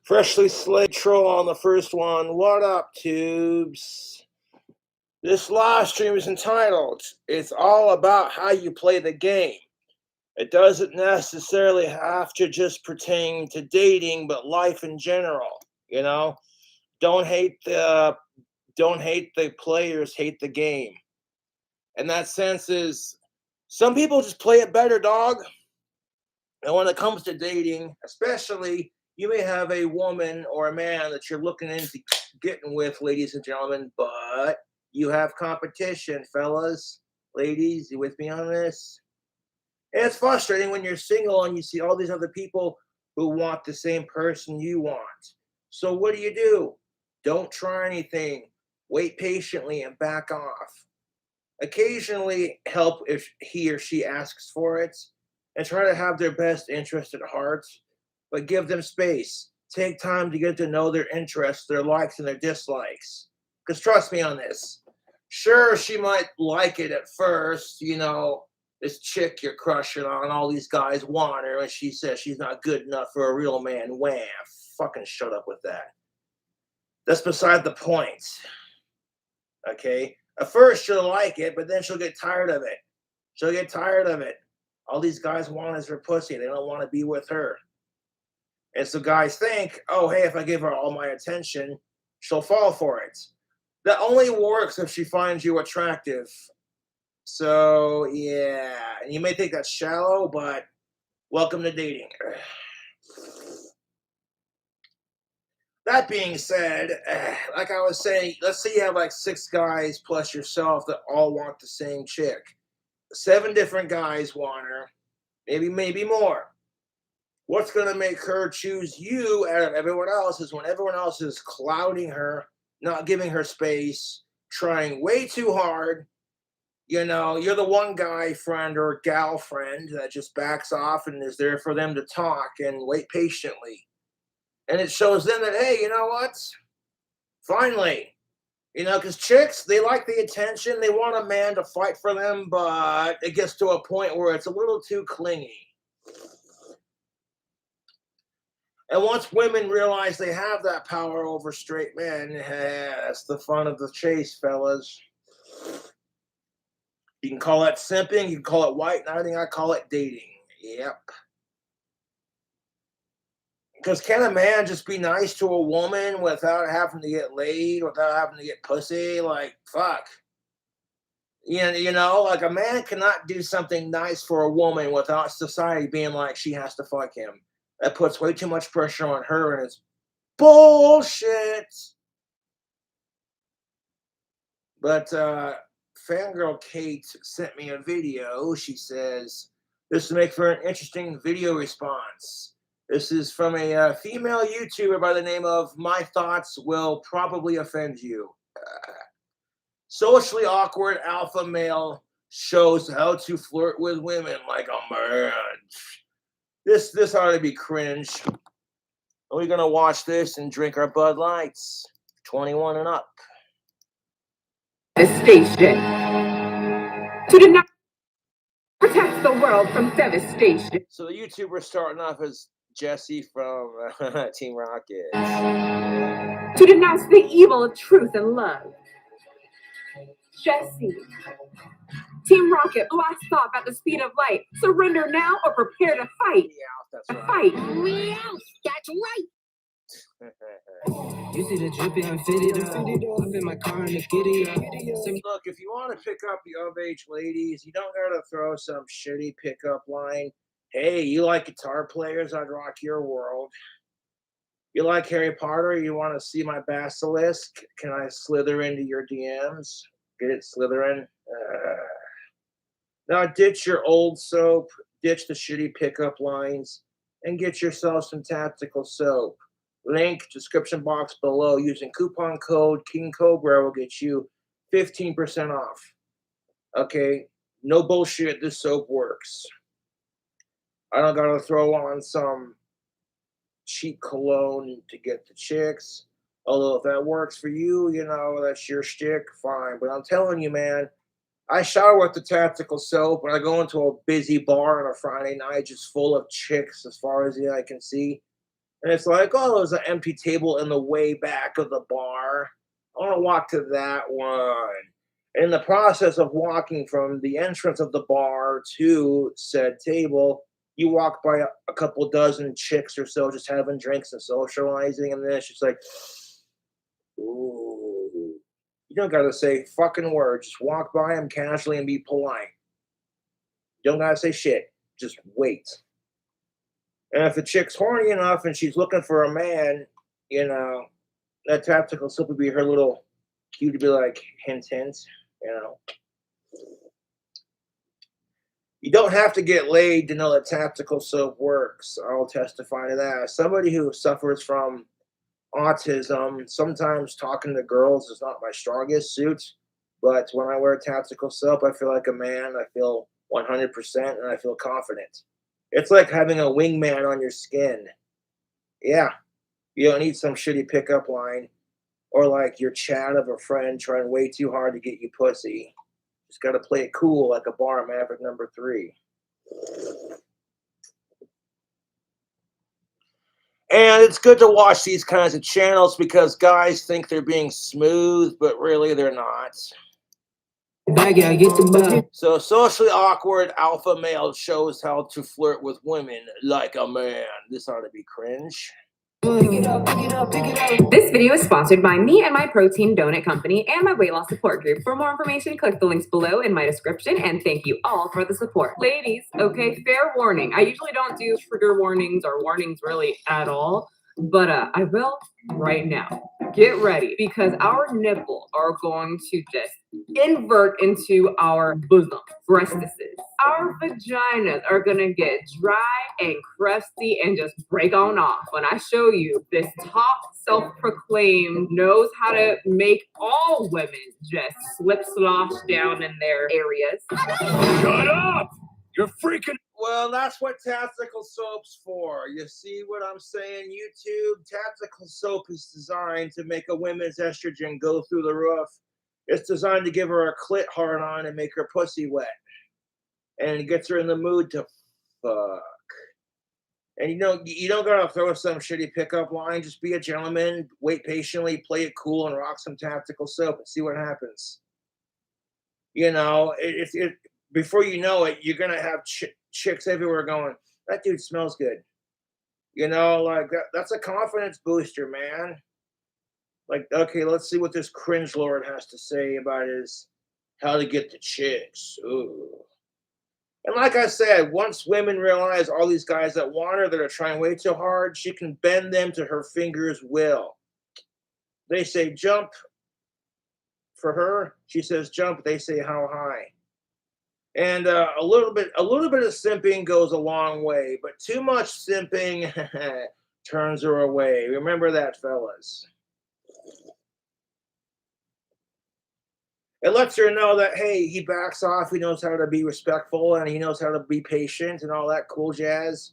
Freshly slayed troll on the first one. What up, tubes? This live stream is entitled, It's All About How You Play the Game. It doesn't necessarily have to just pertain to dating, but life in general. You know, don't hate the players, hate the game. And that sense is, some people just play it better, dog. And when it comes to dating, especially, you may have a woman or a man that you're looking into getting with, ladies and gentlemen, but you have competition, fellas, ladies. You with me on this? And it's frustrating when you're single and you see all these other people who want the same person you want. So what do? Don't try anything. Wait patiently and back off. Occasionally help if he or she asks for it, and try to have their best interest at heart, but give them space. Take time to get to know their interests, their likes, and their dislikes. Because trust me on this. Sure, she might like it at first, this chick you're crushing on, all these guys want her, and she says she's not good enough for a real man. Wham! Fucking shut up with that. That's beside the point. Okay? At first, she'll like it, but then she'll get tired of it. All these guys want is her pussy. They don't want to be with her. And so guys think, oh, hey, if I give her all my attention, she'll fall for it. That only works if she finds you attractive. So, yeah. And you may think that's shallow, but welcome to dating. That being said, like I was saying, let's say you have like 6 guys plus yourself that all want the same chick. 7 different guys want her, maybe more. What's going to make her choose you out of everyone else is when everyone else is clouding her, not giving her space, trying way too hard. You're the one guy friend or gal friend that just backs off and is there for them to talk and wait patiently. And it shows them that, hey, you know what? Finally. Because chicks, they like the attention. They want a man to fight for them, but it gets to a point where it's a little too clingy. And once women realize they have that power over straight men, that's the fun of the chase, fellas. You can call that simping, you can call it white knighting, I call it dating. Yep. Because can a man just be nice to a woman without having to get laid, without having to get pussy? Like, fuck. Like a man cannot do something nice for a woman without society being like she has to fuck him. That puts way too much pressure on her, and it's bullshit. But fangirl Kate sent me a video. She says, this will make for an interesting video response. This is from a female YouTuber by the name of My Thoughts Will Probably Offend You. Socially awkward alpha male shows how to flirt with women like a man. This ought to be cringe. We're going to watch this and drink our Bud Lights. 21 and up. Devastation. To deny protects the world from devastation. So the YouTuber starting off as Jesse from Team Rocket. To denounce the evil of truth and love. Jesse. Team Rocket blasts off at the speed of light. Surrender now or prepare to fight. Yeah, that's right. That's right. You see the drippy, I'm fitted up in my car and the giddy up. Look, if you want to pick up the of-age ladies, you don't got to throw some shitty pickup line. Hey, you like guitar players? I'd rock your world. You like Harry Potter? You want to see my basilisk? Can I slither into your DMs? Get it, Slytherin? Now ditch your old soap, ditch the shitty pickup lines, and get yourself some tactical soap. Link, description box below. Using coupon code KingCobra will get you 15% off. Okay? No bullshit, this soap works. I don't gotta throw on some cheap cologne to get the chicks. Although if that works for you, that's your shtick, fine. But I'm telling you, man, I shower with the tactical soap when I go into a busy bar on a Friday night just full of chicks as far as the eye can see. And it's like, oh, there's an empty table in the way back of the bar. I want to walk to that one. In the process of walking from the entrance of the bar to said table, you walk by a couple dozen chicks or so just having drinks and socializing. And then it's just like, ooh. You don't got to say fucking words. Just walk by them casually and be polite. You don't got to say shit. Just wait. And if the chick's horny enough and she's looking for a man, you know, that tactical soap would be her little cue to be like, hint, hint, you know. You don't have to get laid to know that tactical soap works. I'll testify to that. As somebody who suffers from autism, sometimes talking to girls is not my strongest suit. But when I wear tactical soap, I feel like a man. I feel 100% and I feel confident. It's like having a wingman on your skin. Yeah, you don't need some shitty pickup line or like your chat of a friend trying way too hard to get you pussy. Just got to play it cool like a bar maverick number 3. And it's good to watch these kinds of channels because guys think they're being smooth, but really they're not. So socially awkward alpha male shows how to flirt with women like a man. This ought to be cringe. This video is sponsored by me and my protein donut company and my weight loss support group. For more information, click the links below in my description, and thank you all for the support. Ladies, okay, fair warning. I usually don't do trigger warnings or warnings really at all, but I will right now. Get ready, because our nipples are going to just invert into our bosom, breastises. Our vaginas are gonna get dry and crusty and just break on off when I show you this top self-proclaimed knows how to make all women just slip slosh down in their areas. Shut up! You're freaking. Well, that's what tactical soap's for. You see what I'm saying, YouTube? Tactical soap is designed to make a woman's estrogen go through the roof. It's designed to give her a clit hard on and make her pussy wet. And it gets her in the mood to fuck. And you don't gotta throw some shitty pickup line. Just be a gentleman, wait patiently, play it cool, and rock some tactical soap and see what happens. You know, before you know it, you're gonna have chicks everywhere going, that dude smells good. You know, like that's a confidence booster, man. Like, okay, let's see what this cringe lord has to say about his how to get the chicks. Ooh. And like I said, once women realize all these guys that want her that are trying way too hard, she can bend them to her finger's will. They say jump for her. She says jump. They say how high. And a little bit of simping goes a long way, but too much simping turns her away. Remember that, fellas. It lets her know that, hey, he backs off, he knows how to be respectful, and he knows how to be patient and all that cool jazz.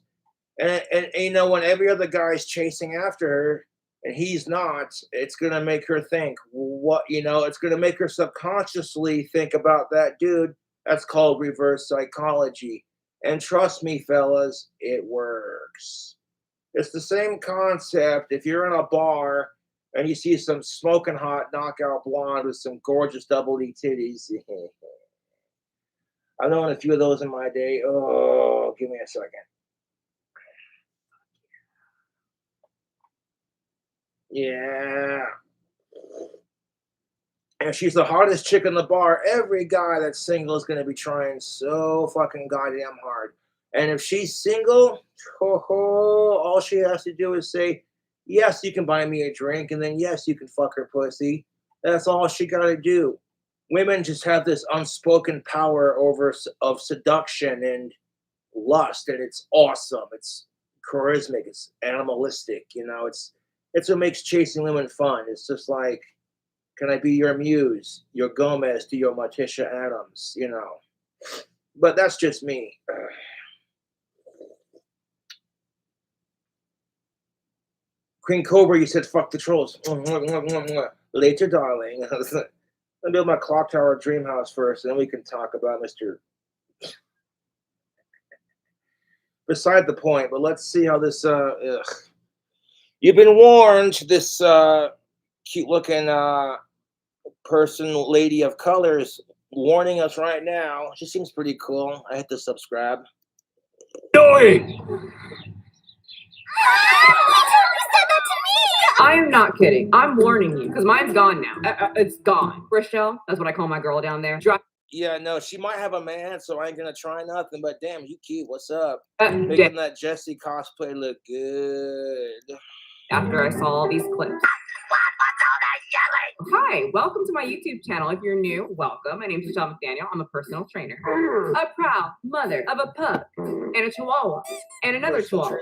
And you know, when every other guy's chasing after her and he's not, it's going to make her think, it's going to make her subconsciously think about that dude. That's called reverse psychology. And trust me, fellas, it works. It's the same concept. If you're in a bar and you see some smoking hot knockout blonde with some gorgeous double D titties. I've known a few of those in my day. Oh, give me a second. Yeah. And she's the hottest chick in the bar. Every guy that's single is going to be trying so fucking goddamn hard. And if she's single, all she has to do is say, yes, you can buy me a drink. And then, yes, you can fuck her pussy. That's all she got to do. Women just have this unspoken power of seduction and lust. And it's awesome. It's charismatic. It's animalistic. You know, it's what makes chasing women fun. It's just like, can I be your muse, your Gomez to your Morticia Adams, you know? But that's just me. Queen Cobra, you said fuck the trolls. Later, darling. I'll build my clock tower dream house first, and then we can talk about Mr. Beside the point, but let's see how this, You've been warned. This cute-looking person, lady of color, is warning us right now. She seems pretty cool. I hit the subscribe. I'm not kidding. I'm warning you because mine's gone now. It's gone. Rochelle, that's what I call my girl down there. Yeah, no, she might have a man, so I ain't gonna try nothing. But damn, you cute. What's up? Making Making that Jesse cosplay look good. After I saw all these clips. Hi, welcome to my YouTube channel. If you're new, welcome. My name is Michelle McDaniel. I'm a personal trainer. A proud mother of a pug and a chihuahua and another chihuahua.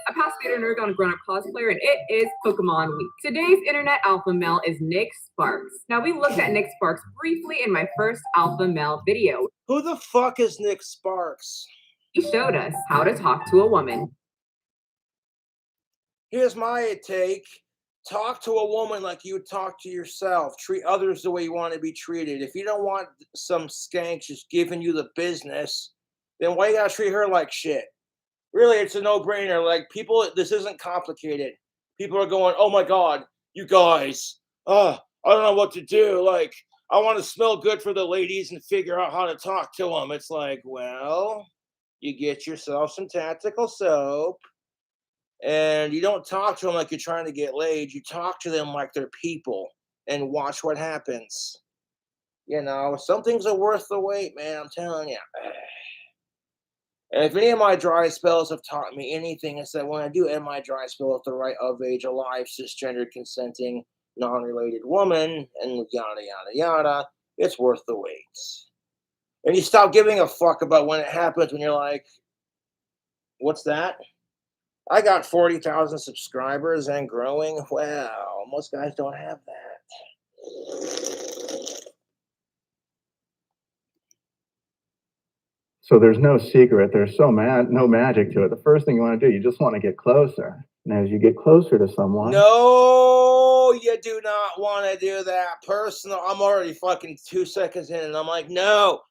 A past skater, nerd, on a grown-up cosplayer, and it is Pokemon Week. Today's internet alpha male is Nick Sparks. Now, we looked at Nick Sparks briefly in my first alpha male video. Who the fuck is Nick Sparks? He showed us how to talk to a woman. Here's my take. Talk to a woman like you would talk to yourself. Treat others the way you want to be treated. If you don't want some skank just giving you the business, then why you gotta treat her like shit? Really, it's a no-brainer. Like, people, this isn't complicated. People are going, oh my God, you guys, I don't know what to do. Like, I want to smell good for the ladies and figure out how to talk to them. It's like, well, you get yourself some tactical soap and you don't talk to them like you're trying to get laid. You talk to them like they're people and watch what happens. You know, some things are worth the wait, man. I'm telling you. And if any of my dry spells have taught me anything, it's that when I do end my dry spell with the right of age, alive, cisgender, consenting, non-related woman, and yada, yada, yada, it's worth the wait. And you stop giving a fuck about when it happens when you're like, what's that? I got 40,000 subscribers and growing. Well, most guys don't have that. So there's no secret. There's no magic to it. The first thing you want to do, you just want to get closer. And as you get closer to someone, no, you do not want to do that. Personal. I'm already fucking 2 seconds in, and I'm like, no.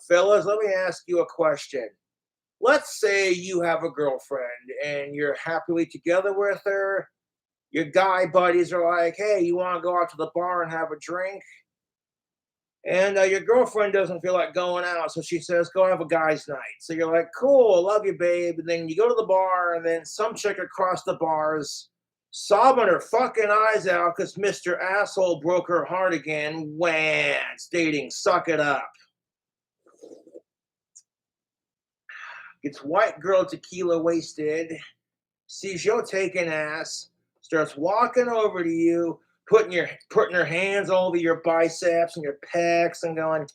Fellas, let me ask you a question. Let's say you have a girlfriend and you're happily together with her. Your guy buddies are like, hey, you want to go out to the bar and have a drink? And your girlfriend doesn't feel like going out, so she says, go have a guy's night. So you're like, cool, love you, babe. And then you go to the bar, and then some chick across the bar's sobbing her fucking eyes out because Mr. Asshole broke her heart again. Wham! Stating, suck it up. Gets white girl tequila wasted, sees you taking ass, starts walking over to you, putting her hands over your biceps and your pecs and going,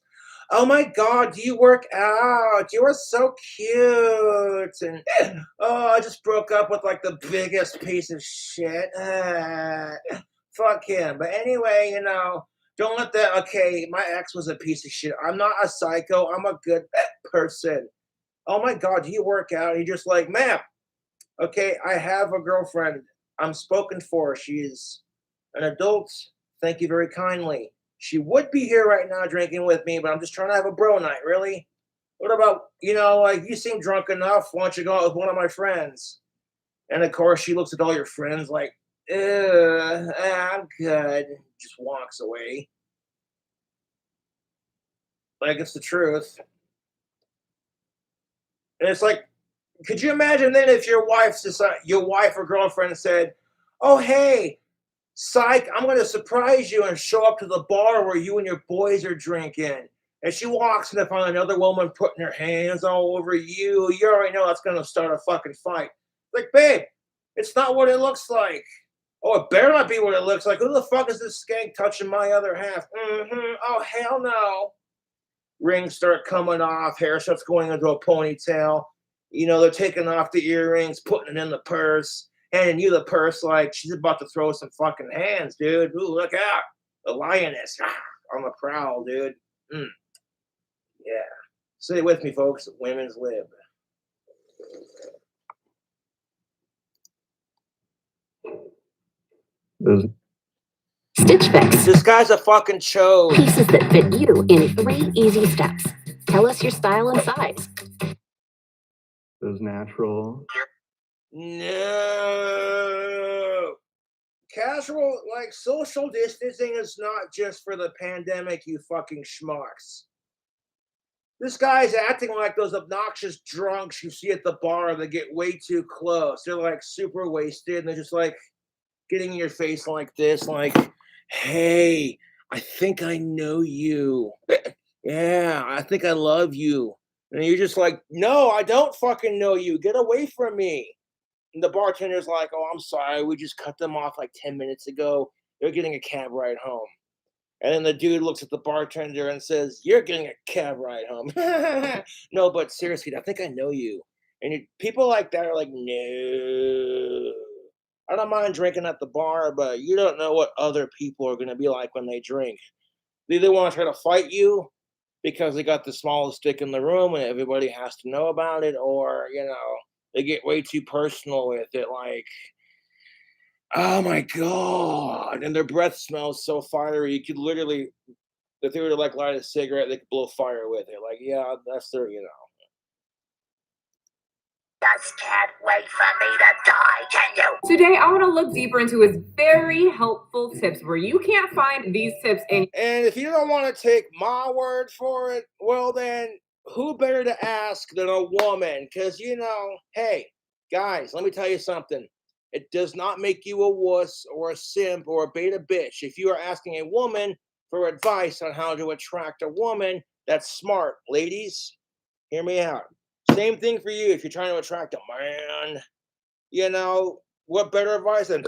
oh my God, do you work out? You are so cute. And oh, I just broke up with like the biggest piece of shit. Fuck him. But anyway, you know, don't let that, okay, my ex was a piece of shit. I'm not a psycho. I'm a good person. Oh my God, do you work out? And you're just like, ma'am, okay, I have a girlfriend. I'm spoken for. She's an adult. Thank you very kindly. She would be here right now drinking with me, but I'm just trying to have a bro night, really? What about, you know, like, you seem drunk enough. Why don't you go out with one of my friends? And of course, she looks at all your friends like, I'm good. Just walks away. Like, it's the truth. And it's like, could you imagine then if your wife or girlfriend said, oh, hey, psych, I'm going to surprise you and show up to the bar where you and your boys are drinking. And she walks in to find another woman putting her hands all over you. You already know that's going to start a fucking fight. Like, babe, it's not what it looks like. Oh, it better not be what it looks like. Who the fuck is this skank touching my other half? Oh, hell no. Rings start coming off. Hair starts going into a ponytail. You know, they're taking off the earrings, putting it in the purse. Handing you the purse like she's about to throw some fucking hands, dude. Ooh, look out. The lioness. On the prowl, dude. Yeah. Say it with me, folks. Women's lib. Stitch Fix. This guy's a fucking chode. Pieces that fit you in 3 easy steps. Tell us your style and size. Those natural. No. Casual, like social distancing is not just for the pandemic, you fucking schmucks. This guy's acting like those obnoxious drunks you see at the bar that get way too close. They're like super wasted and they're just like getting in your face like this, like, hey, I think I know you. Yeah, I think I love you. And you're just like, no, I don't fucking know you. Get away from me. And the bartender's like, oh, I'm sorry. We just cut them off like 10 minutes ago. They're getting a cab ride home. And then the dude looks at the bartender and says, you're getting a cab ride home. No, but seriously, I think I know you. And people like that are like, no. I don't mind drinking at the bar, but you don't know what other people are going to be like when they drink. They either want to try to fight you because they got the smallest dick in the room and everybody has to know about it, or, they get way too personal with it, like, oh my God. And their breath smells so fiery. You could literally, if they were to like light a cigarette, they could blow fire with it. Like, yeah, that's their. Just can't wait for me to die, can you? Today, I want to look deeper into his very helpful tips where you can't find these tips in. And if you don't want to take my word for it, well, then who better to ask than a woman? Because, hey, guys, let me tell you something. It does not make you a wuss or a simp or a beta bitch. If you are asking a woman for advice on how to attract a woman, that's smart. Ladies, hear me out. Same thing for you if you're trying to attract a man. What better advice than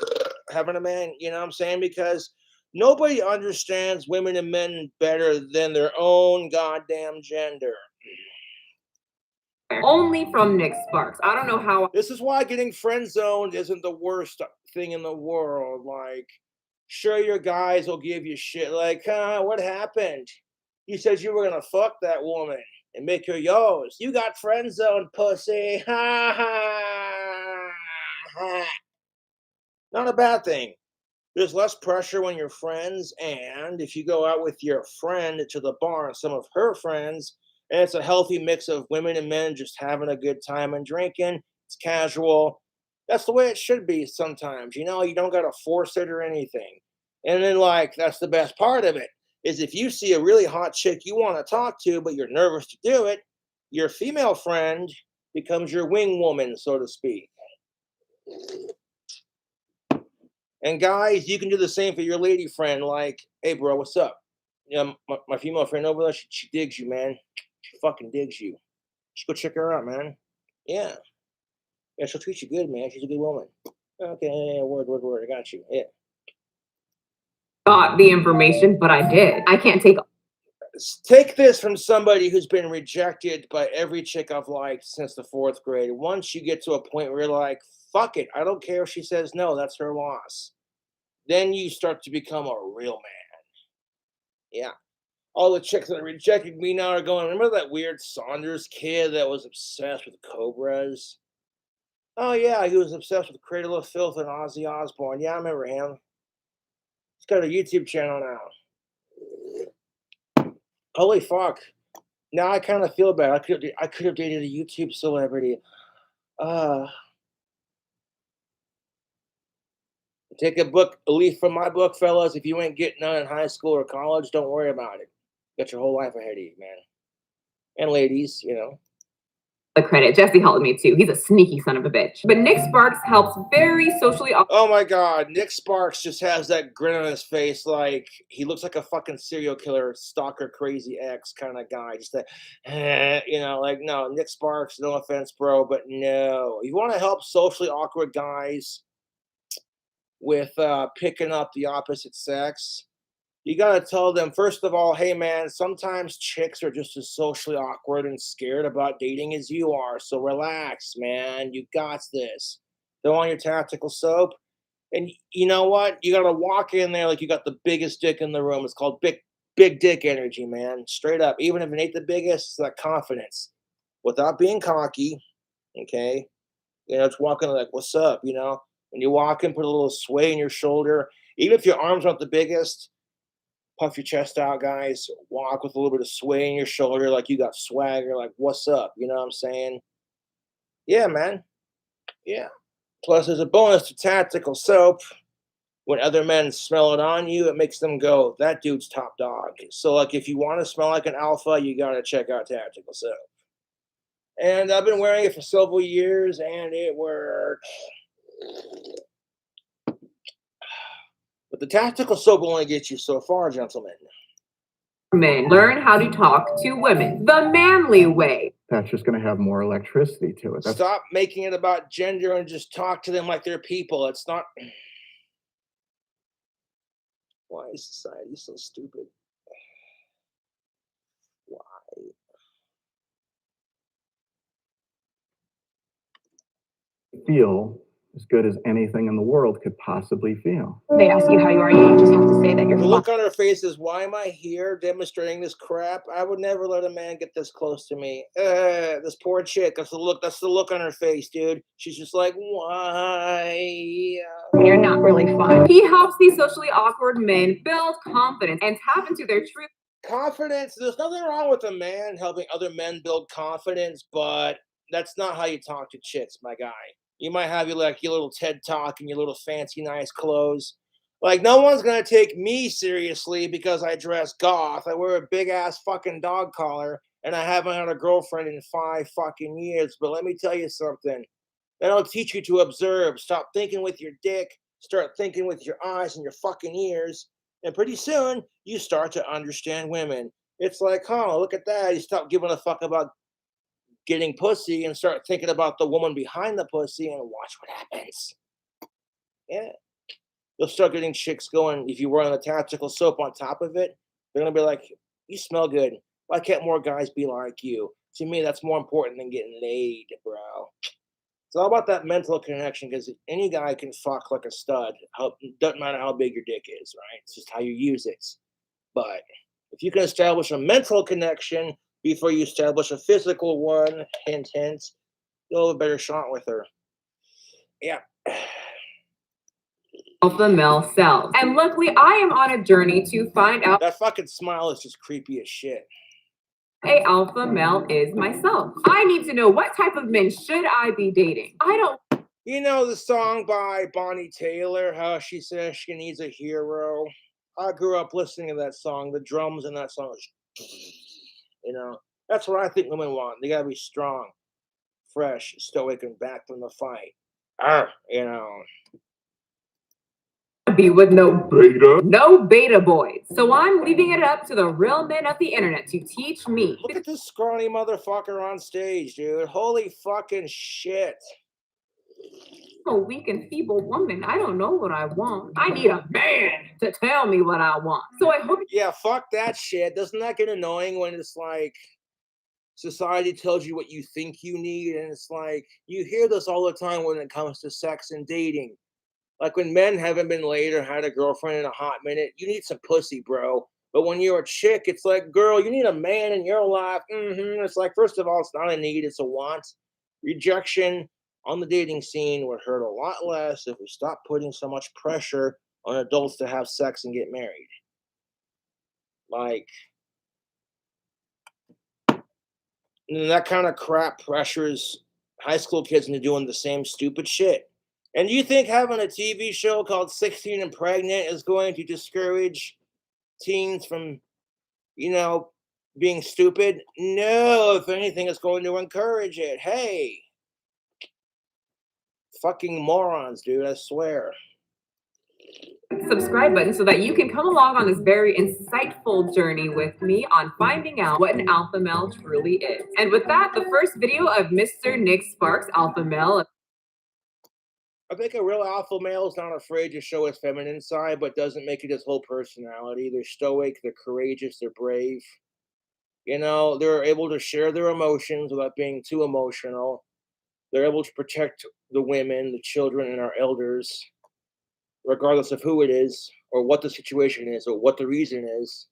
having a man? You know what I'm saying? Because nobody understands women and men better than their own goddamn gender. Only from Nick Sparks. I don't know how. This is why getting friend zoned isn't the worst thing in the world. Like, sure, your guys will give you shit. Like, what happened? You said you were gonna fuck that woman and make her yours. You got friend zoned, pussy. Ha ha ha. Not a bad thing. There's less pressure when you're friends, and if you go out with your friend to the bar and some of her friends, and it's a healthy mix of women and men just having a good time and drinking, it's casual. That's the way it should be sometimes. You don't got to force it or anything. And then, like, that's the best part of it, is if you see a really hot chick you want to talk to, but you're nervous to do it, your female friend becomes your wing woman, so to speak. And guys, you can do the same for your lady friend. Like, hey, bro, what's up? My female friend over there, she digs you, man. She fucking digs you. Just go check her out, man. Yeah. Yeah, she'll treat you good, man. She's a good woman. Okay, yeah, word. I got you. Yeah. Got the information, but I did. I can't Take this from somebody who's been rejected by every chick I've liked since the 4th grade. Once you get to a point where you're like, fuck it, I don't care if she says no, that's her loss. Then you start to become a real man. Yeah. All the chicks that rejected me now are going, remember that weird Saunders kid that was obsessed with cobras? Oh, yeah, he was obsessed with Cradle of Filth and Ozzy Osbourne. Yeah, I remember him. He's got a YouTube channel now. Holy fuck. Now I kind of feel bad. I could have dated a YouTube celebrity. Take a leaf from my book, fellas. If you ain't getting none in high school or college, don't worry about it. Got your whole life ahead of you, man. And ladies, the credit. Jesse helped me too. He's a sneaky son of a bitch. But Nick Sparks helps very socially. Oh my God, Nick Sparks just has that grin on his face, like he looks like a fucking serial killer, stalker, crazy ex kind of guy. Just that, like, no, Nick Sparks. No offense, bro, but no. You want to help socially awkward guys with picking up the opposite sex? You got to tell them, first of all, hey, man, sometimes chicks are just as socially awkward and scared about dating as you are. So relax, man. You got this. Throw on your tactical soap. And you know what? You got to walk in there like you got the biggest dick in the room. It's called big dick energy, man. Straight up. Even if it ain't the biggest, it's that confidence. Without being cocky, okay? It's walking like, what's up, When you walk in, put a little sway in your shoulder. Even if your arms aren't the biggest, Puff your chest out, guys. Walk with a little bit of sway in your shoulder, like you got swagger. Like, what's up? You know what I'm saying? Yeah, man. Yeah. Plus, there's a bonus to tactical soap. When other men smell it on you, it makes them go, "That dude's top dog." So, like, if you want to smell like an alpha, you gotta check out tactical soap. And I've been wearing it for several years, and it works. But the tactical soap will only get you so far, gentlemen. Men learn how to talk to women the manly way. That's just going to have more electricity to it. Stop making it about gender and just talk to them like they're people. It's not. Why is society so stupid? Why? Feel as good as anything in the world could possibly feel. They ask you how you are, you just have to say that you're The fine. look on her face is, why am I here demonstrating this crap? I would never let a man get this close to me. This poor chick. That's the look on her face, dude. She's just like, why? You're not really fun. He helps these socially awkward men build confidence and tap into their true Confidence. There's nothing wrong with a man helping other men build confidence, but that's not how you talk to chicks, my guy. You might have your little TED talk and your little fancy nice clothes. Like, no one's gonna take me seriously because I dress goth. I wear a big ass fucking dog collar, and I haven't had a girlfriend in 5 fucking years. But let me tell you something. That'll teach you to observe. Stop thinking with your dick. Start thinking with your eyes and your fucking ears. And pretty soon, you start to understand women. It's like, huh, look at that. You stop giving a fuck about getting pussy and start thinking about the woman behind the pussy and watch what happens. Yeah. You'll start getting chicks going. If you wear the tactical soap on top of it, they're going to be like, you smell good. Why can't more guys be like you? To me, that's more important than getting laid, bro. It's all about that mental connection because any guy can fuck like a stud. Doesn't matter how big your dick is, right? It's just how you use it. But if you can establish a mental connection before you establish a physical one, hint, hint, you'll have a better shot with her. Yeah. alpha male selves. And luckily, I am on a journey to find out That fucking smile is just creepy as shit. a alpha male is myself. I need to know what type of men should I be dating. I don't. You know the song by Bonnie Taylor, how she says she needs a hero? I grew up listening to that song. The drums in that song is, that's what I think women want. They gotta be strong, fresh, stoic, and back from the fight. Be with no beta boys. So I'm leaving it up to the real men of the internet to teach me. Look at this scrawny motherfucker on stage, dude. Holy fucking shit. A weak and feeble woman. I don't know what I want. I need a man to tell me what I want. So I hope. Yeah, fuck that shit. Doesn't that get annoying when it's like society tells you what you think you need? And it's like, you hear this all the time when it comes to sex and dating. Like when men haven't been laid or had a girlfriend in a hot minute, you need some pussy, bro. But when you're a chick, it's like, girl, you need a man in your life. It's like, first of all, it's not a need, it's a want. Rejection on the dating scene would hurt a lot less if we stopped putting so much pressure on adults to have sex and get married. Like, that kind of crap pressures high school kids into doing the same stupid shit. And do you think having a TV show called 16 and Pregnant is going to discourage teens from, being stupid? No, if anything, it's going to encourage it. Hey, fucking morons, dude, I swear. Subscribe button so that you can come along on this very insightful journey with me on finding out what an alpha male truly is. And with that, the first video of Mr. Nick Sparks, alpha male. I think a real alpha male is not afraid to show his feminine side, but doesn't make it his whole personality. They're stoic, they're courageous, they're brave. They're able to share their emotions without being too emotional. They're able to protect the women, the children, and our elders, regardless of who it is, or what the situation is, or what the reason is.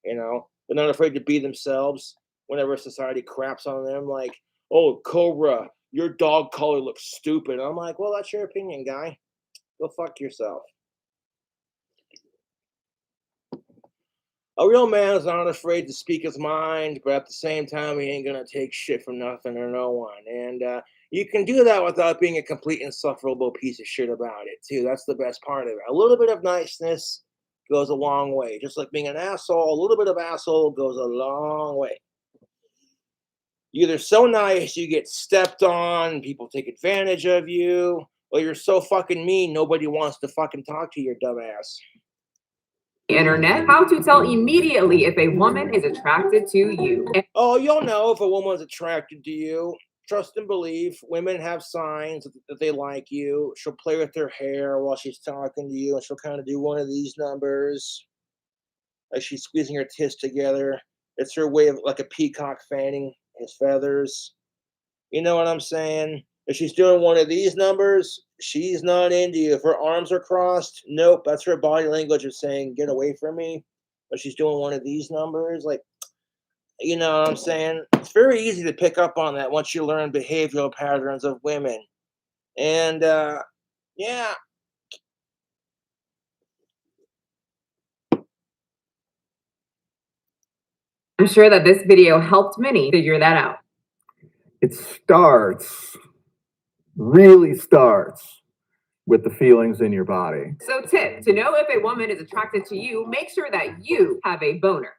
They're not afraid to be themselves whenever society craps on them, like, oh, Cobra, your dog collar looks stupid. I'm like, well, that's your opinion, guy. Go fuck yourself. A real man is not afraid to speak his mind, but at the same time, he ain't gonna take shit from nothing or no one. And you can do that without being a complete insufferable piece of shit about it, too. That's the best part of it. A little bit of niceness goes a long way. Just like being an asshole, a little bit of asshole goes a long way. You're either so nice you get stepped on, people take advantage of you, or you're so fucking mean nobody wants to fucking talk to your dumb ass. Internet, how to tell immediately if a woman is attracted to you. Oh, you'll know if a woman's attracted to you. Trust and believe. Women have signs that they like you. She'll play with her hair while she's talking to you, and she'll kind of do one of these numbers, like she's squeezing her tits together. It's her way of like a peacock fanning his feathers. You know what I'm saying? If she's doing one of these numbers, she's not into you. If her arms are crossed, nope, that's her body language of saying, get away from me. But she's doing one of these numbers, like, you know what I'm saying? It's very easy to pick up on that once you learn behavioral patterns of women. And yeah, I'm sure that this video helped many figure that out. It really starts with the feelings in your body. So tip, to know if a woman is attracted to you, make sure that you have a boner.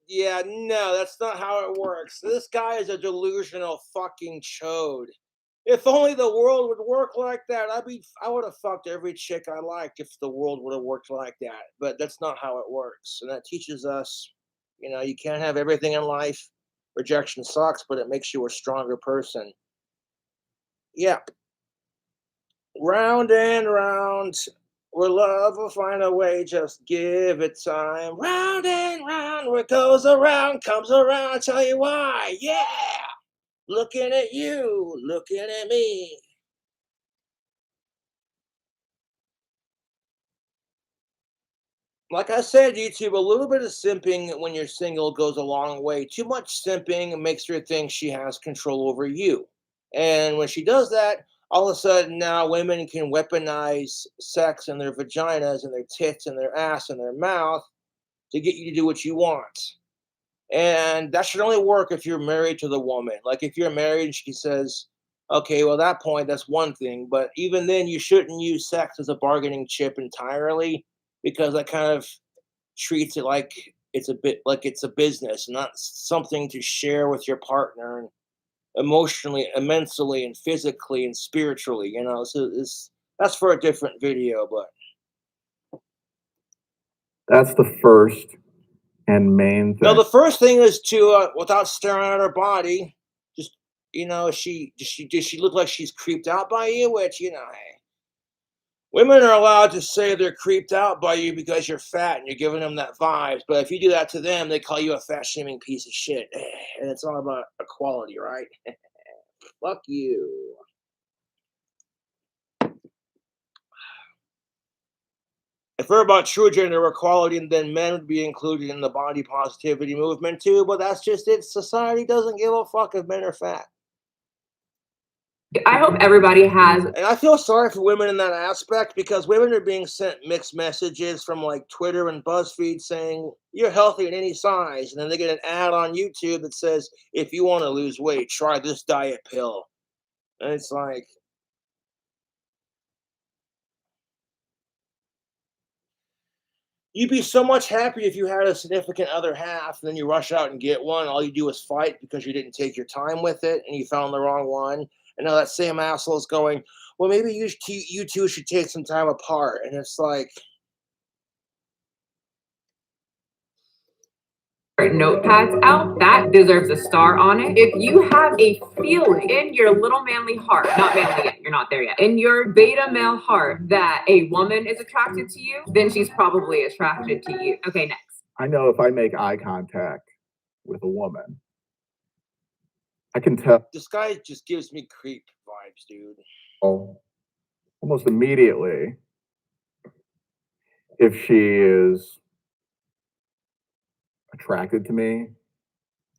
yeah, no, that's not how it works. This guy is a delusional fucking chode. If only the world would work like that, I would have fucked every chick I liked if the world would have worked like that. But that's not how it works. And that teaches us, you know, you can't have everything in life. Rejection sucks, but it makes you a stronger person. Yeah. Round and round, where love will find a way, just give it time. Round and round, where it goes around, comes around, I'll tell you why. Yeah. Looking at you, looking at me. Like I said, YouTube, a little bit of simping when you're single goes a long way. Too much simping makes her think she has control over you. And when she does that, all of a sudden now women can weaponize sex and their vaginas and their tits and their ass and their mouth to get you to do what you want. And that should only work if you're married to the woman. Like if you're married and she says, okay, well, at that point, that's one thing. But even then, you shouldn't use sex as a bargaining chip entirely because that kind of treats it like it's a business, not something to share with your partner and emotionally, mentally, and physically and spiritually. You know, so that's for a different video. But That's the first and main thing. no, the first thing is to without staring at her body, just you know, does she look like she's creeped out by you? Which you know, hey, women are allowed to say they're creeped out by you because you're fat and you're giving them that vibes. But if you do that to them, they call you a fat shaming piece of shit. And it's all about equality, right? Fuck you. If we're about true gender equality, then men would be included in the body positivity movement too. But that's just it. Society doesn't give a fuck if men are fat. I hope everybody has. And I feel sorry for women in that aspect because women are being sent mixed messages from like Twitter and BuzzFeed saying you're healthy in any size. And then they get an ad on YouTube that says, if you want to lose weight, try this diet pill. And it's like, you'd be so much happier if you had a significant other half, and then you rush out and get one. All you do is fight because you didn't take your time with it and you found the wrong one. And now that same asshole is going, well, maybe you two should take some time apart. And it's like, Notepads out, that deserves a star on it. If you have a feeling in your little manly heart, not manly yet, you're not there yet, in your beta male heart that a woman is attracted to you, then she's probably attracted to you. Okay, next. I know if I make eye contact with a woman, I can tell this guy just gives me creep vibes, dude. almost immediately if she is attracted to me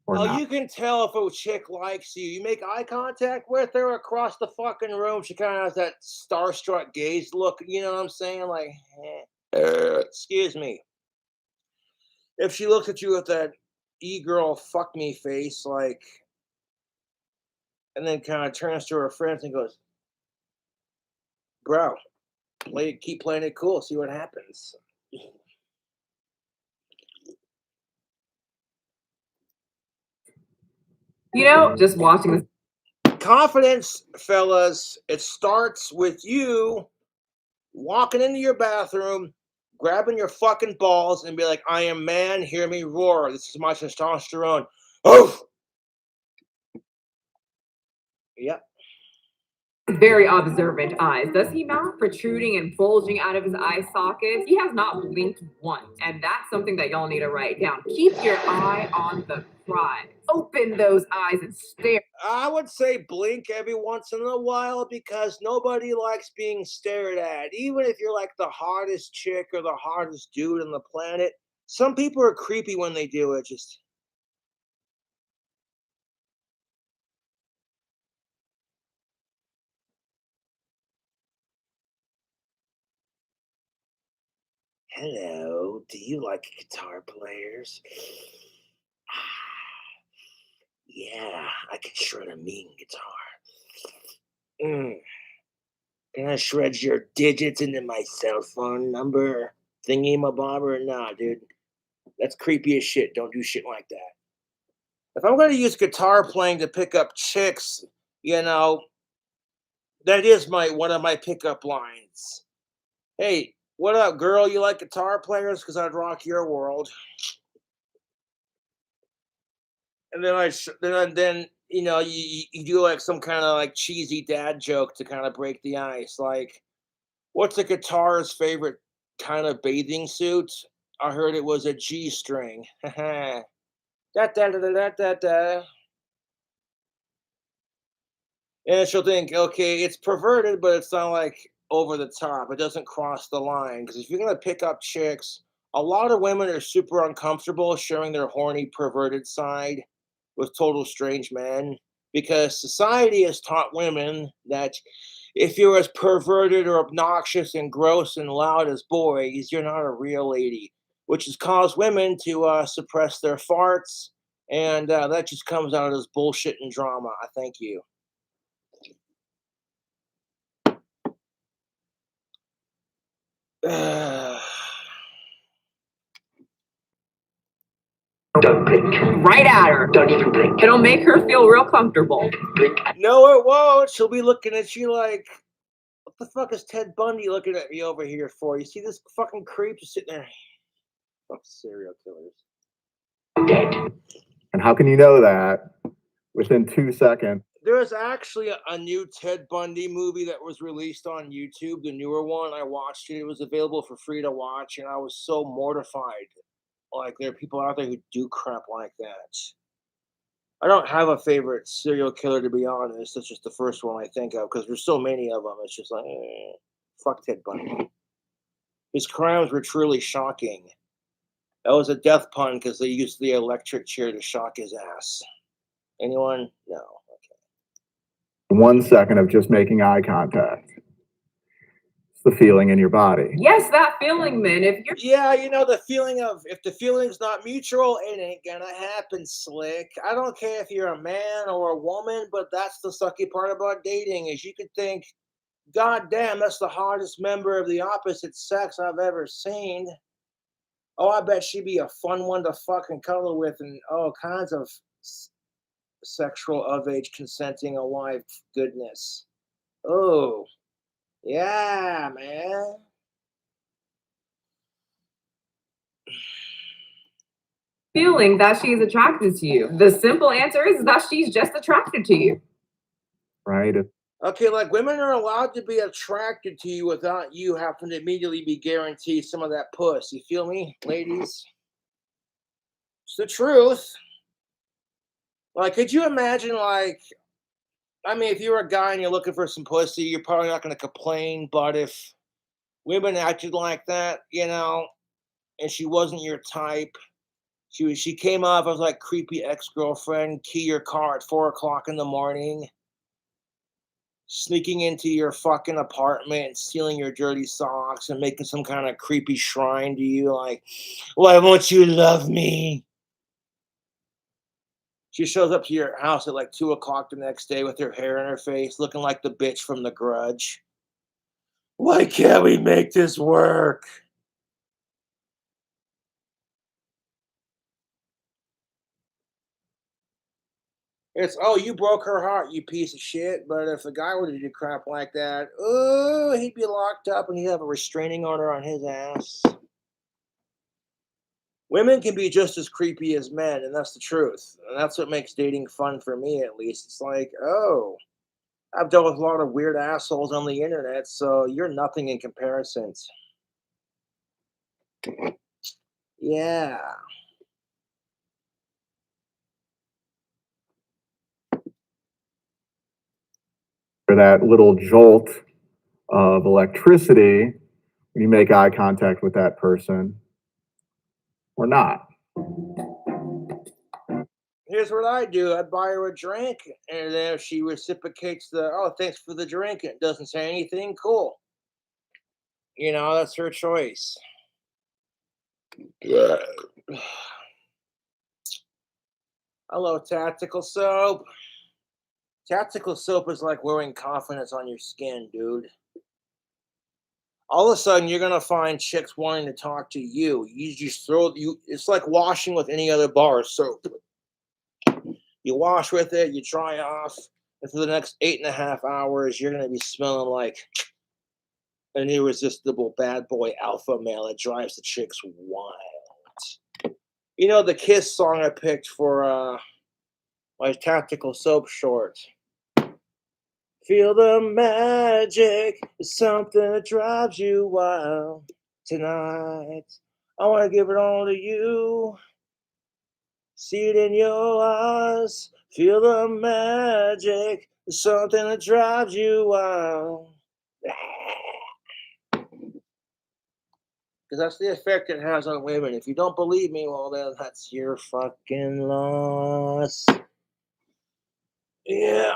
or Oh, not. you can tell if a chick likes you. You make eye contact with her across the fucking room. She kind of has that starstruck gaze look. You know what I'm saying? Like, excuse me. if she looks at you with that e-girl fuck me face, like, and then kind of turns to her friends and goes, bro, keep playing it cool, see what happens. Just watching this. Confidence, fellas, it starts with you walking into your bathroom, grabbing your fucking balls, and be like, I am man, hear me roar. This is my testosterone. Oh! Yep. Very observant eyes. Does he not? Protruding and bulging out of his eye sockets. He has not blinked once. And that's something that y'all need to write down. Keep your eye on the prize. Open those eyes and stare. I would say blink every once in a while because nobody likes being stared at. Even if you're like the hottest chick or the hottest dude on the planet, some people are creepy when they do it. Just hello, do you like guitar players? Yeah, I can shred a mean guitar. Can I shred your digits into my cell phone number thingy my bobber? Nah, dude. That's creepy as shit. Don't do shit like that. If I'm going to use guitar playing to pick up chicks, that is one of my pickup lines. Hey, what up, girl? You like guitar players? Because I'd rock your world. And then you do like some kind of like cheesy dad joke to kind of break the ice. Like, what's a guitarist's favorite kind of bathing suit? I heard it was a G string. Da da da da da da da. And she'll think, okay, it's perverted, but it's not like over the top. It doesn't cross the line. Because if you're gonna pick up chicks, a lot of women are super uncomfortable sharing their horny, perverted side with total strange men. Because society has taught women that if you're as perverted or obnoxious and gross and loud as boys, you're not a real lady, which has caused women to suppress their farts. And that just comes out as bullshit and drama. I thank you. Don't blink. Right at her. Don't even blink. It'll make her feel real comfortable. Blink. No, it won't. She'll be looking at you like, what the fuck is Ted Bundy looking at me over here for? You see this fucking creep just sitting there? Fuck serial killers. Dead. And how can you know that within 2 seconds? There is actually a new Ted Bundy movie that was released on YouTube, the newer one. I watched it. It was available for free to watch, and I was so mortified. Like, there are people out there who do crap like that. I don't have a favorite serial killer, to be honest. That's just the first one I think of because there's so many of them. It's just like, fuck Ted Bundy. His crimes were truly shocking. That was a death pun because they used the electric chair to shock his ass. Anyone? No. Okay. 1 second of just making eye contact. It's the feeling in your body. Yes, that feeling, man. If you're Yeah, the feeling of if the feeling's not mutual, it ain't gonna happen, slick. I don't care if you're a man or a woman, but that's the sucky part about dating is you could think, God damn, that's the hottest member of the opposite sex I've ever seen. Oh, I bet she'd be a fun one to fucking cuddle with and all kinds of sexual of age consenting a wife goodness. Oh, yeah, man. feeling that she's attracted to you, the simple answer is that she's just attracted to you. Right? Okay, like women are allowed to be attracted to you without you having to immediately be guaranteed some of that puss. You feel me, ladies? It's the truth. Like, could you imagine, like, I mean, if you're a guy and you're looking for some pussy, you're probably not going to complain. But if women acted like that, and she wasn't your type, she came off as like creepy ex-girlfriend, key your car at 4 o'clock in the morning. sneaking into your fucking apartment and stealing your dirty socks and making some kind of creepy shrine to you, like, why won't you love me? She shows up to your house at like 2 o'clock the next day with her hair in her face, looking like the bitch from The Grudge. Why can't we make this work? It's, oh, you broke her heart, you piece of shit. But if a guy were to do crap like that, oh, he'd be locked up and he'd have a restraining order on his ass. Women can be just as creepy as men, and that's the truth. And that's what makes dating fun for me, at least. It's like, oh, I've dealt with a lot of weird assholes on the internet, so you're nothing in comparison. Yeah. For that little jolt of electricity when you make eye contact with that person or not. Here's what I do. I'd buy her a drink, and then if she reciprocates the, oh, thanks for the drink, and doesn't say anything, cool. You know, that's her choice. Yeah. I love tactical soap. Tactical soap is like wearing confidence on your skin, dude. All of a sudden, you're gonna find chicks wanting to talk to you. You just throw you. It's like washing with any other bar of soap. You wash with it, you dry off, and for the next 8.5 hours, you're gonna be smelling like an irresistible bad boy alpha male that drives the chicks wild. You know the Kiss song I picked for my tactical soap shorts. Feel the magic, it's something that drives you wild tonight. I want to give it all to you. See it in your eyes. Feel the magic, it's something that drives you wild. Because that's the effect it has on women. If you don't believe me, well, then that's your fucking loss. Yeah.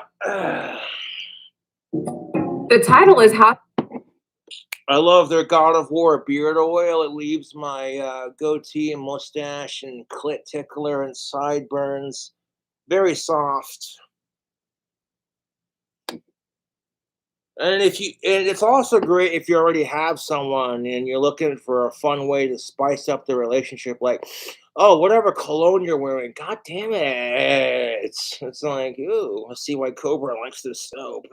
The title is How. I love their God of War beard oil. It leaves my goatee and mustache and clit tickler and sideburns very soft. And it's also great if you already have someone and you're looking for a fun way to spice up the relationship. Like, oh, whatever cologne you're wearing, god damn it! It's like, ooh, I see why Cobra likes this soap.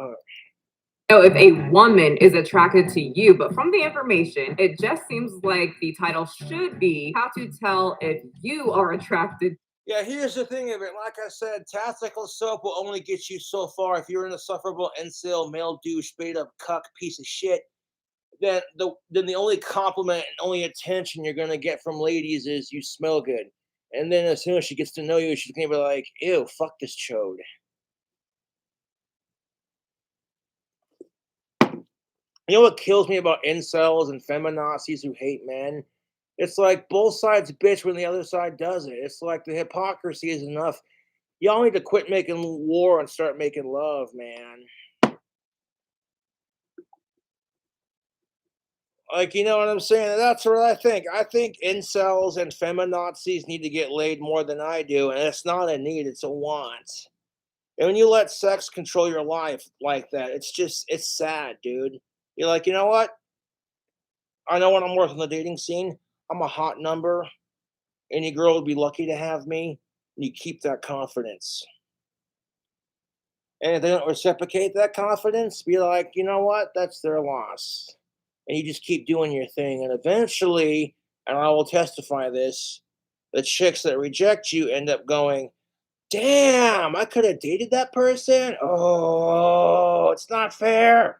Know if a woman is attracted to you, but from the information, it just seems like the title should be How to Tell If You Are Attracted. Yeah, here's the thing of it. Like I said, tactical soap will only get you so far. If you're an insufferable incel, male douche, bait up cuck piece of shit, then the only compliment and only attention you're gonna get from ladies is you smell good. And then as soon as she gets to know you, she's gonna be like, ew, fuck this chode. You know what kills me about incels and feminazis who hate men? It's like both sides bitch when the other side does it. It's like the hypocrisy is enough. Y'all need to quit making war and start making love, man. Like, you know what I'm saying? That's what I think. I think incels and feminazis need to get laid more than I do, and it's not a need, it's a want. And when you let sex control your life like that, it's sad, dude. You're like, you know what? I know what I'm worth on the dating scene. I'm a hot number. Any girl would be lucky to have me. And you keep that confidence. And if they don't reciprocate that confidence, be like, you know what? That's their loss. And you just keep doing your thing. And eventually, and I will testify this, the chicks that reject you end up going, damn, I could have dated that person. Oh, it's not fair.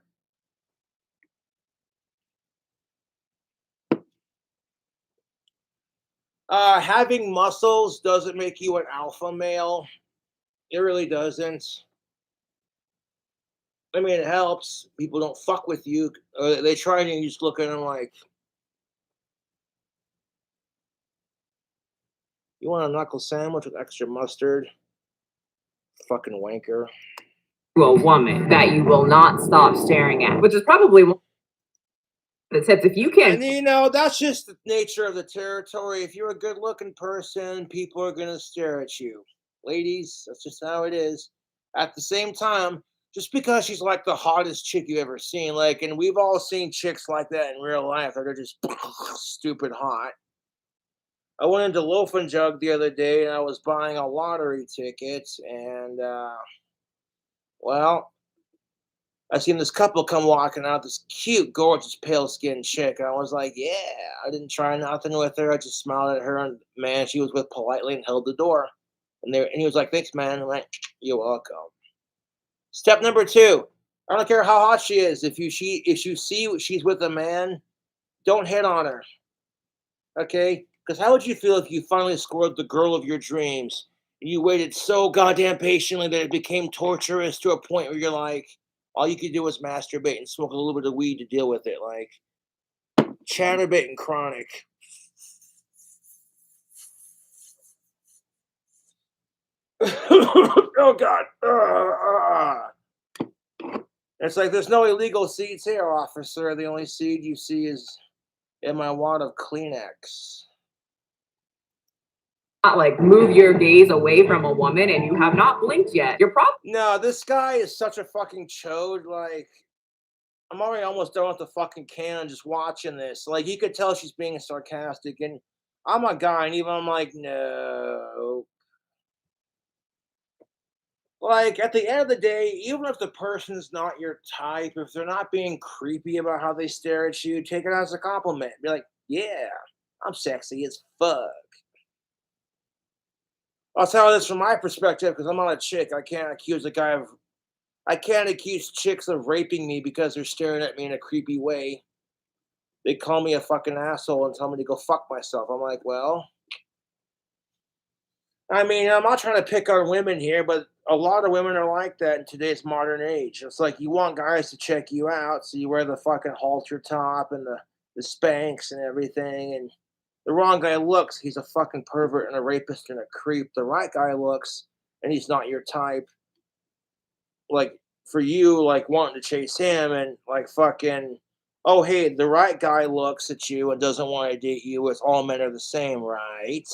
Having muscles doesn't make you an alpha male. It really doesn't. I mean, it helps. People don't fuck with you. They try and you just look at them like, you want a knuckle sandwich with extra mustard? Fucking wanker. to a woman that you will not stop staring at, which is probably one of the tips. If you can, And you know, that's just the nature of the territory. If you're a good looking person, people are gonna stare at you. Ladies, that's just how it is. At the same time, just because she's like the hottest chick you ever seen, like, and we've all seen chicks like that in real life that are just stupid hot. I went into Loaf and Jug the other day and I was buying a lottery ticket, and well, I seen this couple come walking out, this cute, gorgeous, pale skinned chick. And I was like, yeah, I didn't try nothing with her. I just smiled at her, and man she was with politely and held the door. And he was like, thanks, man. I'm like, you're welcome. Step number two, I don't care how hot she is. If you see she's with a man, don't hit on her. Okay? Because how would you feel if you finally scored the girl of your dreams and you waited so goddamn patiently that it became torturous to a point where you're like, all you could do was masturbate and smoke a little bit of weed to deal with it, like chatterbait and chronic. Oh God! It's like there's no illegal seeds here, officer. The only seed you see is in my wad of Kleenex. not like move your gaze away from a woman and you have not blinked yet, you're probably No, this guy is such a fucking chode. Like, I'm already almost done with the fucking can just watching this. Like, you could tell she's being sarcastic, and I'm a guy, and even I'm like, no. Like, at the end of the day, even if the person's not your type, if they're not being creepy about how they stare at you, take it as a compliment. Be like, yeah, I'm sexy as fuck. I'll tell you this from my perspective, because I'm not a chick. I can't accuse chicks of raping me because they're staring at me in a creepy way. They call me a fucking asshole and tell me to go fuck myself. I'm like, well, I mean, I'm not trying to pick on women here, but a lot of women are like that in today's modern age. It's like you want guys to check you out, so you wear the fucking halter top and the Spanx and everything. And the wrong guy looks, he's a fucking pervert and a rapist and a creep. The right guy looks, and he's not your type. Like for you, like wanting to chase him and like fucking. Oh, hey, the right guy looks at you and doesn't want to date you. It's all men are the same, right?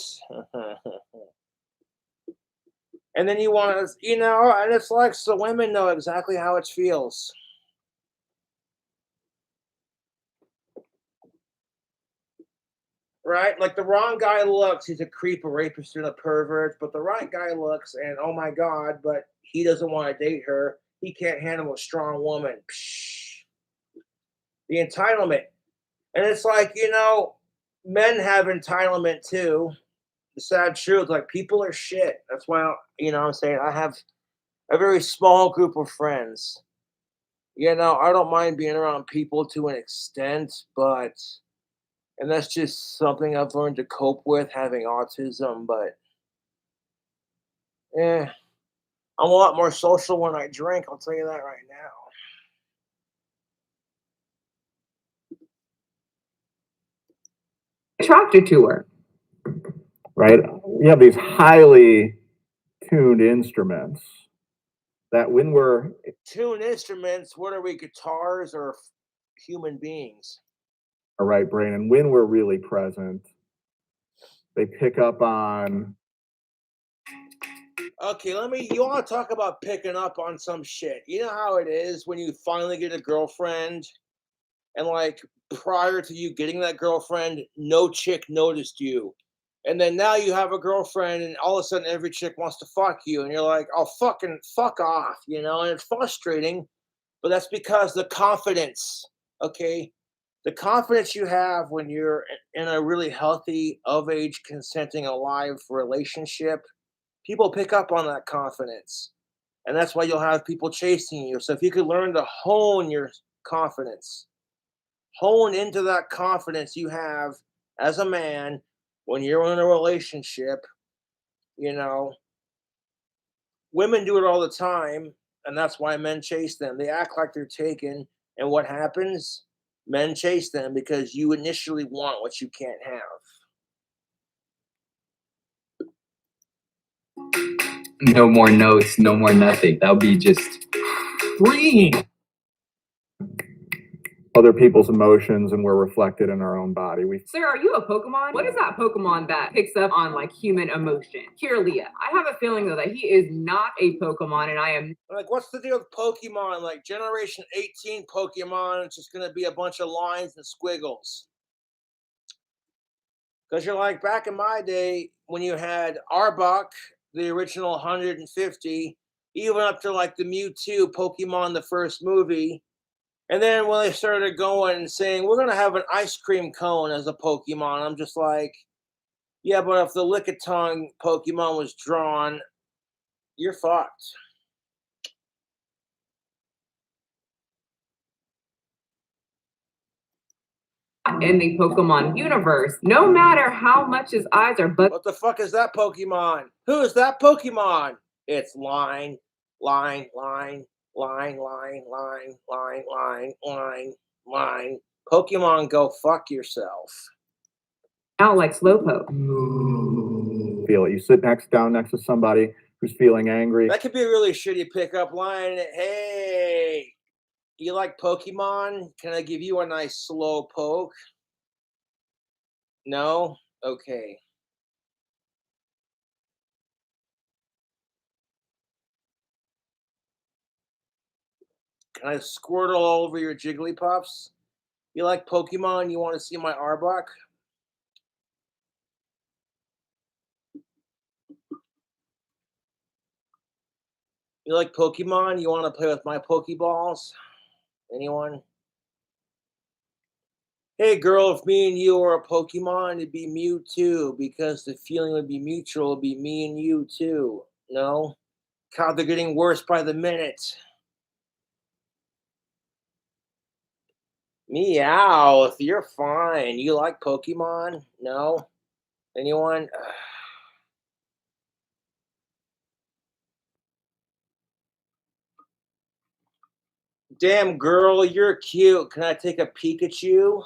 And then you want to, and it's like so women know exactly how it feels. Right? Like the wrong guy looks, he's a creep, a rapist, and a pervert. But the right guy looks, and oh my God, but he doesn't want to date her. He can't handle a strong woman. Psh, the entitlement. And it's like, men have entitlement too. The sad truth, like people are shit. That's why, I'm saying I have a very small group of friends. I don't mind being around people to an extent, and that's just something I've learned to cope with having autism. But I'm a lot more social when I drink. I'll tell you that right now. attracted to her. Right? We have these highly tuned instruments that when we're Tune instruments. What are we? Guitars or human beings? our right brain, and when we're really present, they pick up on. Okay, you want to talk about picking up on some shit. You know how it is when you finally get a girlfriend, and like prior to you getting that girlfriend, no chick noticed you. And then now you have a girlfriend, and all of a sudden every chick wants to fuck you, and you're like, oh, fucking fuck off, and it's frustrating, but that's because the confidence, okay? The confidence you have when you're in a really healthy, of age, consenting, alive relationship, people pick up on that confidence. And that's why you'll have people chasing you. So if you could learn to hone your confidence, hone into that confidence you have as a man when you're in a relationship, you know, women do it all the time, and that's why men chase them. They act like they're taken, and what happens? Men chase them because you initially want what you can't have. No more notes, no more nothing. That would be just freeing. Other people's emotions, and we're reflected in our own body. Sir, are you a Pokemon? What is that Pokemon that picks up on like human emotion? Here, Leah. I have a feeling though that he is not a Pokemon, and I am Like, what's the deal with Pokemon? Like, Generation 18 Pokemon, it's just going to be a bunch of lines and squiggles. Because you're like, back in my day, when you had Arbok, the original 150, even up to like the Mewtwo Pokemon, the first movie. And then when they started going and saying, we're going to have an ice cream cone as a Pokemon, I'm just like, yeah, but if the Lickitung Pokemon was drawn, you're fucked. in the Pokemon universe. No matter how much his eyes are What the fuck is that Pokemon? Who is that Pokemon? It's line, line, line, line, line, line, line, line, line, line. Pokemon, go fuck yourself. out like Slowpoke. Feel it. You sit down next to somebody who's feeling angry. That could be a really shitty pickup line. Hey, you like Pokemon? Can I give you a nice slow poke? No? Okay. Can I squirt all over your Jigglypuffs? You like Pokemon? You want to see my Arbok? You like Pokemon? You want to play with my Pokeballs? Anyone? Hey girl, if me and you were a Pokemon, it'd be Mewtwo because the feeling would be mutual. It'd be me and you too. No? God, they're getting worse by the minute. Meowth, you're fine. You like Pokemon? No? Anyone? Damn girl, you're cute. Can I take a Pikachu?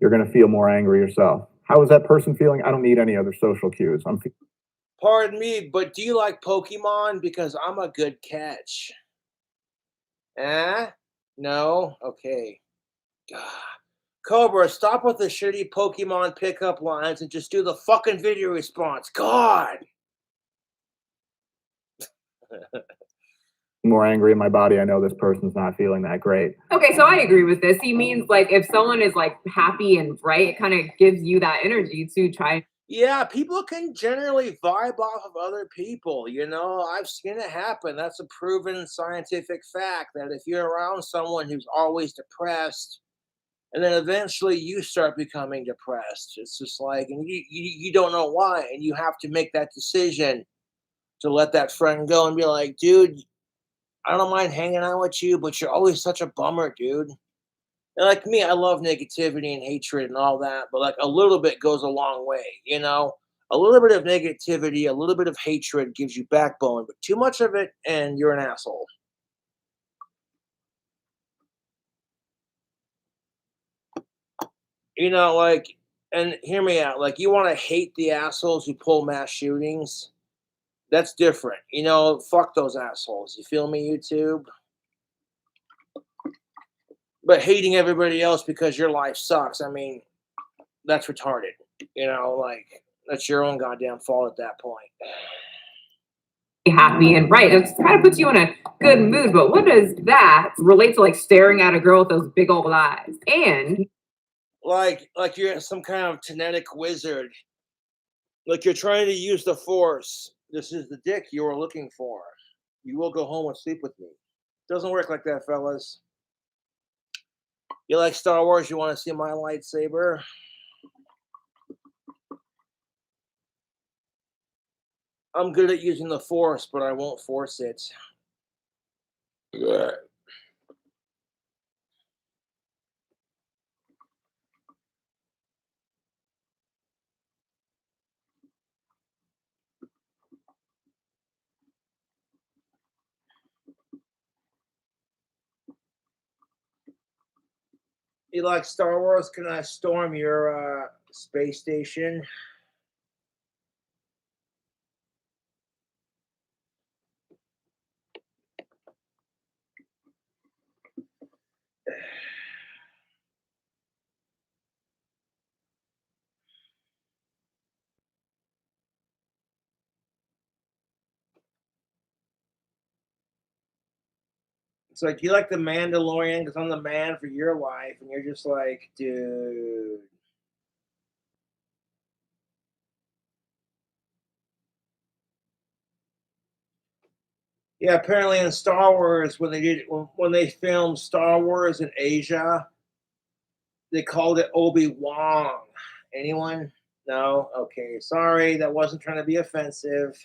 You're going to feel more angry yourself. How is that person feeling? I don't need any other social cues. Pardon me, but do you like Pokemon? Because I'm a good catch. Eh? No? Okay. God. Cobra, stop with the shitty Pokemon pickup lines and just do the fucking video response. God! more angry in my body. I know this person's not feeling that great. Okay, so I agree with this. He means like if someone is like happy and bright, it kind of gives you that energy to try. Yeah, people can generally vibe off of other people. You know, I've seen it happen. That's a proven scientific fact that if you're around someone who's always depressed, and then eventually you start becoming depressed, it's just like, and you don't know why, and you have to make that decision to let that friend go and be like, dude, I don't mind hanging out with you, but you're always such a bummer, dude. And like me, I love negativity and hatred and all that, but like a little bit goes a long way, you know? A little bit of negativity, a little bit of hatred gives you backbone, but too much of it and you're an asshole. You know, like, and hear me out, like you want to hate the assholes who pull mass shootings. That's different. You know, fuck those assholes. You feel me, YouTube? But hating everybody else because your life sucks, I mean, that's retarded. You know, like that's your own goddamn fault at that point. Happy and bright. It kind of puts you in a good mood. But what does that relate to like staring at a girl with those big old eyes? And Like you're some kind of genetic wizard. Like you're trying to use the force. This is the dick you were looking for. You will go home and sleep with me. Doesn't work like that, fellas. You like Star Wars? You want to see my lightsaber? I'm good at using the force, but I won't force it. Yeah. You like Star Wars? Can I storm your space station. It's like, you like the Mandalorian because I'm the man for your life, and you're just like, dude. Yeah, apparently in Star Wars, when they filmed Star Wars in Asia, they called it Obi-Wan. Anyone? No? Okay, sorry, that wasn't trying to be offensive.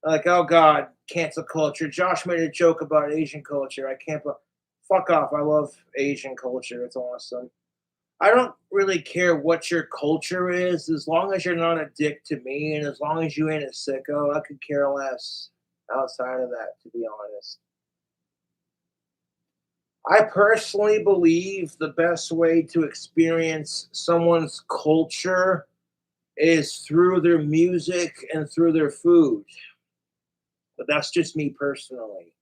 Like, oh God, cancel culture. Josh made a joke about Asian culture. I can't. Fuck off. I love Asian culture. It's awesome. I don't really care what your culture is, as long as you're not a dick to me, and as long as you ain't a sicko. I could care less outside of that, to be honest. I personally believe the best way to experience someone's culture is through their music and through their food. But that's just me personally.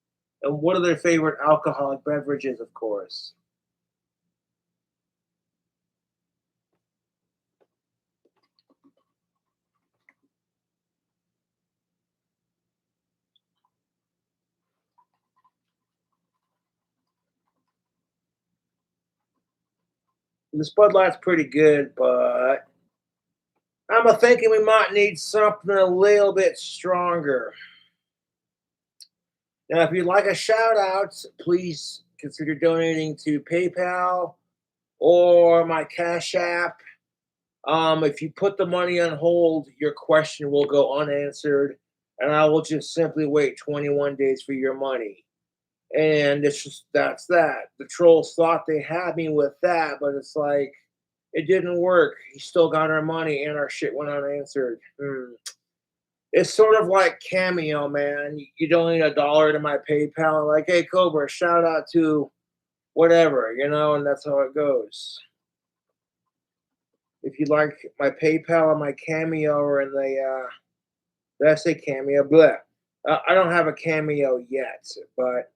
And what are their favorite alcoholic beverages, of course? This Bud Light's pretty good, but I'm a thinking we might need something a little bit stronger. Now, if you'd like a shout out, please consider donating to PayPal or my Cash App. If you put the money on hold, your question will go unanswered, and I will just simply wait 21 days for your money. And it's just, that's that. The trolls thought they had me with that, but it's like, it didn't work. He still got our money, and our shit went unanswered. It's sort of like Cameo, man. You donate $1 to my PayPal, like, hey Cobra, shout out to whatever, and that's how it goes. If you like my PayPal and my Cameo, or in the did I say Cameo? Blah. I don't have a Cameo yet, but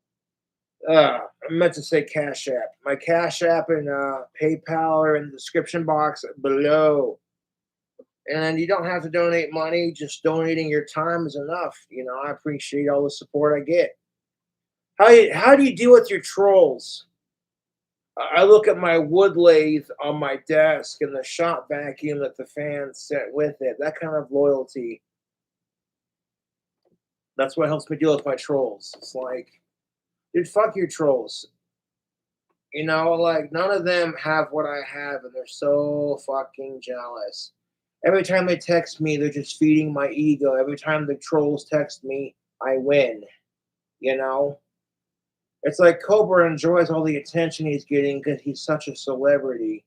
I meant to say Cash App. My Cash App and PayPal are in the description box below. And you don't have to donate money; just donating your time is enough. I appreciate all the support I get. How do you deal with your trolls? I look at my wood lathe on my desk and the shop vacuum that the fans sent with it. That kind of loyalty. That's what helps me deal with my trolls. It's like, dude, fuck your trolls. Like, none of them have what I have, and they're so fucking jealous. Every time they text me, they're just feeding my ego. Every time the trolls text me, I win. You know? It's like Cobra enjoys all the attention he's getting because he's such a celebrity.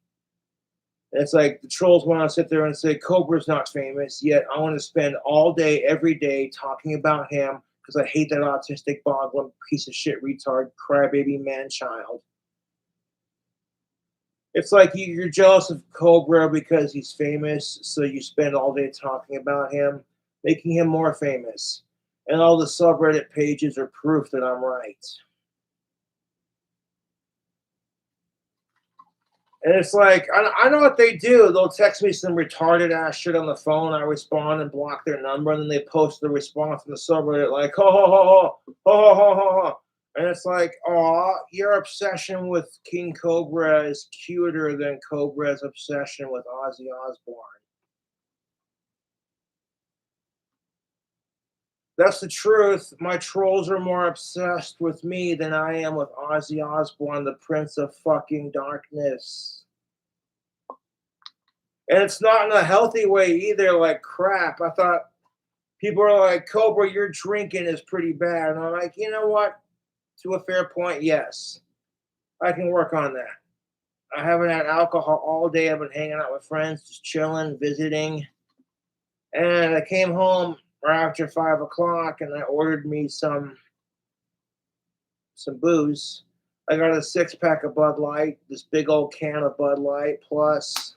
And it's like the trolls want to sit there and say Cobra's not famous, yet I want to spend all day, every day talking about him because I hate that autistic boggling piece of shit retard crybaby man child. It's like you're jealous of Cobra because he's famous, so you spend all day talking about him, making him more famous. And all the subreddit pages are proof that I'm right. And it's like, I know what they do. They'll text me some retarded ass shit on the phone. I respond and block their number, and then they post the response in the subreddit like, ho, ho, ho, ho, ho, ho, ho, ho, ho. And it's like, aw, your obsession with King Cobra is cuter than Cobra's obsession with Ozzy Osbourne. That's the truth. My trolls are more obsessed with me than I am with Ozzy Osbourne, the Prince of fucking Darkness. And it's not in a healthy way either, like crap. I thought people are like, Cobra, your drinking is pretty bad. And I'm like, you know what? To a fair point, yes. I can work on that. I haven't had alcohol all day. I've been hanging out with friends, just chilling, visiting. And I came home right after 5 o'clock and I ordered me some booze. I got a 6-pack of Bud Light, this big old can of Bud Light, plus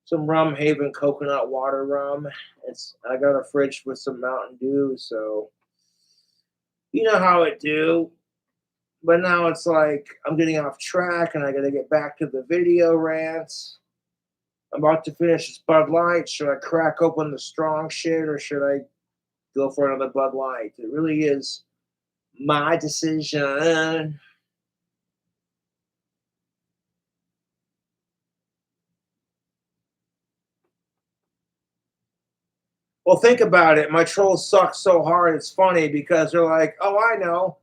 some Rum Haven coconut water rum. I got a fridge with some Mountain Dew, so you know how it do. But now it's like I'm getting off track and I gotta get back to the video rants. I'm about to finish this Bud Light. Should I crack open the strong shit or should I go for another Bud Light? It really is my decision. Well, think about it. My trolls suck so hard. It's funny because they're like, oh, I know.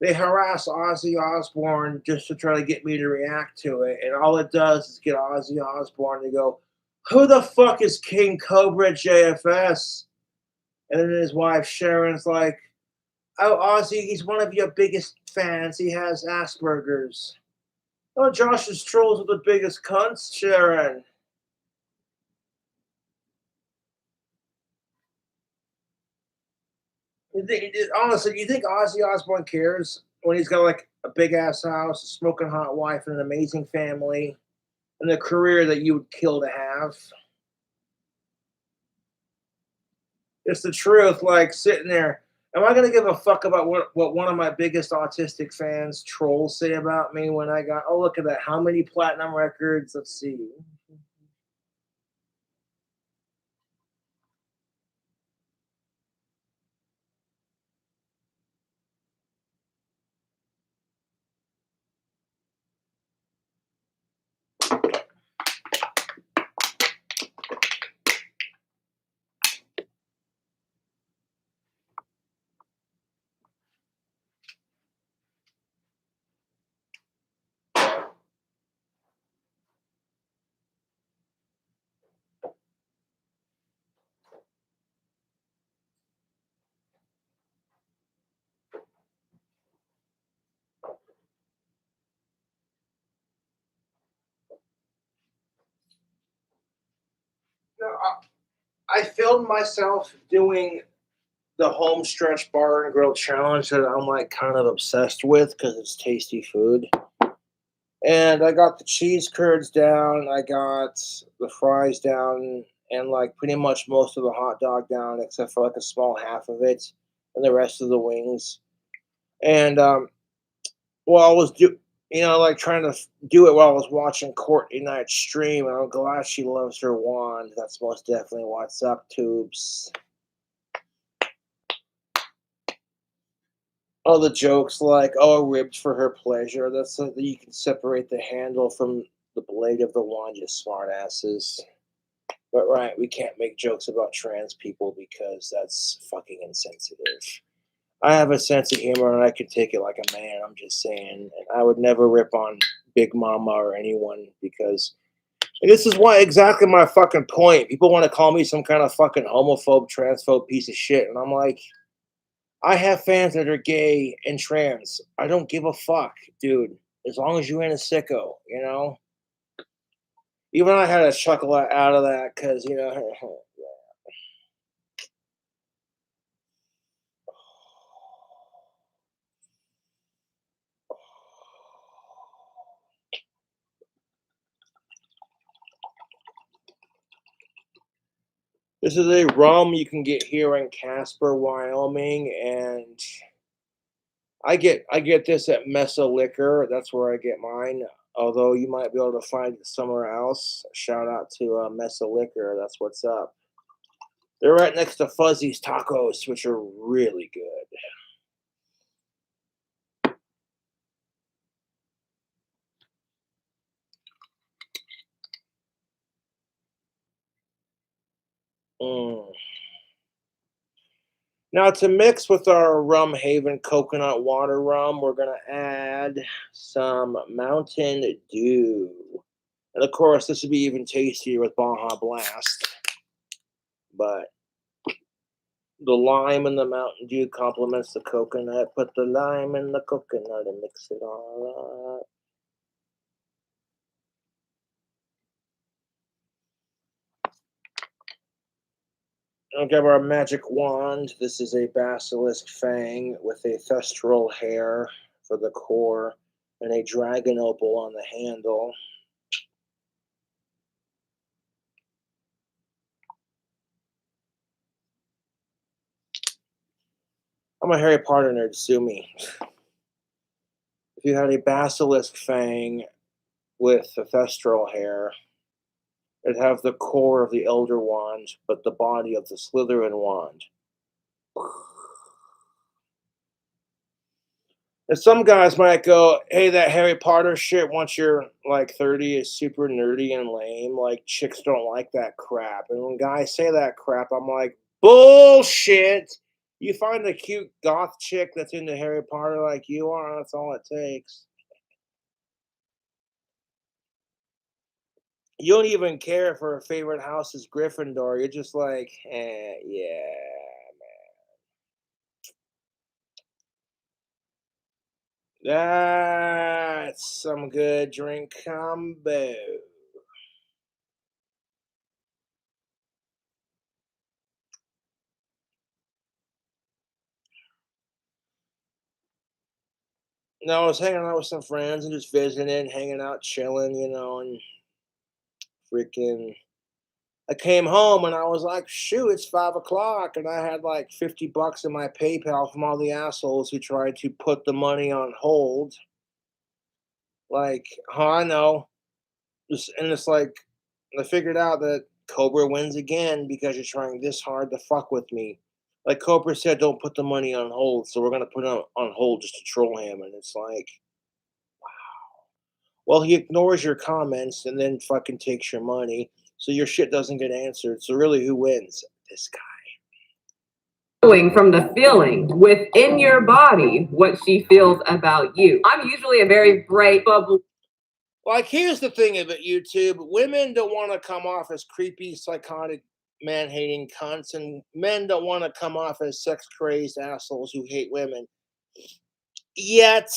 They harass Ozzy Osbourne just to try to get me to react to it. And all it does is get Ozzy Osbourne to go, who the fuck is King Cobra JFS? And then his wife Sharon's like, oh, Ozzy, he's one of your biggest fans. He has Asperger's. Oh, Josh's trolls are the biggest cunts, Sharon. Honestly, do you think Ozzy Osbourne cares when he's got like a big ass house, a smoking hot wife, and an amazing family, and a career that you would kill to have? It's the truth. Like sitting there, am I gonna give a fuck about what one of my biggest autistic fans trolls say about me when I got? Oh, look at that! How many platinum records? Let's see. No, I filmed myself doing the home stretch bar and grill challenge that I'm like kind of obsessed with because it's tasty food. And I got the cheese curds down, I got the fries down, and like pretty much most of the hot dog down, except for like a small half of it, and the rest of the wings. And well, I was like trying to do it while I was watching Courtney Knight's stream, and I'm glad she loves her wand. That's most definitely what's up, tubes. All the jokes like, oh, ribbed for her pleasure. That's so that you can separate the handle from the blade of the wand, you smart asses. But right, we can't make jokes about trans people because that's fucking insensitive. I have a sense of humor and I can take it like a man, I'm just saying. And I would never rip on Big Mama or anyone because and this is why exactly my fucking point. People want to call me some kind of fucking homophobe, transphobe piece of shit. And I'm like, I have fans that are gay and trans. I don't give a fuck, dude. As long as you ain't a sicko, you know? Even I had a chuckle out of that because, this is a rum you can get here in Casper, Wyoming, and I get this at Mesa Liquor. That's where I get mine. Although you might be able to find it somewhere else. Shout out to Mesa Liquor. That's what's up. They're right next to Fuzzy's Tacos, which are really good. Mm. Now to mix with our Rum Haven coconut water rum, we're gonna add some Mountain Dew. And of course, this would be even tastier with Baja Blast. But the lime in the Mountain Dew complements the coconut. Put the lime in the coconut and mix it all up. I'll grab our magic wand. This is a basilisk fang with a thestral hair for the core and a dragon opal on the handle. I'm a Harry Potter nerd, sue me. If you had a basilisk fang with ancestral hair, it'd have the core of the Elder Wand, but the body of the Slytherin Wand. And some guys might go, hey, that Harry Potter shit once you're like 30 is super nerdy and lame. Like, chicks don't like that crap. And when guys say that crap, I'm like, bullshit. You find a cute goth chick that's into Harry Potter like you are, that's all it takes. You don't even care if her favorite house is Gryffindor. You're just like, yeah. That's some good drink combo. No, I was hanging out with some friends and just visiting, hanging out, chilling, and freaking. I came home and I was like, shoot, it's 5 o'clock. And I had like $50 in my PayPal from all the assholes who tried to put the money on hold. Like, I know. And it's like, I figured out that Cobra wins again because you're trying this hard to fuck with me. Like Cobra said, don't put the money on hold. So we're going to put it on hold just to troll him. And it's like, well, he ignores your comments and then fucking takes your money. So your shit doesn't get answered. So really, who wins? This guy. From the feeling within your body what she feels about you. I'm usually a very bright, bubbly. Like, here's the thing about YouTube. Women don't want to come off as creepy, psychotic, man-hating cunts, and men don't want to come off as sex-crazed assholes who hate women. Yet,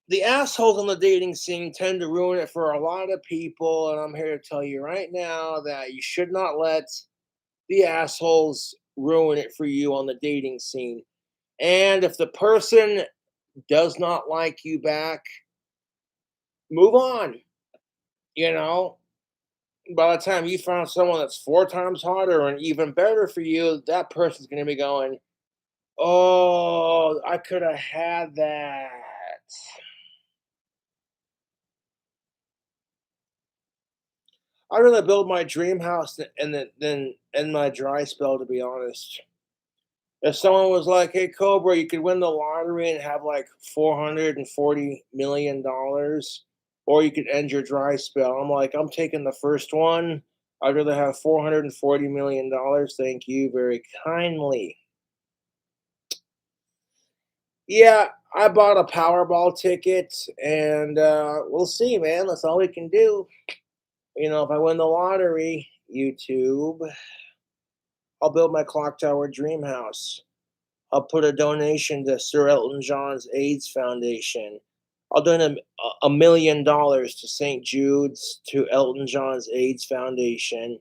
the assholes on the dating scene tend to ruin it for a lot of people, and I'm here to tell you right now that you should not let the assholes ruin it for you on the dating scene. And if the person does not like you back, move on. By the time you found someone that's 4 times harder and even better for you, that person's going to be going, oh, I could have had that. I'd rather build my dream house than end my dry spell, to be honest. If someone was like, hey, Cobra, you could win the lottery and have like $440 million, or you could end your dry spell. I'm like, I'm taking the first one. I'd rather have $440 million. Thank you very kindly. Yeah, I bought a Powerball ticket, and we'll see, man. That's all we can do. If I win the lottery, YouTube, I'll build my clock tower dream house. I'll put a donation to Sir Elton John's AIDS Foundation. I'll donate $1 million to St. Jude's, to Elton John's AIDS Foundation.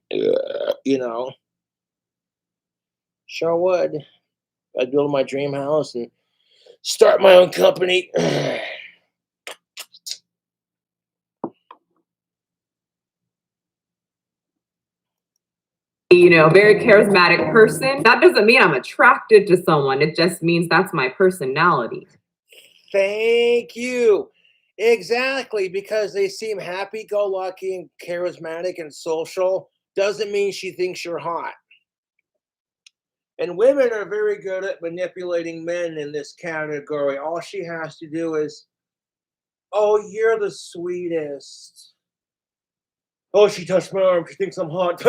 Sure would. I'd build my dream house and start my own company. Very charismatic person. That doesn't mean I'm attracted to someone. It just means that's my personality. Thank you. Exactly, because they seem happy-go-lucky and charismatic and social doesn't mean she thinks you're hot. And women are very good at manipulating men in this category. All she has to do is, oh, you're the sweetest. Oh, she touched my arm. She thinks I'm hot.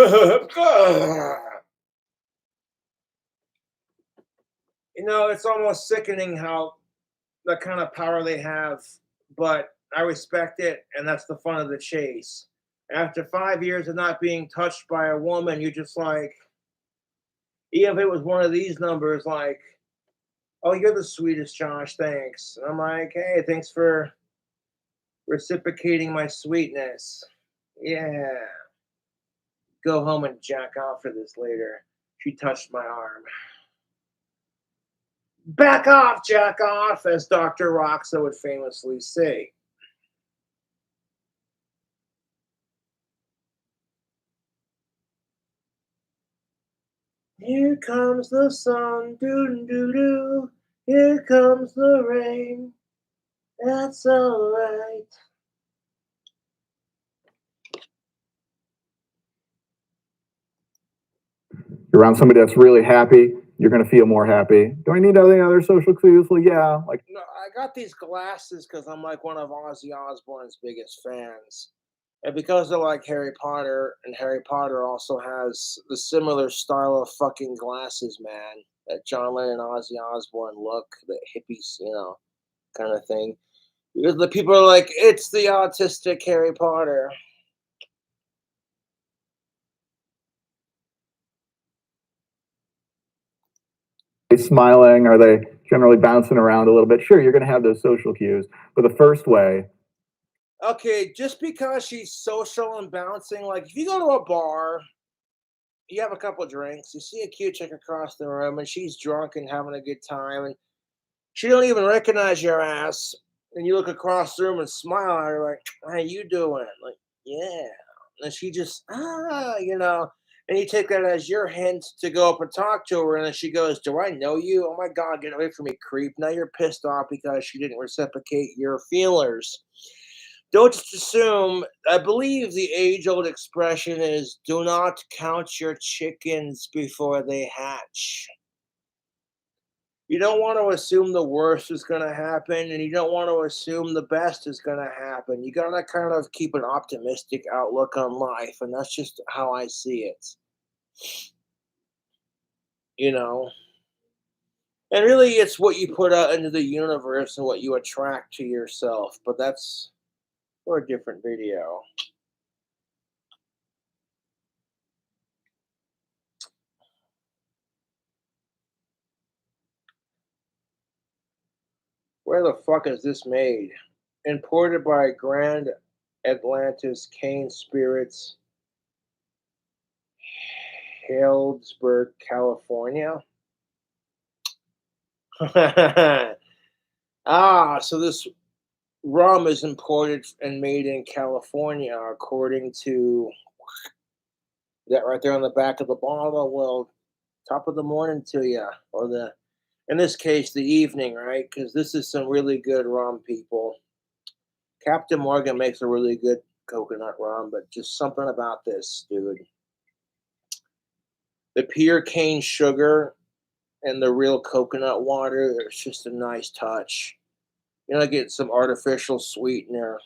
It's almost sickening how the kind of power they have, but I respect it, and that's the fun of the chase. After 5 years of not being touched by a woman, you're just like, even if it was one of these numbers, like, oh, you're the sweetest, Josh, thanks. And I'm like, hey, thanks for reciprocating my sweetness. Yeah. Go home and jack off for this later. She touched my arm. Back off, jack off, as Dr. Roxa would famously say. Here comes the sun, doo-doo-doo. Here comes the rain. That's all right. You're around somebody that's really happy, you're going to feel more happy. Do I need any other social cues? Well, yeah. Like, No, I got these glasses because I'm like one of Ozzy Osbourne's biggest fans. And because I like Harry Potter, and Harry Potter also has the similar style of fucking glasses, man, that John Lennon, Ozzy Osbourne look, the hippies, kind of thing. The people are like, it's the autistic Harry Potter. smiling? Are they generally bouncing around a little bit? Sure, you're going to have those social cues. But the first way, Okay, just because she's social and bouncing, like if you go to a bar, you have a couple drinks, you see a cute chick across the room, and she's drunk and having a good time, and she don't even recognize your ass, and you look across the room and smile at her like, "How you doing?" Like, yeah, and she just and you take that as your hint to go up and talk to her, and then she goes, "Do I know you? Oh my god, get away from me, creep!" Now you're pissed off because she didn't reciprocate your feelers. Don't just assume. I believe the age-old expression is, "Do not count your chickens before they hatch." You don't want to assume the worst is going to happen, and you don't want to assume the best is going to happen. You got to kind of keep an optimistic outlook on life, and that's just how I see it. You know, and really, it's what you put out into the universe and what you attract to yourself. But that's for a different video. Where the fuck is this made? Imported by Grand Atlantis Cane Spirits, Healdsburg, California. So this rum is imported and made in California, according to that right there on the back of the bottle. Well, top of the morning to you, or in this case, the evening, right? Because this is some really good rum, people. Captain Morgan makes a really good coconut rum, but just something about this, dude. The pure cane sugar and the real coconut water, there's just a nice touch. You're not getting some artificial sweetener.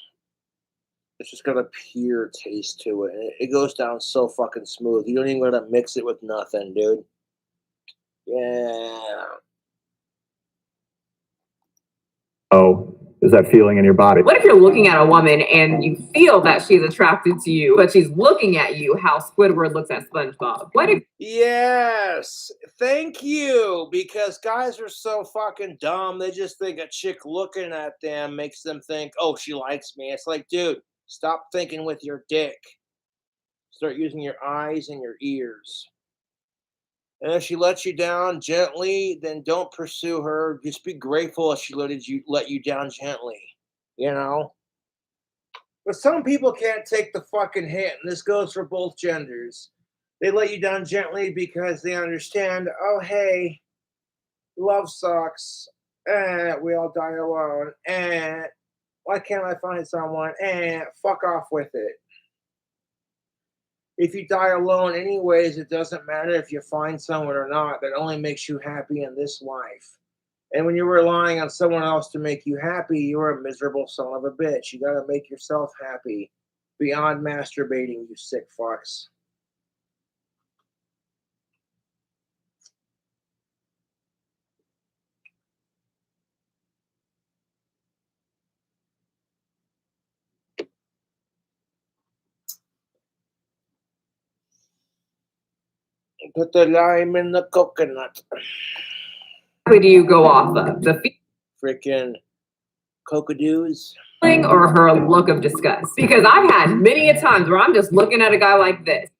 It's just got a pure taste to it. And it goes down so fucking smooth. You don't even gotta mix it with nothing, dude. Yeah. oh, is that feeling in your body? What if you're looking at a woman and you feel that she's attracted to you, but she's looking at you how Squidward looks at SpongeBob? What if Yes. Thank you. Because guys are so fucking dumb. They just think a chick looking at them makes them think, oh, she likes me. It's like, dude, stop thinking with your dick. Start using your eyes and your ears. And if she lets you down gently, then don't pursue her. Just be grateful if she let you down gently. You know? But some people can't take the fucking hit, and this goes for both genders. They let you down gently because they understand, oh hey, love sucks. We all die alone. Why can't I find someone? Fuck off with it. If you die alone anyways, it doesn't matter if you find someone or not. That only makes you happy in this life. And when you're relying on someone else to make you happy, you're a miserable son of a bitch. You gotta make yourself happy beyond masturbating, you sick fucks. Put the lime in the coconut. do you go off of? The Freaking cocodoos. feeling or her look of disgust? Because I've had many a times where I'm just looking at a guy like this.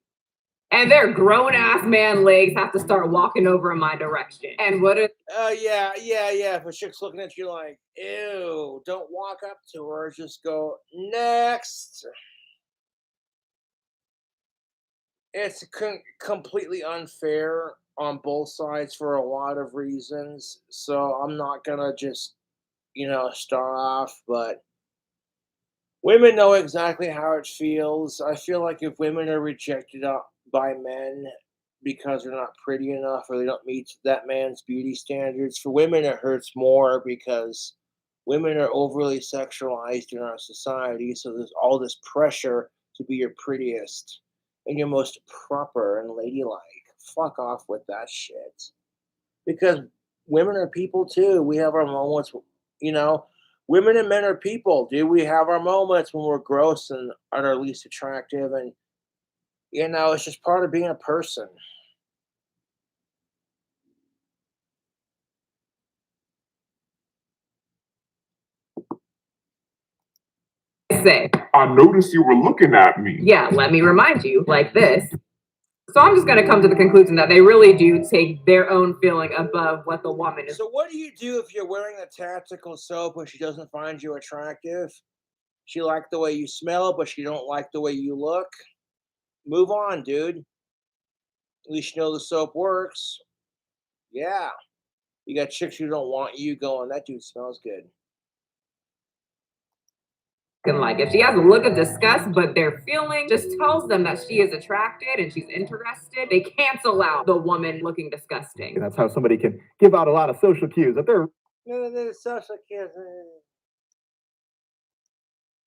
And their grown-ass man legs have to start walking over in my direction. And what are Yeah. If a chick's looking at you like, ew, don't walk up to her. Just go, next. It's completely unfair on both sides for a lot of reasons. So I'm not gonna just, start off, but women know exactly how it feels. I feel like if women are rejected by men because they're not pretty enough or they don't meet that man's beauty standards, for women it hurts more because women are overly sexualized in our society. So there's all this pressure to be your prettiest and your most proper and ladylike. Fuck off with that shit. Because women are people too. We have our moments, you know. Women and men are people, dude. We have our moments when we're gross and at our least attractive, and it's just part of being a person. I say? I noticed you were looking at me. Yeah, let me remind you, like this. So I'm just going to come to the conclusion that they really do take their own feeling above what the woman is. So what do you do if you're wearing a tactical soap and she doesn't find you attractive? She liked the way you smell, but she don't like the way you look. Move on, dude. At least you know the soap works. Yeah. You got chicks who don't want you going, that dude smells good. Like if she has a look of disgust, but their feeling just tells them that she is attracted and she's interested, they cancel out the woman looking disgusting. And that's how somebody can give out a lot of social cues that they're No, social cues.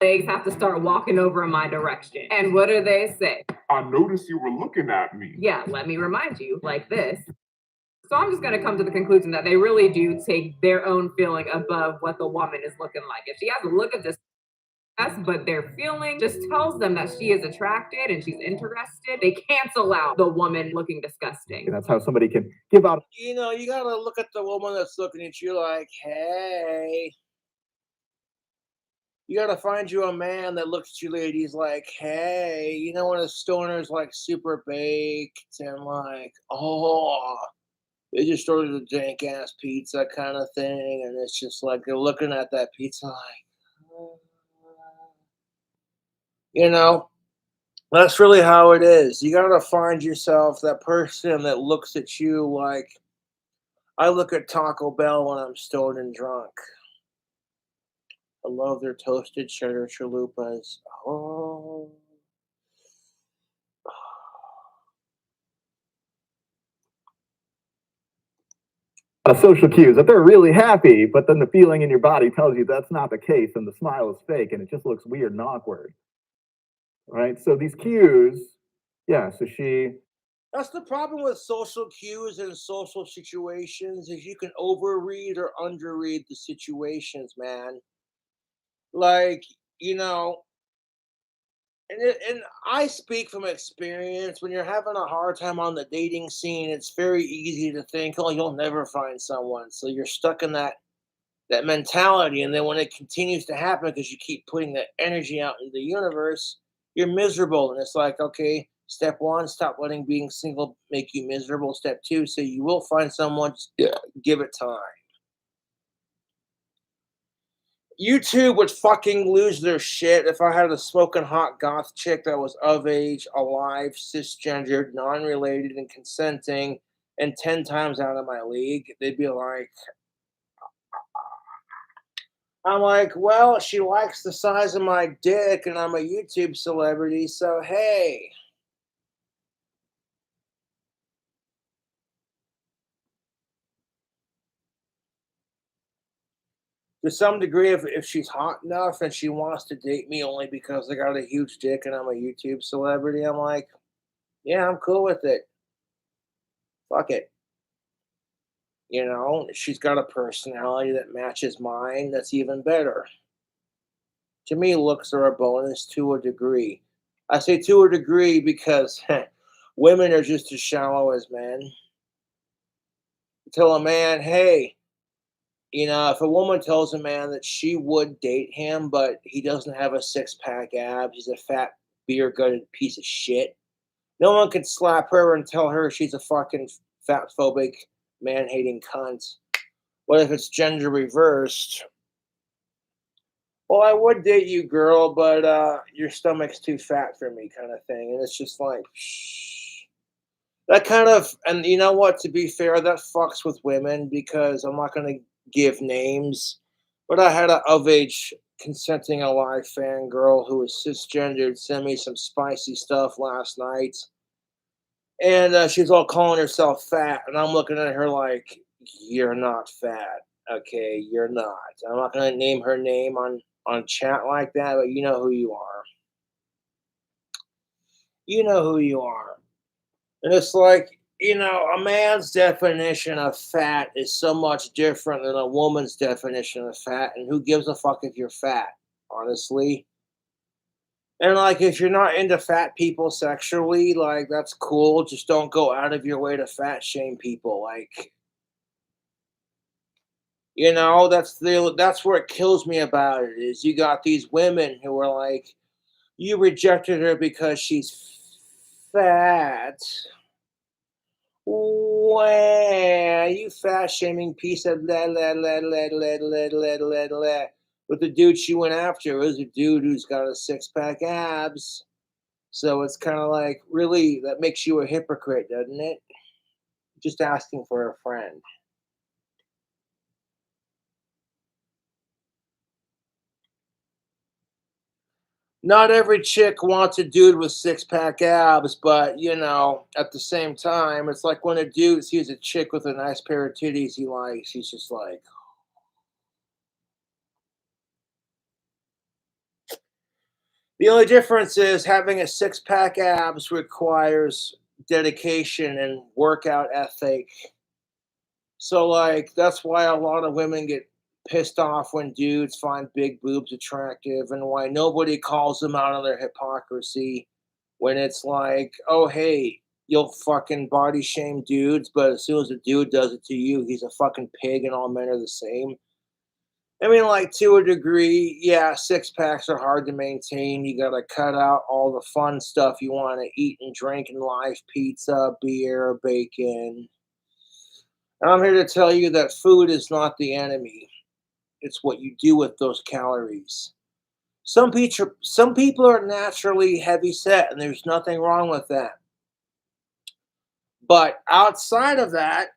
Legs have to start walking over in my direction. And what do they say? I noticed you were looking at me. Yeah, let me remind you, like this. So I'm just going to come to the conclusion that they really do take their own feeling above what the woman is looking like. If she has a look of disgust, but their feeling just tells them that she is attracted and she's interested, they cancel out the woman looking disgusting. and that's how somebody can give out You gotta look at the woman that's looking at you like, hey. You gotta find you a man that looks at you ladies like, hey. When a stoner's like super baked and like, oh, they just ordered a dank ass pizza kind of thing, and it's just like they're looking at that pizza like, you know, that's really how it is. You gotta find yourself that person that looks at you like I look at Taco Bell when I'm stoned and drunk. I love their toasted cheddar chalupas. Oh. of social cues that they're really happy, but then the feeling in your body tells you that's not the case, and the smile is fake, and it just looks weird and awkward. Right? So these cues, yeah. So That's the problem with social cues and social situations is you can overread or underread the situations, man. Like, you know, and I speak from experience. When you're having a hard time on the dating scene, it's very easy to think, "Oh, you'll never find someone." So you're stuck in that mentality, and then when it continues to happen because you keep putting that energy out into the universe, you're miserable. And it's like, okay, step one, stop letting being single make you miserable. Step two, say you will find someone. Just give it time. YouTube would fucking lose their shit if I had a smoking hot goth chick that was of age, alive, cisgendered, non-related, and consenting, and 10 times out of my league. They'd be like, I'm like, well, she likes the size of my dick, and I'm a YouTube celebrity, so hey. To some degree, if she's hot enough and she wants to date me only because I got a huge dick and I'm a YouTube celebrity, I'm like, yeah, I'm cool with it. Fuck it. She's got a personality that matches mine. That's even better. To me, looks are a bonus to a degree. I say to a degree because women are just as shallow as men. Tell a man, hey, if a woman tells a man that she would date him, but he doesn't have a six pack abs, he's a fat, beer gutted piece of shit, No one can slap her and tell her she's a fucking fat phobic, man hating cunt. What if it's gender reversed? Well, I would date you, girl, but your stomach's too fat for me, kind of thing. And it's just like, shh. That kind of, and you know what? To be fair, that fucks with women because I'm not going to give names, but I had a of age consenting alive fangirl who was cisgendered send me some spicy stuff last night. And she's all calling herself fat. And I'm looking at her like, you're not fat. Okay, you're not. I'm not going to name her name on chat like that, but you know who you are. You know who you are. And it's like, a man's definition of fat is so much different than a woman's definition of fat. And who gives a fuck if you're fat, honestly? And like, if you're not into fat people sexually, like, that's cool. Just don't go out of your way to fat shame people. Like, that's where it kills me about it is you got these women who are like, you rejected her because she's fat. Wow, you fat shaming piece of blah, blah, blah, blah, blah, blah, blah, blah, blah. But the dude she went after was a dude who's got a six-pack abs. So it's kind of like, really, that makes you a hypocrite, doesn't it? Just asking for a friend. Not every chick wants a dude with six-pack abs, but, at the same time, it's like when a dude sees a chick with a nice pair of titties he likes, he's just like, the only difference is having a six-pack abs requires dedication and workout ethic. So, like, that's why a lot of women get pissed off when dudes find big boobs attractive and why nobody calls them out on their hypocrisy when it's like, oh, hey, you'll fucking body shame dudes, but as soon as a dude does it to you, he's a fucking pig and all men are the same. I mean, like, to a degree, yeah, six packs are hard to maintain. You got to cut out all the fun stuff you want to eat and drink in life: pizza, beer, bacon. And I'm here to tell you that food is not the enemy. It's what you do with those calories. Some people are naturally heavy set, and there's nothing wrong with that. But outside of that,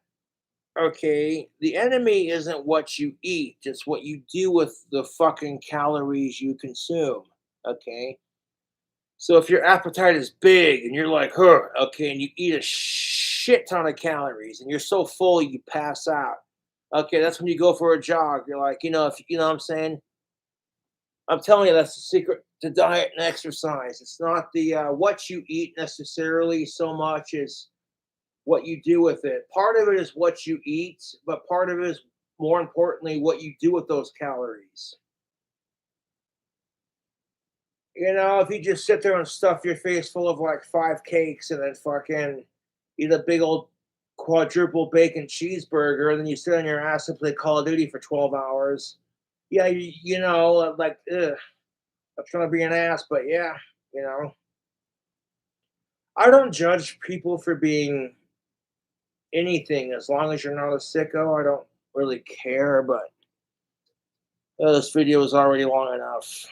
okay, the enemy isn't what you eat, it's what you do with the fucking calories you consume. Okay. So if your appetite is big and you're like, huh, okay, and you eat a shit ton of calories and you're so full you pass out. Okay, that's when you go for a jog. You're like, if you know what I'm saying? I'm telling you, that's the secret to diet and exercise. It's not the what you eat necessarily so much as what you do with it. Part of it is what you eat, but part of it is more importantly what you do with those calories. If you just sit there and stuff your face full of like 5 cakes and then fucking eat a big old quadruple bacon cheeseburger, and then you sit on your ass and play Call of Duty for 12 hours. Yeah, like, ugh, I'm trying to be an ass, but yeah, you know. I don't judge people for being anything as long as you're not a sicko. I don't really care, but this video is already long enough.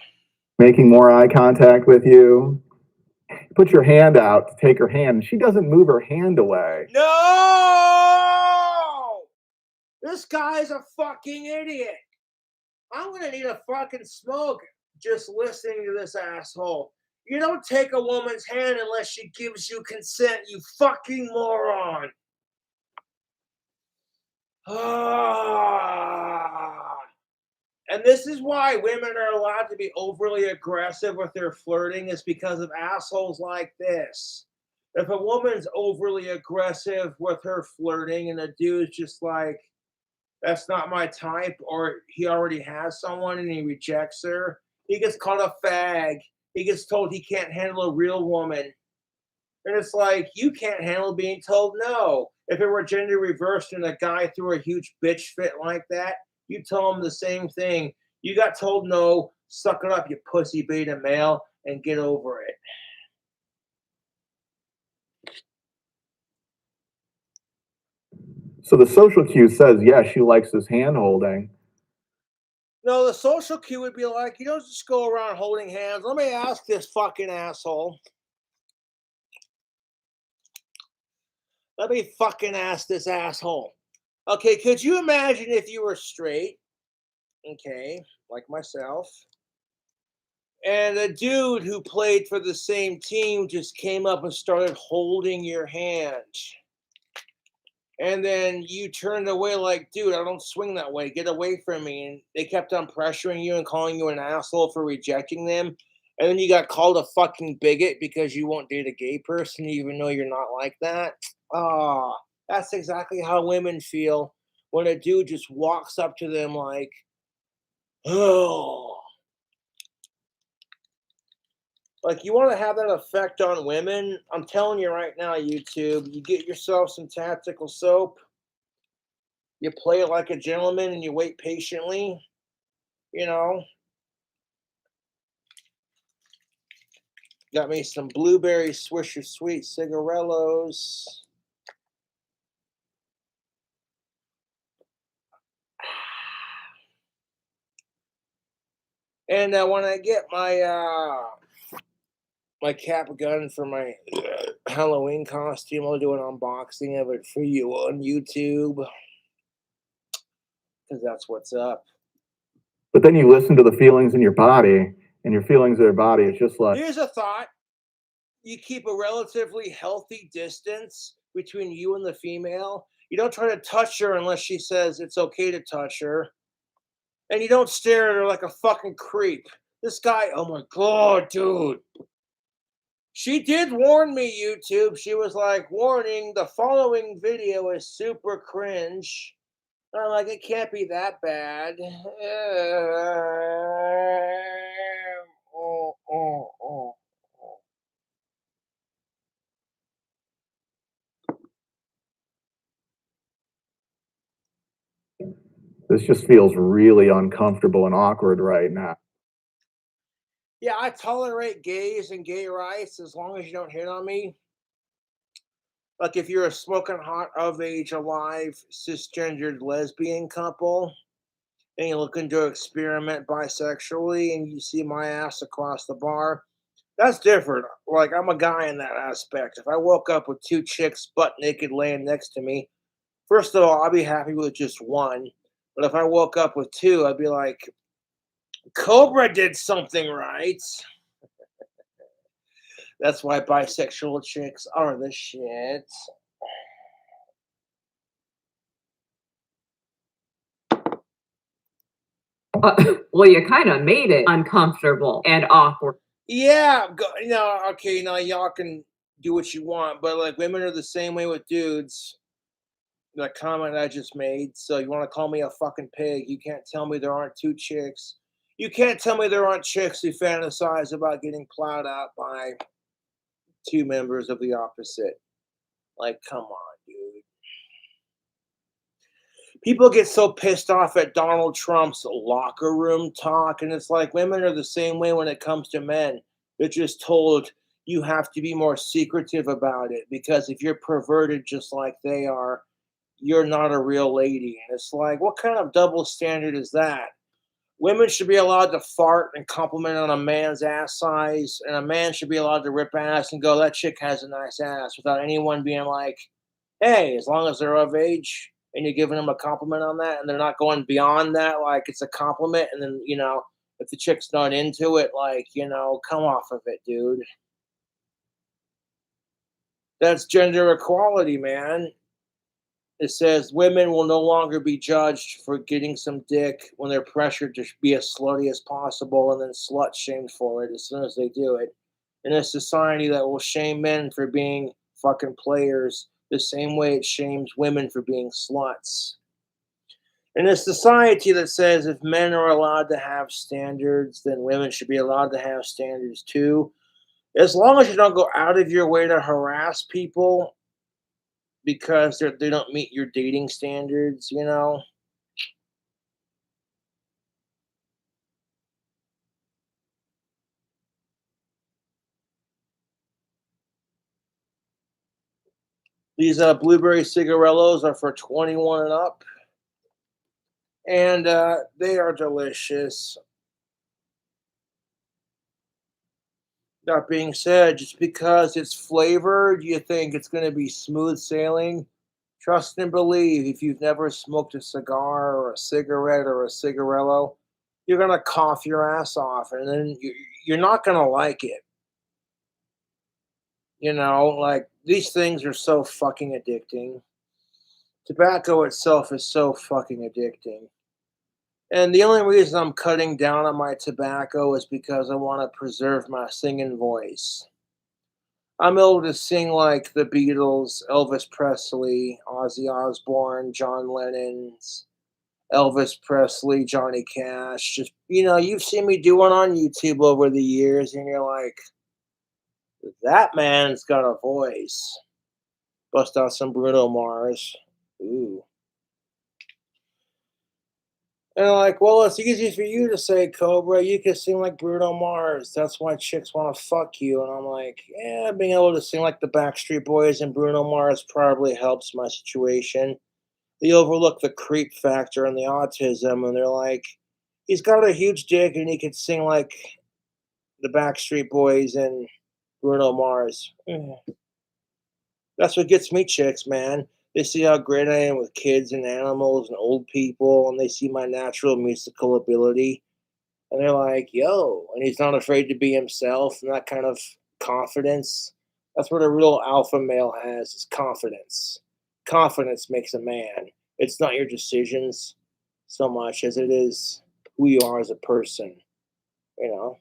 Making more eye contact with you. Put your hand out to take her hand. She doesn't move her hand away. No! This guy's a fucking idiot. I'm gonna need a fucking smoke just listening to this asshole. You don't take a woman's hand unless she gives you consent, you fucking moron. And this is why women are allowed to be overly aggressive with their flirting, is because of assholes like this. If a woman's overly aggressive with her flirting and a dude's just like, that's not my type, or he already has someone and he rejects her, he gets called a fag. He gets told he can't handle a real woman. And it's like, you can't handle being told no. If it were gender reversed and a guy threw a huge bitch fit like that, you tell him the same thing. You got told no, suck it up, you pussy beta male, and get over it. So the social cue says, yeah, she likes this hand holding. No, the social cue would be like, you don't just go around holding hands. Let me ask this fucking asshole. Let me fucking ask this asshole. Okay, could you imagine if you were straight? Okay, like myself. And a dude who played for the same team just came up and started holding your hand. And then you turned away like, dude, I don't swing that way. Get away from me. And they kept on pressuring you and calling you an asshole for rejecting them. And then you got called a fucking bigot because you won't date a gay person, even though you're not like that. Ah, that's exactly how women feel when a dude just walks up to them like, oh. Like, you want to have that effect on women? I'm telling you right now, YouTube, you get yourself some tactical soap. You play it like a gentleman and you wait patiently, you know. Got me some blueberry Swisher Sweet cigarellos. And when I get my cap gun for my Halloween costume, I'll do an unboxing of it for you on YouTube. Because that's what's up. But then you listen to the feelings in your body, and your feelings in your body, it's just like, Here's a thought. You keep a relatively healthy distance between you and the female. You don't try to touch her unless she says it's okay to touch her. And you don't stare at her like a fucking creep. This guy, oh my God, dude. She did warn me, YouTube. She was like, warning, the following video is super cringe. And I'm like, it can't be that bad. Oh. this just feels really uncomfortable and awkward right now. Yeah, I tolerate gays and gay rights as long as you don't hit on me. Like if you're a smoking hot, of age, alive, cisgendered lesbian couple, and you're looking to experiment bisexually and you see my ass across the bar, that's different. Like I'm a guy in that aspect. If I woke up with two chicks butt naked laying next to me, first of all, I'd be happy with just one. But if I woke up with two, I'd be like, Cobra did something right. That's why bisexual chicks are the shit. Well, you kind of made it uncomfortable and awkward. Yeah, okay, now y'all can do what you want, but like women are the same way with dudes. That comment I just made. So you want to call me a fucking pig? You can't tell me there aren't two chicks. You can't tell me there aren't chicks who fantasize about getting plowed out by two members of the opposite. Like, come on, dude. People get so pissed off at Donald Trump's locker room talk, and it's like women are the same way when it comes to men. They're just told you have to be more secretive about it because if you're perverted just like they are, you're not a real lady. And it's like, what kind of double standard is that? Women should be allowed to fart and compliment on a man's ass size, and a man should be allowed to rip ass and go, that chick has a nice ass, without anyone being like, hey, as long as they're of age and you're giving them a compliment on that and they're not going beyond that, like it's a compliment. And then, if the chick's not into it, like, come off of it, dude. That's gender equality, man. It says women will no longer be judged for getting some dick when they're pressured to be as slutty as possible and then slut shamed for it as soon as they do it. In a society that will shame men for being fucking players the same way it shames women for being sluts. In a society that says if men are allowed to have standards, then women should be allowed to have standards too. As long as you don't go out of your way to harass people because they don't meet your dating standards. These blueberry cigarillos are for 21 and up, and they are delicious. That being said, just because it's flavored, you think it's going to be smooth sailing. Trust and believe, if you've never smoked a cigar or a cigarette or a cigarillo, you're going to cough your ass off, and then you're not going to like it. You know, like these things are so fucking addicting. Tobacco itself is so fucking addicting. And the only reason I'm cutting down on my tobacco is because I want to preserve my singing voice. I'm able to sing like the Beatles, Elvis Presley, Ozzy Osbourne, John Lennon's, Elvis Presley, Johnny Cash. Just, you've seen me do one on YouTube over the years, and you're like, that man's got a voice. Bust out some Bruno Mars. Ooh. And I'm like, well, it's easy for you to say, Cobra. You can sing like Bruno Mars. That's why chicks want to fuck you. And I'm like, yeah, being able to sing like the Backstreet Boys and Bruno Mars probably helps my situation. They overlook the creep factor and the autism, and they're like, he's got a huge dick and he can sing like the Backstreet Boys and Bruno Mars. That's what gets me chicks, man. They see how great I am with kids and animals and old people, and they see my natural musical ability. And they're like, yo, and he's not afraid to be himself, and that kind of confidence. That's what a real alpha male has, is confidence. Confidence makes a man. It's not your decisions so much as it is who you are as a person, you know?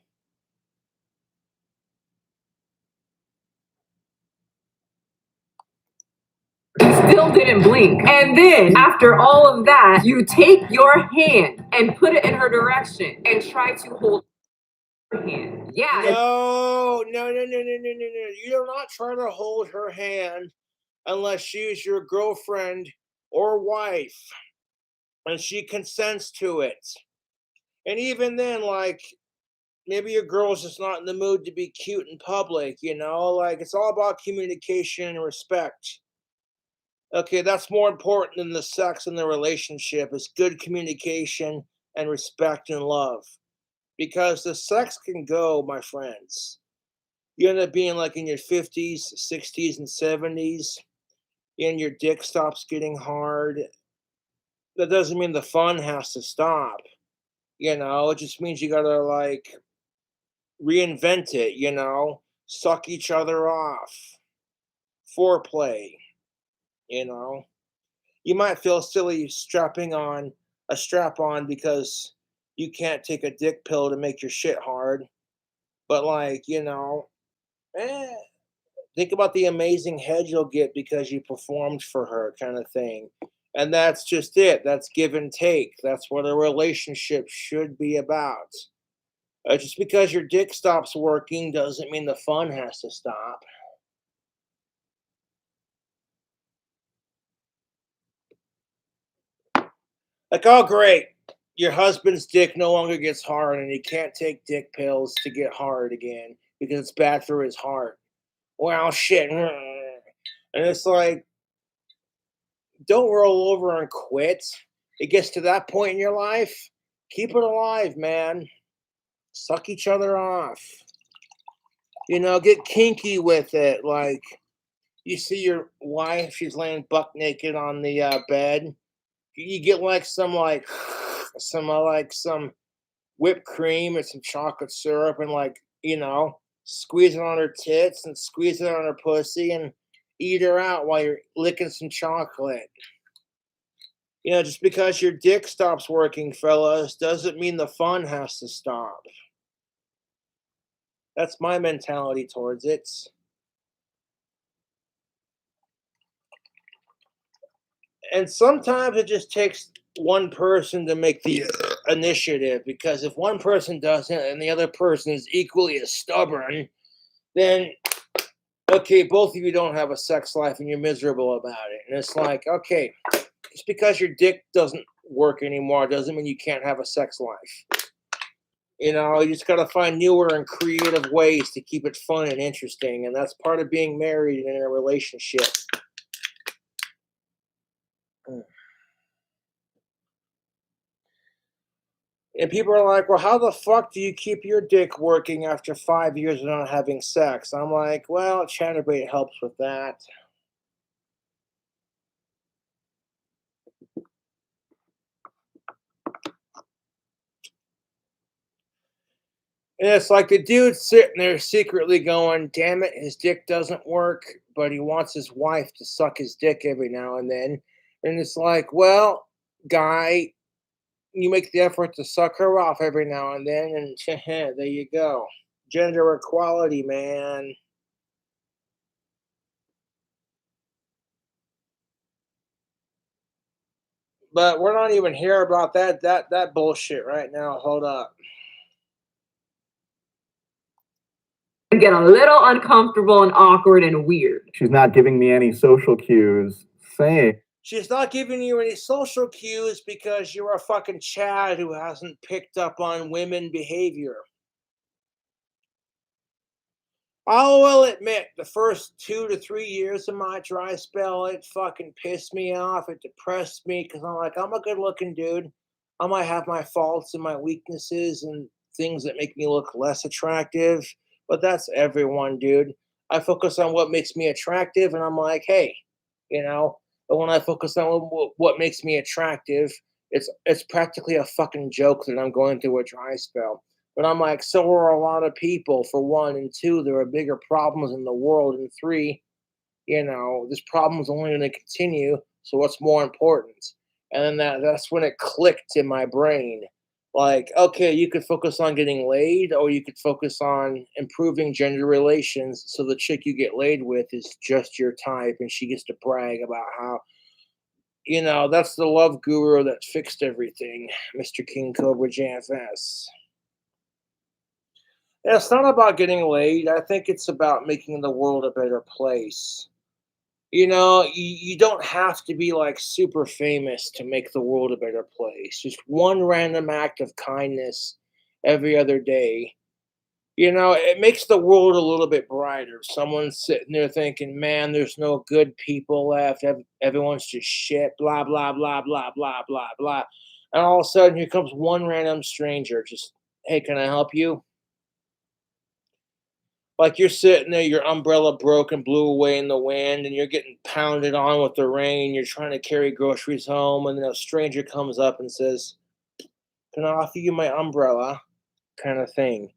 Still didn't blink. And then, after all of that, you take your hand and put it in her direction and try to hold her hand. Yeah. No. You do not try to hold her hand unless she's your girlfriend or wife and she consents to it. And even then, like, maybe your girl's just not in the mood to be cute in public, Like, it's all about communication and respect. Okay, that's more important than the sex in the relationship. It's good communication and respect and love. Because the sex can go, my friends. You end up being like in your 50s, 60s, and 70s, and your dick stops getting hard. That doesn't mean the fun has to stop. It just means you gotta like reinvent it, suck each other off, foreplay, you know. You might feel silly strapping on a strap on because you can't take a dick pill to make your shit hard. But like, eh, think about the amazing head you'll get because you performed for her, kind of thing. And that's just it. That's give and take. That's what a relationship should be about. Just because your dick stops working doesn't mean the fun has to stop. Like, oh, great. Your husband's dick no longer gets hard and he can't take dick pills to get hard again because it's bad for his heart. Well, shit. And it's like, don't roll over and quit. It gets to that point in your life. Keep it alive, man. Suck each other off. Get kinky with it. Like, you see your wife, she's laying buck naked on the bed. You get like some whipped cream and some chocolate syrup and squeeze it on her tits and squeeze it on her pussy and eat her out while you're licking some chocolate. Just because your dick stops working, fellas, doesn't mean the fun has to stop. That's my mentality towards it. And sometimes it just takes one person to make the initiative, because if one person doesn't and the other person is equally as stubborn, then okay, both of you don't have a sex life and you're miserable about it. And it's like, okay, just because your dick doesn't work anymore doesn't mean you can't have a sex life. You just got to find newer and creative ways to keep it fun and interesting. And that's part of being married and in a relationship. And people are like, well, how the fuck do you keep your dick working after 5 years of not having sex? I'm like, well, Chatterbait helps with that. And it's like the dude sitting there secretly going, damn it, his dick doesn't work, but he wants his wife to suck his dick every now and then. And it's like, well, guy, you make the effort to suck her off every now and then, and there you go. Gender equality, man. But we're not even here about that bullshit right now. Hold up. Get a little uncomfortable and awkward and weird. She's not giving me any social cues saying She's not giving you any social cues because you're a fucking Chad who hasn't picked up on women behavior. I will admit, the first 2 to 3 years of my dry spell, it fucking pissed me off. It depressed me because I'm like, I'm a good looking dude. I might have my faults and my weaknesses and things that make me look less attractive, but that's everyone, dude. I focus on what makes me attractive, and I'm like, hey, you know. But when I focus on what makes me attractive, it's practically a fucking joke that I'm going through a dry spell. But I'm like, so are a lot of people, for one. And two, there are bigger problems in the world. And three, this problem is only going to continue. So what's more important? And then that's when it clicked in my brain. Like, okay, you could focus on getting laid, or you could focus on improving gender relations so the chick you get laid with is just your type and she gets to brag about how, that's the love guru that fixed everything, Mr. King Cobra JFS. Yeah, it's not about getting laid. I think it's about making the world a better place. You don't have to be like super famous to make the world a better place. Just one random act of kindness every other day. It makes the world a little bit brighter. Someone's sitting there thinking, man, there's no good people left. Everyone's just shit, blah, blah, blah, blah, blah, blah, blah. And all of a sudden, here comes one random stranger. Just, hey, can I help you? Like you're sitting there, your umbrella broke and blew away in the wind, and you're getting pounded on with the rain. You're trying to carry groceries home, and then a stranger comes up and says, can I offer you my umbrella? Kind of thing.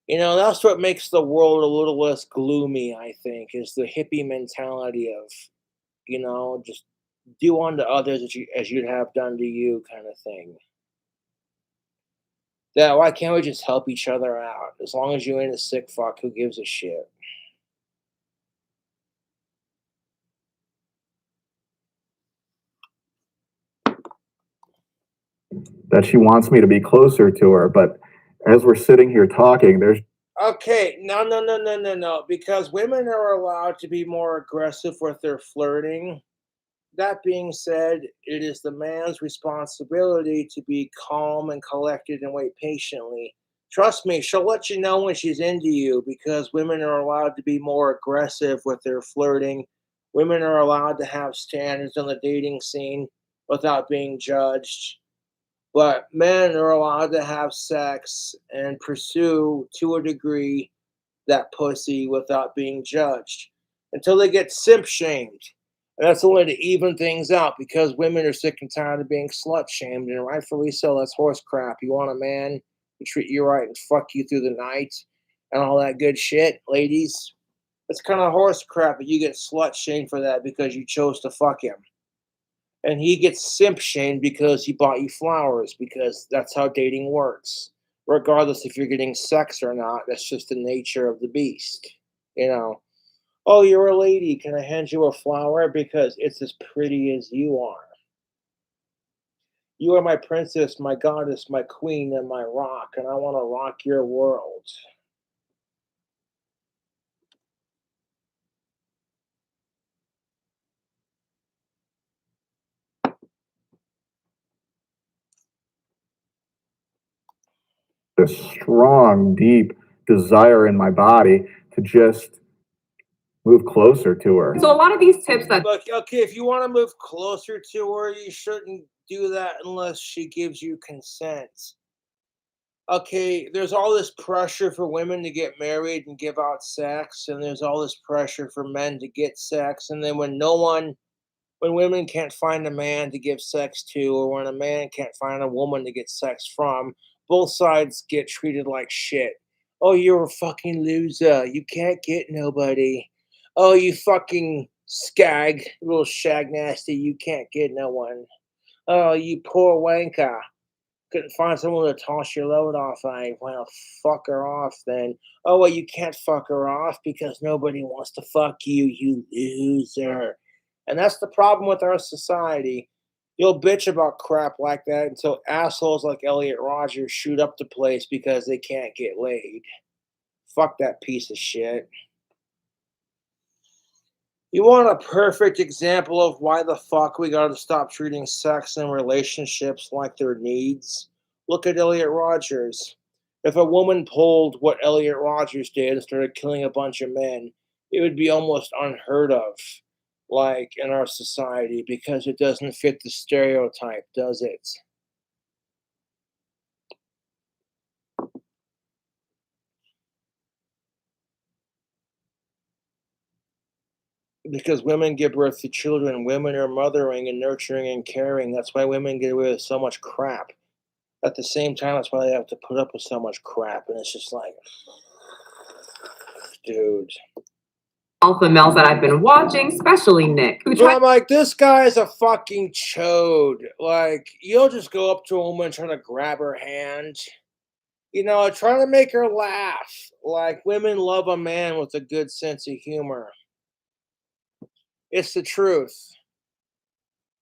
That's what makes the world a little less gloomy, I think, is the hippie mentality of, just do unto others as you'd have done to you kind of thing. That why can't we just help each other out? As long as you ain't a sick fuck, who gives a shit? that she wants me to be closer to her. But as we're sitting here talking, there's Okay, no, because women are allowed to be more aggressive with their flirting. That being said, it is the man's responsibility to be calm and collected and wait patiently. Trust me, she'll let you know when she's into you because women are allowed to be more aggressive with their flirting. Women are allowed to have standards on the dating scene without being judged. But men are allowed to have sex and pursue, to a degree, that pussy without being judged until they get simp shamed. And that's only to even things out because women are sick and tired of being slut shamed, and rightfully so. That's horse crap. You want a man to treat you right and fuck you through the night and all that good shit, ladies? It's kind of horse crap, but you get slut shamed for that because you chose to fuck him. And he gets simp shamed because he bought you flowers because that's how dating works. Regardless if you're getting sex or not, that's just the nature of the beast. You know, oh, you're a lady. Can I hand you a flower? Because it's as pretty as you are. You are my princess, my goddess, my queen, and my rock, and I want to rock your world. this strong, deep desire in my body to just move closer to her. So a lot of these tips that Look, okay, if you want to move closer to her, you shouldn't do that unless she gives you consent. Okay, there's all this pressure for women to get married and give out sex, and there's all this pressure for men to get sex, and then when women can't find a man to give sex to, or when a man can't find a woman to get sex from, both sides get treated like shit. Oh, you're a fucking loser. You can't get nobody. Oh, you fucking skag, little shag nasty. You can't get no one. Oh, you poor wanker. Couldn't find someone to toss your load off. Well, fuck her off then. Oh, well, you can't fuck her off because nobody wants to fuck you, you loser. And that's the problem with our society. You'll bitch about crap like that until assholes like Elliot Rogers shoot up the place because they can't get laid. Fuck that piece of shit. You want a perfect example of why the fuck we gotta stop treating sex and relationships like their needs? Look at Elliot Rogers. If a woman pulled what Elliot Rogers did and started killing a bunch of men, it would be almost unheard of, like in our society, because it doesn't fit the stereotype, does it? Because women give birth to children, women are mothering and nurturing and caring. That's why women get away with so much crap. At the same time, that's why they have to put up with so much crap. And it's just like, dude. alpha males that I've been watching, especially Nick, who But tried I'm like, this guy's a fucking chode. Like, you'll just go up to a woman trying to grab her hand, trying to make her laugh. Like, women love a man with a good sense of humor. It's the truth.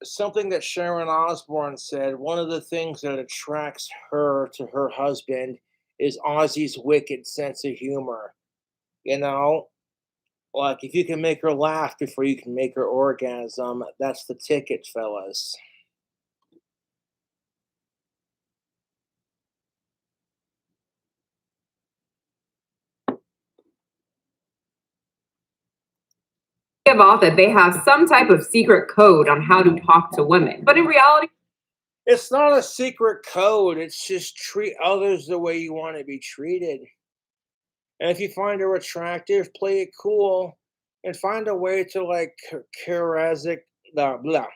Something that Sharon Osbourne said, one of the things that attracts her to her husband is Ozzy's wicked sense of humor. You know, like if you can make her laugh before you can make her orgasm, that's the ticket, fellas. give off that they have some type of secret code on how to talk to women. But in reality, It's not a secret code. It's just treat others the way you want to be treated. And if you find her attractive, play it cool and find a way to like charismatic, blah, blah,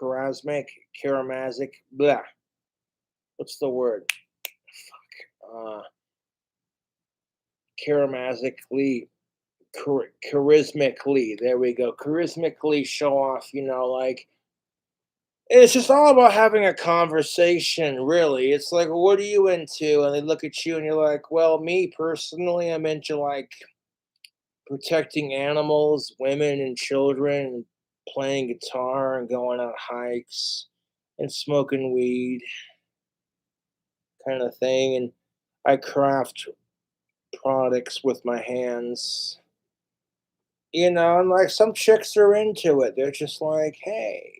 charismatic, blah. What's the word? Uh, charismatically, charismatically. There we go. Charismatically show off, like it's just all about having a conversation, really. It's like, what are you into? And they look at you and you're like, well, me personally, I'm into like protecting animals, women, and children, and playing guitar and going on hikes and smoking weed, kind of thing. And I craft products with my hands, and like some chicks are into it. They're just like, hey.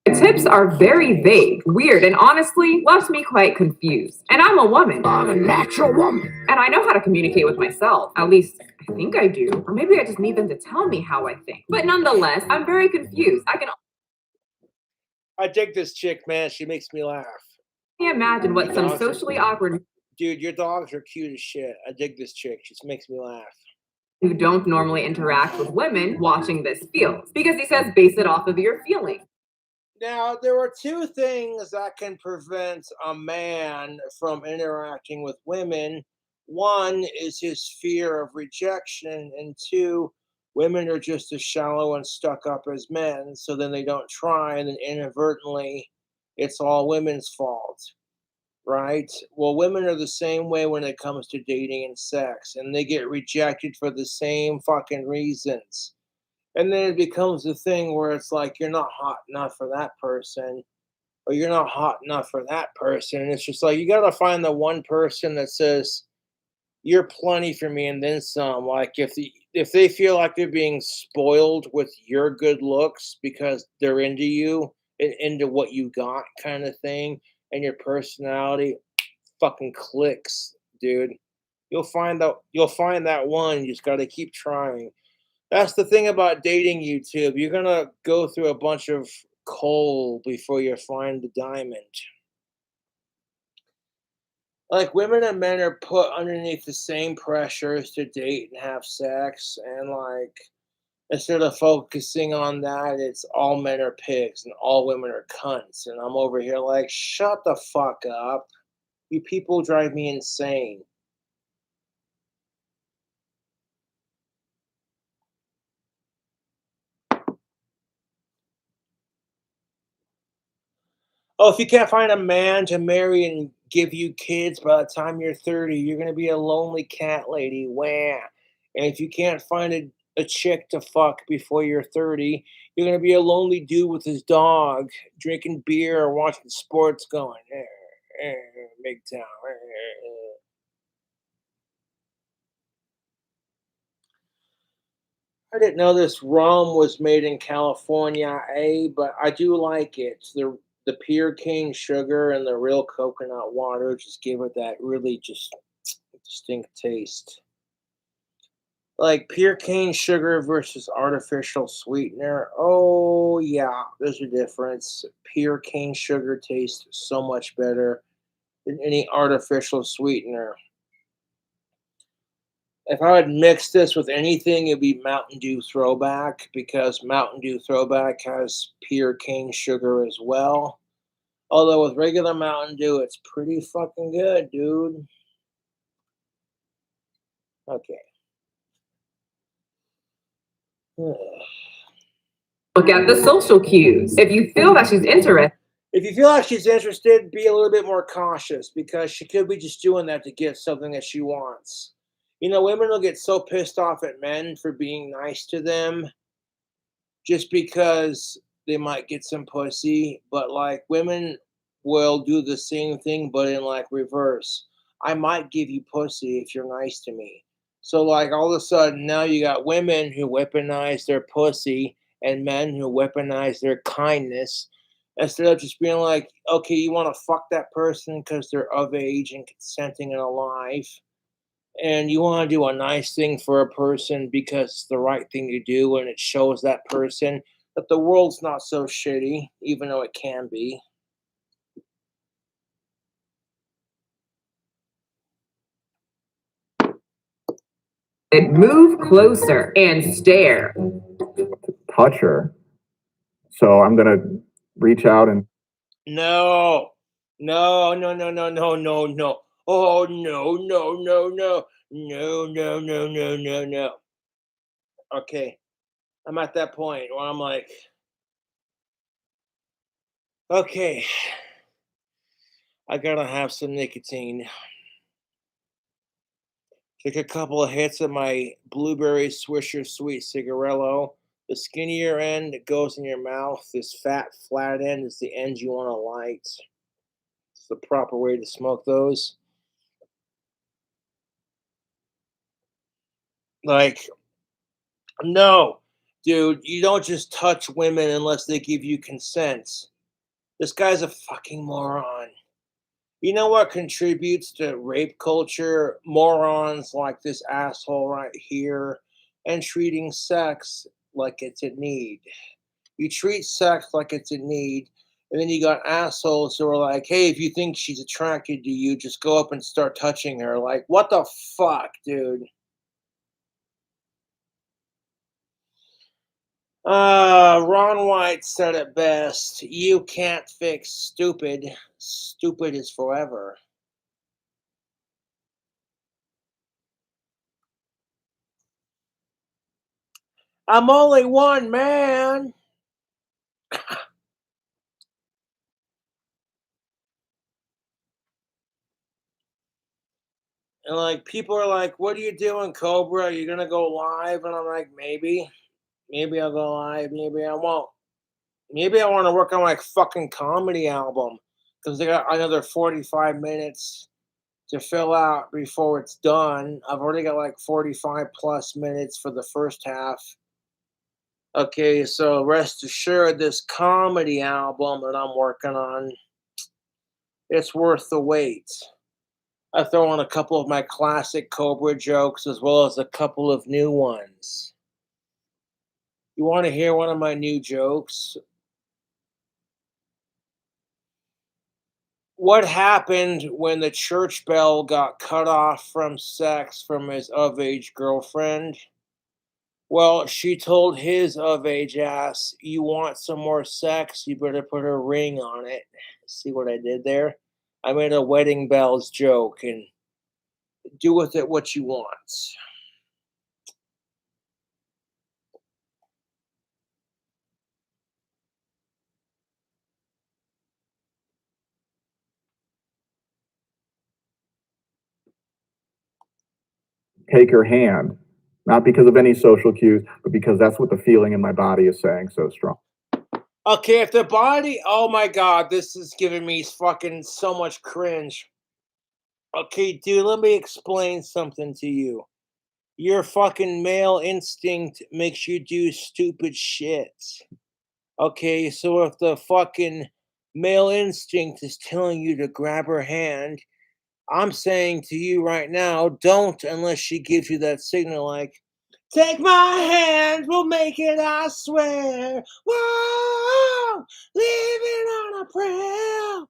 the tips are very vague, weird, and honestly left me quite confused. And I'm a woman. I'm a natural woman. And I know how to communicate with myself. At least I think I do. Or maybe I just need them to tell me how I think. But nonetheless, I'm very confused. I dig this chick, man. She makes me laugh. only imagine what some socially awkward Dude, your dogs are cute as shit. I dig this chick. She just makes me laugh. who don't normally interact with women watching this feels. Because he says base it off of your feelings. Now, there are two things that can prevent a man from interacting with women. One is his fear of rejection, and two, women are just as shallow and stuck up as men, so then they don't try, and then inadvertently, it's all women's fault, right? Well, women are the same way when it comes to dating and sex, and they get rejected for the same fucking reasons. And then it becomes a thing where it's like you're not hot enough for that person, or you're not hot enough for that person. And it's just like you gotta find the one person that says you're plenty for me and then some. Like if they feel like they're being spoiled with your good looks because they're into you and into what you got kind of thing and your personality, fucking clicks, dude. You'll find that one. You just got to keep trying. That's the thing about dating YouTube. You're gonna go through a bunch of coal before you find the diamond. Like women and men are put underneath the same pressures to date and have sex, and like instead of focusing on that, it's all men are pigs and all women are cunts. And I'm over here like, shut the fuck up. You people drive me insane. Oh, if you can't find a man to marry and give you kids by the time you're 30, you're going to be a lonely cat lady. Wah. And if you can't find a chick to fuck before you're 30, you're going to be a lonely dude with his dog, drinking beer or watching sports going, big town. I didn't know this rum was made in California, but I do like it. The pure cane sugar and the real coconut water just give it that really just distinct taste. Like pure cane sugar versus artificial sweetener. Oh yeah, there's a difference. Pure cane sugar tastes so much better than any artificial sweetener. If I would mix this with anything, it'd be Mountain Dew Throwback because Mountain Dew Throwback has pure cane sugar as well. Although with regular Mountain Dew, it's pretty fucking good, dude. Okay. Look at the social cues. If you feel that she's interested, If you feel like she's interested, be a little bit more cautious because she could be just doing that to get something that she wants. You know, women will get so pissed off at men for being nice to them just because they might get some pussy, but like women will do the same thing, but in like reverse. I might give you pussy if you're nice to me. So like all of a sudden now you got women who weaponize their pussy and men who weaponize their kindness instead of just being like, okay, you want to fuck that person because they're of age and consenting and alive and you want to do a nice thing for a person because it's the right thing to do and it shows that person that the world's not so shitty, even though it can be. move closer and stare. Touch her. So I'm gonna reach out and No, no, no, no, no, no, no, no. Oh, no, no, no, no. No, no, no, no, no, no. Okay. I'm at that point where I'm like, okay, I gotta have some nicotine. Take a couple of hits of my blueberry Swisher Sweet Cigarello. The skinnier end that goes in your mouth, this fat, flat end is the end you want to light. It's the proper way to smoke those. Like, no, dude, you don't just touch women unless they give you consent. This guy's a fucking moron. You know what contributes to rape culture? Morons like this asshole right here and treating sex like it's a need. You treat sex like it's a need, and then you got assholes who are like, hey, if you think she's attracted to you, just go up and start touching her. Like, what the fuck, dude? Ron White said it best. You can't fix stupid. Stupid is forever. I'm only one man. And like people are like, what are you doing, Cobra? Are you gonna go live? And I'm like, maybe. Maybe I'll go live, maybe I won't. Maybe I want to work on my fucking comedy album. Because they got another 45 minutes to fill out before it's done. I've already got like 45 plus minutes for the first half. Okay, so rest assured, this comedy album that I'm working on, it's worth the wait. I throw on a couple of my classic Cobra jokes as well as a couple of new ones. You want to hear one of my new jokes? What happened when the church bell got cut off from sex from his of age girlfriend? Well, she told his of age ass, "You want some more sex? You better put a ring on it." See what I did there? I made a wedding bells joke and do with it what you want. Take her hand, not because of any social cues, but because that's what the feeling in my body is saying so strong. Okay, if the body, oh my god, this is giving me fucking so much cringe. Okay, dude, let me explain something to you. Your fucking male instinct makes you do stupid shit. Okay, so if the fucking male instinct is telling you to grab her hand, I'm saying to you right now, don't unless she gives you that signal like, take my hand, we'll make it, I swear. Whoa, living on a prayer.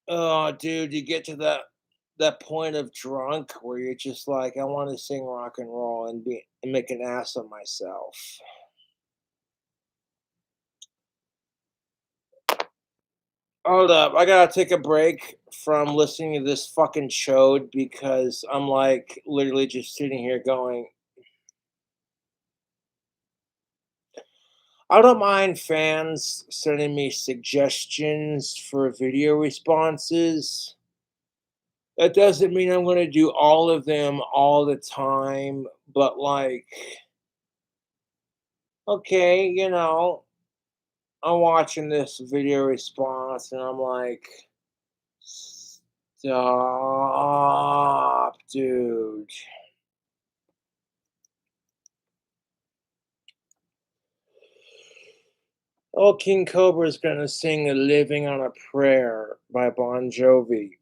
Oh, dude, you get to that point of drunk where you're just like, I want to sing rock and roll and make an ass of myself. Hold up, I gotta take a break from listening to this fucking chode because I'm like literally just sitting here going, I don't mind fans sending me suggestions for video responses. That doesn't mean I'm gonna do all of them all the time, but like, okay, I'm watching this video response and I'm like, stop, dude. Oh, King Cobra is gonna sing "Living on a Prayer" by Bon Jovi.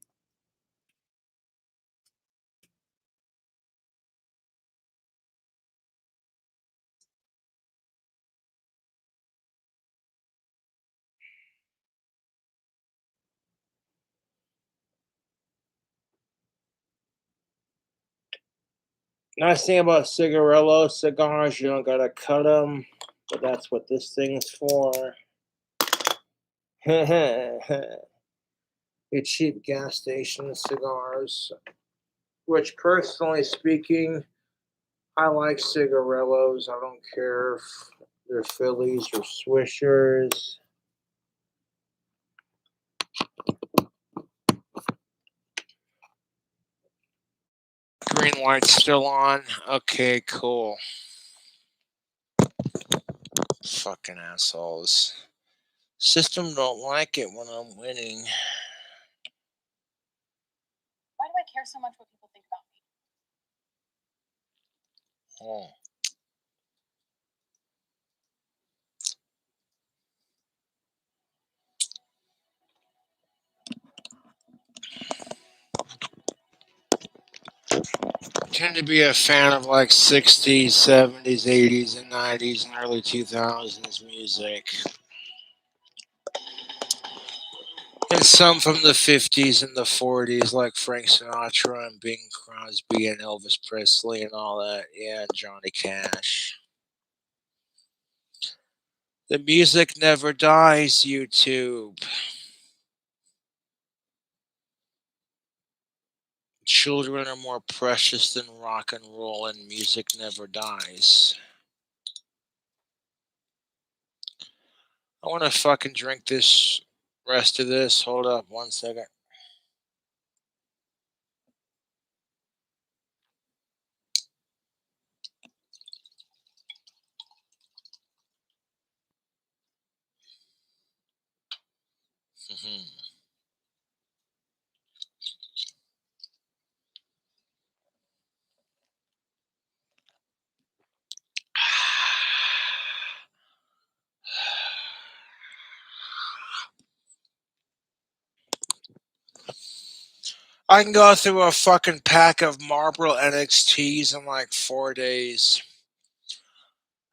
Nice thing about cigarillo cigars, you don't gotta cut them, but that's what this thing's for. Your cheap gas station cigars, which personally speaking, I like cigarillos. I don't care if they're Phillies or Swishers. Green light's still on. Okay, cool. Fucking assholes. System don't like it when I'm winning. Why do I care so much what people think about me? Oh. I tend to be a fan of like 60s, 70s, 80s, and 90s and early 2000s music. And some from the 50s and the 40s, like Frank Sinatra and Bing Crosby and Elvis Presley and all that. Yeah, and Johnny Cash. The music never dies, YouTube. Children are more precious than rock and roll, and music never dies. I want to fucking drink this rest of this. Hold up 1 second. I can go through a fucking pack of Marlboro NXTs in like 4 days.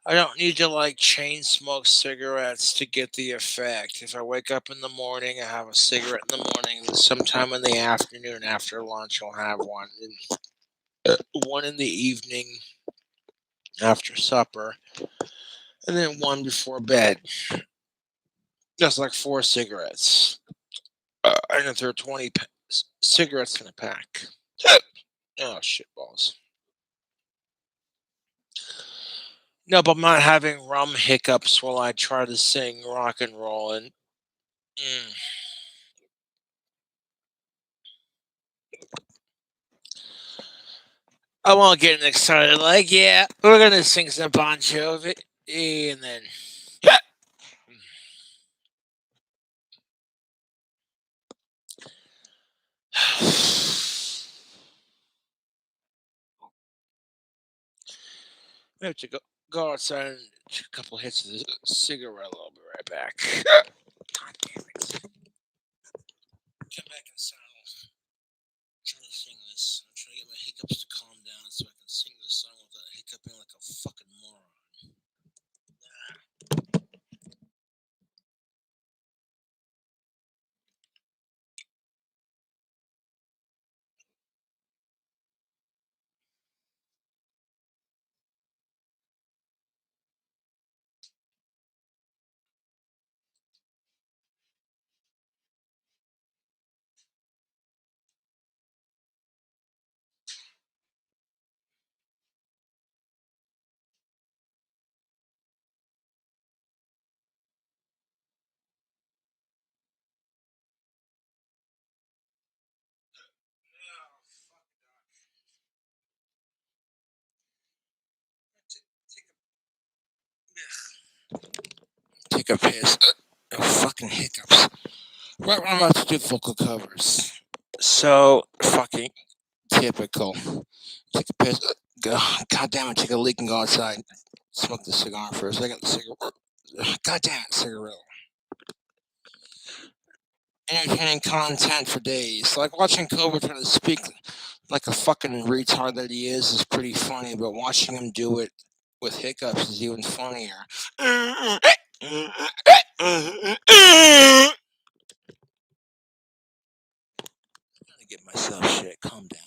I don't need to like chain smoke cigarettes to get the effect. If I wake up in the morning, I have a cigarette in the morning. Sometime in the afternoon after lunch, I'll have one. And one in the evening after supper. And then one before bed. That's like 4 cigarettes. And if there are 20 cigarettes in a pack. Oh, shitballs. No, but I'm not having rum hiccups while I try to sing rock and roll. And I won't get excited. Like, yeah, we're going to sing some Bon Jovi. And then. We have to go outside and take a couple hits of this cigarette. I'll be right back. God damn it. Come back inside. I'm trying to sing this. I'm trying to get my hiccups to calm down so I can sing this song without hiccuping like a fucking moron. Take a piss. Oh, fucking hiccups. Right when I'm about to do vocal covers. So fucking typical. Take a piss. God damn it, take a leak and go outside. Smoke the cigar for a second. God damn it, cigarette. Entertaining content for days. Like watching Cobra try to speak like a fucking retard that he is pretty funny, but watching him do it with hiccups is even funnier. I'm gonna get myself shit. Calm down.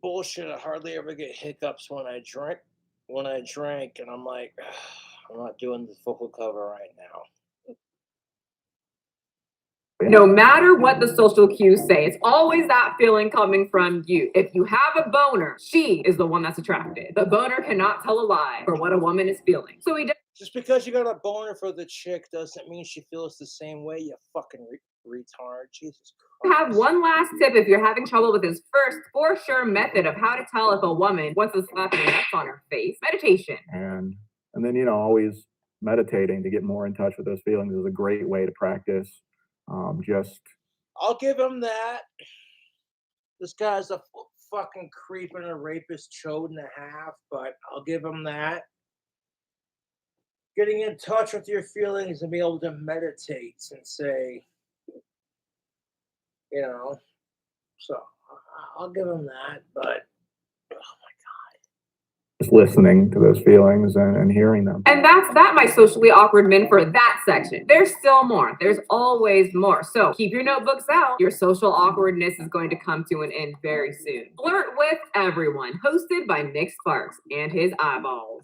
bullshit. I hardly ever get hiccups when I drink. And I'm like, I'm not doing the vocal cover right now. No matter what the social cues say, it's always that feeling coming from you. If you have a boner, she is the one that's attracted. The boner cannot tell a lie for what a woman is feeling. So Just because you got a boner for the chick doesn't mean she feels the same way, you fucking retard. Jesus Christ. have one last tip if you're having trouble with his first for sure method of how to tell if a woman wants to slap an X on her face. Meditation. And then, you know, always meditating to get more in touch with those feelings is a great way to practice. I'll give him that. This guy's a fucking creep and a rapist chode and a half, but I'll give him that. Getting in touch with your feelings and be able to meditate and say, you know, so I'll give him that, but just listening to those feelings and hearing them. And that's that, my socially awkward men, for that section. There's still more. There's always more. So keep your notebooks out. Your social awkwardness is going to come to an end very soon. Flirt with Everyone, hosted by Nick Sparks and his eyeballs.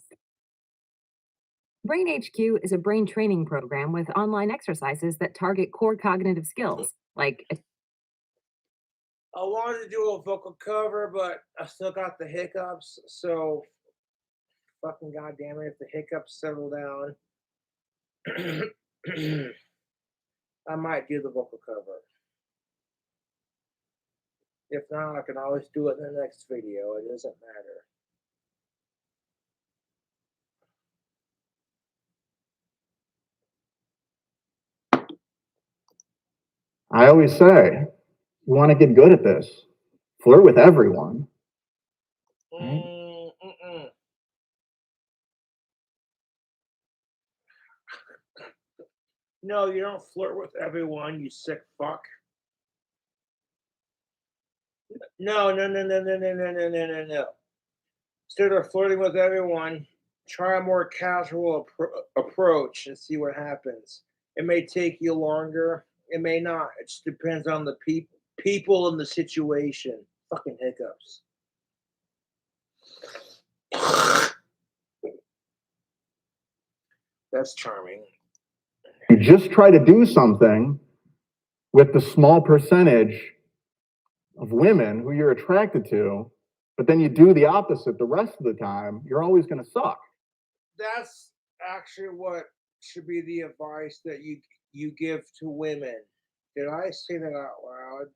Brain HQ is a brain training program with online exercises that target core cognitive skills, like I wanted to do a vocal cover, but I still got the hiccups, so fucking goddamn it, if the hiccups settle down, I might do the vocal cover. If not, I can always do it in the next video. It doesn't matter. I always say, you want to get good at this, flirt with everyone. Right? No, you don't flirt with everyone, you sick fuck. No. Instead of flirting with everyone, try a more casual approach and see what happens. It may take you longer. It may not. It just depends on the people and the situation. Fucking hiccups. That's charming. You just try to do something with the small percentage of women who you're attracted to, but then you do the opposite the rest of the time, you're always going to suck. That's actually what should be the advice that you give to women. Did I say that out loud?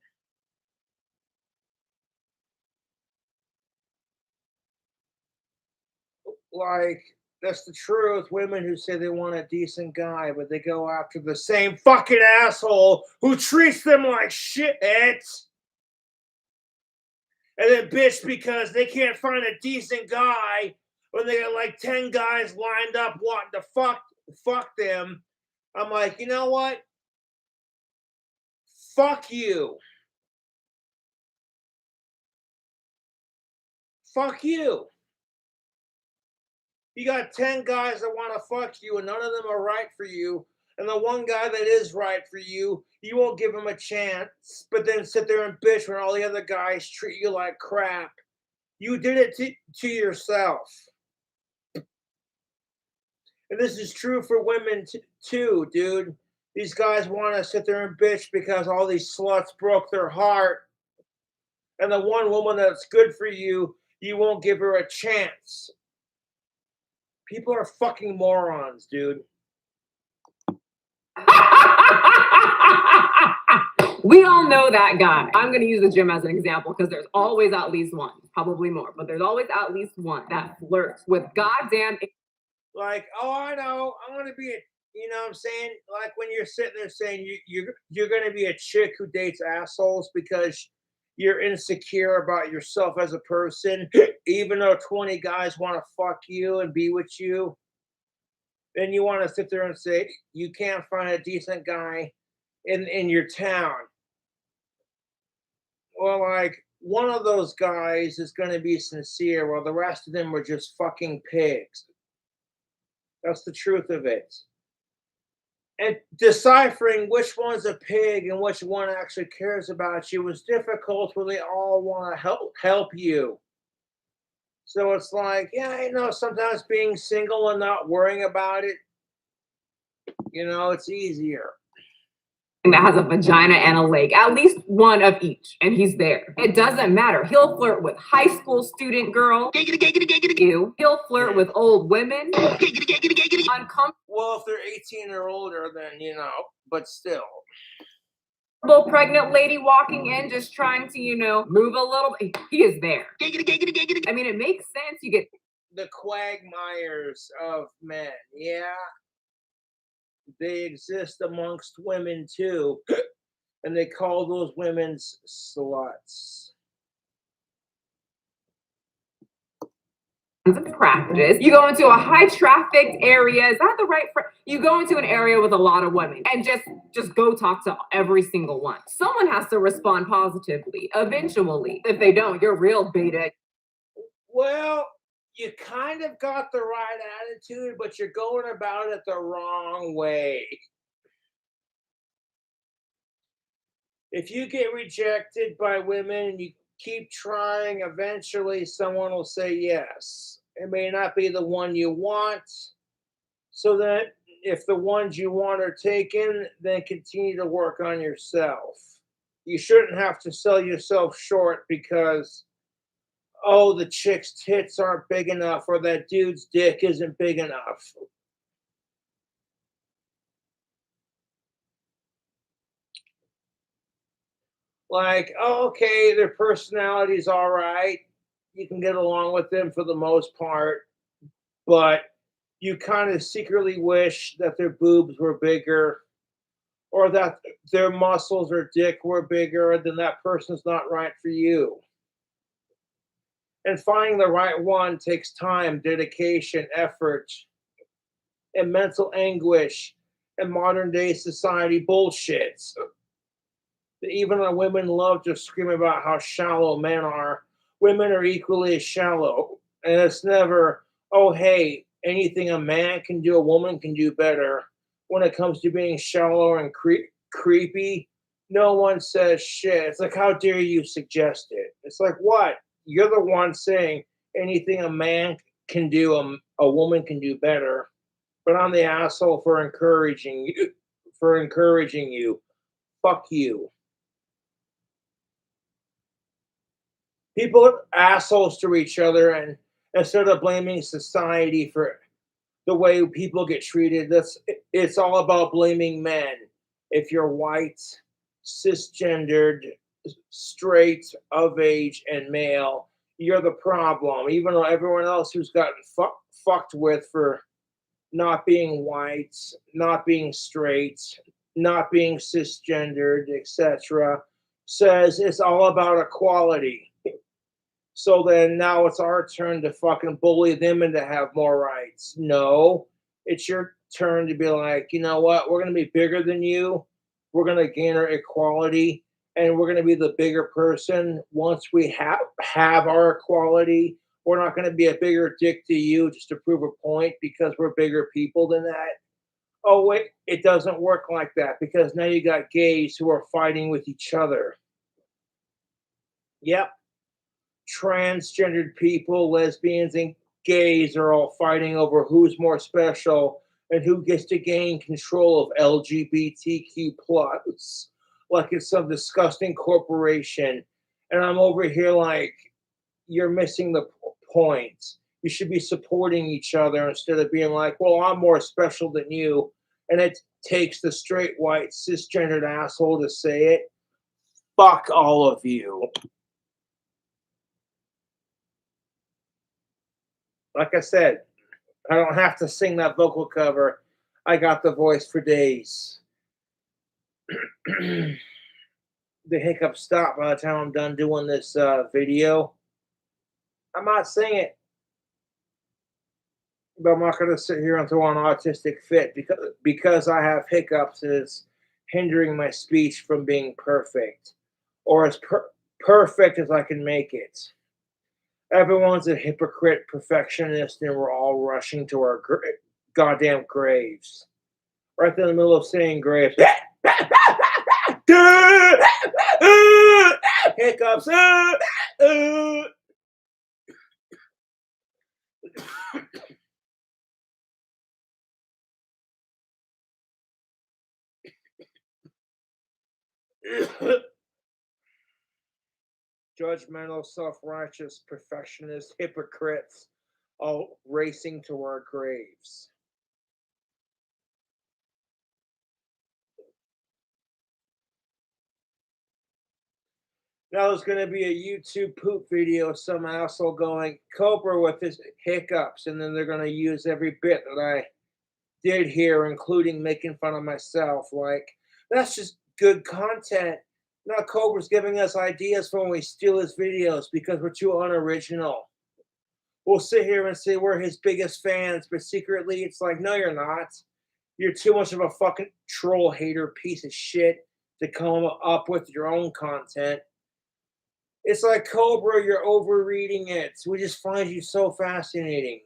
Like, that's the truth. Women who say they want a decent guy, but they go after the same fucking asshole who treats them like shit. And then bitch because they can't find a decent guy when they got like 10 guys lined up wanting to fuck them. I'm like, you know what? Fuck you. Fuck you. You got 10 guys that want to fuck you and none of them are right for you. And the one guy that is right for you, you won't give him a chance, but then sit there and bitch when all the other guys treat you like crap. You did it to yourself. And this is true for women too, dude. These guys want to sit there and bitch because all these sluts broke their heart. And the one woman that's good for you, you won't give her a chance. People are fucking morons, dude. We all know that guy. I'm going to use the gym as an example because there's always at least one, probably more, but there's always at least one that flirts with goddamn. Like, oh, I know, I'm going to be a, you know what I'm saying? Like when you're sitting there saying you're going to be a chick who dates assholes because you're insecure about yourself as a person, even though 20 guys want to fuck you and be with you. Then you want to sit there and say you can't find a decent guy in your town. Well, like, one of those guys is going to be sincere while the rest of them were just fucking pigs. That's the truth of it. And deciphering which one's a pig and which one actually cares about you was difficult when they all want to help you. So it's like, yeah, sometimes being single and not worrying about it, it's easier. That has a vagina and a leg, at least one of each, and he's there. It doesn't matter. He'll flirt with high school student girl. Ew. He'll flirt with old women. Uncomfortable Well, if they're 18 or older, then, but still. Pregnant lady walking in just trying to, move a little. He is there. I mean, it makes sense. You get the quagmires of men. Yeah. They exist amongst women too. And they call those women sluts. of practice. You go into a high trafficked area. Is that the right phrase? You go into an area with a lot of women and just go talk to every single one. Someone has to respond positively eventually. If they don't, you're real beta. Well, you kind of got the right attitude, but you're going about it the wrong way. If you get rejected by women and you keep trying, eventually someone will say yes. It may not be the one you want. So then if the ones you want are taken, then continue to work on yourself. You shouldn't have to sell yourself short because, oh, the chick's tits aren't big enough or that dude's dick isn't big enough. Like, oh, okay, their personality's all right. You can get along with them for the most part, but you kind of secretly wish that their boobs were bigger or that their muscles or dick were bigger, then that person's not right for you. And finding the right one takes time, dedication, effort, and mental anguish and modern day society bullshit. Even when women love to scream about how shallow men are, women are equally as shallow. And it's never, oh, hey, anything a man can do, a woman can do better. When it comes to being shallow and creepy, no one says shit. It's like, how dare you suggest it? It's like, what? You're the one saying anything a man can do, a woman can do better. But I'm the asshole for encouraging you. Fuck you. People are assholes to each other, and instead of blaming society for the way people get treated, it's all about blaming men. If you're white, cisgendered, straight, of age, and male, you're the problem. Even though everyone else who's gotten fucked with for not being white, not being straight, not being cisgendered, etc., says it's all about equality. So then now it's our turn to fucking bully them and to have more rights. No, it's your turn to be like, you know what? We're going to be bigger than you. We're going to gain our equality, and we're going to be the bigger person once we have our equality. We're not going to be a bigger dick to you just to prove a point because we're bigger people than that. Oh, wait, it doesn't work like that because now you got gays who are fighting with each other. Yep. Transgendered people, lesbians, and gays are all fighting over who's more special and who gets to gain control of LGBTQ plus, like it's some disgusting corporation. And I'm over here like, you're missing the point. You should be supporting each other instead of being like, well, I'm more special than you. And it takes the straight white cisgendered asshole to say it. Fuck all of you. Like I said, I don't have to sing that vocal cover. I got the voice for days. The hiccups stop by the time I'm done doing this video. I might sing it, but I'm not going to sit here and throw an autistic fit because I have hiccups and it's hindering my speech from being perfect or as perfect as I can make it. Everyone's a hypocrite, perfectionist, and we're all rushing to our goddamn graves. right there in the middle of saying graves. Hiccups. Judgmental, self-righteous, perfectionist, hypocrites, all racing to our graves. Now there's going to be a YouTube poop video of some asshole going Cobra with his hiccups, and then they're going to use every bit that I did here, including making fun of myself. Like, that's just good content. Now Cobra's giving us ideas for when we steal his videos because we're too unoriginal. We'll sit here and say we're his biggest fans, but secretly it's like, no, you're not. You're too much of a fucking troll hater piece of shit to come up with your own content. It's like, Cobra, you're overreading it. We just find you so fascinating.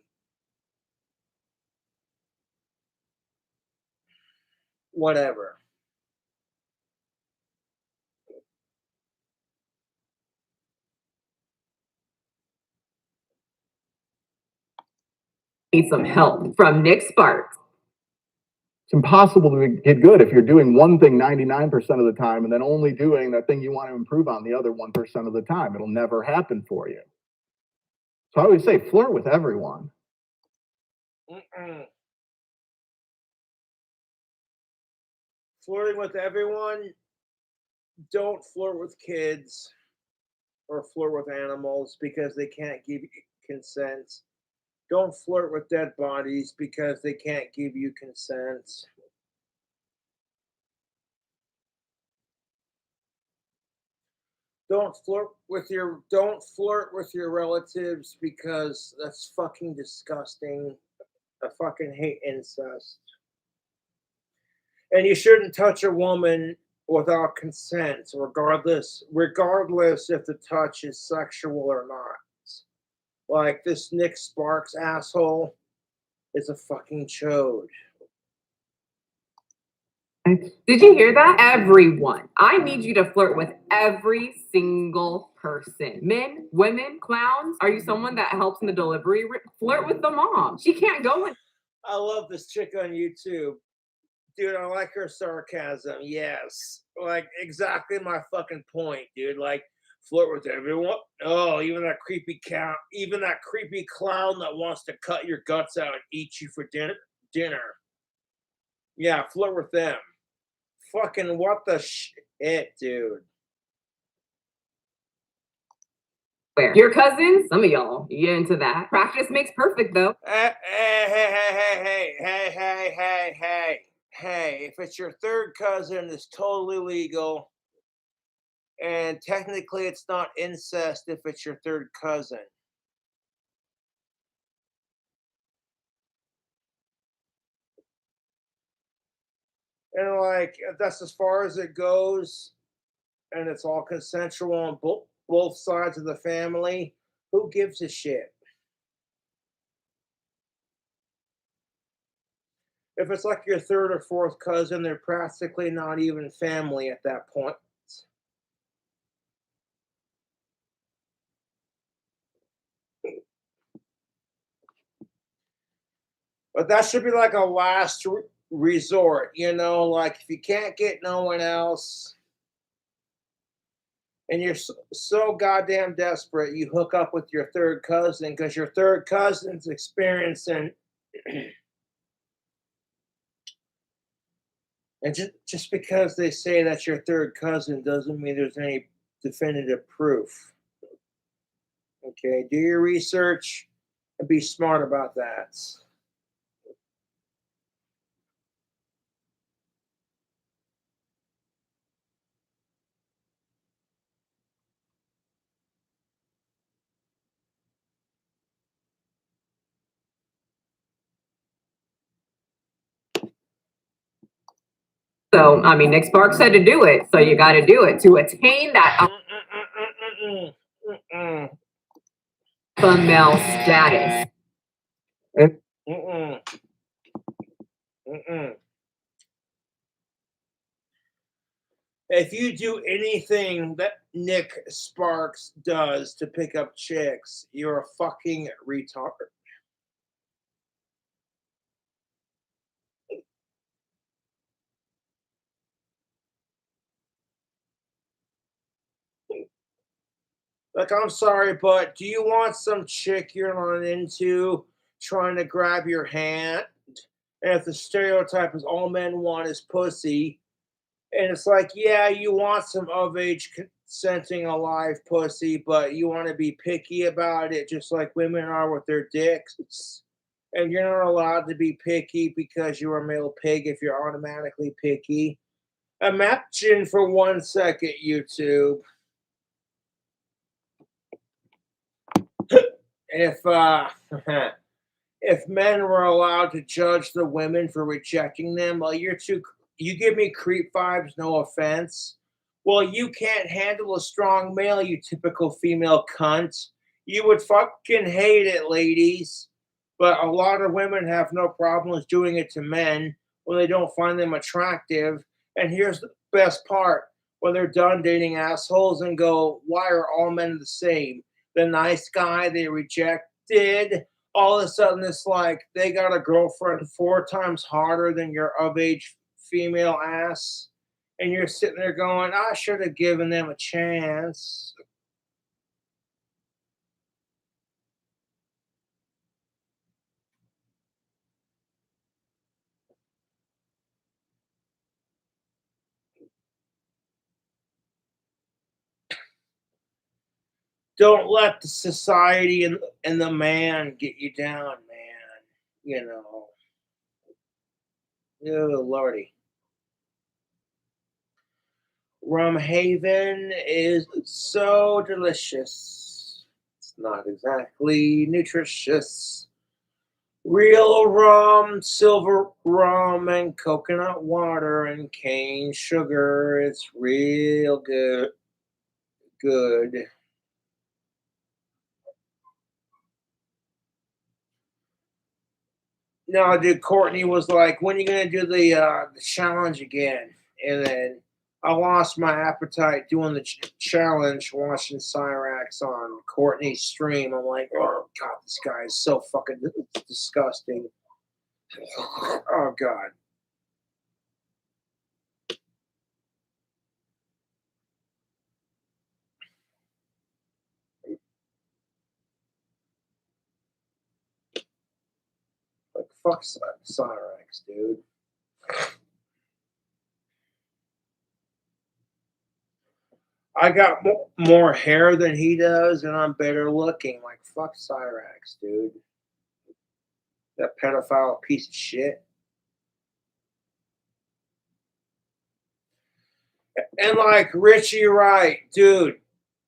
Whatever. Need some help from Nick Sparks. It's impossible to get good if you're doing one thing 99% of the time and then only doing that thing you want to improve on the other 1% of the time. It'll never happen for you. So I always say flirt with everyone. Flirting with everyone. Don't flirt with kids or flirt with animals because they can't give you consent. Don't flirt with dead bodies because they can't give you consent. Don't flirt with your relatives because that's fucking disgusting. I fucking hate incest. And you shouldn't touch a woman without consent, regardless if the touch is sexual or not. Like, this Nick Sparks asshole is a fucking chode. Did you hear that? Everyone. I need you to flirt with every single person. Men, women, clowns. Are you someone that helps in the delivery? Flirt with the mom. She can't go in. I love this chick on YouTube. Dude, I like her sarcasm. Yes. Like, exactly my fucking point, dude. Like, flirt with everyone. Oh, even that creepy clown that wants to cut your guts out and eat you for dinner. Yeah, flirt with them. Fucking what the shit, dude. Where? Your cousins? Some of y'all, you get into that. Practice makes perfect, though. Hey, if it's your third cousin, it's totally legal. And technically, it's not incest if it's your third cousin. And, like, if that's as far as it goes, and it's all consensual on both sides of the family, who gives a shit? If it's like your third or fourth cousin, they're practically not even family at that point. But that should be like a last resort, you know? Like, if you can't get no one else and you're so goddamn desperate, you hook up with your third cousin because your third cousin's experiencing. And just because they say that's your third cousin doesn't mean there's any definitive proof. Okay, do your research and be smart about that. So, I mean, Nick Sparks said to do it, so you got to do it to attain that alpha male status. If you do anything that Nick Sparks does to pick up chicks, you're a fucking retard. Like, I'm sorry, but do you want some chick you're not into trying to grab your hand? And if the stereotype is all men want is pussy, and it's like, yeah, you want some of age consenting alive pussy, but you want to be picky about it, just like women are with their dicks. And you're not allowed to be picky because you're a male pig if you're automatically picky. Imagine for 1 second, YouTube, if if men were allowed to judge the women for rejecting them, well, you give me creep vibes, no offense. Well, you can't handle a strong male, you typical female cunt. You would fucking hate it, ladies. But a lot of women have no problems doing it to men when they don't find them attractive. And here's the best part, when they're done dating assholes and go, why are all men the same? The nice guy they rejected, all of a sudden it's like they got a girlfriend 4 times hotter than your of age female ass. And you're sitting there going, I should have given them a chance. Don't let the society and the man get you down, man. You know. Oh, Lordy. Rum Haven is so delicious. It's not exactly nutritious. Real rum, silver rum, and coconut water and cane sugar. It's real good. Good. No, dude, Courtney was like, when are you gonna do the challenge again? And then I lost my appetite doing the challenge, watching Cyrax on Courtney's stream. I'm like, oh god, this guy is so fucking disgusting. Oh god. Like fuck Cyrax, dude. I got more hair than he does, and I'm better looking. Like fuck Cyrax, dude. That pedophile piece of shit. And like Richie Wright, dude,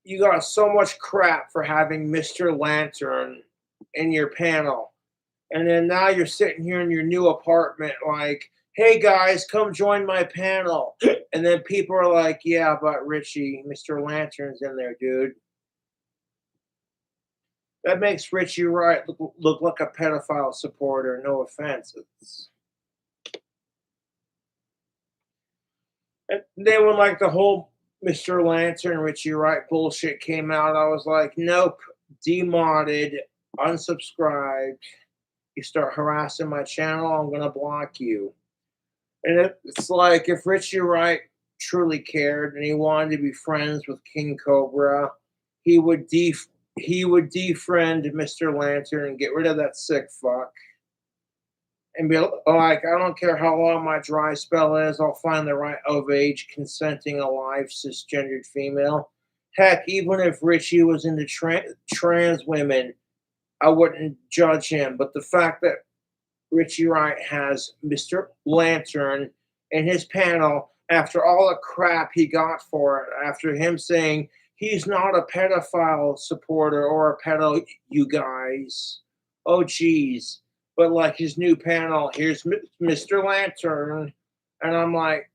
you got so much crap for having Mr. Lantern in your panel. And then now you're sitting here in your new apartment, like, hey guys, come join my panel. And then people are like, yeah, but Richie, Mr. Lantern's in there, dude. That makes Richie Wright look like a pedophile supporter. No offense. And then when like the whole Mr. Lantern, Richie Wright bullshit came out, I was like, nope, demodded, unsubscribed. You start harassing my channel, I'm gonna block you. And it's like if Richie Wright truly cared and he wanted to be friends with King Cobra, he would defriend Mr. Lantern and get rid of that sick fuck. And be like, I don't care how long my dry spell is, I'll find the right of age, consenting, alive, cisgendered female. Heck, even if Richie was into trans women, I wouldn't judge him. But the fact that Richie Wright has Mr. Lantern in his panel after all the crap he got for it, after him saying he's not a pedophile supporter or a pedo, you guys. Oh, geez. But like his new panel, here's Mr. Lantern. And I'm like,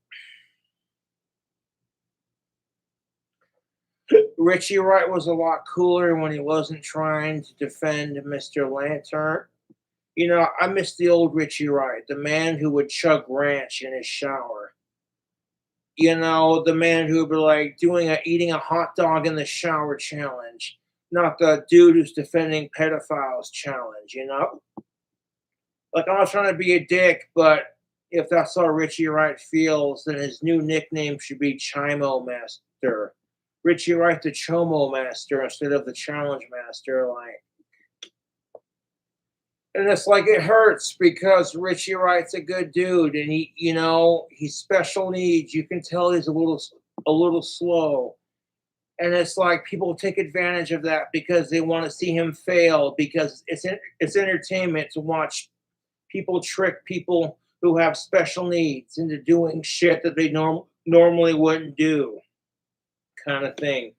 Richie Wright was a lot cooler when he wasn't trying to defend Mr. Lantern. You know, I miss the old Richie Wright, the man who would chug ranch in his shower. You know, the man who would be like eating a hot dog in the shower challenge, not the dude who's defending pedophiles challenge, you know? Like, I'm not trying to be a dick, but if that's how Richie Wright feels, then his new nickname should be Chimo Master. Richie Wright the Chomo Master instead of the Challenge Master, like. And it's like it hurts because Richie Wright's a good dude, and he's special needs. You can tell he's a little slow, and it's like people take advantage of that because they want to see him fail because it's entertainment to watch people trick people who have special needs into doing shit that they normally wouldn't do, kind of thing,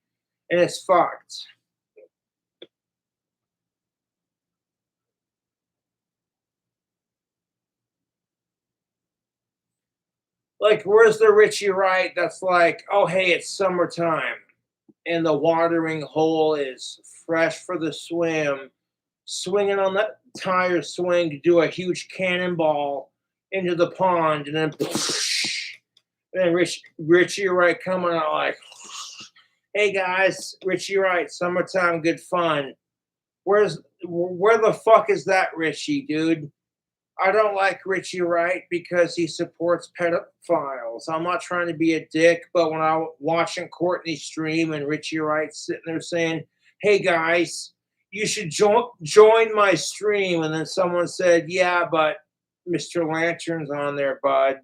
and it's fucked. Like, where's the Richie Wright that's like, oh, hey, it's summertime, and the watering hole is fresh for the swim, swinging on that tire swing to do a huge cannonball into the pond, and then, and then Richie Wright coming out like, hey guys, Richie Wright, summertime, good fun. Where the fuck is that Richie, dude? I don't like Richie Wright because he supports pedophiles. I'm not trying to be a dick, but when I was watching Courtney stream and Richie Wright sitting there saying, hey guys, you should join my stream. And then someone said, yeah, but Mr. Lantern's on there, bud.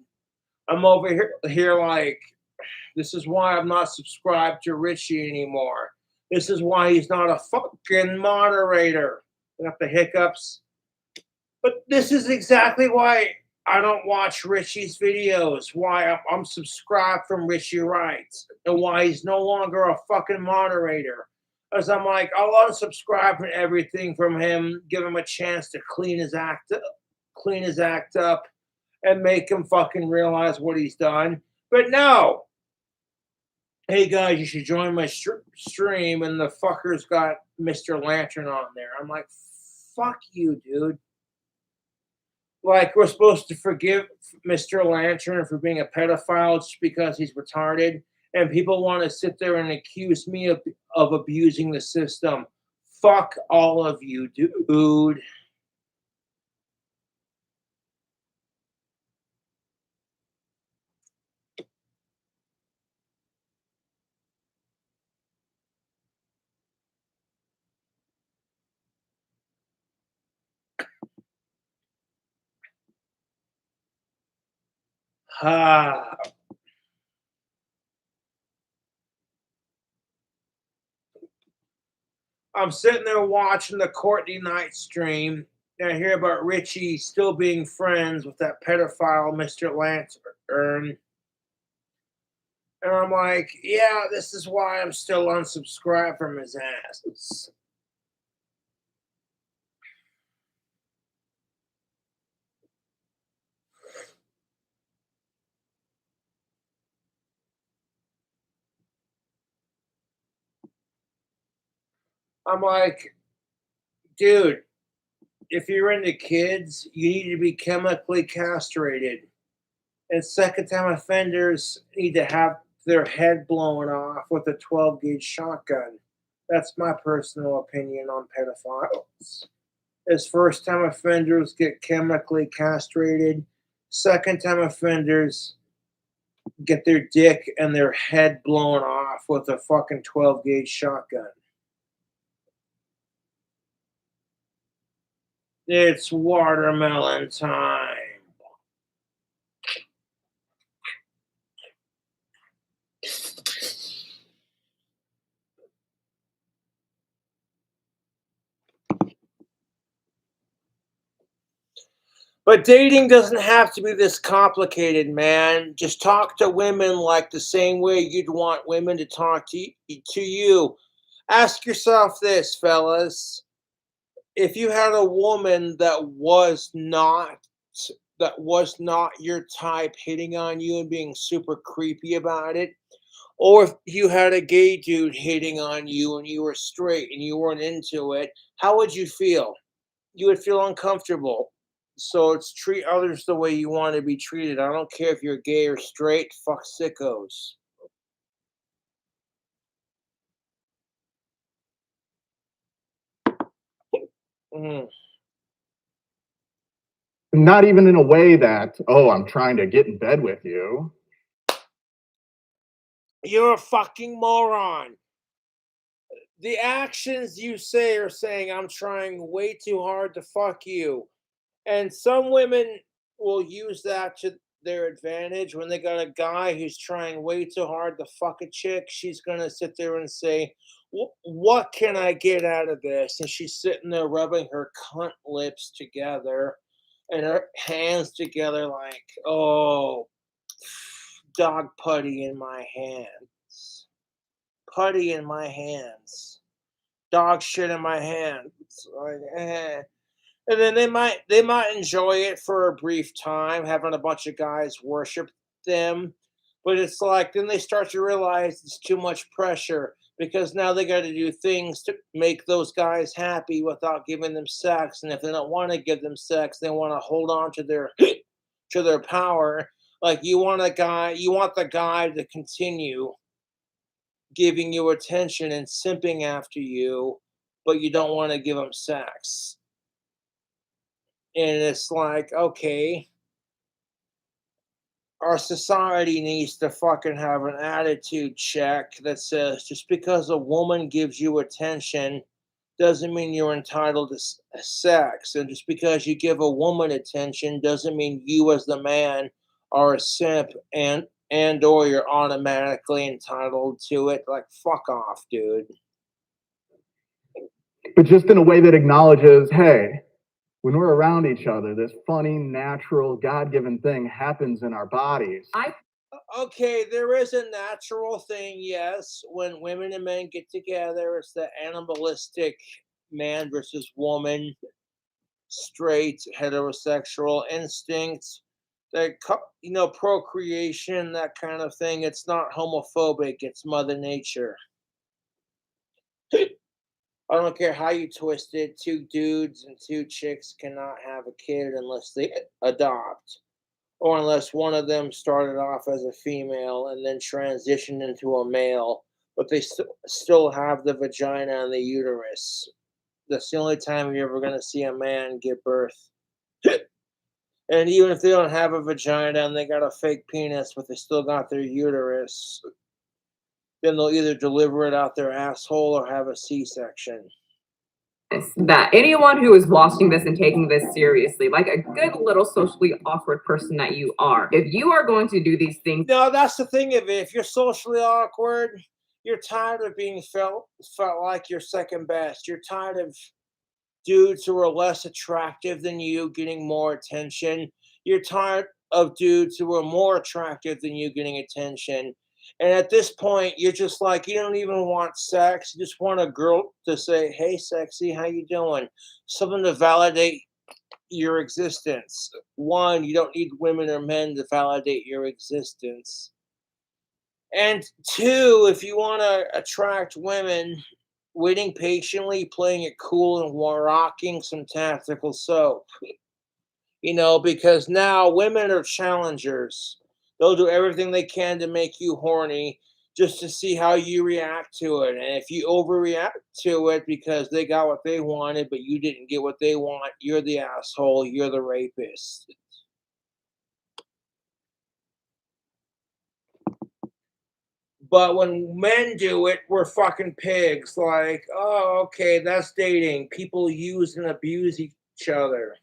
I'm over here like, this is why I'm not subscribed to Richie anymore. This is why he's not a fucking moderator. I got the hiccups. But this is exactly why I don't watch Richie's videos, why I'm subscribed from Richie Wright, and why he's no longer a fucking moderator. As I'm like, I'll unsubscribe from everything from him, give him a chance to clean his act up, and make him fucking realize what he's done. But no. Hey guys, you should join my stream, and the fucker's got Mr. Lantern on there. I'm like, fuck you, dude. Like, we're supposed to forgive Mr. Lantern for being a pedophile just because he's retarded, and people want to sit there and accuse me of abusing the system. Fuck all of you, dude. Ah. I'm sitting there watching the Courtney night stream, and I hear about Richie still being friends with that pedophile, Mr. Lantern. And I'm like, yeah, this is why I'm still unsubscribed from his ass. I'm like, dude, if you're into kids, you need to be chemically castrated. And second-time offenders need to have their head blown off with a 12-gauge shotgun. That's my personal opinion on pedophiles. As first-time offenders get chemically castrated, second-time offenders get their dick and their head blown off with a fucking 12-gauge shotgun. It's watermelon time. But dating doesn't have to be this complicated, man. Just talk to women like the same way you'd want women to talk to you. Ask yourself this, fellas. If you had a woman that was not your type hitting on you and being super creepy about it, or if you had a gay dude hitting on you and you were straight and you weren't into it, how would you feel? You would feel uncomfortable. So it's treat others the way you want to be treated. I don't care if you're gay or straight. Fuck sickos. Mm. Not even in a way that, oh, I'm trying to get in bed with you. You're a fucking moron. The actions you say are saying, I'm trying way too hard to fuck you. And some women will use that to their advantage. When they got a guy who's trying way too hard to fuck a chick, she's going to sit there and say, what can I get out of this? And she's sitting there rubbing her cunt lips together and her hands together like, oh, dog putty in my hands. Putty in my hands. Dog shit in my hands. Like, eh. And then they might enjoy it for a brief time, having a bunch of guys worship them. But it's like then they start to realize it's too much pressure because now they got to do things to make those guys happy without giving them sex. And if they don't want to give them sex, they want to hold on to their to their power. Like you want the guy to continue giving you attention and simping after you, but you don't want to give him sex. And it's like, okay, our society needs to fucking have an attitude check that says just because a woman gives you attention doesn't mean you're entitled to sex. And just because you give a woman attention doesn't mean you as the man are a simp and or you're automatically entitled to it. Like, fuck off, dude. But just in a way that acknowledges, hey, when we're around each other, this funny, natural, God-given thing happens in our bodies. Okay, there is a natural thing, yes. When women and men get together, it's the animalistic man versus woman, straight, heterosexual instincts, that procreation, that kind of thing. It's not homophobic. It's Mother Nature. I don't care how you twist it. Two dudes and two chicks cannot have a kid unless they adopt, or unless one of them started off as a female and then transitioned into a male, but they still have the vagina and the uterus. That's the only time you're ever going to see a man give birth. And even if they don't have a vagina and they got a fake penis, but they still got their uterus, then they'll either deliver it out their asshole or have a C-section. That anyone who is watching this and taking this seriously, like a good little socially awkward person that you are, if you are going to do these things. No, that's the thing of it. If you're socially awkward, you're tired of being felt like you're second best. You're tired of dudes who are less attractive than you getting more attention. You're tired of dudes who are more attractive than you getting attention. And at this point, you're just like, you don't even want sex. You just want a girl to say, hey, sexy, how you doing? Something to validate your existence. One, you don't need women or men to validate your existence. And two, if you want to attract women, waiting patiently, playing it cool, and rocking some tactical soap. Because now women are challengers. They'll do everything they can to make you horny just to see how you react to it. And if you overreact to it because they got what they wanted, but you didn't get what they want, you're the asshole, you're the rapist. But when men do it, we're fucking pigs. Like, oh, okay, that's dating. People use and abuse each other.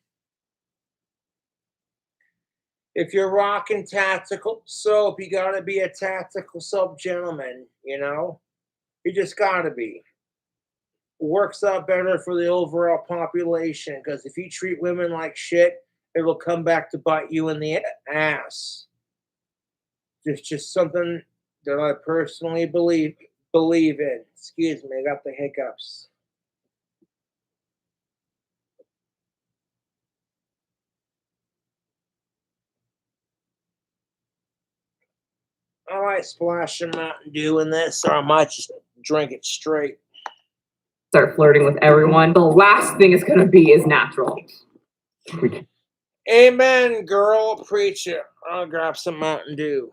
If you're rocking tactical soap, you gotta be a tactical soap gentleman, You just gotta be. Works out better for the overall population, because if you treat women like shit, it will come back to bite you in the ass. It's just something that I personally believe in. Excuse me, I got the hiccups. I might splash some Mountain Dew in this, or I might just drink it straight. Start flirting with everyone. The last thing it's going to be is natural. Amen, girl. Preach it. I'll grab some Mountain Dew.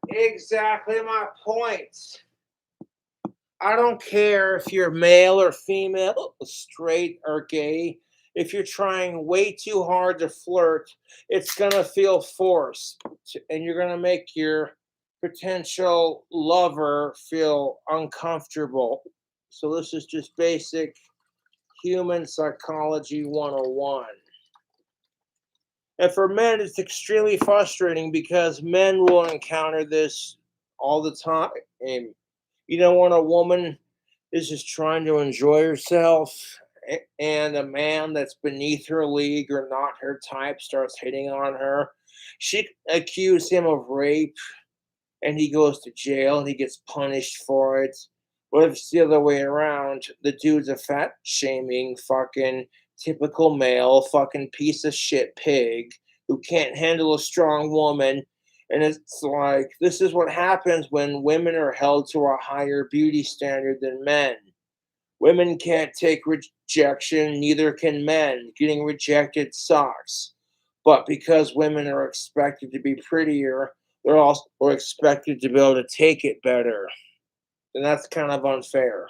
Exactly my point. I don't care if you're male or female, straight or gay. If you're trying way too hard to flirt, it's going to feel forced. And you're going to make your potential lover feel uncomfortable. So, this is just basic human psychology 101. And for men, it's extremely frustrating because men will encounter this all the time. And you know, when a woman is just trying to enjoy herself and a man that's beneath her league or not her type starts hitting on her, she accuse him of rape and he goes to jail and he gets punished for it. What if it's the other way around? The dude's a fat shaming fucking typical male fucking piece of shit pig who can't handle a strong woman. And it's like, this is what happens when women are held to a higher beauty standard than men. Women can't take rejection, neither can men. Getting rejected sucks. But because women are expected to be prettier, they're also expected to be able to take it better. And that's kind of unfair.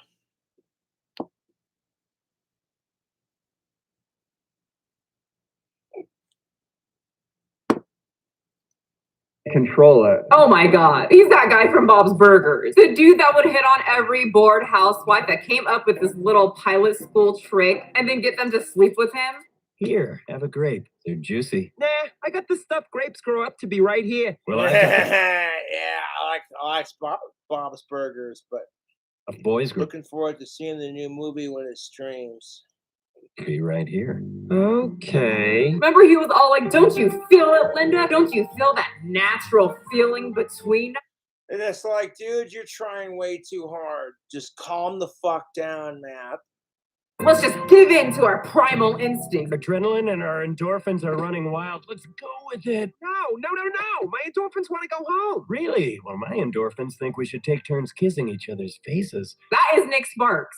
Control it. Oh my god, he's that guy from Bob's Burgers. The dude that would hit on every bored housewife that came up with this little pilot school trick and then get them to sleep with him. Here, have a grape. They're juicy. Nah, I got the stuff grapes grow up to be right here. Well, I got Yeah, I like Bob's Burgers, but the boys grow looking forward to seeing the new movie when it streams. to be right here. Okay. Remember he was all like, don't you feel it, Linda? Don't you feel that natural feeling between us? And it's like, dude, you're trying way too hard. Just calm the fuck down, Matt. Let's just give in to our primal instincts. Adrenaline and our endorphins are running wild. Let's go with it. No. My endorphins want to go home. Really? Well, my endorphins think we should take turns kissing each other's faces. That is Nick Sparks.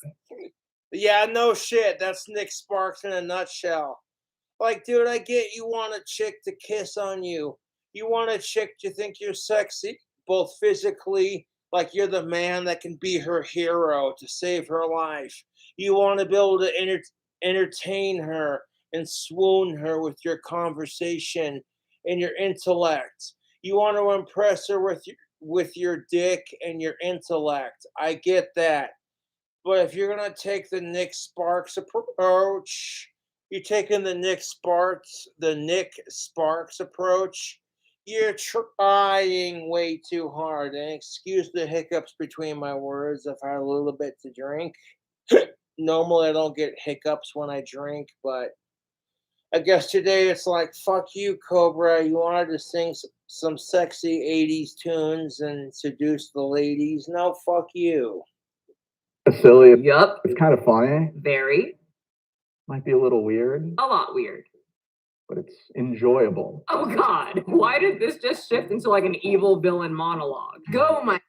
Yeah, no shit. That's Nick Sparks in a nutshell. Like, dude, I get you want a chick to kiss on you. You want a chick to think you're sexy, both physically, like you're the man that can be her hero to save her life. You want to be able to entertain her and swoon her with your conversation and your intellect. You want to impress her with your dick and your intellect. I get that. But if you're gonna take the Nick Sparks approach, you're taking the Nick Sparks approach. You're trying way too hard. And excuse the hiccups between my words. I've had a little bit to drink. Normally, I don't get hiccups when I drink, but I guess today it's like, fuck you, Cobra. You wanted to sing some sexy 80s tunes and seduce the ladies. No, fuck you. Silly. Yup. It's kind of funny. Very. Might be a little weird, A lot weird. but it's enjoyable. Oh god, why did this just shift into like an evil villain monologue? Go, my.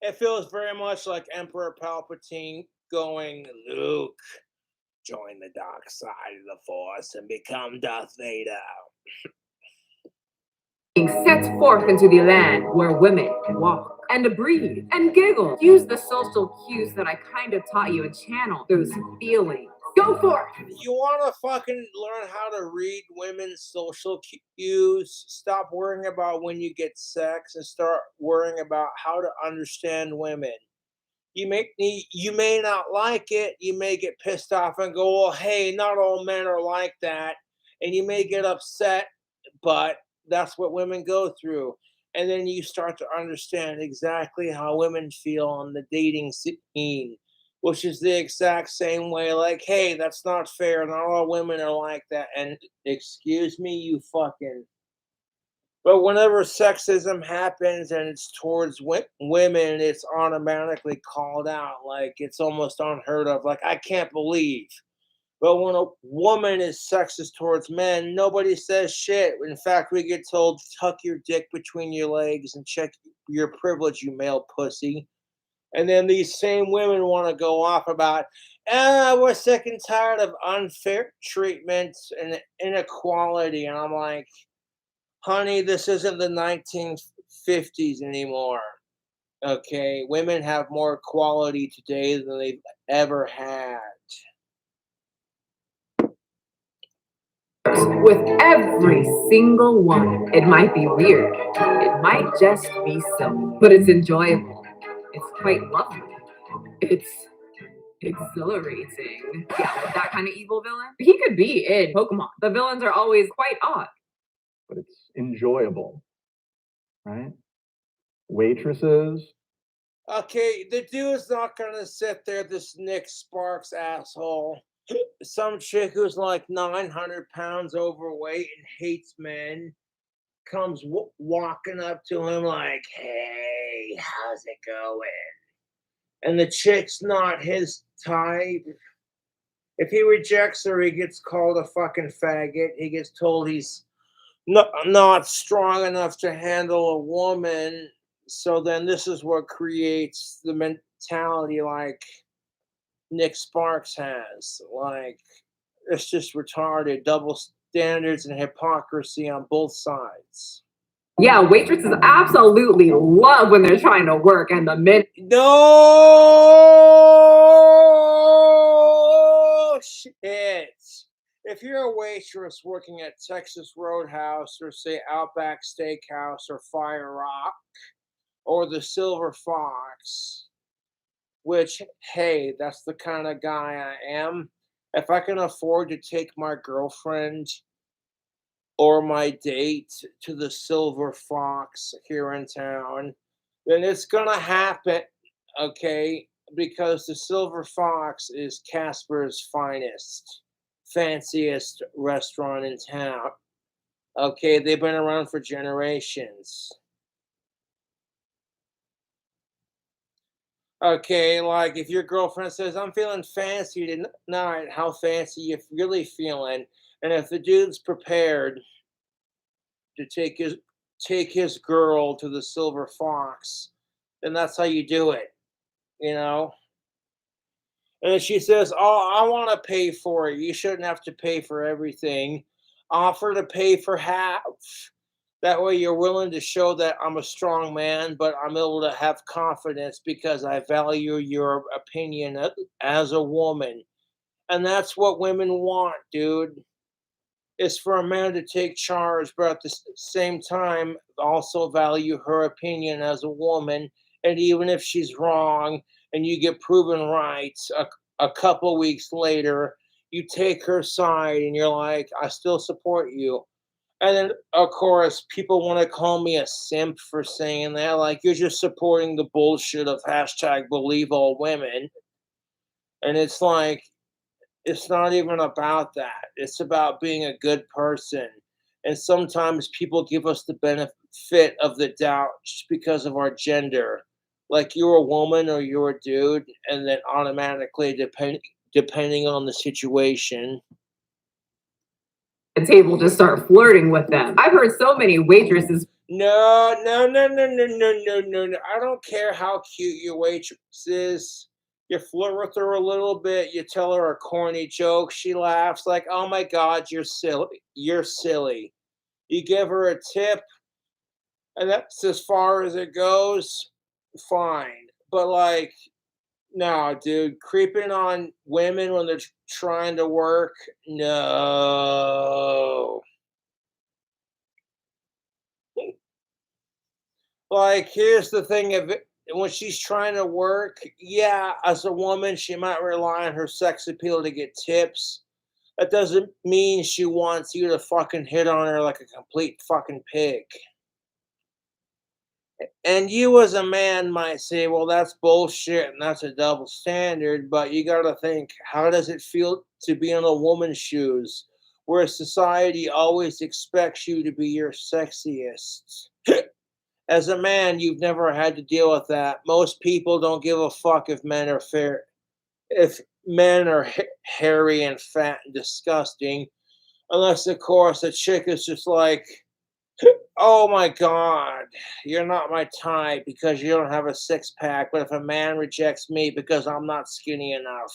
It feels very much like Emperor Palpatine going, Luke, join the dark side of the Force and become Darth Vader. Being set forth into the land where women can walk and breathe and giggle. Use the social cues that I kind of taught you and channel those feelings. Go forth! You want to fucking learn how to read women's social cues? Stop worrying about when you get sex and start worrying about how to understand women. You may not like it. You may get pissed off and go, well, hey, not all men are like that. And you may get upset, but that's what women go through. And then you start to understand exactly how women feel on the dating scene, which is the exact same way. Like, hey, that's not fair. Not all women are like that. And excuse me, you fucking. But whenever sexism happens and it's towards women, it's automatically called out. Like, it's almost unheard of. Like, I can't believe. But when a woman is sexist towards men, nobody says shit. In fact, we get told, tuck your dick between your legs and check your privilege, you male pussy. And then these same women want to go off about, we're sick and tired of unfair treatment and inequality. And I'm like, honey, this isn't the 1950s anymore. Okay, women have more equality today than they've ever had. With every single one. It might be weird. It might just be silly, but it's enjoyable. It's quite lovely. It's exhilarating. Yeah, with that kind of evil villain. He could be in Pokemon. The villains are always quite odd. But it's enjoyable, right? Waitresses. Okay, the dude's not gonna sit there, this Nick Sparks asshole. Some chick who's like 900 pounds overweight and hates men comes walking up to him like, hey, how's it going? And the chick's not his type. If he rejects her, he gets called a fucking faggot. He gets told he's not strong enough to handle a woman. So then this is what creates the mentality like Nick Sparks has. Like, it's just retarded. Double standards and hypocrisy on both sides. Yeah, waitresses absolutely love when they're trying to work and the men. No shit. If you're a waitress working at Texas Roadhouse or say Outback Steakhouse or Fire Rock or the Silver Fox, which, hey, that's the kind of guy I am. If I can afford to take my girlfriend or my date to the Silver Fox here in town, then it's gonna happen, okay? Because the Silver Fox is Casper's finest, fanciest restaurant in town. Okay, they've been around for generations. Okay, like if your girlfriend says, I'm feeling fancy tonight, how fancy you really feeling? And if the dude's prepared to take his girl to the Silver Fox, then that's how you do it, you know? And if she says, oh, I want to pay for it, you shouldn't have to pay for everything. Offer to pay for half. That way you're willing to show that I'm a strong man, but I'm able to have confidence because I value your opinion as a woman. And that's what women want, dude. Is for a man to take charge, but at the same time, also value her opinion as a woman. And even if she's wrong and you get proven right a couple weeks later, you take her side and you're like, I still support you. And then, of course, people want to call me a simp for saying that. Like, you're just supporting the bullshit of hashtag believe all women. And it's like, it's not even about that. It's about being a good person. And sometimes people give us the benefit of the doubt just because of our gender. Like, you're a woman or you're a dude, and then automatically, depending on the situation, The table just start flirting with them. I've heard so many waitresses. No. I don't care how cute your waitress is. You flirt with her a little bit. You tell her a corny joke. She laughs like, oh my God, you're silly. You're silly. You give her a tip, and that's as far as it goes. Fine. But like, no, dude, creeping on women when they're trying to work, no. Like, here's the thing of it. When she's trying to work, yeah, as a woman, she might rely on her sex appeal to get tips. That doesn't mean she wants you to fucking hit on her like a complete fucking pig. And you as a man might say, well, that's bullshit and that's a double standard, but you gotta think, how does it feel to be in a woman's shoes where society always expects you to be your sexiest? As a man, you've never had to deal with that. Most people don't give a fuck if men are fair, if men are hairy and fat and disgusting, unless of course the chick is just like, oh my god, you're not my type because you don't have a six-pack. But if a man rejects me because I'm not skinny enough,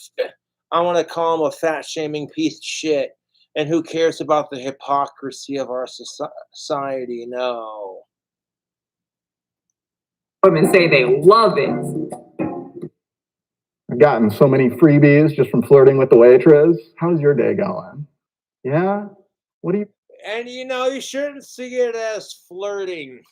I want to call him a fat shaming piece of shit. And who cares about the hypocrisy of our society? No. Women say they love it. I've gotten so many freebies just from flirting with the waitress. How's your day going? Yeah? What do you... And you shouldn't see it as flirting.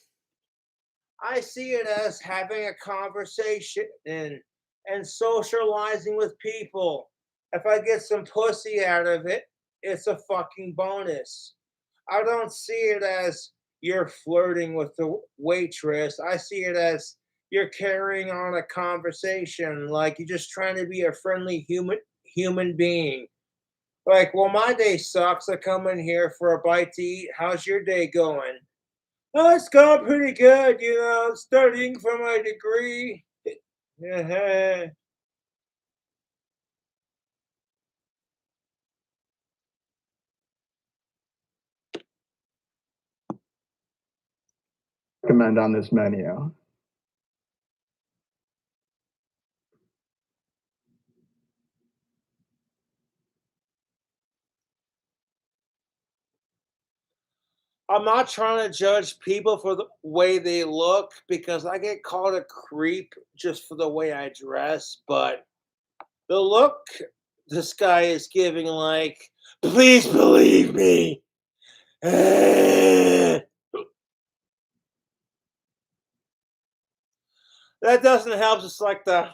I see it as having a conversation and socializing with people. If I get some pussy out of it, it's a fucking bonus. I don't see it as you're flirting with the waitress. I see it as you're carrying on a conversation, like you're just trying to be a friendly human being. Like, well, my day sucks. I come in here for a bite to eat. How's your day going? Oh, it's going pretty good, studying for my degree. Yeah. recommend on this menu? I'm not trying to judge people for the way they look because I get called a creep just for the way I dress, but the look this guy is giving, like, please believe me. That doesn't help. Just like the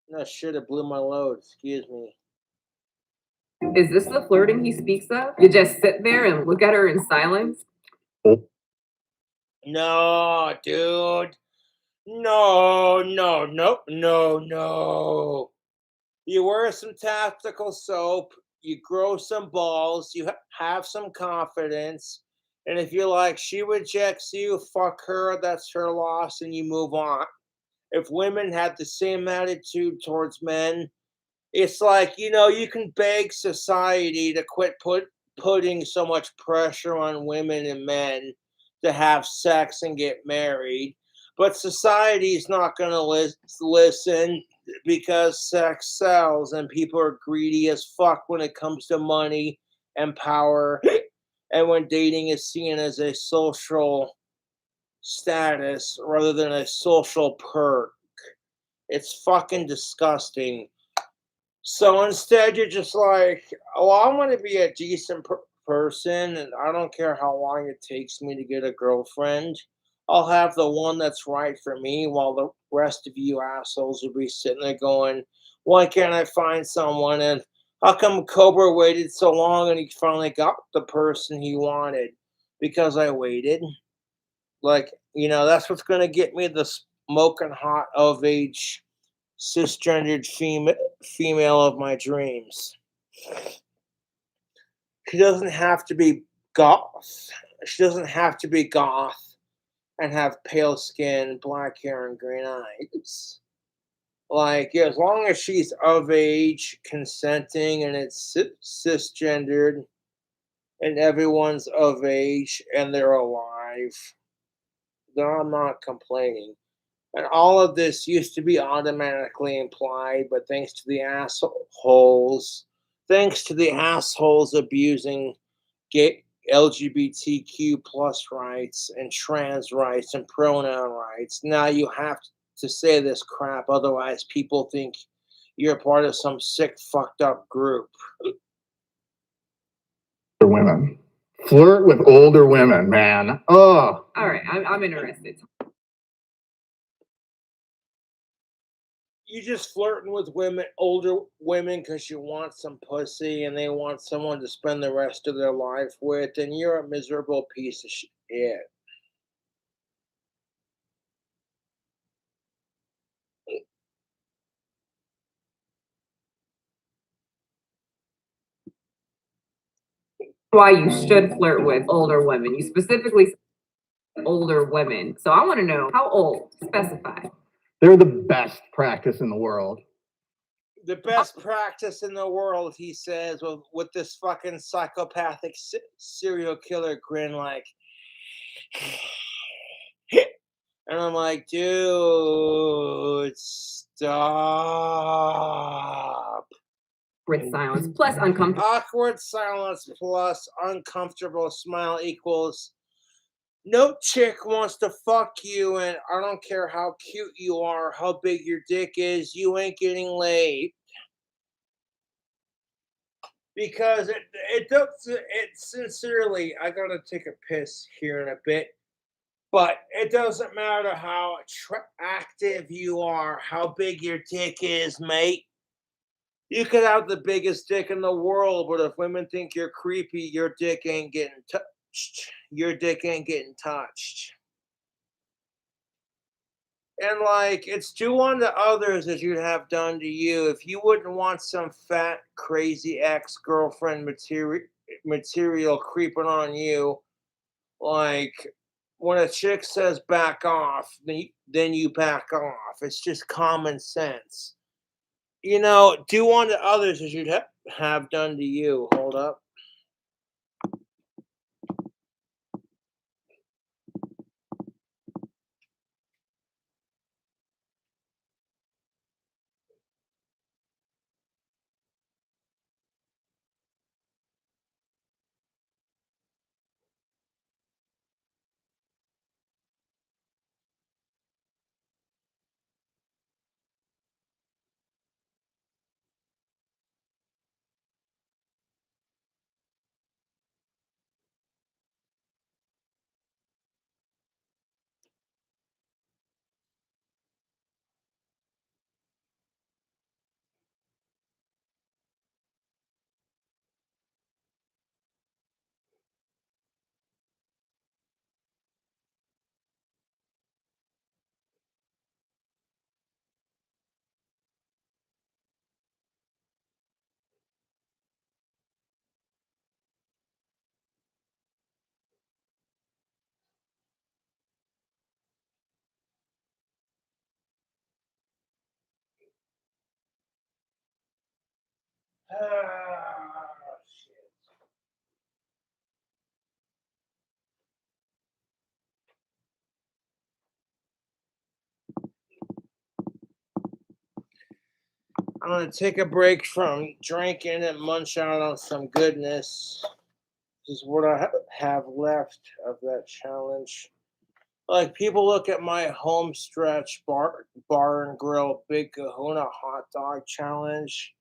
no shit, it blew my load. Excuse me. Is this the flirting he speaks of? You just sit there and look at her in silence? No, dude. No, no, no, no, no. You wear some tactical soap, you grow some balls, you have some confidence, and if you're like, she rejects you, fuck her, that's her loss, and you move on. If women had the same attitude towards men, it's like, you can beg society to quit putting so much pressure on women and men to have sex and get married. But society's not going to listen because sex sells and people are greedy as fuck when it comes to money and power. And when dating is seen as a social status rather than a social perk, it's fucking disgusting. So instead, you're just like, oh, I want to be a decent person, and I don't care how long it takes me to get a girlfriend. I'll have the one that's right for me, while the rest of you assholes will be sitting there going, why can't I find someone? And how come Cobra waited so long and he finally got the person he wanted? Because I waited. Like, that's what's going to get me the smoking hot of age cisgendered female of my dreams. She doesn't have to be goth. She doesn't have to be goth and have pale skin, black hair, and green eyes. Like, as long as she's of age, consenting, and it's cisgendered, and everyone's of age and they're alive, then I'm not complaining. And all of this used to be automatically implied, but thanks to the assholes abusing gay LGBTQ plus rights and trans rights and pronoun rights, now you have to say this crap, otherwise people think you're part of some sick, fucked up group. Women. Flirt with older women, man. Oh. All right, I'm interested. You just flirting with older women because you want some pussy and they want someone to spend the rest of their life with, and you're a miserable piece of shit. Why you should flirt with older women. You specifically older women. So I want to know how old, specify. They're the best practice in the world. The best practice in the world, he says, with this fucking psychopathic serial killer grin, like, and I'm like, dude, stop. Awkward silence plus uncomfortable. Awkward silence plus uncomfortable smile equals no chick wants to fuck you, and I don't care how cute you are, how big your dick is, you ain't getting laid. Because it does, it sincerely, I gotta take a piss here in a bit, but it doesn't matter how attractive you are, how big your dick is, mate. You could have the biggest dick in the world, but if women think you're creepy, your dick ain't getting touched. Your dick ain't getting touched. And like, it's do unto others as you'd have done to you. If you wouldn't want some fat, crazy ex-girlfriend material creeping on you, like when a chick says back off, then you back off. It's just common sense. You know, do unto others as you'd have done to you. Hold up. I'm gonna take a break from drinking and munch out on some goodness. This is what I have left of that challenge. Like people look at my home stretch bar and grill big kahuna hot dog challenge,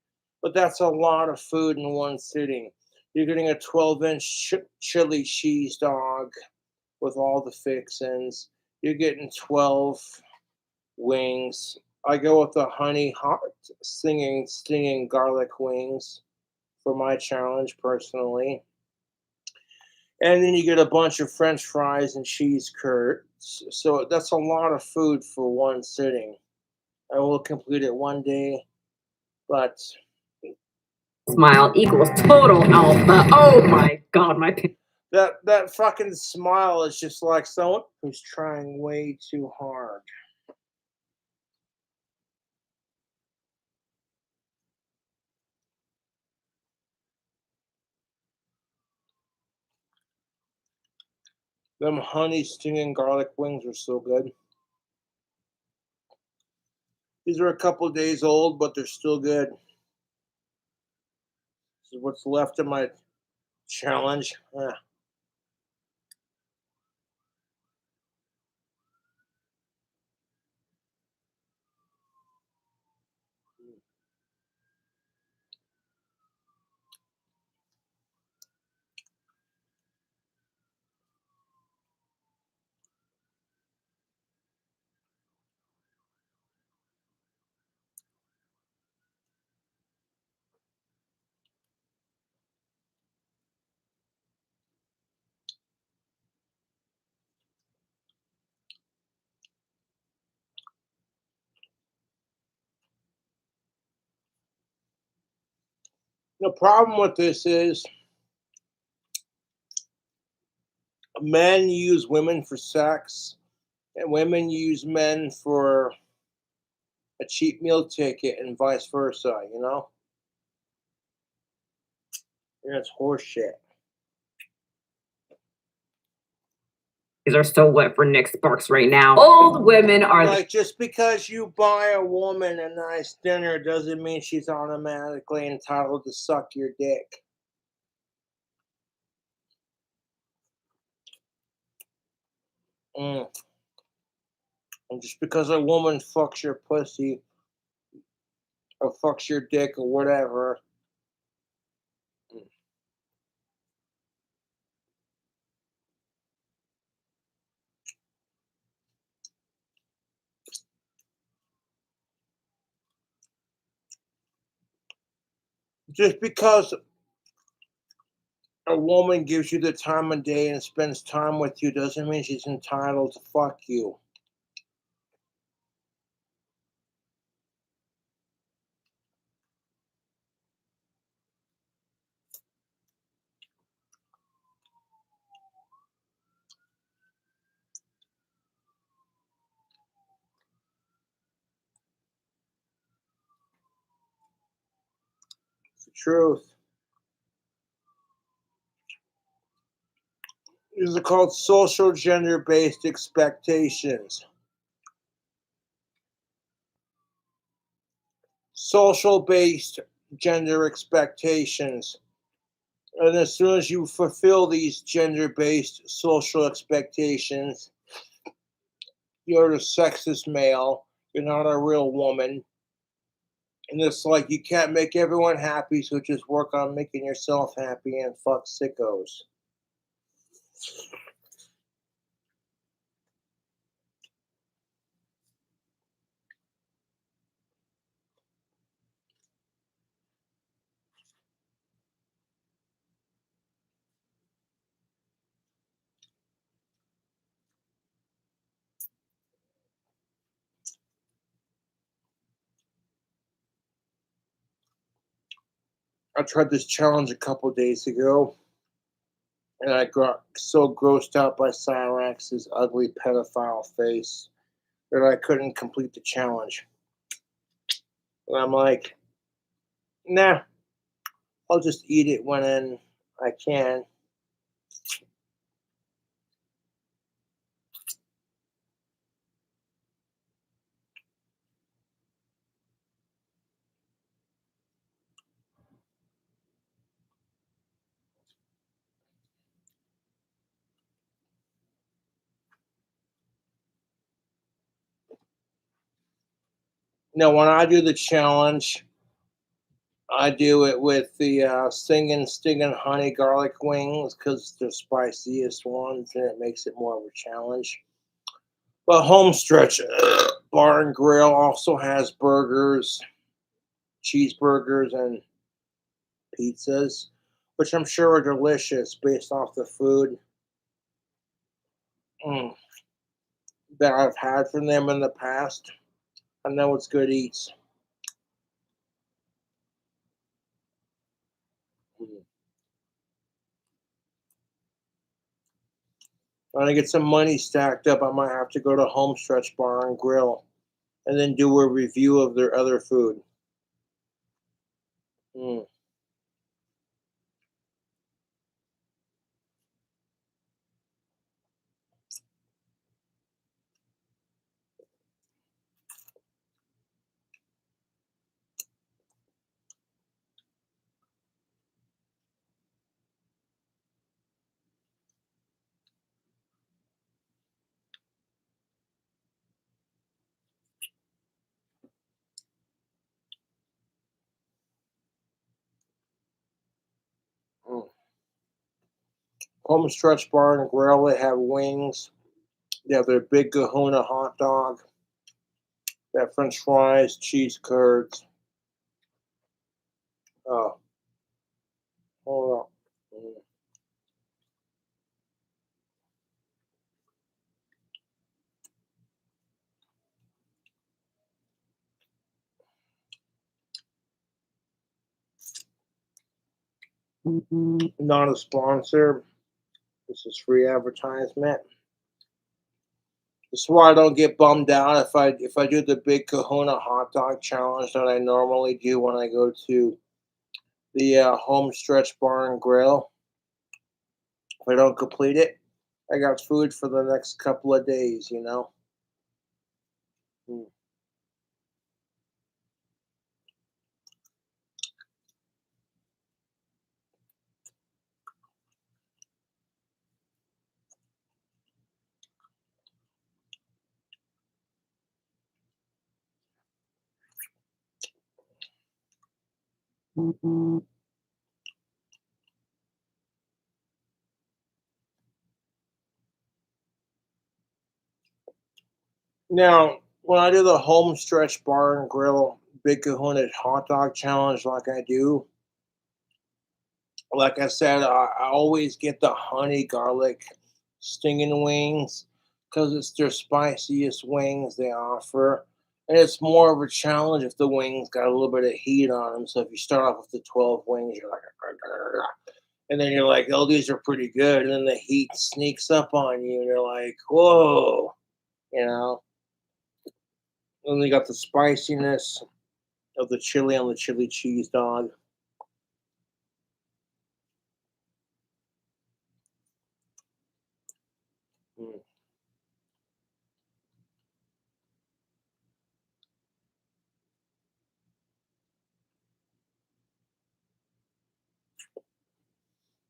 but that's a lot of food in one sitting. You're getting a 12-inch chili cheese dog with all the fixins. You're getting 12 wings. I go with the honey hot stinging garlic wings for my challenge personally. And then you get a bunch of French fries and cheese curds. So that's a lot of food for one sitting. I will complete it one day, but Smile equals total alpha. Oh my god, my that fucking smile is just like someone who's trying way too hard. Them honey stinging garlic wings are so good. These are a couple days old, but they're still good. This is what's left of my challenge. The problem with this is men use women for sex, and women use men for a cheap meal ticket, and vice versa. You know, and it's horseshit. These are so wet for Nick Sparks right now. Old women are Like, just because you buy a woman a nice dinner doesn't mean she's automatically entitled to suck your dick. Mm. And just because a woman fucks your pussy or fucks your dick or whatever, just because a woman gives you the time of day and spends time with you doesn't mean she's entitled to fuck you. It's the truth. These are called social gender-based expectations. Social-based gender expectations. And as soon as you fulfill these gender-based social expectations, you're a sexist male. You're not a real woman. And it's like you can't make everyone happy, so just work on making yourself happy and fuck sickos. I tried this challenge a couple days ago, and I got so grossed out by Cyrax's ugly pedophile face that I couldn't complete the challenge. And I'm like, nah, I'll just eat it when I can. Now, when I do the challenge, I do it with the singing, stinging honey garlic wings because they're spiciest ones, and it makes it more of a challenge. But Homestretch Bar and Grill also has burgers, cheeseburgers, and pizzas, which I'm sure are delicious based off the food that I've had from them in the past. I know it's good eats. When I get some money stacked up, I might have to go to Homestretch Bar and Grill and then do a review of their other food. Mm. Mm. Homestretch Bar and Grill, they have wings. They have their big kahuna hot dog. They have french fries, cheese curds. Oh, hold on. Not a sponsor, This is free advertisement. This is why I don't get bummed out if I do the big Kahuna hot dog challenge that I normally do when I go to the home stretch bar and grill. If I don't complete it, I got food for the next couple of days, you know. Now, when I do the home stretch bar and grill big Kahuna hot dog challenge, like I do, like I said, I always get the honey garlic stinging wings because it's their spiciest wings they offer. And it's more of a challenge if the wings got a little bit of heat on them. So if you start off with the 12 wings, you're like, and then you're like, oh, these are pretty good. And then the heat sneaks up on you, and you're like, whoa, you know. And you got the spiciness of the chili on the chili cheese dog. Mm.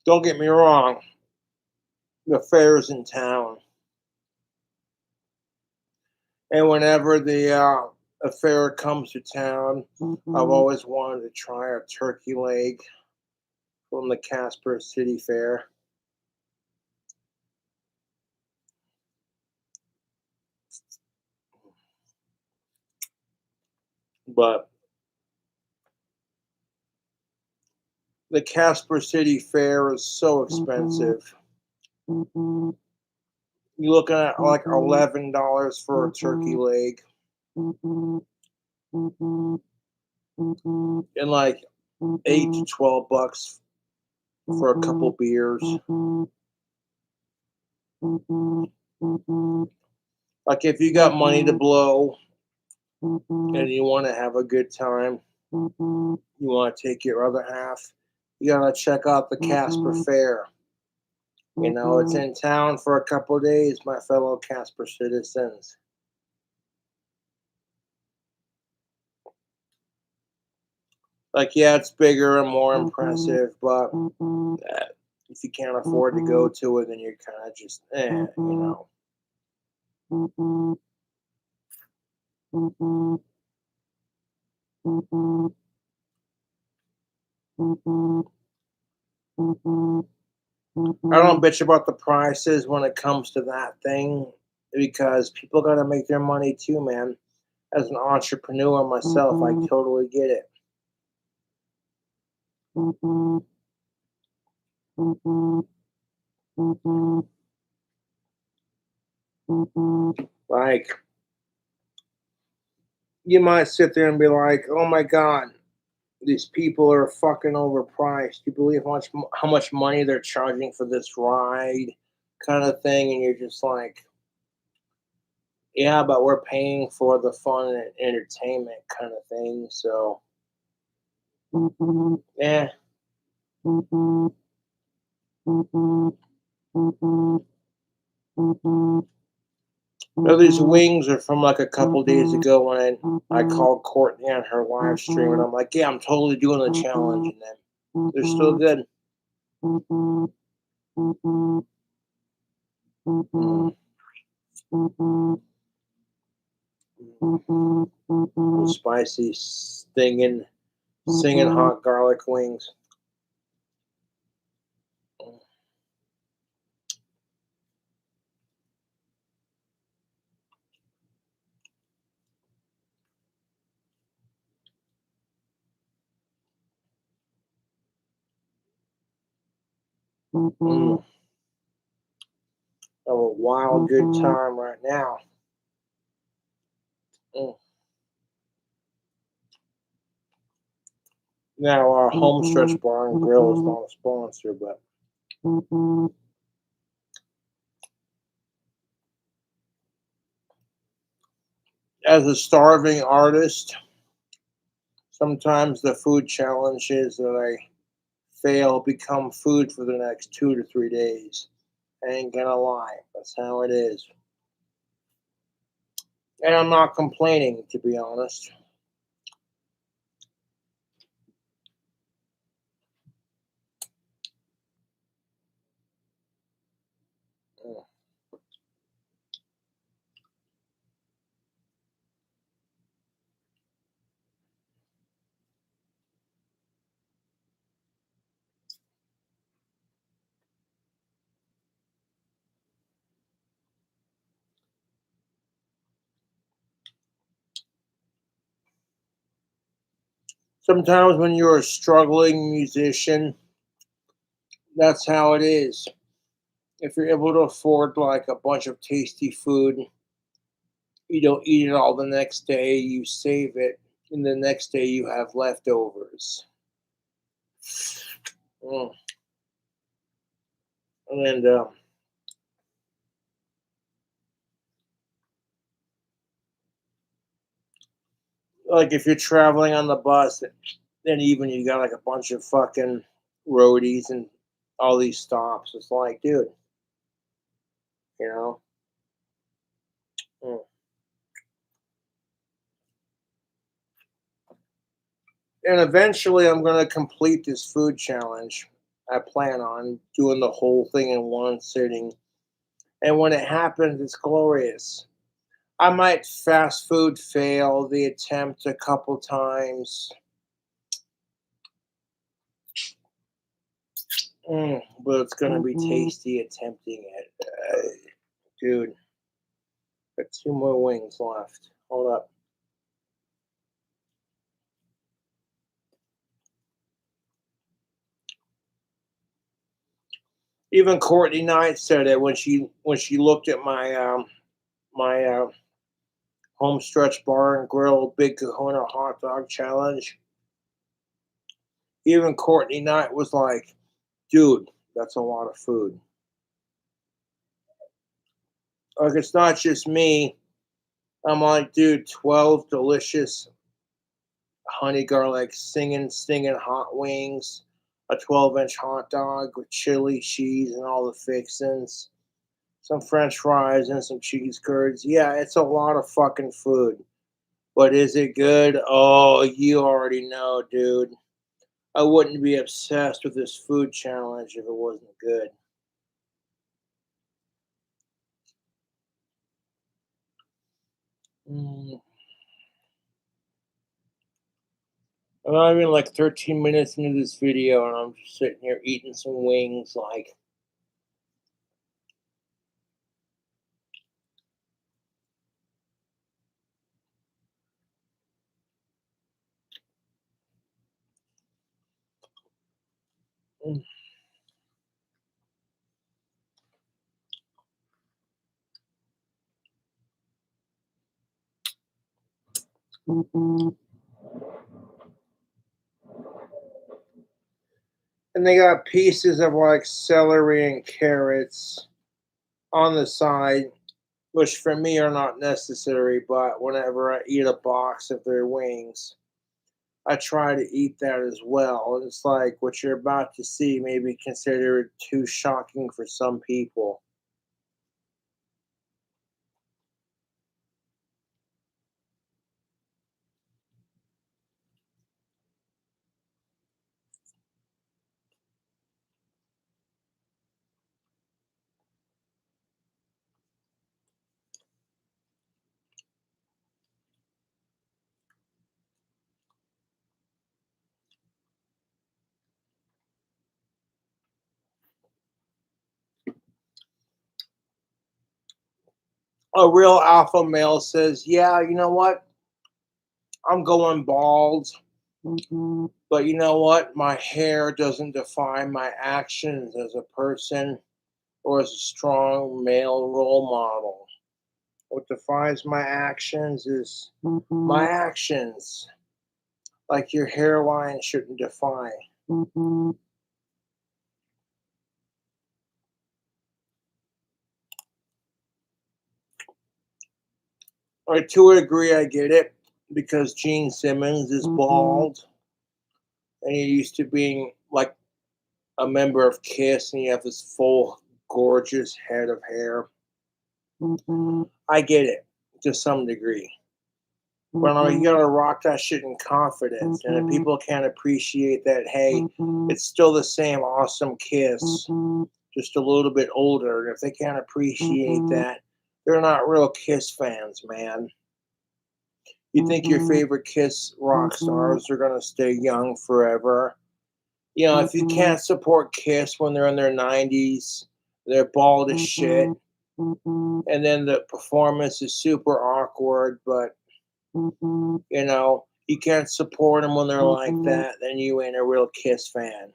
Don't get me wrong, the fair's in town. And whenever the a fair comes to town, I've always wanted to try a turkey leg from the Casper City Fair. But the Casper City Fair is so expensive. You're looking at like $11 for a turkey leg. And like $8 to $12 for a couple beers. Like if you got money to blow and you want to have a good time, you want to take your other half, you gotta check out the Casper Fair. You know, it's in town for a couple of days, my fellow Casper citizens. Like, yeah, it's bigger and more impressive, but if you can't afford to go to it, then you're kind of just, you know. I don't bitch about the prices when it comes to that thing because people got to make their money too, man. As an entrepreneur myself, I totally get it. Like, you might sit there and be like, oh my God, these people are fucking overpriced. You believe how much money they're charging for this ride kind of thing? And you're just like, yeah, but we're paying for the fun and entertainment kind of thing. So, yeah. Now, these wings are from like a couple days ago when I called Courtney on her live stream, and I'm like, yeah, I'm totally doing the challenge. And then they're still good. Spicy, stinging hot garlic wings. Have a wild good time right now. Now, our home stretch bar and grill is not a sponsor, but as a starving artist, sometimes the food challenges that I fail become food for the next 2 to 3 days. I ain't gonna lie, that's how it is. And I'm not complaining, to be honest. Mm. Sometimes when you're a struggling musician, that's how it is. If you're able to afford like a bunch of tasty food, you don't eat it all the next day, you save it, and the next day you have leftovers. Mm. And like if you're traveling on the bus, then even you got like a bunch of fucking roadies and all these stops. It's like, dude, you know. Mm. And eventually, I'm gonna complete this food challenge. I plan on doing the whole thing in one sitting, and when it happens, it's glorious. I might fast food fail the attempt a couple times, but it's gonna be tasty attempting it. Dude, got 2 more wings left. Hold up. Even Courtney Knight said it when she looked at my home stretch bar and grill big Kahuna hot dog challenge. Even Courtney Knight was like, "Dude, that's a lot of food." Like it's not just me. I'm like, dude, 12 delicious honey garlic stinging hot wings, a 12-inch hot dog with chili, cheese, and all the fixins, some French fries, and some cheese curds. Yeah, it's a lot of fucking food. But is it good? Oh, you already know, dude. I wouldn't be obsessed with this food challenge if it wasn't good. Mm. I'm not even like 13 minutes into this video, and I'm just sitting here eating some wings. Like, mm. And they got pieces of like celery and carrots on the side, which for me are not necessary. But whenever I eat a box of their wings, I try to eat that as well. And it's like what you're about to see may be considered too shocking for some people. A real alpha male says, "Yeah, you know what? I'm going bald. But you know what? My hair doesn't define my actions as a person or as a strong male role model. What defines my actions is my actions, like your hairline shouldn't define." To a degree, I get it because Gene Simmons is bald, and he used to being like a member of Kiss, and you have this full, gorgeous head of hair. I get it to some degree. But no, you gotta rock that shit in confidence. And if people can't appreciate that, hey, it's still the same awesome Kiss, just a little bit older. And if they can't appreciate that, they're not real Kiss fans, man. You think your favorite Kiss rock stars are gonna stay young forever? You know, if you can't support Kiss when they're in their 90s, they're bald as shit, and then the performance is super awkward, but you know, you can't support them when they're like that, then you ain't a real Kiss fan.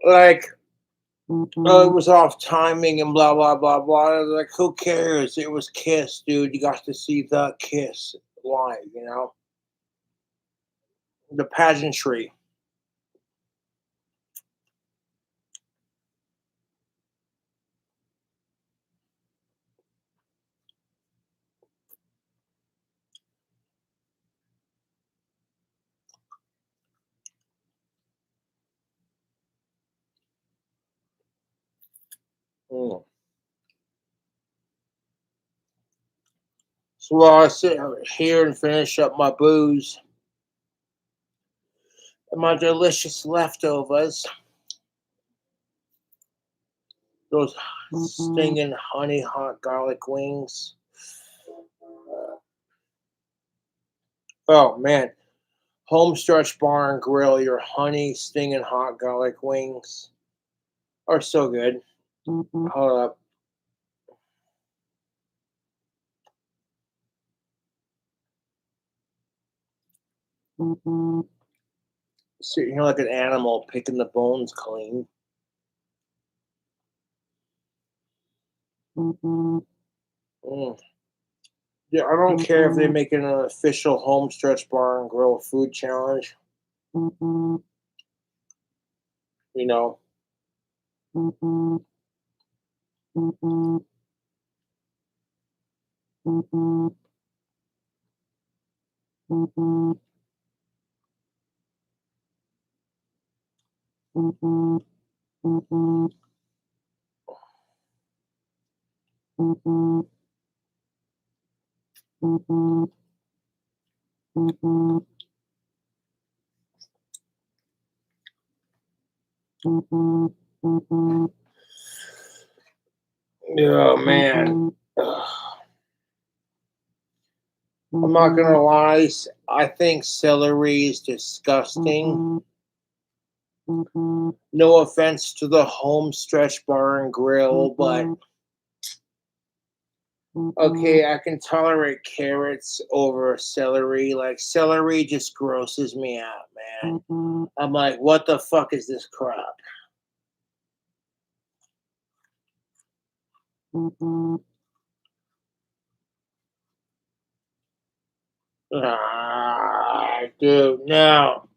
Like, oh, it was off timing and blah, blah, blah, blah. Like, who cares? It was Kiss, dude. You got to see the Kiss live, you know? The pageantry. Mm. So while I sit here and finish up my booze and my delicious leftovers, those stinging honey hot garlic wings. Oh man, Homestretch Bar and Grill, your honey stinging hot garlic wings are so good. Hold up. Sitting here like an animal picking the bones clean. Mm. Yeah, I don't care if they make it an official Homestretch Bar and Grill food challenge. You know. Yeah, man. Ugh. I'm not gonna lie. I think celery is disgusting. No offense to the Homestretch Bar and Grill, but okay, I can tolerate carrots over celery. Like celery just grosses me out, man. I'm like, what the fuck is this crap? Ah, dude, no.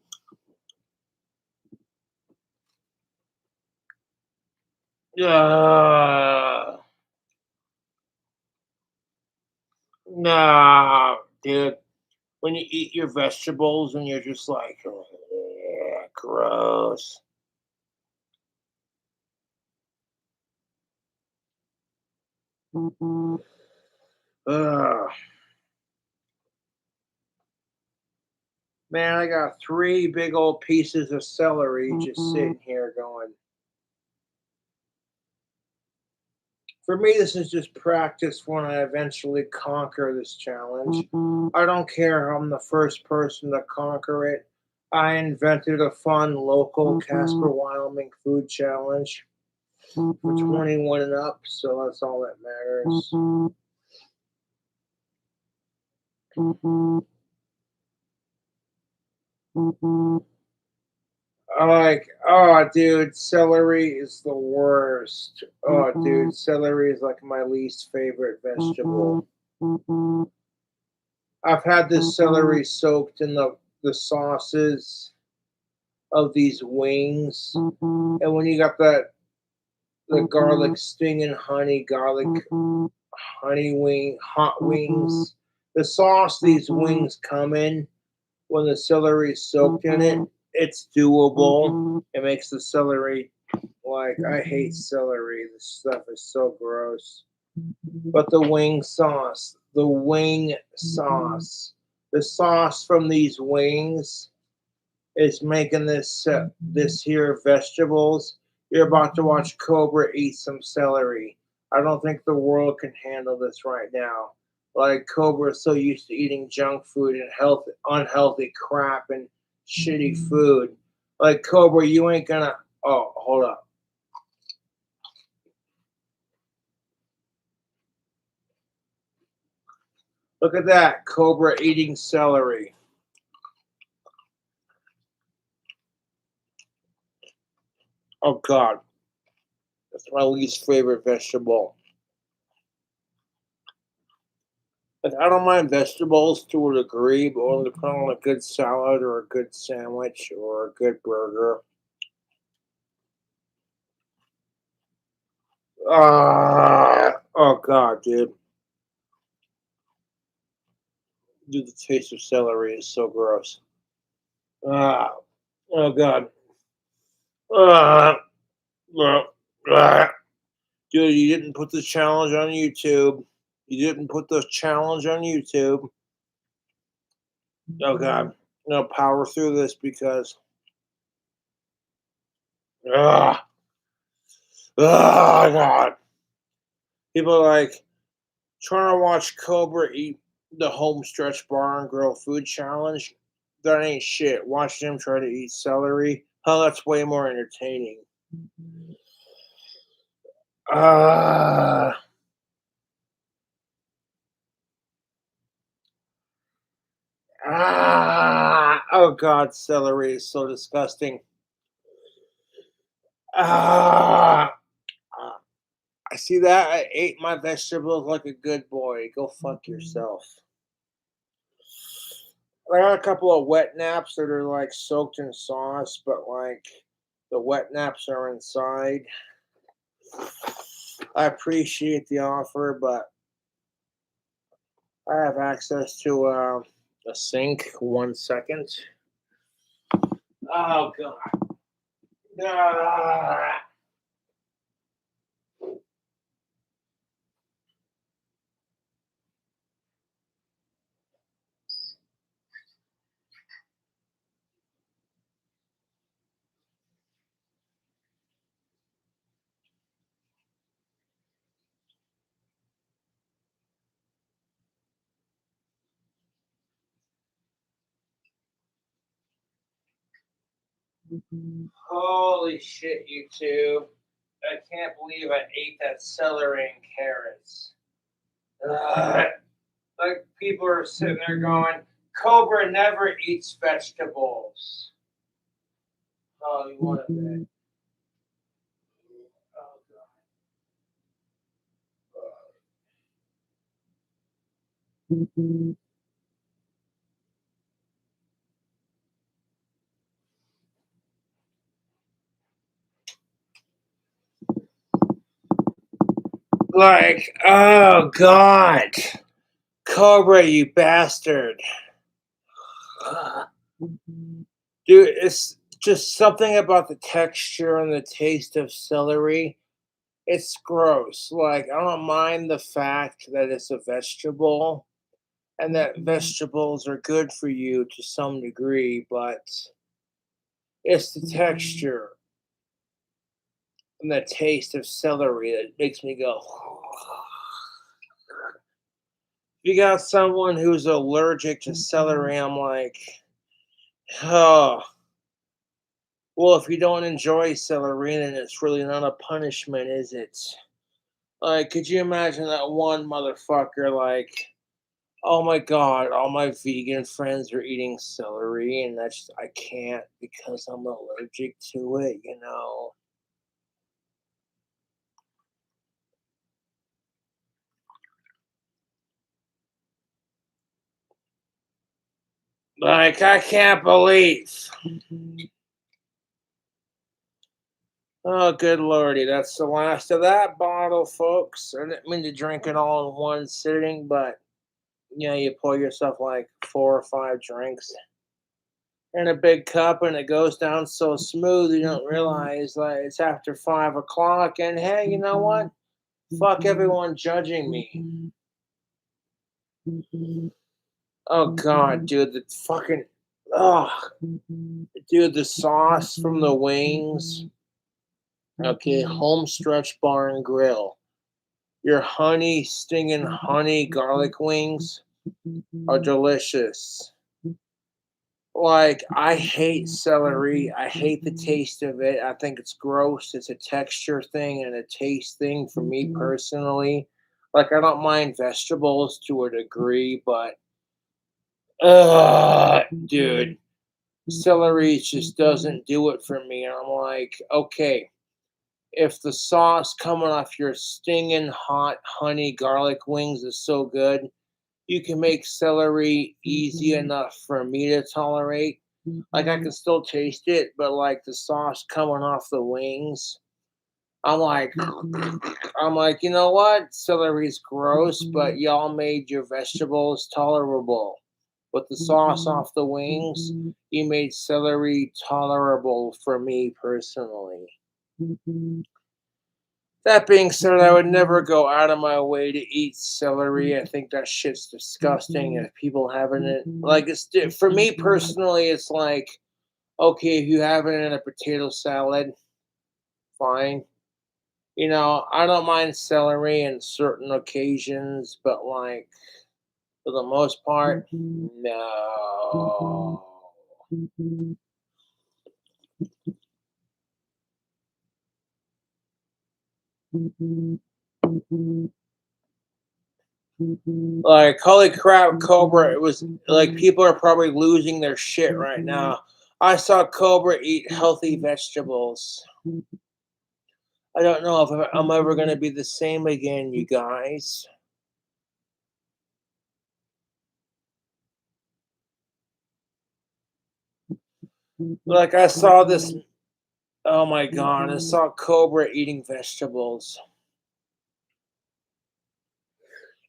Uh, no, dude. When you eat your vegetables and you're just like, gross. Ugh. Man, I got 3 big old pieces of celery just sitting here going. For me, this is just practice when I eventually conquer this challenge. I don't care if I'm the first person to conquer it. I invented a fun local Casper, Wyoming food challenge for 21 and up, so that's all that matters. I like, oh, dude, celery is the worst. Oh, dude, celery is like my least favorite vegetable. I've had this celery soaked in the sauces of these wings, and when you got the garlic sting and garlic honey wing, hot wings, the sauce these wings come in when the celery is soaked in it, it's doable. It makes the celery like I hate celery. This stuff is so gross. But the wing sauce, the sauce from these wings is making this here vegetables. You're about to watch Cobra eat some celery. I don't think the world can handle this right now. Like Cobra is so used to eating junk food and unhealthy crap and shitty food. Like Cobra, you ain't gonna. Oh, hold up. Look at that, Cobra eating celery. Oh God, that's my least favorite vegetable. Like, I don't mind vegetables to a degree, but only to put on a good salad or a good sandwich or a good burger. Oh God, dude. Dude, the taste of celery is so gross. Oh God. Uh, uh, Dude, you didn't put the challenge on YouTube. You didn't put the challenge on YouTube. Oh God. Power through this because uh, God. People are like trying to watch Cobra eat the home stretch bar and grill food challenge. That ain't shit. Watching him try to eat celery. Oh, that's way more entertaining. Oh God, celery is so disgusting. I see that. I ate my vegetables like a good boy. Go fuck yourself. I got a couple of wet naps that are like soaked in sauce, but like the wet naps are inside. I appreciate the offer, but I have access to a sink. 1 second. Oh God. Ah. Holy shit, YouTube. I can't believe I ate that celery and carrots. Like people are sitting there going, Cobra never eats vegetables. Oh, you want a bit? Oh, God. Like, oh God. Cobra, you bastard. Dude, it's just something about the texture and the taste of celery. It's gross. Like, I don't mind the fact that it's a vegetable and that vegetables are good for you to some degree, but it's the texture and the taste of celery that makes me go. You got someone who's allergic to celery, I'm like, oh. Well, if you don't enjoy celery, then it's really not a punishment, is it? Like, could you imagine that one motherfucker, like, oh my God, all my vegan friends are eating celery, and I can't because I'm allergic to it. Like, I can't believe. Oh, good lordy. That's the last of that bottle, folks. I didn't mean to drink it all in one sitting, but you pour yourself like 4 or 5 drinks in a big cup and it goes down so smooth you don't realize like it's after 5 o'clock. And hey, you know what? Fuck everyone judging me. Oh god, dude, the fucking dude, the sauce from the wings. Okay, home stretch bar and grill. Your stinging honey garlic wings are delicious. Like, I hate celery. I hate the taste of it. I think it's gross. It's a texture thing and a taste thing for me personally. Like, I don't mind vegetables to a degree, but dude, celery just doesn't do it for me. And I'm like, okay, if the sauce coming off your stinging hot honey garlic wings is so good, you can make celery easy enough for me to tolerate. Like, I can still taste it, but like the sauce coming off the wings, I'm like, you know what? Celery's gross, but y'all made your vegetables tolerable. With the sauce off the wings, you made celery tolerable for me personally. That being said, I would never go out of my way to eat celery. I think that shit's disgusting. If people having it, like, for me personally, it's like, okay, if you have it in a potato salad, fine. I don't mind celery in certain occasions, but like for the most part, no. Like, holy crap, Cobra, it was like people are probably losing their shit right now. I saw Cobra eat healthy vegetables. I don't know if I'm ever going to be the same again, you guys. Like, I saw this. Oh my god, I saw Cobra eating vegetables.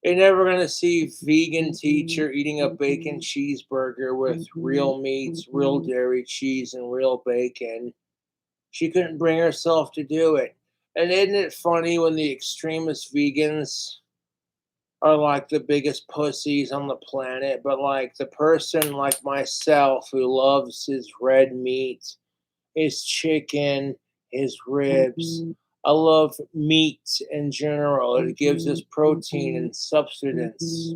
You're never going to see vegan teacher eating a bacon cheeseburger with real meats, real dairy cheese, and real bacon. She couldn't bring herself to do it. And isn't it funny when the extremist vegans are like the biggest pussies on the planet, but like the person like myself who loves his red meat, his chicken, his ribs. I love meat in general. It gives us protein and substance.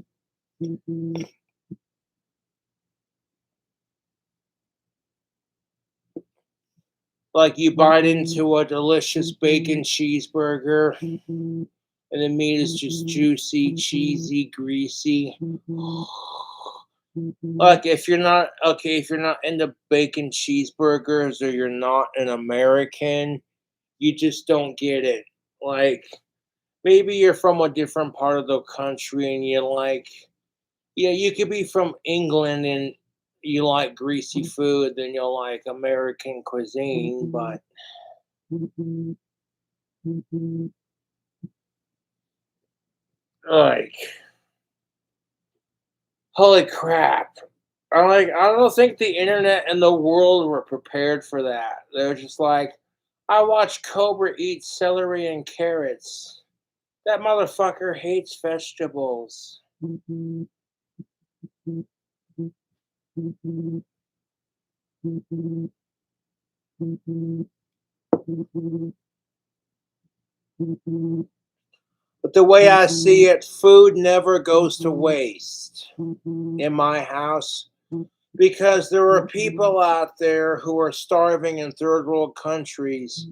Like, you bite into a delicious bacon cheeseburger, and the meat is just juicy, cheesy, greasy. Like, if you're not into bacon cheeseburgers, or you're not an American, you just don't get it. Like, maybe you're from a different part of the country and you like, you could be from England and you like greasy food, then you'll like American cuisine, but like, holy crap. I don't think the internet and the world were prepared for that. They're just like, I watched Cobra eat celery and carrots. That motherfucker hates vegetables. But the way I see it, food never goes to waste in my house, because there are people out there who are starving in third world countries.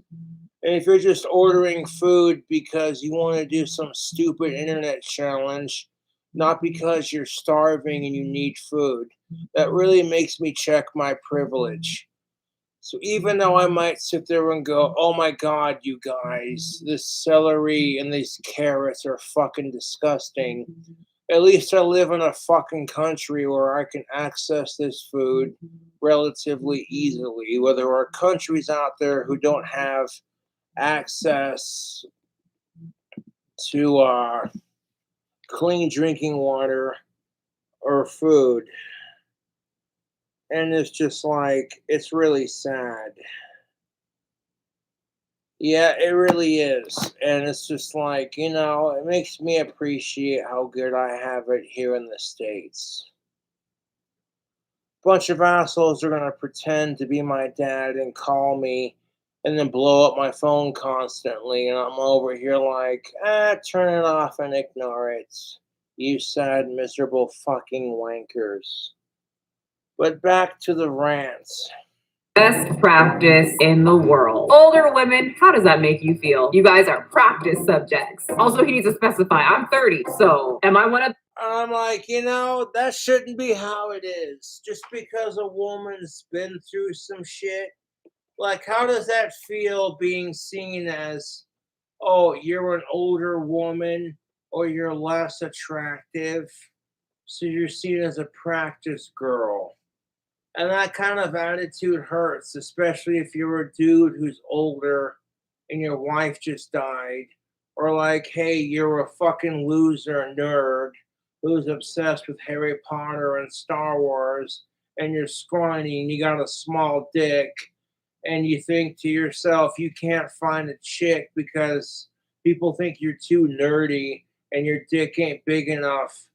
And if you're just ordering food because you want to do some stupid internet challenge, not because you're starving and you need food, that really makes me check my privilege. So even though I might sit there and go, oh my god, you guys, this celery and these carrots are fucking disgusting, At least I live in a fucking country where I can access this food relatively easily. Where there are countries out there who don't have access to clean drinking water or food. And it's just like, it's really sad. Yeah, it really is. And it's just like, it makes me appreciate how good I have it here in the States. Bunch of assholes are going to pretend to be my dad and call me and then blow up my phone constantly. And I'm over here like, turn it off and ignore it. You sad, miserable fucking wankers. But back to the rants. Best practice in the world. Older women, how does that make you feel? You guys are practice subjects. Also, he needs to specify, I'm 30, so am I one of... I'm like, that shouldn't be how it is. Just because a woman's been through some shit. Like, how does that feel being seen as, oh, you're an older woman or you're less attractive, so you're seen as a practice girl? And that kind of attitude hurts, especially if you're a dude who's older and your wife just died. Or like, hey, you're a fucking loser nerd who's obsessed with Harry Potter and Star Wars, and you're scrawny and you got a small dick, and you think to yourself, you can't find a chick because people think you're too nerdy and your dick ain't big enough.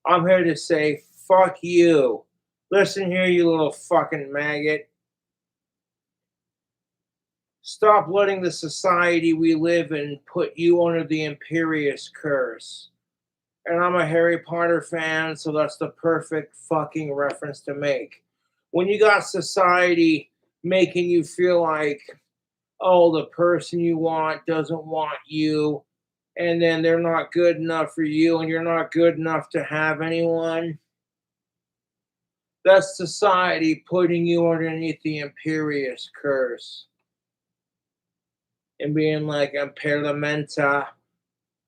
I'm here to say, fuck you. Listen here, you little fucking maggot. Stop letting the society we live in put you under the imperious curse. And I'm a Harry Potter fan, so that's the perfect fucking reference to make. When you got society making you feel like, oh, the person you want doesn't want you, and then they're not good enough for you, and you're not good enough to have anyone, that's society putting you underneath the imperious curse. And being like, Impedimenta.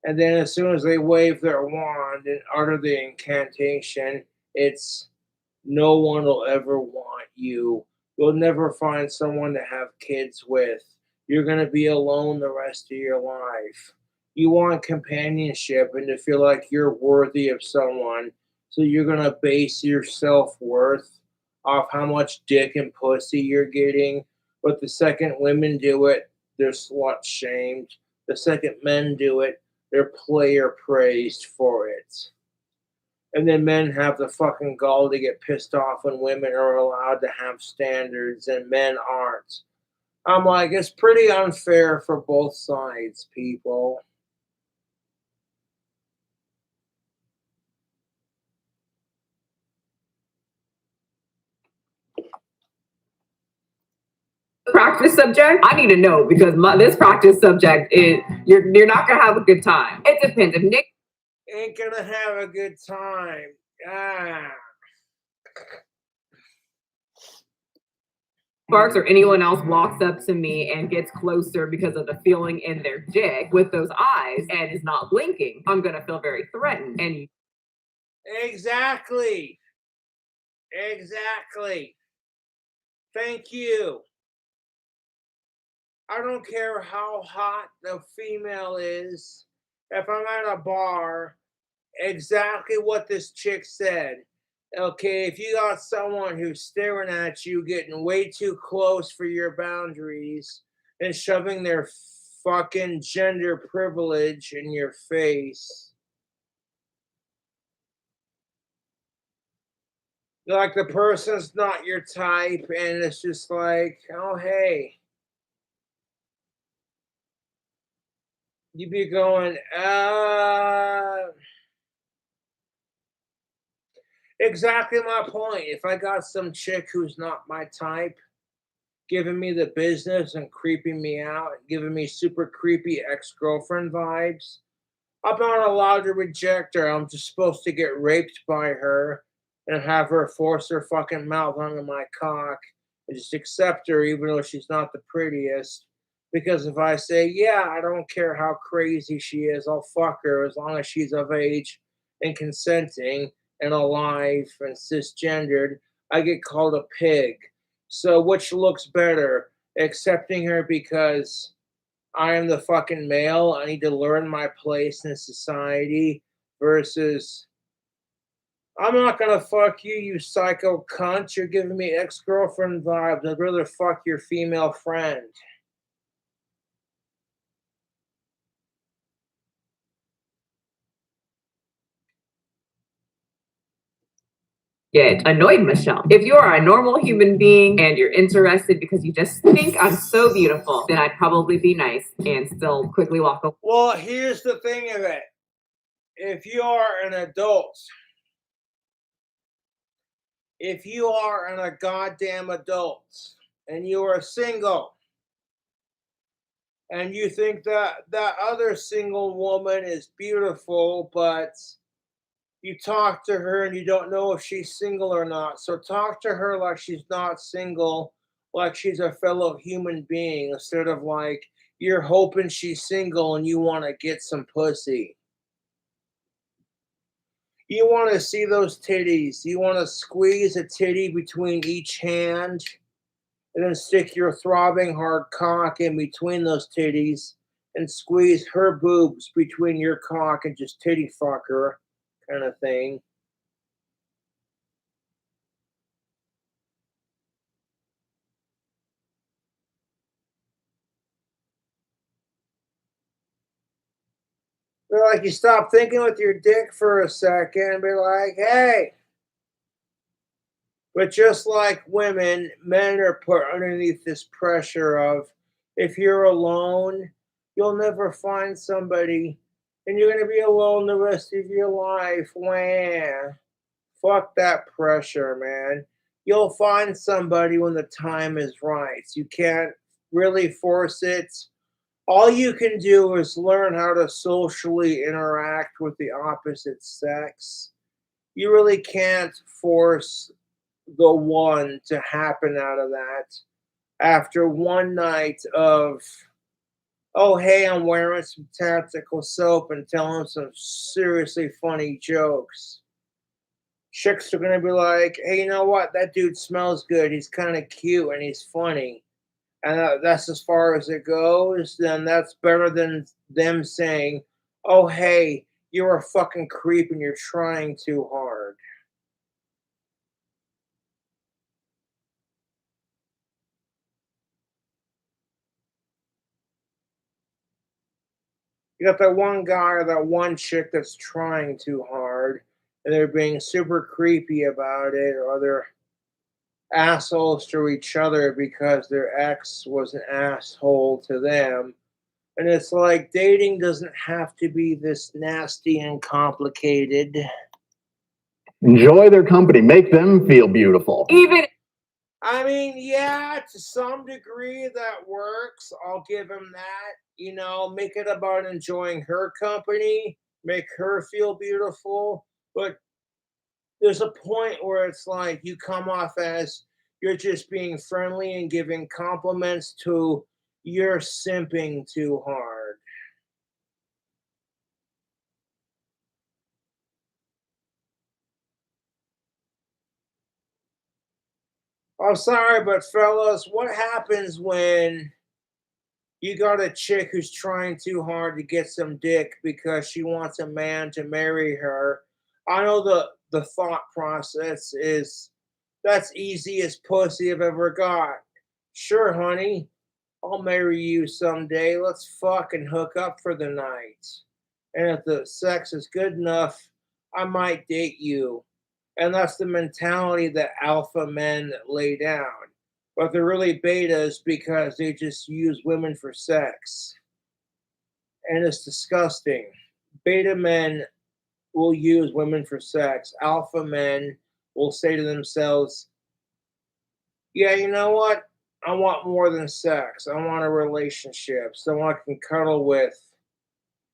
And then as soon as they wave their wand and utter the incantation, it's no one will ever want you. You'll never find someone to have kids with. You're going to be alone the rest of your life. You want companionship and to feel like you're worthy of someone. So you're going to base your self-worth off how much dick and pussy you're getting. But the second women do it, they're slut-shamed. The second men do it, they're player praised for it. And then men have the fucking gall to get pissed off when women are allowed to have standards and men aren't. I'm like, it's pretty unfair for both sides, people. Practice subject? I need to know because this practice subject is you're not gonna have a good time. It depends. If Nick ain't gonna have a good time. Sparks or anyone else walks up to me and gets closer because of the feeling in their dick with those eyes and is not blinking, I'm gonna feel very threatened. And Exactly. Thank you. I don't care how hot the female is. If I'm at a bar, exactly what this chick said. Okay, if you got someone who's staring at you, getting way too close for your boundaries, and shoving their fucking gender privilege in your face, like the person's not your type, and it's just like, oh, hey. You'd be going, exactly my point. If I got some chick who's not my type, giving me the business and creeping me out, giving me super creepy ex-girlfriend vibes, I'm not allowed to reject her. I'm just supposed to get raped by her and have her force her fucking mouth onto my cock and just accept her even though she's not the prettiest. Because if I say, yeah, I don't care how crazy she is, I'll fuck her as long as she's of age and consenting and alive and cisgendered, I get called a pig. So which looks better? Accepting her because I am the fucking male, I need to learn my place in society, versus I'm not gonna fuck you, you psycho cunt. You're giving me ex-girlfriend vibes. I'd rather fuck your female friend. Get annoyed, Michelle. If you are a normal human being and you're interested because you just think I'm so beautiful, then I'd probably be nice and still quickly walk away. Well, here's the thing of it. If you are an adult, if you are a goddamn adult and you are single and you think that that other single woman is beautiful, but you talk to her and you don't know if she's single or not. So talk to her like she's not single, like she's a fellow human being, instead of like you're hoping she's single and you want to get some pussy. You want to see those titties. You want to squeeze a titty between each hand and then stick your throbbing hard cock in between those titties and squeeze her boobs between your cock and just titty fuck her, kind of thing. But like you stop thinking with your dick for a second and be like, hey. But just like women, men are put underneath this pressure of if you're alone, you'll never find somebody and you're going to be alone the rest of your life. Wah. Fuck that pressure, man. You'll find somebody when the time is right. You can't really force it. All you can do is learn how to socially interact with the opposite sex. You really can't force the one to happen out of that after one night of, oh, hey, I'm wearing some tactical soap and telling some seriously funny jokes. Chicks are going to be like, hey, you know what? That dude smells good. He's kind of cute and he's funny. And that's as far as it goes. Then that's better than them saying, oh, hey, you're a fucking creep and you're trying too hard. You got that one guy or that one chick that's trying too hard and they're being super creepy about it, or they're assholes to each other because their ex was an asshole to them. And it's like dating doesn't have to be this nasty and complicated. Enjoy their company. Make them feel beautiful. Even I mean, yeah, to some degree that works. I'll give him that. You know, make it about enjoying her company, make her feel beautiful. But there's a point where it's like you come off as you're just being friendly and giving compliments to you're simping too hard. I'm sorry, but fellas, what happens when you got a chick who's trying too hard to get some dick because she wants a man to marry her? I know the thought process is that's easiest pussy I've ever got. Sure, honey, I'll marry you someday. Let's fucking hook up for the night. And if the sex is good enough, I might date you. And that's the mentality that alpha men lay down. But they're really betas because they just use women for sex. And it's disgusting. Beta men will use women for sex. Alpha men will say to themselves, yeah, you know what? I want more than sex. I want a relationship. Someone I can cuddle with.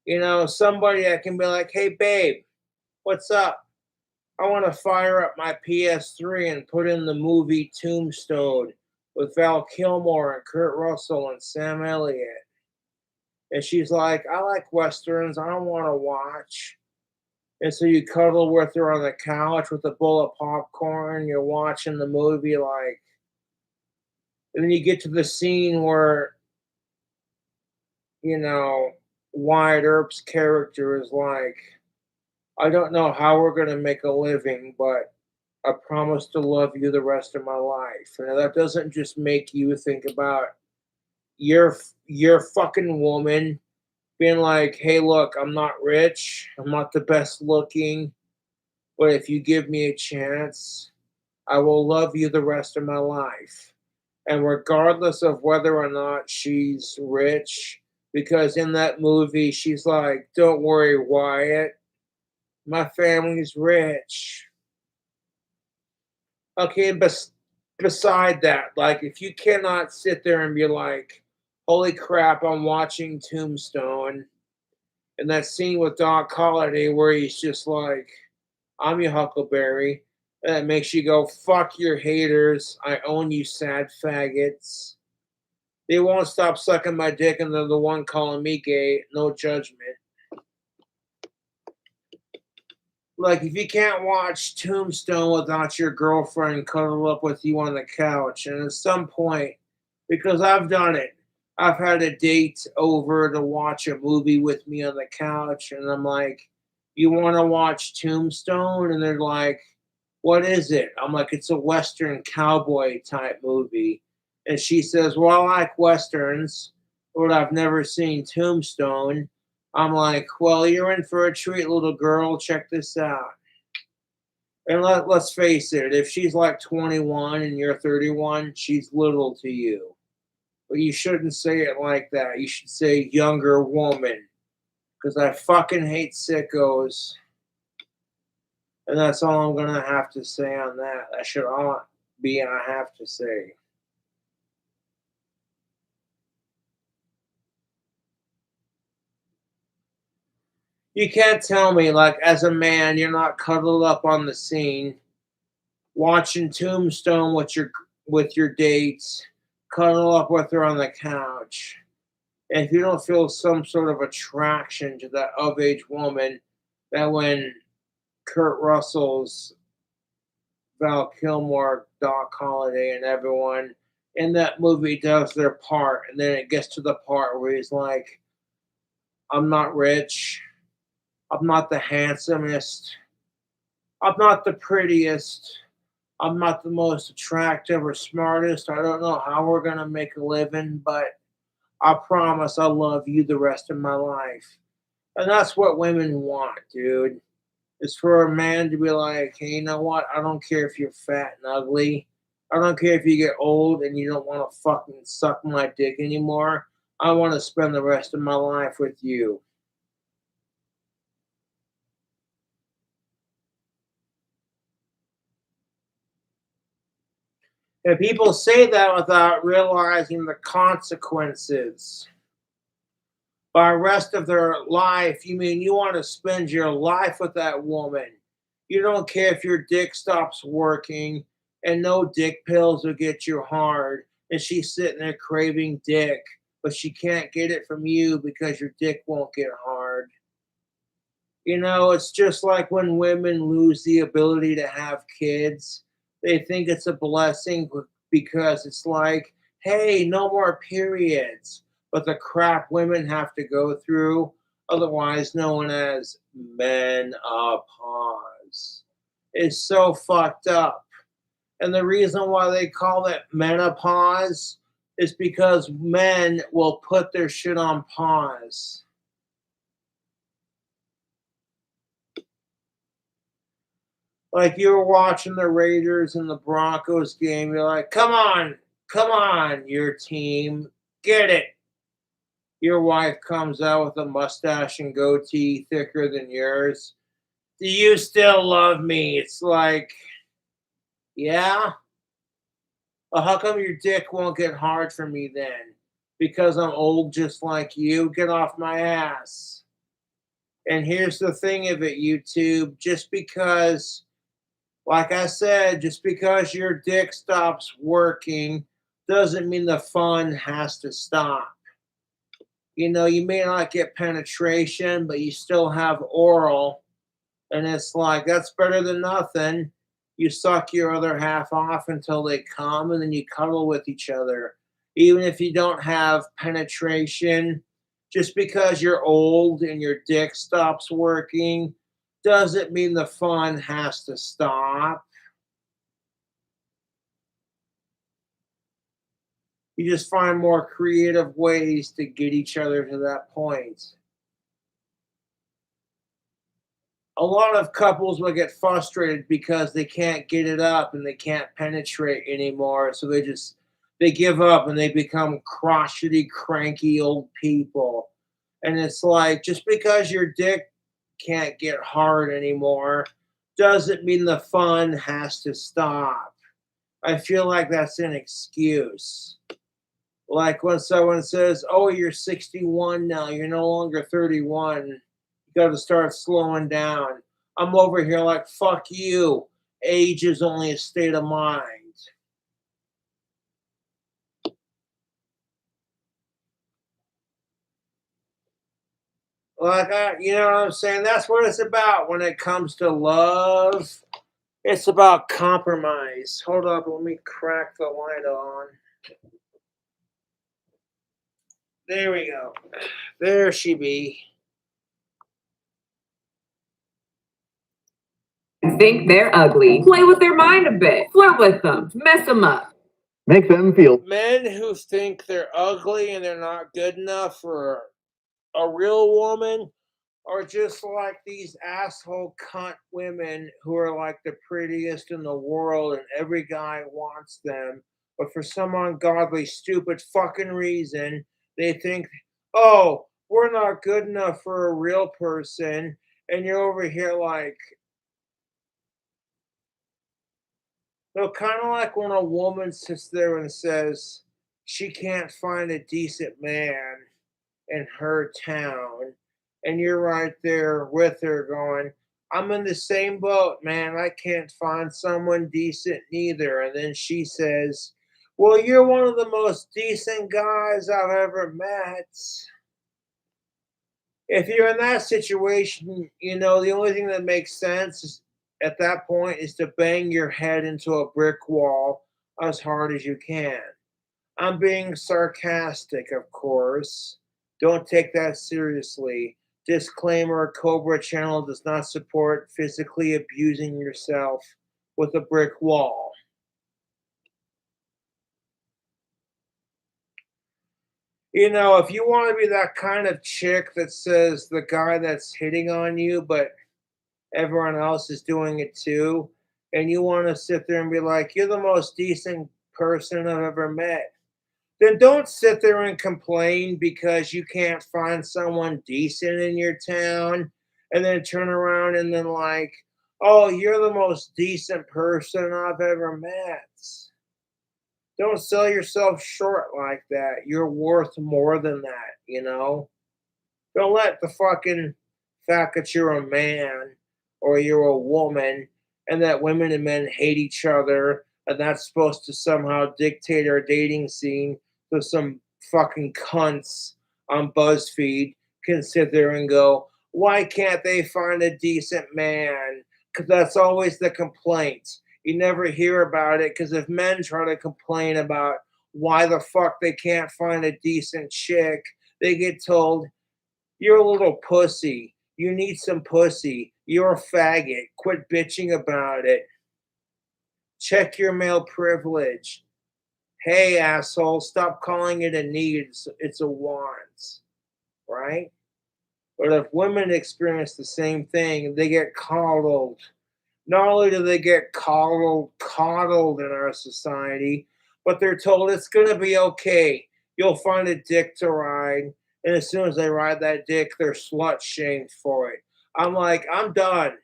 You know, somebody I can be like, hey, babe, what's up? I want to fire up my PS3 and put in the movie Tombstone with Val Kilmer and Kurt Russell and Sam Elliott. And she's like, I like Westerns. I don't want to watch. And so you cuddle with her on the couch with a bowl of popcorn. You're watching the movie, like, and then you get to the scene where, you know, Wyatt Earp's character is like, I don't know how we're going to make a living, but I promise to love you the rest of my life. And that doesn't just make you think about your fucking woman being like, hey, look, I'm not rich, I'm not the best looking, but if you give me a chance, I will love you the rest of my life. And regardless of whether or not she's rich, because in that movie, she's like, don't worry, Wyatt, my family's rich. Okay, beside that, like, if you cannot sit there and be like, holy crap, I'm watching Tombstone, and that scene with Doc Holliday where he's just like, I'm your Huckleberry, and it makes you go, fuck your haters, I own you, sad faggots. They won't stop sucking my dick, and they're the one calling me gay, no judgment. Like, if you can't watch Tombstone without your girlfriend cuddle up with you on the couch, and at some point, because I've done it, I've had a date over to watch a movie with me on the couch, and I'm like, you want to watch Tombstone? And they're like, what is it? I'm like, it's a Western cowboy type movie. And she says, well, I like Westerns, but I've never seen Tombstone. I'm like, well, you're in for a treat, little girl. Check this out. And let's face it, if she's like 21 and you're 31, she's little to you. But you shouldn't say it like that. You should say younger woman. Because I fucking hate sickos. And that's all I'm going to have to say on that. That should all be I have to say. You can't tell me, like, as a man, you're not cuddled up on the scene, watching Tombstone with your dates, cuddle up with her on the couch. And if you don't feel some sort of attraction to that of age woman, that when Kurt Russell's Val Kilmer, Doc Holliday, and everyone in that movie does their part, and then it gets to the part where he's like, I'm not rich, I'm not the handsomest, I'm not the prettiest, I'm not the most attractive or smartest. I don't know how we're going to make a living, but I promise I'll love you the rest of my life. And that's what women want, dude. Is for a man to be like, hey, you know what? I don't care if you're fat and ugly. I don't care if you get old and you don't want to fucking suck my dick anymore. I want to spend the rest of my life with you. And people say that without realizing the consequences. By the rest of their life, you mean you want to spend your life with that woman. You don't care if your dick stops working and no dick pills will get you hard. And she's sitting there craving dick, but she can't get it from you because your dick won't get hard. You know, it's just like when women lose the ability to have kids, they think it's a blessing because it's like, hey, no more periods. But the crap women have to go through, otherwise known as menopause, is so fucked up. And the reason why they call it menopause is because men will put their shit on pause. Like you were watching the Raiders and the Broncos game, you're like, come on, your team, get it. Your wife comes out with a mustache and goatee thicker than yours. Do you still love me? It's like, yeah. Well, how come your dick won't get hard for me then? Because I'm old just like you? Get off my ass. And here's the thing of it, YouTube. Just because, like I said, just because your dick stops working doesn't mean the fun has to stop. You know, you may not get penetration, but you still have oral. And it's like, that's better than nothing. You suck your other half off until they come, and then you cuddle with each other. Even if you don't have penetration, just because you're old and your dick stops working doesn't mean the fun has to stop. You just find more creative ways to get each other to that point. A lot of couples will get frustrated because they can't get it up and they can't penetrate anymore. So they give up and they become crotchety, cranky old people. And it's like, just because your dick can't get hard anymore doesn't mean the fun has to stop. I feel like that's an excuse. Like when someone says, "Oh, you're 61 now, you're no longer 31. You got to start slowing down." I'm over here like, "Fuck you. Age is only a state of mind." You know what I'm saying? That's what it's about when it comes to love. It's about compromise. Hold up, let me crack the light on. There we go. There she be. Think they're ugly. Play with their mind a bit. Flirt with them. Mess them up. Make them feel. Men who think they're ugly and they're not good enough for a real woman are just like these asshole cunt women who are like the prettiest in the world and every guy wants them. But for some ungodly, stupid fucking reason, they think, "Oh, we're not good enough for a real person." And you're over here like, kind of like when a woman sits there and says she can't find a decent man in her town, and you're right there with her going, "I'm in the same boat, man. I can't find someone decent neither." And then she says, "Well, you're one of the most decent guys I've ever met." If you're in that situation, the only thing that makes sense at that point is to bang your head into a brick wall as hard as you can. I'm being sarcastic, of course. Don't take that seriously. Disclaimer: Cobra channel does not support physically abusing yourself with a brick wall. If you want to be that kind of chick that says the guy that's hitting on you, but everyone else is doing it too, and you want to sit there and be like, "You're the most decent person I've ever met," then don't sit there and complain because you can't find someone decent in your town, and then turn around and then like, "Oh, you're the most decent person I've ever met." Don't sell yourself short like that. You're worth more than that. Don't let the fucking fact that you're a man or you're a woman and that women and men hate each other and that's supposed to somehow dictate our dating scene so some fucking cunts on BuzzFeed can sit there and go, "Why can't they find a decent man?" Because that's always the complaint. You never hear about it because if men try to complain about why the fuck they can't find a decent chick, they get told, "You're a little pussy. You need some pussy. You're a faggot. Quit bitching about it. Check your male privilege. Hey, asshole, stop calling it a need. It's a want." Right? But if women experience the same thing, they get coddled. Not only do they get coddled in our society, but they're told it's going to be okay. You'll find a dick to ride. And as soon as they ride that dick, they're slut shamed for it. I'm like, I'm done.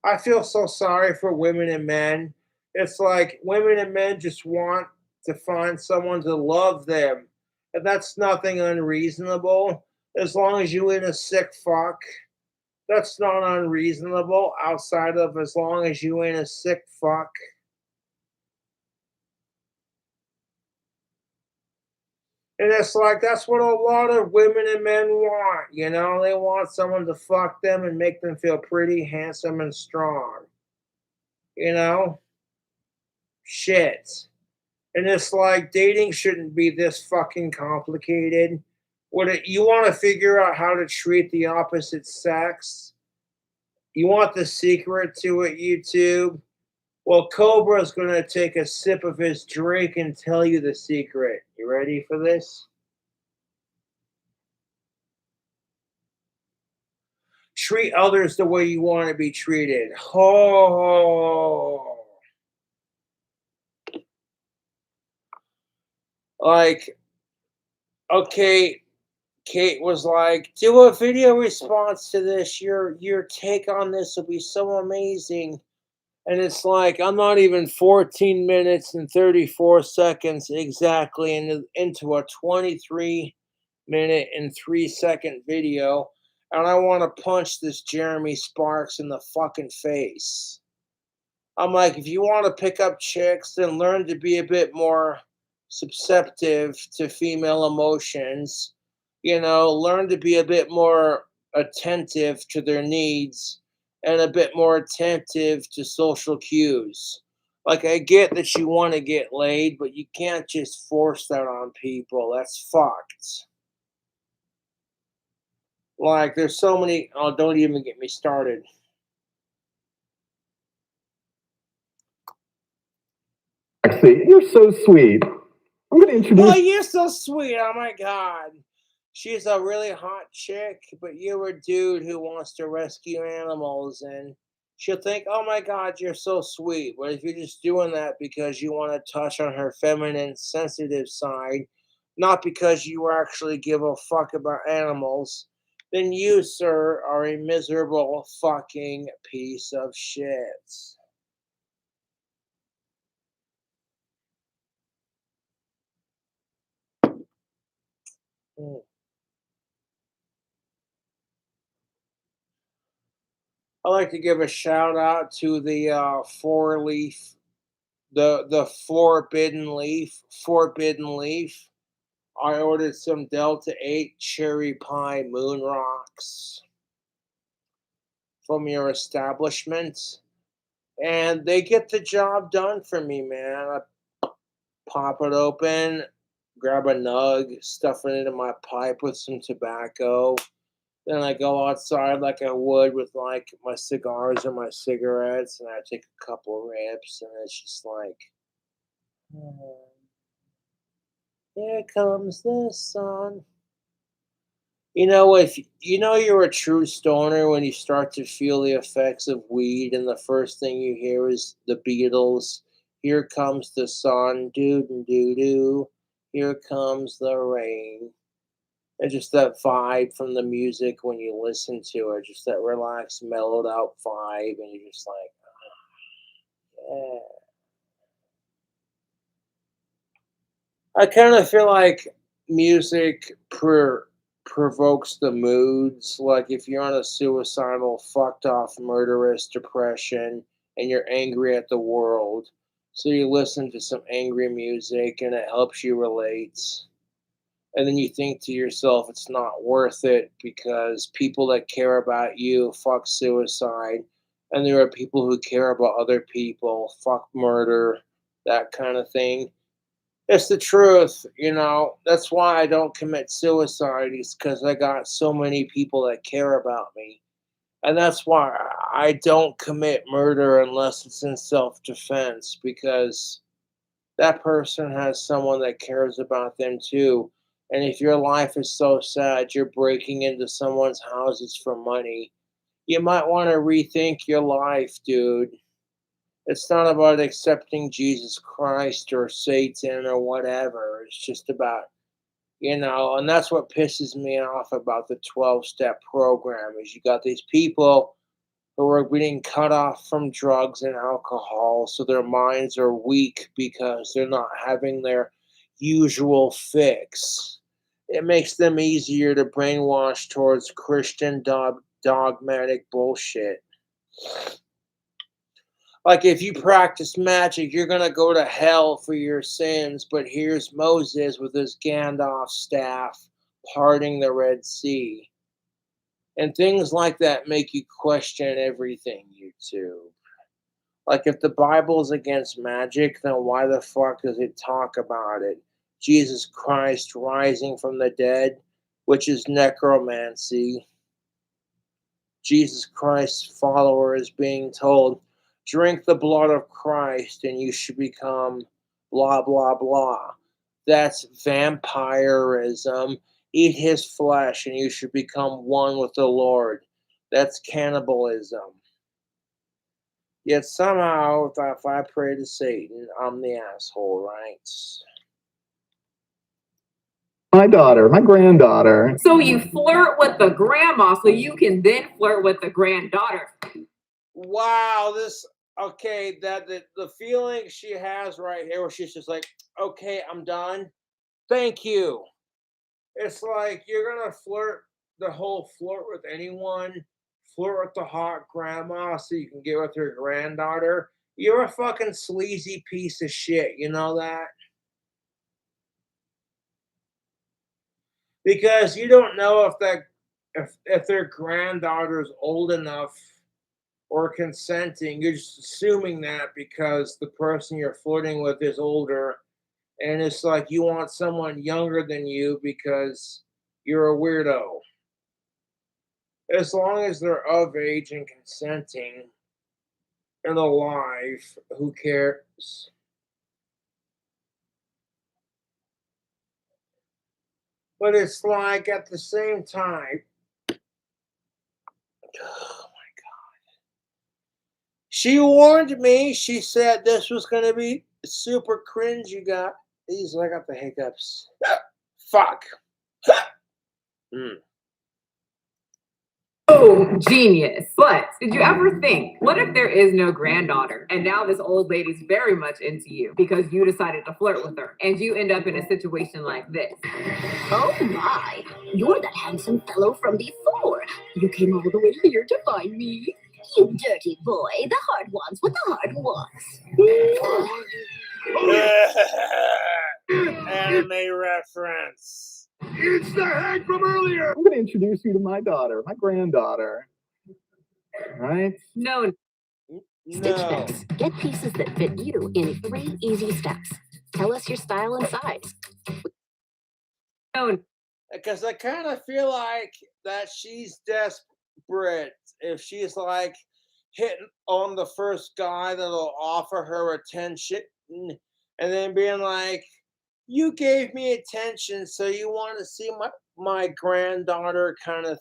I feel so sorry for women and men. It's like women and men just want to find someone to love them. And that's nothing unreasonable. As long as you ain't a sick fuck, that's not unreasonable outside of as long as you ain't a sick fuck. And it's like that's what a lot of women and men want, you know? They want someone to fuck them and make them feel pretty, handsome, and strong. You know? Shit. And it's like dating shouldn't be this fucking complicated. You want to figure out how to treat the opposite sex? You want the secret to it, YouTube? Well, Cobra's going to take a sip of his drink and tell you the secret. You ready for this? Treat others the way you want to be treated. Oh. Like, okay, Kate was like, do a video response to this. Your take on this will be so amazing. And it's like, I'm not even 14 minutes and 34 seconds exactly into a 23-minute and 3-second video. And I want to punch this Jeremy Sparks in the fucking face. I'm like, if you want to pick up chicks, then learn to be a bit more susceptible to female emotions. You know, learn to be a bit more attentive to their needs and a bit more attentive to social cues. Like, I get that you want to get laid, but you can't just force that on people. That's fucked. Like, there's so many. Oh, don't even get me started. You're so sweet. I'm going to introduce. Oh, you're so sweet. Oh my God. She's a really hot chick, but you're a dude who wants to rescue animals, and she'll think, oh my God, you're so sweet. But if you're just doing that because you want to touch on her feminine, sensitive side, not because you actually give a fuck about animals, then you, sir, are a miserable fucking piece of shit. Mm. I'd like to give a shout out to the the forbidden leaf. I ordered some Delta 8 cherry pie moon rocks from your establishment, and they get the job done for me, man. I pop it open, grab a nug, stuff it into my pipe with some tobacco. Then I go outside like I would with like my cigars or my cigarettes, and I take a couple rips, and it's just like, "Oh, here comes the sun." You know, if you know you're a true stoner when you start to feel the effects of weed, and the first thing you hear is the Beatles. Here comes the sun, doo doo doo doo. Here comes the rain. And just that vibe from the music when you listen to it, just that relaxed, mellowed out vibe, and you're just like, yeah. I kind of feel like music provokes the moods. Like if you're on a suicidal, fucked off, murderous depression, and you're angry at the world, so you listen to some angry music, and it helps you relate. And then you think to yourself it's not worth it because people that care about you fuck suicide, and there are people who care about other people fuck murder, that kind of thing. It's the truth, you know. That's why I don't commit suicide, is because I got so many people that care about me. And that's why I don't commit murder unless it's in self defense, because that person has someone that cares about them too. And if your life is so sad, you're breaking into someone's houses for money, you might want to rethink your life, dude. It's not about accepting Jesus Christ or Satan or whatever. It's just about, and that's what pisses me off about the 12-step program is you got these people who are being cut off from drugs and alcohol, so their minds are weak because they're not having their usual fix. It makes them easier to brainwash towards Christian dogmatic bullshit. Like if you practice magic, you're gonna go to hell for your sins. But here's Moses with his Gandalf staff parting the Red Sea. And things like that make you question everything, YouTube. Like if the Bible is against magic, then why the fuck does it talk about it? Jesus Christ rising from the dead, which is necromancy. Jesus Christ's followers being told, drink the blood of Christ and you should become blah, blah, blah. That's vampirism. Eat his flesh and you should become one with the Lord. That's cannibalism. Yet somehow, if I pray to Satan, I'm the asshole, right? My daughter, my granddaughter. So you flirt with the grandma so you can then flirt with the granddaughter. Wow, okay, the feeling she has right here where she's just like, okay, I'm done. Thank you. It's like you're gonna flirt with anyone, flirt with the hot grandma so you can get with her granddaughter. You're a fucking sleazy piece of shit, you know that? Because you don't know if their granddaughter's old enough or consenting. You're just assuming that because the person you're flirting with is older, and it's like you want someone younger than you because you're a weirdo. As long as they're of age and consenting and alive, who cares? But it's like at the same time, oh my God. She warned me. She said this was going to be super cringe. I got the hiccups. Fuck. Oh, genius. But did you ever think, what if there is no granddaughter and now this old lady's very much into you because you decided to flirt with her and you end up in a situation like this? Oh my, you're that handsome fellow from before. You came all the way here to find me. You dirty boy, the heart wants what the heart wants. Anime reference. It's the hag from earlier. I'm going to introduce you to my daughter, my granddaughter. Right? No. Stitch No. Fix. Get pieces that fit you in 3 easy steps. Tell us your style and size. No. Because I kind of feel like that she's desperate if she's like hitting on the first guy that'll offer her attention and then being like, you gave me attention, so you want to see my granddaughter kind of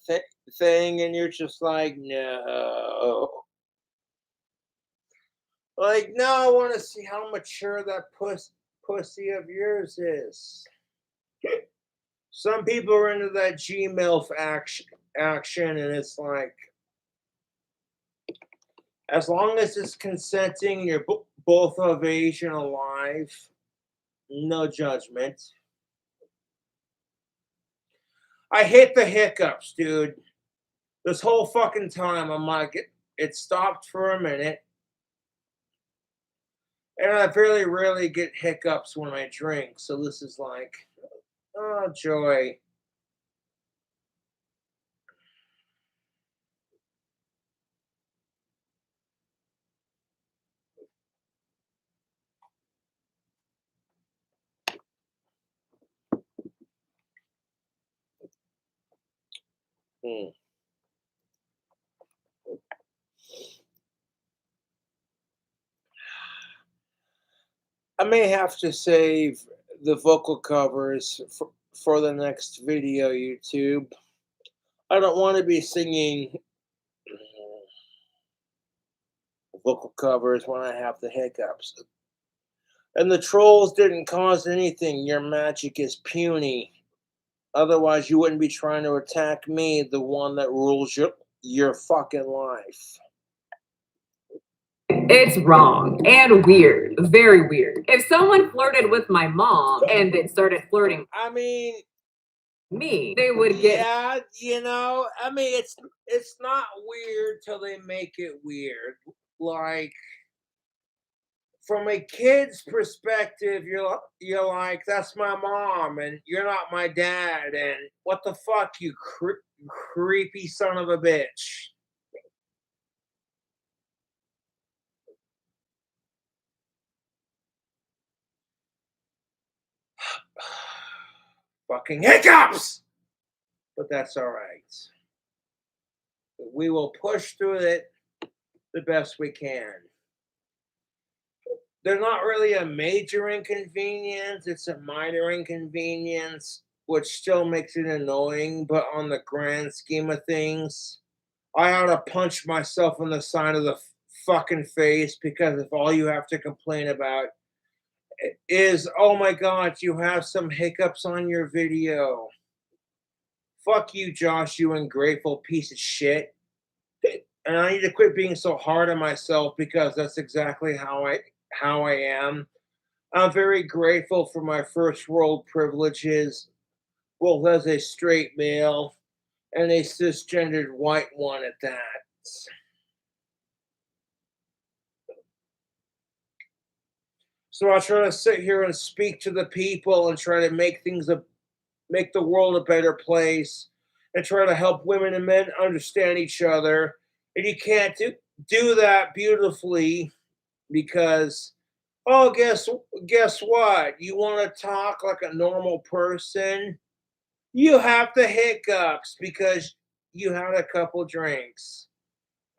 thing, and you're just like, no. Like, no, I want to see how mature that pussy of yours is. Some people are into that Gmail action, and it's like, as long as it's consenting, you're both of age and alive, no judgment. I hate the hiccups, dude. This whole fucking time, I'm like, it stopped for a minute. And I very rarely get hiccups when I drink, so this is like, oh, joy. I may have to save the vocal covers for the next video, YouTube. I don't want to be singing vocal covers when I have the hiccups. And the trolls didn't cause anything. Your magic is puny. Otherwise, you wouldn't be trying to attack me, the one that rules your fucking life. It's wrong and weird. Very weird. If someone flirted with my mom and then started flirting I mean, me, they would get yeah, you know, I mean, it's not weird till they make it weird. Like, from a kid's perspective, you're like, that's my mom, and you're not my dad, and what the fuck, you creepy son of a bitch. Fucking hiccups! But that's all right. We will push through it the best we can. They're not really a major inconvenience, it's a minor inconvenience, which still makes it annoying, but on the grand scheme of things, I ought to punch myself in the side of the fucking face, because if all you have to complain about is, oh my god, you have some hiccups on your video. Fuck you, Josh, you ungrateful piece of shit. And I need to quit being so hard on myself, because that's exactly how I am. I'm very grateful for my first world privileges, both as a straight male and a cisgendered white one at that. So I try to sit here and speak to the people and try to make make the world a better place, and try to help women and men understand each other. And you can't do that beautifully, because, oh, guess what? You want to talk like a normal person? You have the hiccups because you had a couple drinks.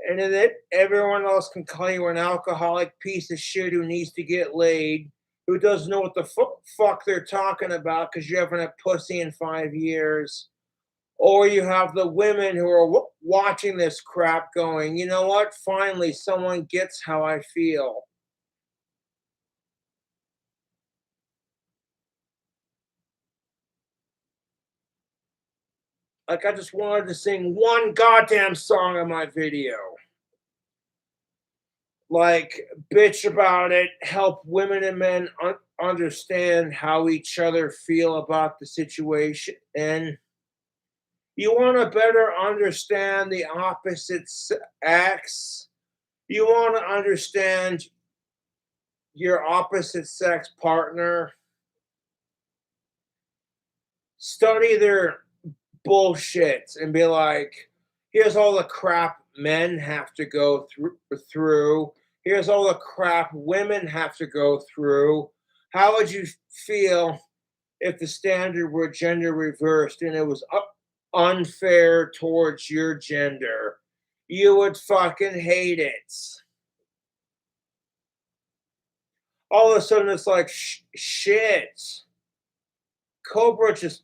And then everyone else can call you an alcoholic piece of shit who needs to get laid, who doesn't know what the fuck they're talking about because you haven't had pussy in 5 years. Or you have the women who are watching this crap going, you know what? Finally, someone gets how I feel. Like, I just wanted to sing one goddamn song in my video. Like, bitch about it, help women and men understand how each other feel about the situation. And you want to better understand the opposite sex. You want to understand your opposite sex partner. Study their bullshit and be like, here's all the crap men have to go through. Here's all the crap women have to go through. How would you feel if the standard were gender reversed and it was unfair towards your gender? You would fucking hate it. All of a sudden, it's like, shit. Cobra just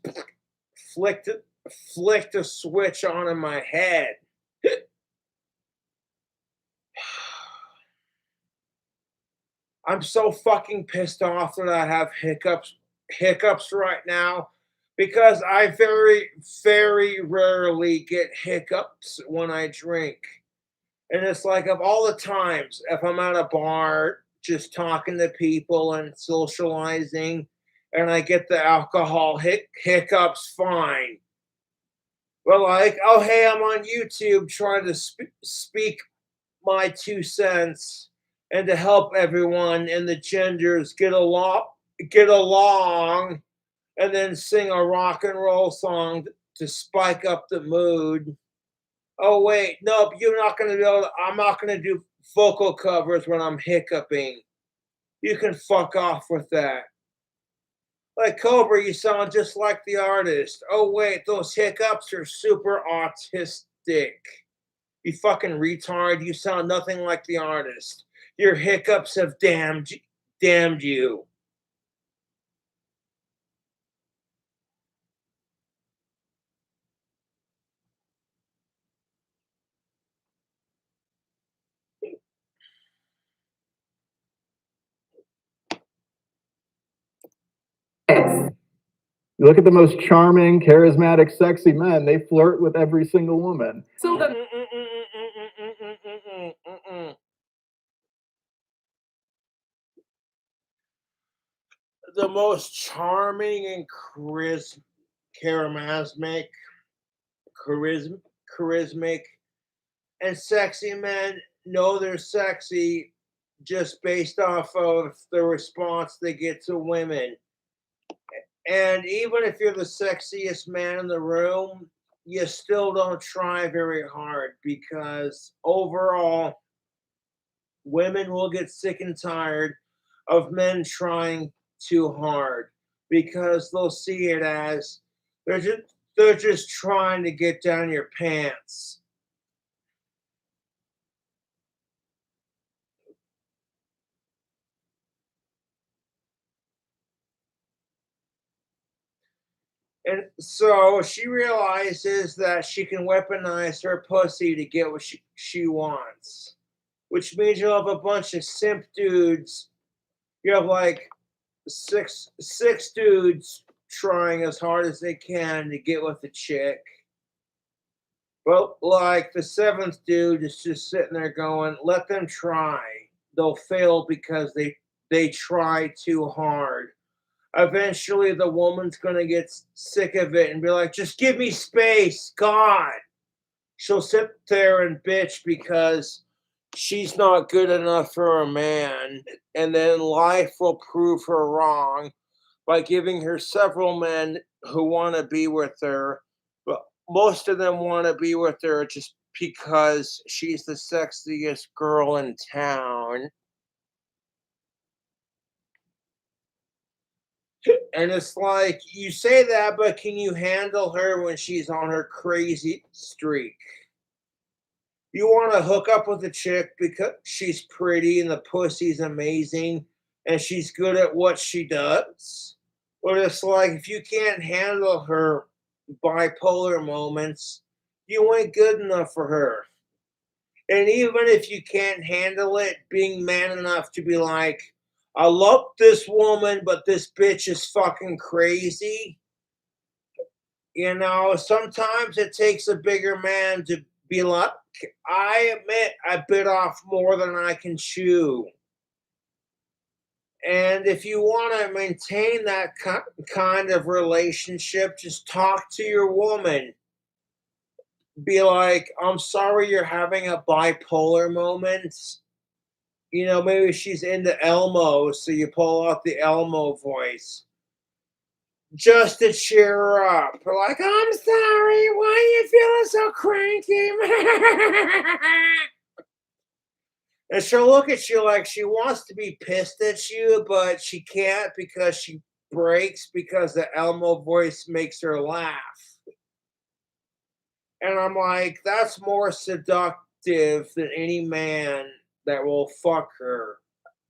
flicked a switch on in my head. I'm so fucking pissed off that I have hiccups right now, because I very, very rarely get hiccups when I drink. And it's like, of all the times, if I'm at a bar just talking to people and socializing, and I get the alcohol hiccups, fine. But like, oh hey, I'm on YouTube trying to speak my 2 cents and to help everyone and the genders get along, and then sing a rock and roll song to spike up the mood. Oh wait, nope, you're not gonna be able to, I'm not gonna do vocal covers when I'm hiccuping. You can fuck off with that. Like, Cobra, you sound just like the artist. Oh wait, those hiccups are super autistic. You fucking retard, you sound nothing like the artist. Your hiccups have damned you. You look at the most charming, charismatic, sexy men, they flirt with every single woman. So the The most charming and charismatic, charismatic, and sexy men know they're sexy just based off of the response they get to women. And even if you're the sexiest man in the room, you still don't try very hard because overall, women will get sick and tired of men trying too hard because they'll see it as they're just trying to get down your pants. And so she realizes that she can weaponize her pussy to get what she wants, which means you'll have a bunch of simp dudes. You have like six dudes trying as hard as they can to get with the chick. But like the seventh dude is just sitting there going, let them try. They'll fail because they try too hard. Eventually the woman's gonna get sick of it and be like, just give me space, God. She'll sit there and bitch because she's not good enough for a man, and then life will prove her wrong by giving her several men who want to be with her, but most of them want to be with her just because she's the sexiest girl in town. And it's like, you say that, but can you handle her when she's on her crazy streak? You want to hook up with a chick because she's pretty and the pussy's amazing and she's good at what she does. But it's like, if you can't handle her bipolar moments, you ain't good enough for her. And even if you can't handle it, being man enough to be like, I love this woman, but this bitch is fucking crazy. You know, sometimes it takes a bigger man to be like, I admit I bit off more than I can chew. And if you want to maintain that kind of relationship, just talk to your woman. Be like, I'm sorry you're having a bipolar moment. You know, maybe she's into Elmo, so you pull out the Elmo voice just to cheer her up. We're like, I'm sorry, why are you feeling so cranky? And she'll look at you like she wants to be pissed at you, but she can't because she breaks because the Elmo voice makes her laugh. And I'm like, that's more seductive than any man that will fuck her.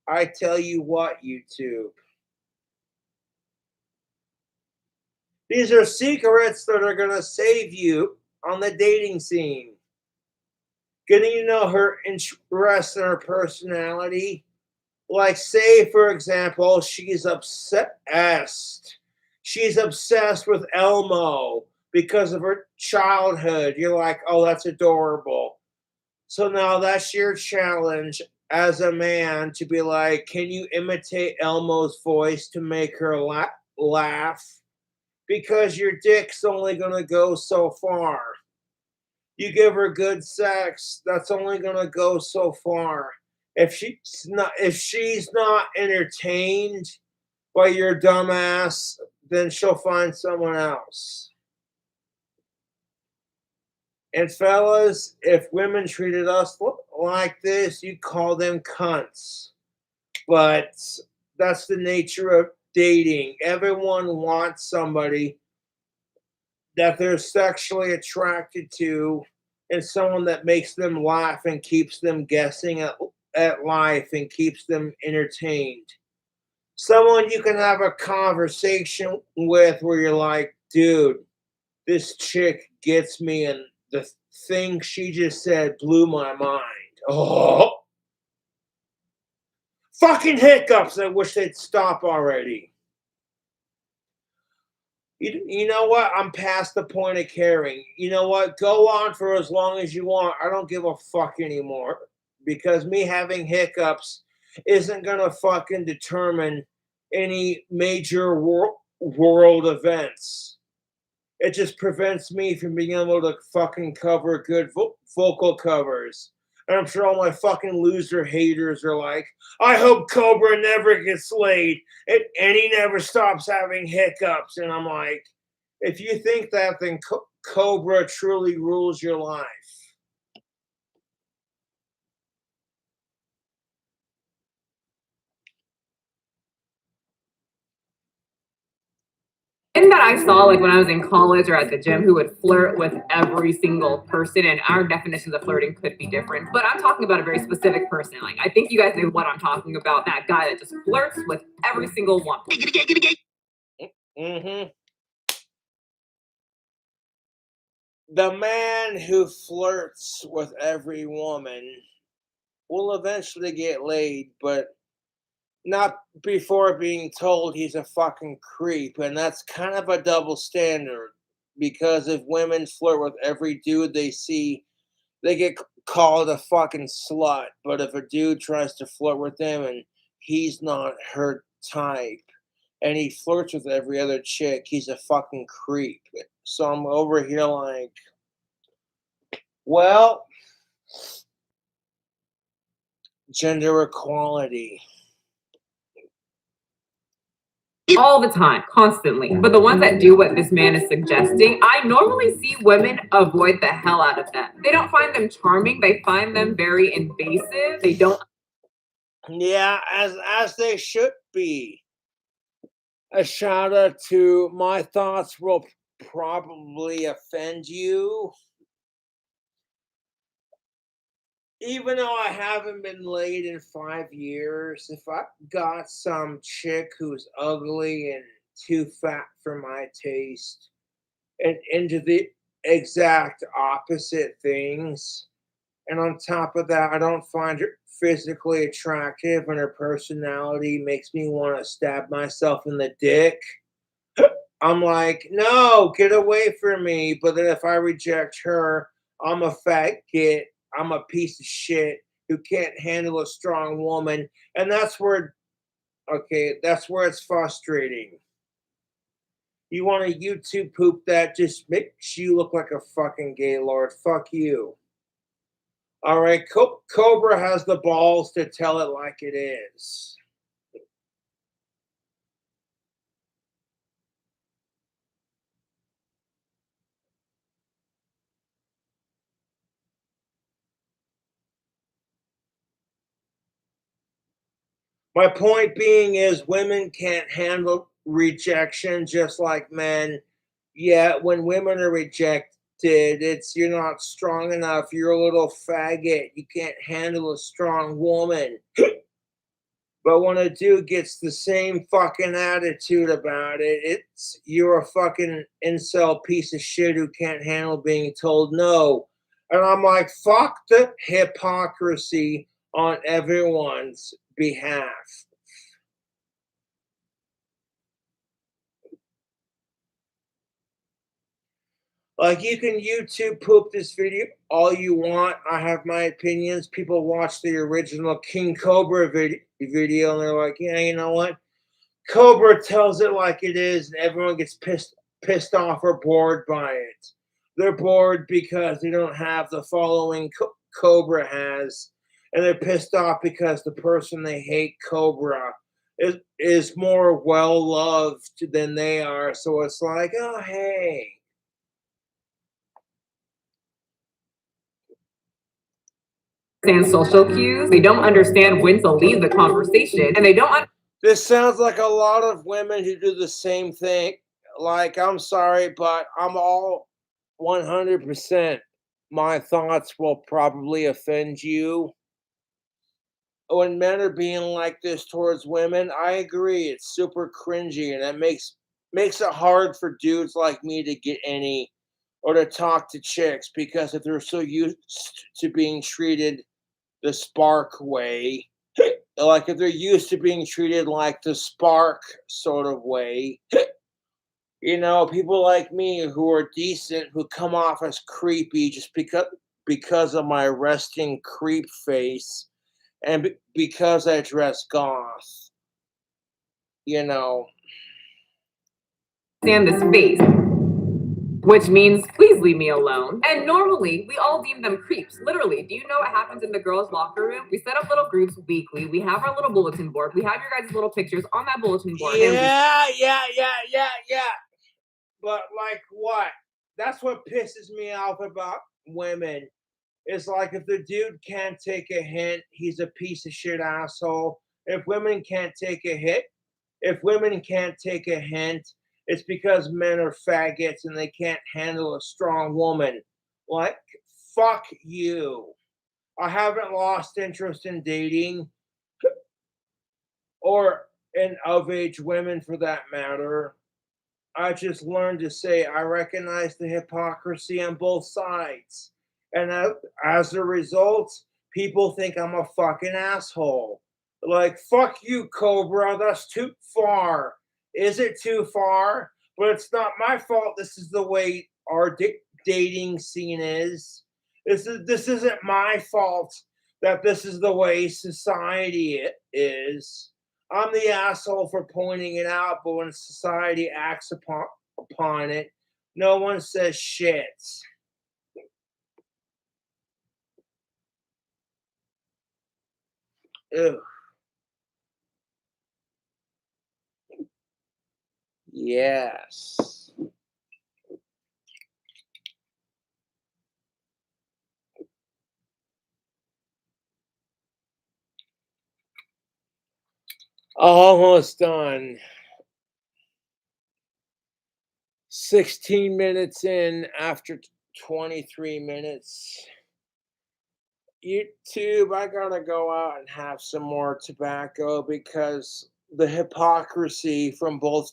I tell you what, YouTube. These are secrets that are going to save you on the dating scene. Getting to know her interests and her personality. Like, say, for example, she's obsessed. She's obsessed with Elmo because of her childhood. You're like, oh, that's adorable. So now that's your challenge as a man to be like, can you imitate Elmo's voice to make her laugh? Because your dick's only going to go so far. You give her good sex, that's only going to go so far. If she's not entertained by your dumbass, then she'll find someone else. And fellas, if women treated us like this, you call them cunts. But that's the nature of dating. Everyone wants somebody that they're sexually attracted to and someone that makes them laugh and keeps them guessing at life and keeps them entertained. Someone you can have a conversation with where you're like, dude, this chick gets me and the thing she just said blew my mind. Oh, fucking hiccups. I wish they'd stop already. You know what? I'm past the point of caring. You know what? Go on for as long as you want. I don't give a fuck anymore. Because me having hiccups isn't going to fucking determine any major world events. It just prevents me from being able to fucking cover good vocal covers. And I'm sure all my fucking loser haters are like, I hope Cobra never gets laid and he never stops having hiccups. And I'm like, if you think that, then Cobra truly rules your life. And that I saw, like when I was in college or at the gym, who would flirt with every single person, and our definitions of flirting could be different. But I'm talking about a very specific person. Like, I think you guys know what I'm talking about. That guy that just flirts with every single one. Mm-hmm. The man who flirts with every woman will eventually get laid, but not before being told he's a fucking creep. And that's kind of a double standard, because if women flirt with every dude they see, they get called a fucking slut. But if a dude tries to flirt with them and he's not her type and he flirts with every other chick, he's a fucking creep. So I'm over here like, well, gender equality. All the time, constantly. But the ones that do what this man is suggesting, I normally see women avoid the hell out of them. They don't find them charming. They find them very invasive. They don't. Yeah, as they should be. A shout out to my thoughts will probably offend you. Even though I haven't been laid in 5 years, if I got some chick who's ugly and too fat for my taste and into the exact opposite things, and on top of that, I don't find her physically attractive and her personality makes me want to stab myself in the dick, I'm like, no, get away from me. But then if I reject her, I'm a fat git. I'm a piece of shit who can't handle a strong woman. And that's where, okay, that's where it's frustrating. You want to YouTube poop that just makes you look like a fucking gay lord. Fuck you. All right, Cobra has the balls to tell it like it is. My point being is women can't handle rejection just like men. Yet when women are rejected, it's you're not strong enough. You're a little faggot. You can't handle a strong woman. But when a dude gets the same fucking attitude about it, it's you're a fucking incel piece of shit who can't handle being told no. And I'm like, fuck the hypocrisy on everyone's behalf. Like, you can YouTube poop this video all you want. I have my opinions. People watch the original King Cobra video and they're like, yeah, you know what? Cobra tells it like it is, and everyone gets pissed off or bored by it. They're bored because they don't have the following Cobra has, and they're pissed off because the person they hate, Cobra, is more well loved than they are. So it's like, oh hey. Understand social cues. They don't understand when to leave the conversation, and they don't. This sounds like a lot of women who do the same thing. Like, I'm sorry, but I'm all 100%. My thoughts will probably offend you. When men are being like this towards women, I agree. It's super cringy, and that makes it hard for dudes like me to get any or to talk to chicks, because if they're so used to being treated the spark way, like if they're used to being treated like the spark sort of way, you know, people like me who are decent, who come off as creepy just because of my resting creep face and because I dress goth, you know. Understand this face. which means please leave me alone. And normally, we all deem them creeps. Literally, do you know what happens in the girls' locker room? We set up little groups weekly. We have our little bulletin board. We have your guys' little pictures on that bulletin board. Yeah. But like what? That's what pisses me off about women. It's like if the dude can't take a hint, he's a piece of shit asshole. If women can't take a hint, it's because men are faggots and they can't handle a strong woman. Like, fuck you. I haven't lost interest in dating or in of age women for that matter. I just learned to say I recognize the hypocrisy on both sides. And as a result, people think I'm a fucking asshole. Like, fuck you, Cobra. That's too far. Is it too far? But it's not my fault. This is the way our dating scene is. This isn't my fault that this is the way society is. I'm the asshole for pointing it out, but when society acts upon it, no one says shit. Ugh. Yes. Almost done. 16 minutes in after 23 minutes. YouTube, I gotta go out and have some more tobacco because the hypocrisy from both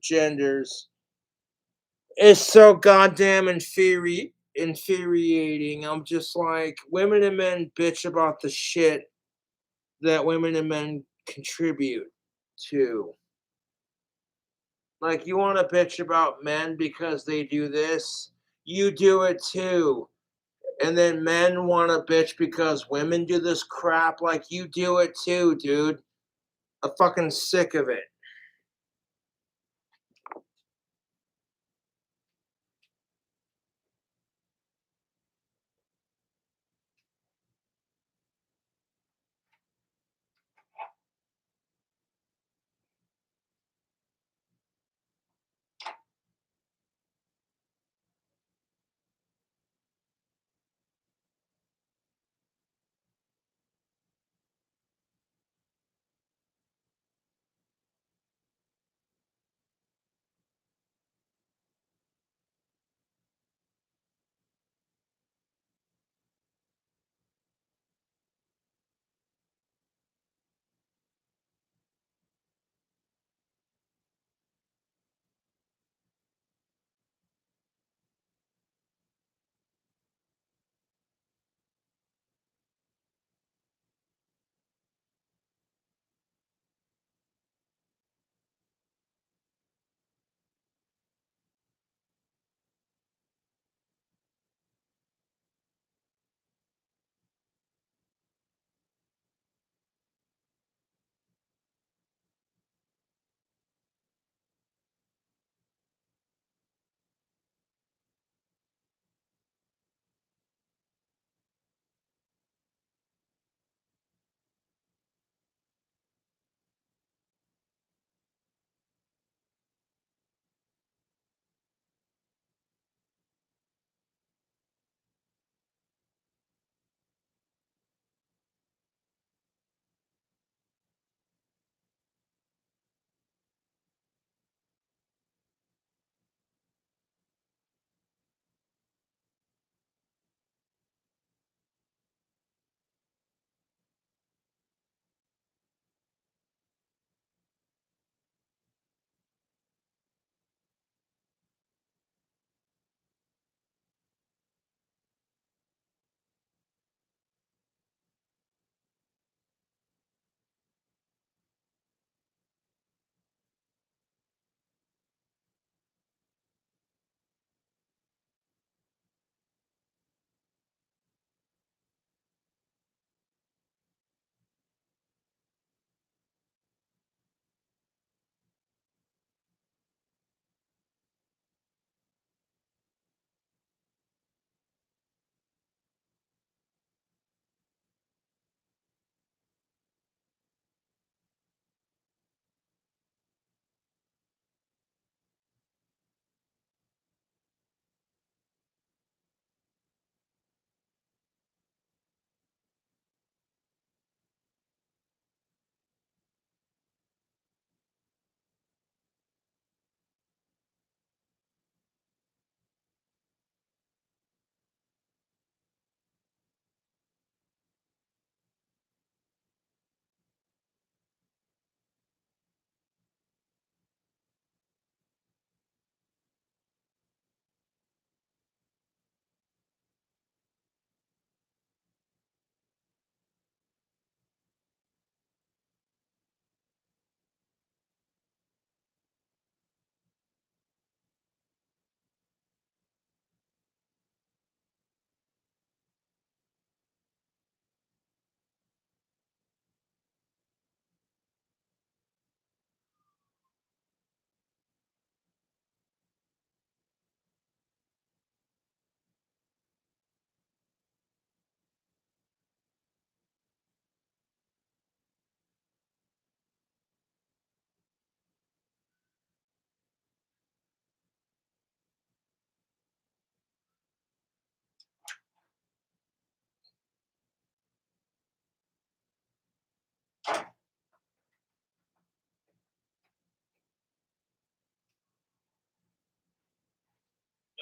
genders is so goddamn infuriating. I'm just like, women and men bitch about the shit that women and men contribute to. Like, you want to bitch about men because they do this, you do it too. And then men want to bitch because women do this crap, like, you do it too, dude. I'm fucking sick of it.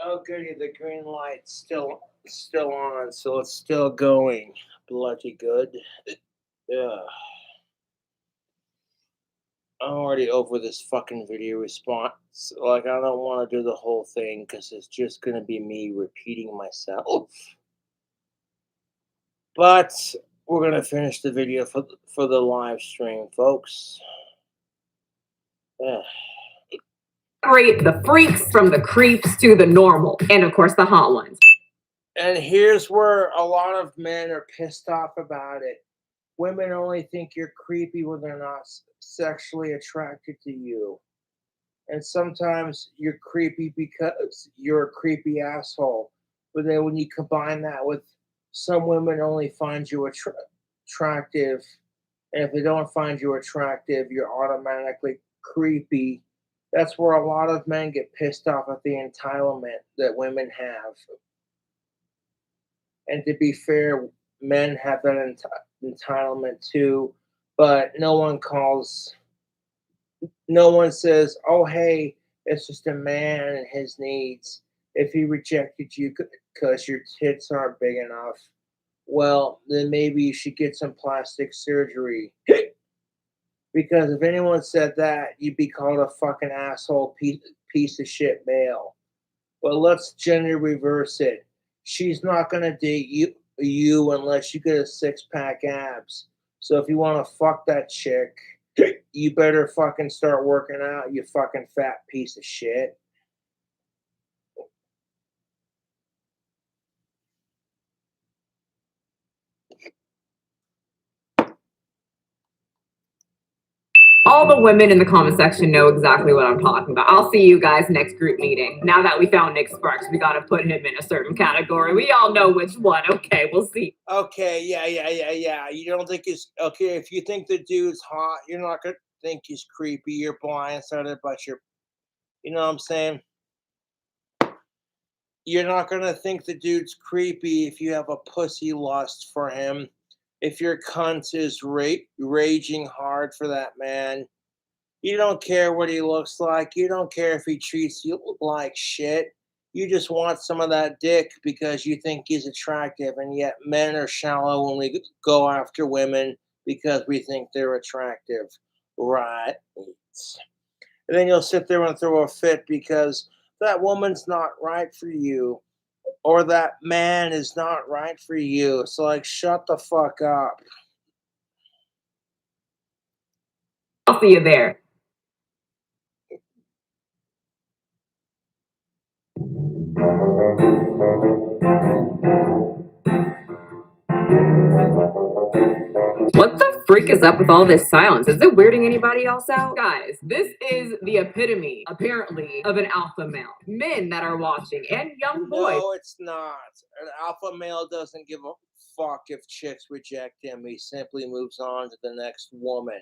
Oh goody, the green light's still on, so it's still going. Bloody good. Yeah. I'm already over this fucking video response. Like, I don't want to do the whole thing because it's just gonna be me repeating myself. But we're gonna finish the video for the live stream, folks. Yeah. Separate the freaks from the creeps to the normal, and of course the hot ones. And here's where a lot of men are pissed off about it. Women only think you're creepy when they're not sexually attracted to you. And sometimes you're creepy because you're a creepy asshole. But then when you combine that with some women only find you attractive, and if they don't find you attractive, you're automatically creepy. That's where a lot of men get pissed off at the entitlement that women have. And to be fair, men have that entitlement too, but no one says, oh, hey, it's just a man and his needs. If he rejected you because your tits aren't big enough, well, then maybe you should get some plastic surgery. Because if anyone said that, you'd be called a fucking asshole piece of shit male. But let's gender reverse it. She's not gonna date you unless you get a 6-pack abs. So if you want to fuck that chick, you better fucking start working out, you fucking fat piece of shit. All the women in the comment section know exactly what I'm talking about. I'll see you guys next group meeting. Now that we found Nick Sparks, we gotta put him in a certain category. We all know which one. Okay, we'll see. Okay, yeah. You don't think he's okay? If you think the dude's hot, you're not gonna think he's creepy. You're blindsided by you know what I'm saying? You're not gonna think the dude's creepy if you have a pussy lust for him. If your cunt is raging hard for that man, you don't care what he looks like. You don't care if he treats you like shit. You just want some of that dick because you think he's attractive. And yet men are shallow when we go after women because we think they're attractive. Right. And then you'll sit there and throw a fit because that woman's not right for you. Or that man is not right for you. So, like, shut the fuck up. I'll see you there. What the freak is up with all this silence? Is it weirding anybody else out? Guys, this is the epitome, apparently, of an alpha male. Men that are watching, and young boys. No, it's not. An alpha male doesn't give a fuck if chicks reject him. He simply moves on to the next woman.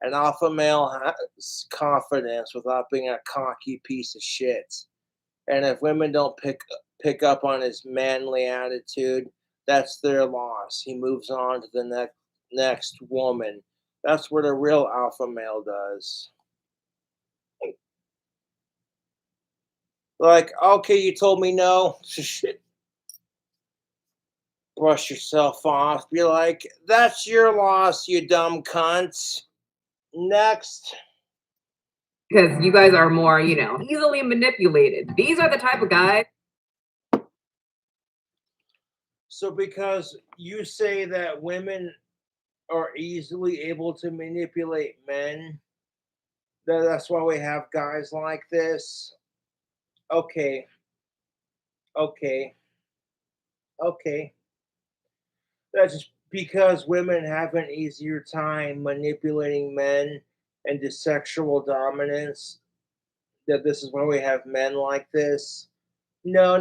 An alpha male has confidence without being a cocky piece of shit. And if women don't pick up on his manly attitude, that's their loss. He moves on to the next woman. That's what a real alpha male does. Like, okay, you told me no. Brush yourself off. Be like, that's your loss, you dumb cunts. Next. Because you guys are more, easily manipulated. These are the type of guys. So because you say that women are easily able to manipulate men, that's why we have guys like this. Okay. That's just because women have an easier time manipulating men into sexual dominance, that this is why we have men like this. No.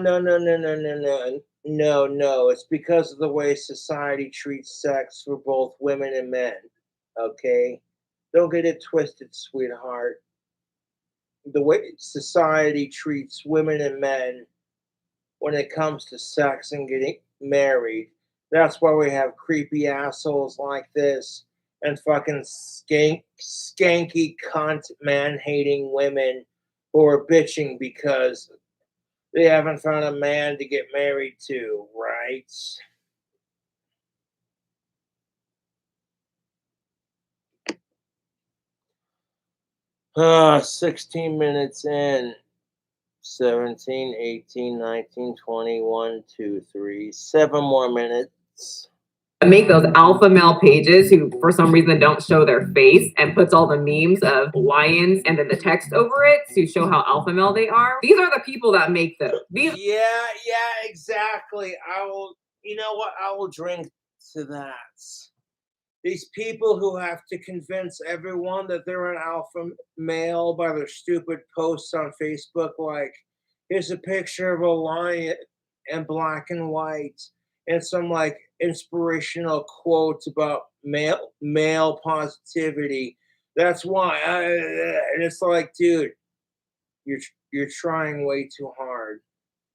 It's because of the way society treats sex for both women and men. Okay? Don't get it twisted, sweetheart. The way society treats women and men when it comes to sex and getting married, that's why we have creepy assholes like this and fucking skanky cunt man hating women who are bitching because They haven't found a man to get married to, right? 16 minutes in. 17, 18, 19, 20, 1, 2, 3, 7 more minutes. Make those alpha male pages who for some reason don't show their face and puts all the memes of lions and then the text over it to show how alpha male they are. These are the people that make them. Yeah, exactly. You know what? I will drink to that. These people who have to convince everyone that they're an alpha male by their stupid posts on Facebook, like, here's a picture of a lion in black and white, and some like inspirational quotes about male positivity. That's why, and it's like, dude, you're trying way too hard.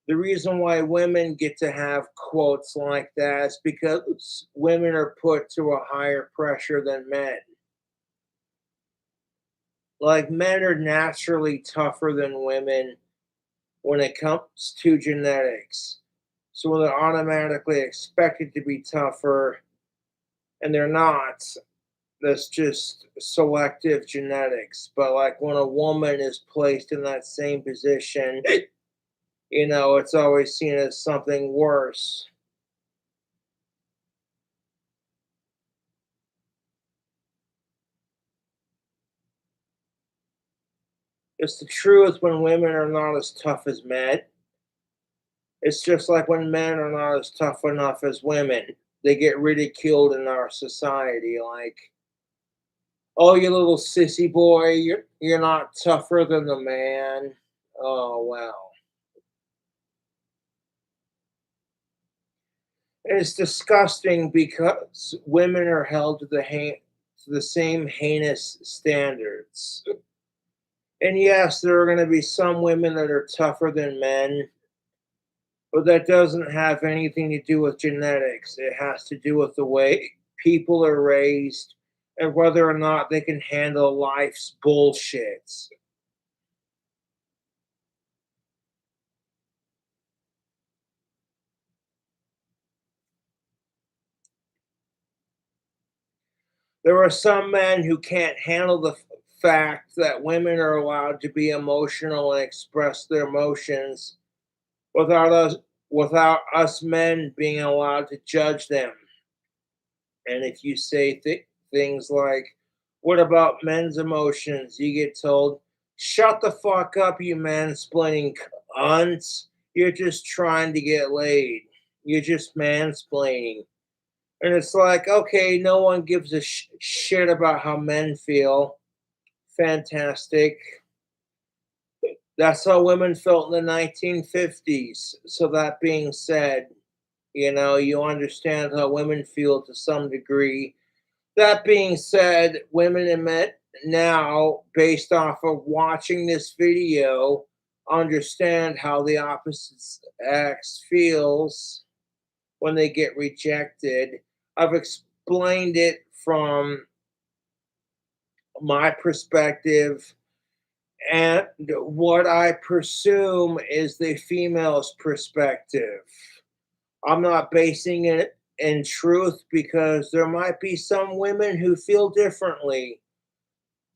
The reason why women get to have quotes like that is because women are put to a higher pressure than men. Like, men are naturally tougher than women when it comes to genetics. So they're automatically expected to be tougher, and they're not. That's just selective genetics. But like when a woman is placed in that same position, it's always seen as something worse. It's the truth when women are not as tough as men. It's just like when men are not as tough enough as women. They get ridiculed in our society, like, oh, you little sissy boy, you're not tougher than the man. Oh wow. And it's disgusting because women are held to the same heinous standards. And yes, there are going to be some women that are tougher than men, but that doesn't have anything to do with genetics. It has to do with the way people are raised and whether or not they can handle life's bullshit. There are some men who can't handle the fact that women are allowed to be emotional and express their emotions without us without us men being allowed to judge them. And if you say things like, "What about men's emotions?" you get told, "Shut the fuck up, you mansplaining cunts. You're just trying to get laid. You're just mansplaining." And it's like, okay, no one gives a shit about how men feel. Fantastic. That's how women felt in the 1950s. So, that being said, you understand how women feel to some degree. That being said, women and men now, based off of watching this video, understand how the opposite sex feels when they get rejected. I've explained it from my perspective, and what I presume is the female's perspective. I'm not basing it in truth because there might be some women who feel differently.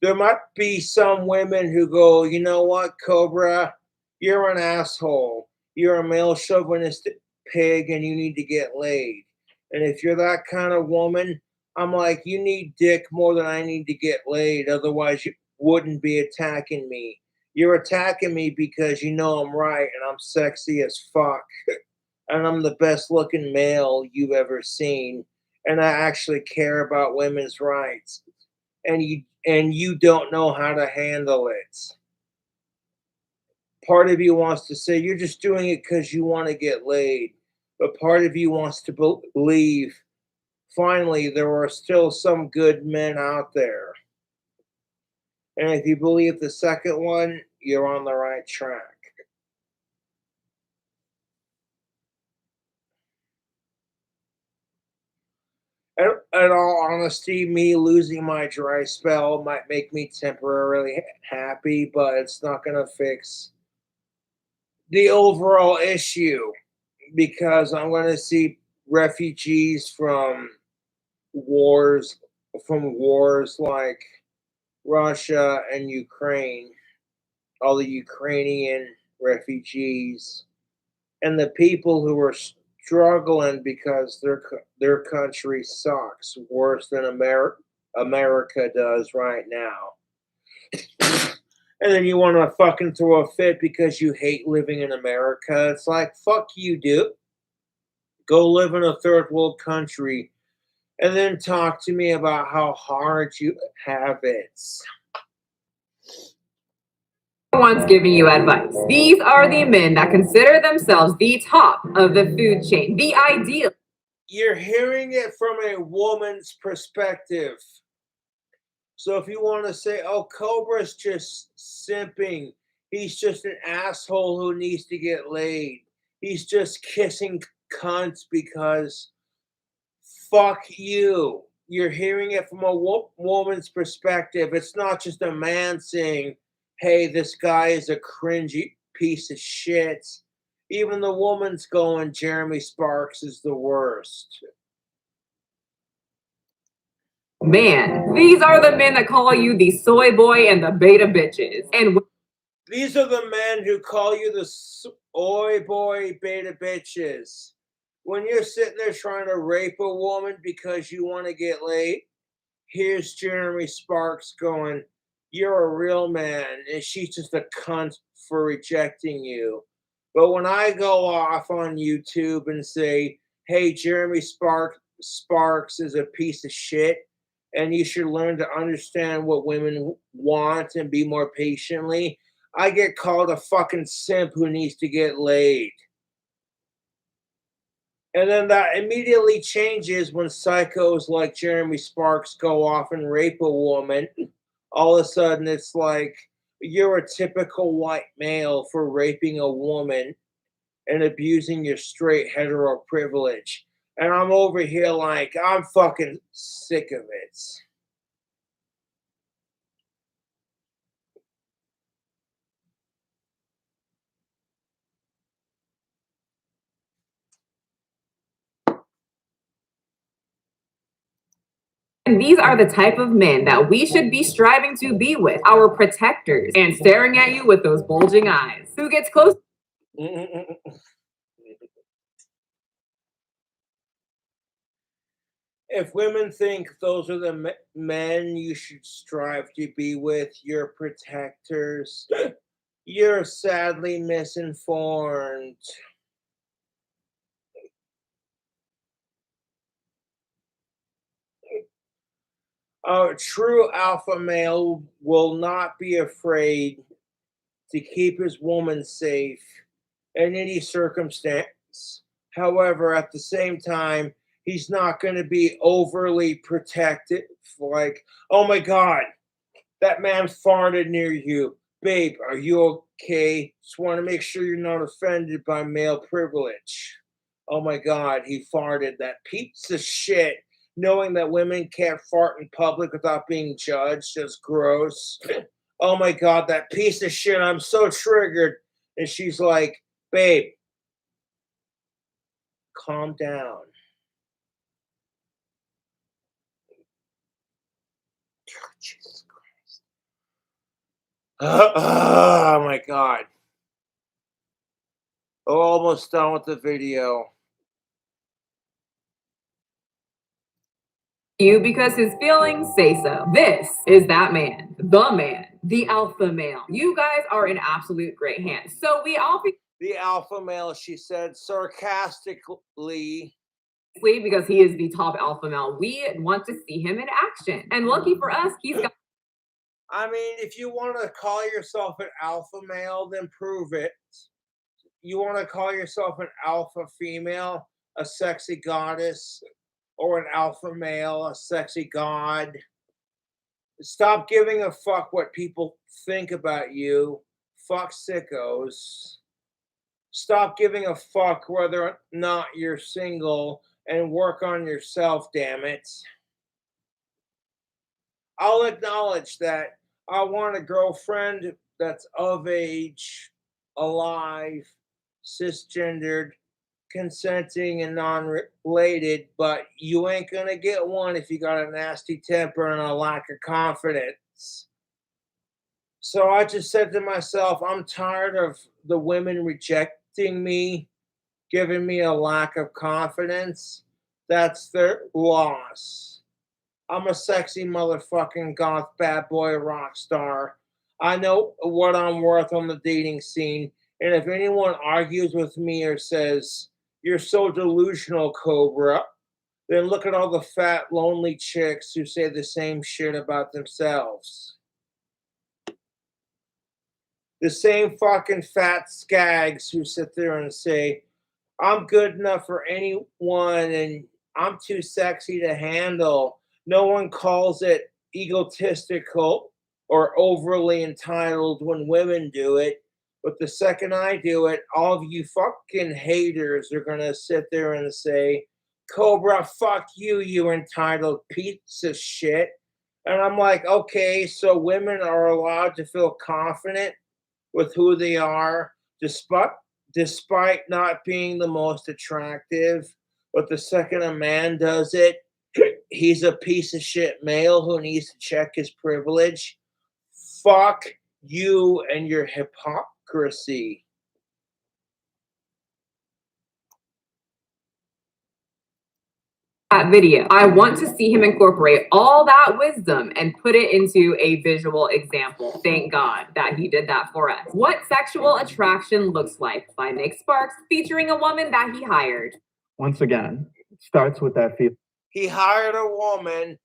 There might be some women who go, you know what, Cobra, you're an asshole. You're a male chauvinistic pig and you need to get laid. And if you're that kind of woman, I'm like, you need dick more than I need to get laid. Otherwise, you wouldn't be attacking me. You're attacking me because you know I'm right and I'm sexy as fuck. And I'm the best looking male you've ever seen. And I actually care about women's rights. And you don't know how to handle it. Part of you wants to say you're just doing it because you want to get laid. But part of you wants to believe finally there are still some good men out there. And if you believe the second one, you're on the right track. In all honesty, me losing my dry spell might make me temporarily happy, but it's not going to fix the overall issue, because I'm going to see refugees wars from wars like Russia and Ukraine, all the Ukrainian refugees, and the people who are struggling because their country sucks worse than America does right now. And then you want to fucking throw a fit because you hate living in America. It's like, fuck you, dude. Go live in a third world country and then talk to me about how hard you have it. One's giving you advice. These are the men that consider themselves the top of the food chain, the ideal. You're hearing it from a woman's perspective. So if you want to say, oh, Cobra's just simping, he's just an asshole who needs to get laid, he's just kissing cunts because fuck you. You're hearing it from a woman's perspective. It's not just a man saying, hey, this guy is a cringy piece of shit. Even the woman's going, Jeremy Sparks is the worst. Man, these are the men that call you the soy boy and the beta bitches. And these are the men who call you the soy boy beta bitches. When you're sitting there trying to rape a woman because you want to get laid, here's Jeremy Sparks going, you're a real man, and she's just a cunt for rejecting you. But when I go off on YouTube and say, hey, Jeremy Sparks is a piece of shit, and you should learn to understand what women want and be more patiently, I get called a fucking simp who needs to get laid. And then that immediately changes when psychos like Jeremy Sparks go off and rape a woman. All of a sudden, it's like, you're a typical white male for raping a woman and abusing your straight hetero privilege. And I'm over here like, I'm fucking sick of it. And these are the type of men that we should be striving to be with, our protectors, and staring at you with those bulging eyes. Who gets close? If women think those are the men you should strive to be with, your protectors, you're sadly misinformed. A true alpha male will not be afraid to keep his woman safe in any circumstance. However, at the same time, he's not going to be overly protective, like, oh my God, that man farted near you. Babe, are you okay? Just want to make sure you're not offended by male privilege. Oh my God, he farted. That piece of shit. Knowing that women can't fart in public without being judged is gross. Oh my God, that piece of shit. I'm so triggered. And she's like, babe, calm down. Jesus Christ. Oh my God. Oh, almost done with the video. You because his feelings say so. This is that man, the alpha male. You guys are in absolute great hands. So we all the alpha male, she said sarcastically. Because he is the top alpha male. We want to see him in action. And lucky for us, he's got. I mean, if you want to call yourself an alpha male, then prove it. You want to call yourself an alpha female, a sexy goddess, or an alpha male, a sexy god. Stop giving a fuck what people think about you. Fuck sickos. Stop giving a fuck whether or not you're single and work on yourself, damn it. I'll acknowledge that I want a girlfriend that's of age, alive, cisgendered, consenting, and non-related, but you ain't gonna get one if you got a nasty temper and a lack of confidence. So I just said to myself, I'm tired of the women rejecting me, giving me a lack of confidence. That's their loss. I'm a sexy motherfucking goth bad boy rock star. I know what I'm worth on the dating scene. And if anyone argues with me or says, "You're so delusional, Cobra," then look at all the fat, lonely chicks who say the same shit about themselves. The same fucking fat skags who sit there and say, "I'm good enough for anyone and I'm too sexy to handle." No one calls it egotistical or overly entitled when women do it. But the second I do it, all of you fucking haters are going to sit there and say, "Cobra, fuck you, you entitled piece of shit." And I'm like, okay, so women are allowed to feel confident with who they are, despite not being the most attractive. But the second a man does it, he's a piece of shit male who needs to check his privilege. Fuck you and your hypocrisy. That video. I want to see him incorporate all that wisdom and put it into a visual example. Thank God that he did that for us. What sexual attraction looks like by Nick Sparks featuring a woman that he hired. Once again, it starts with that feeling. He hired a woman,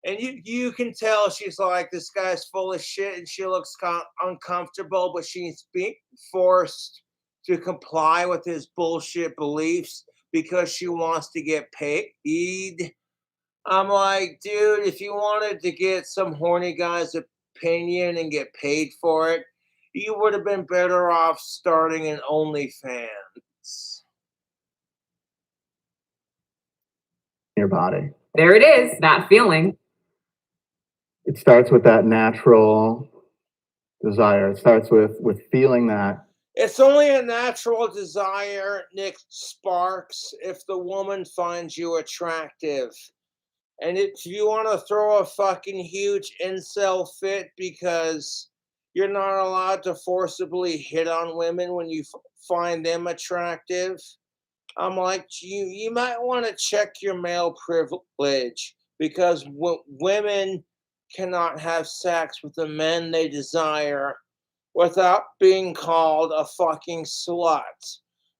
and you can tell she's like, this guy's full of shit, and she looks uncomfortable, but she's being forced to comply with his bullshit beliefs because she wants to get paid. I'm like, dude, if you wanted to get some horny guy's opinion and get paid for it, you would have been better off starting an OnlyFans. Your body. There it is, that feeling. It starts with that natural desire. It starts with feeling that. It's only a natural desire, Nick Sparks, if the woman finds you attractive. And if you want to throw a fucking huge incel fit because you're not allowed to forcibly hit on women when you find them attractive, I'm like, you might want to check your male privilege because women cannot have sex with the men they desire without being called a fucking slut.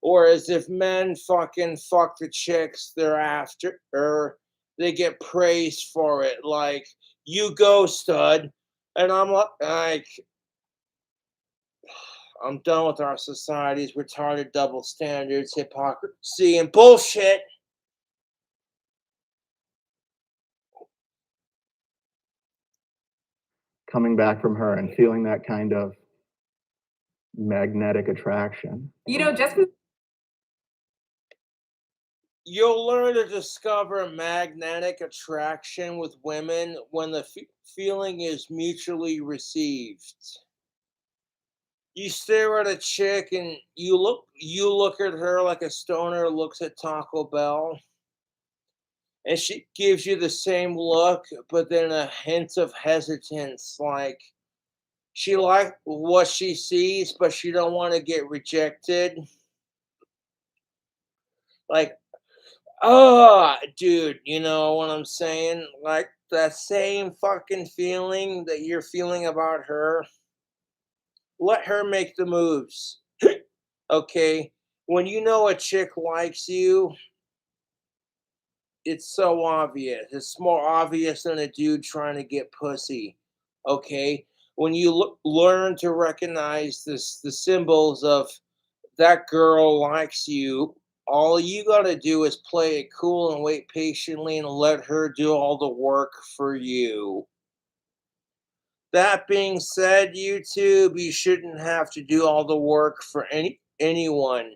Or as if men fucking fuck the chicks they're after, or they get praised for it. Like, you go, stud. And I'm like, I'm done with our society's retarded double standards, hypocrisy, and bullshit. Coming back from her and feeling that kind of magnetic attraction. You know, just You'll learn to discover magnetic attraction with women when the feeling is mutually received. You stare at a chick and you look at her like a stoner looks at Taco Bell, and she gives you the same look, but then a hint of hesitance, like she likes what she sees, but she don't want to get rejected. Like, oh, dude, you know what I'm saying? Like that same fucking feeling that you're feeling about her. Let her make the moves. Okay? When you know a chick likes you, it's so obvious. It's more obvious than a dude trying to get pussy. Okay? When you learn to recognize the symbols of that girl likes you, all you gotta do is play it cool and wait patiently and let her do all the work for you. That being said, YouTube, you shouldn't have to do all the work for anyone.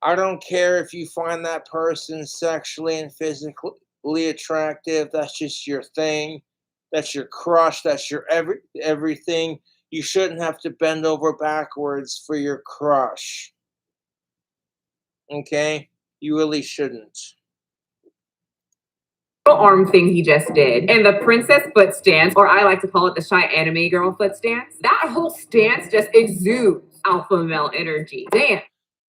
I don't care if you find that person sexually and physically attractive. That's just your thing. That's your crush. That's your everything. You shouldn't have to bend over backwards for your crush. Okay? You really shouldn't. Arm thing he just did, and the princess foot stance, or I like to call it the shy anime girl foot stance. That whole stance just exudes alpha male energy. Damn.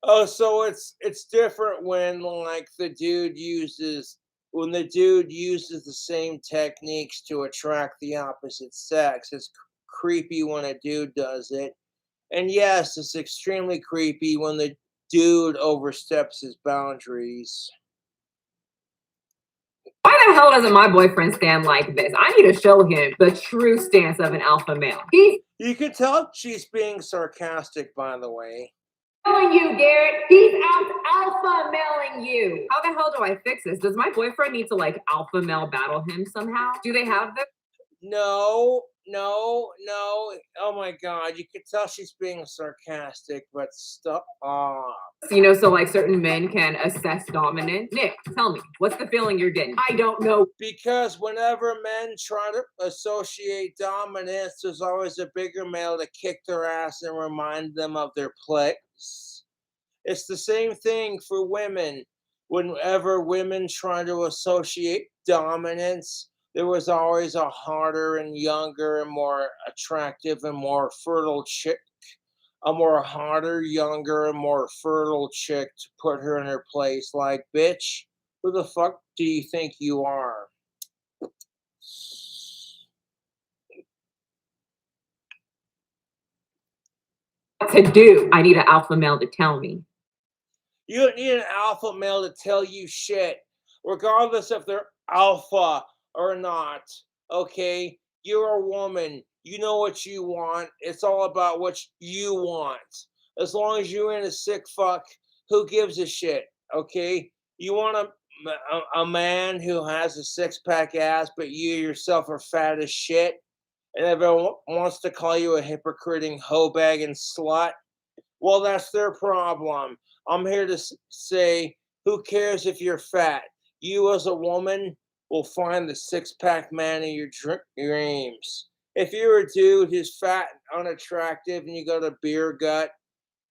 Oh, so it's different when like the dude uses the same techniques to attract the opposite sex. It's creepy when a dude does it. And yes, it's extremely creepy when the dude oversteps his boundaries. Why the hell doesn't my boyfriend stand like this? I need to show him the true stance of an alpha male. He's You could tell she's being sarcastic, by the way. telling you, Garrett. He's out alpha mailing you. How the hell do I fix this? Does my boyfriend need to like alpha male battle him somehow? Do they have this? No, no, no. Oh my god, you could tell she's being sarcastic, but stop. You know, so like certain men can assess dominance. Nick, tell me, what's the feeling you're getting? I don't know. Because whenever men try to associate dominance, there's always a bigger male to kick their ass and remind them of their place. It's the same thing for women. Whenever women try to associate dominance, there was always a harder and younger and more attractive and more fertile chick, a more harder, younger, and more fertile chick to put her in her place. Like, bitch, who the fuck do you think you are? To do. I need an alpha male to tell me. You don't need an alpha male to tell you shit, regardless if they're alpha or not. Okay? You're a woman. You know what you want. It's all about what you want. As long as you ain't a sick fuck, who gives a shit? Okay? You want a man who has a six-pack ass, but you yourself are fat as shit, and everyone wants to call you a hypocriting hoe bag and slut? Well, that's their problem. I'm here to say, who cares if you're fat? You, as a woman, will find the six-pack man of your dreams. If you're a dude who's fat and unattractive and you go to Beer Gut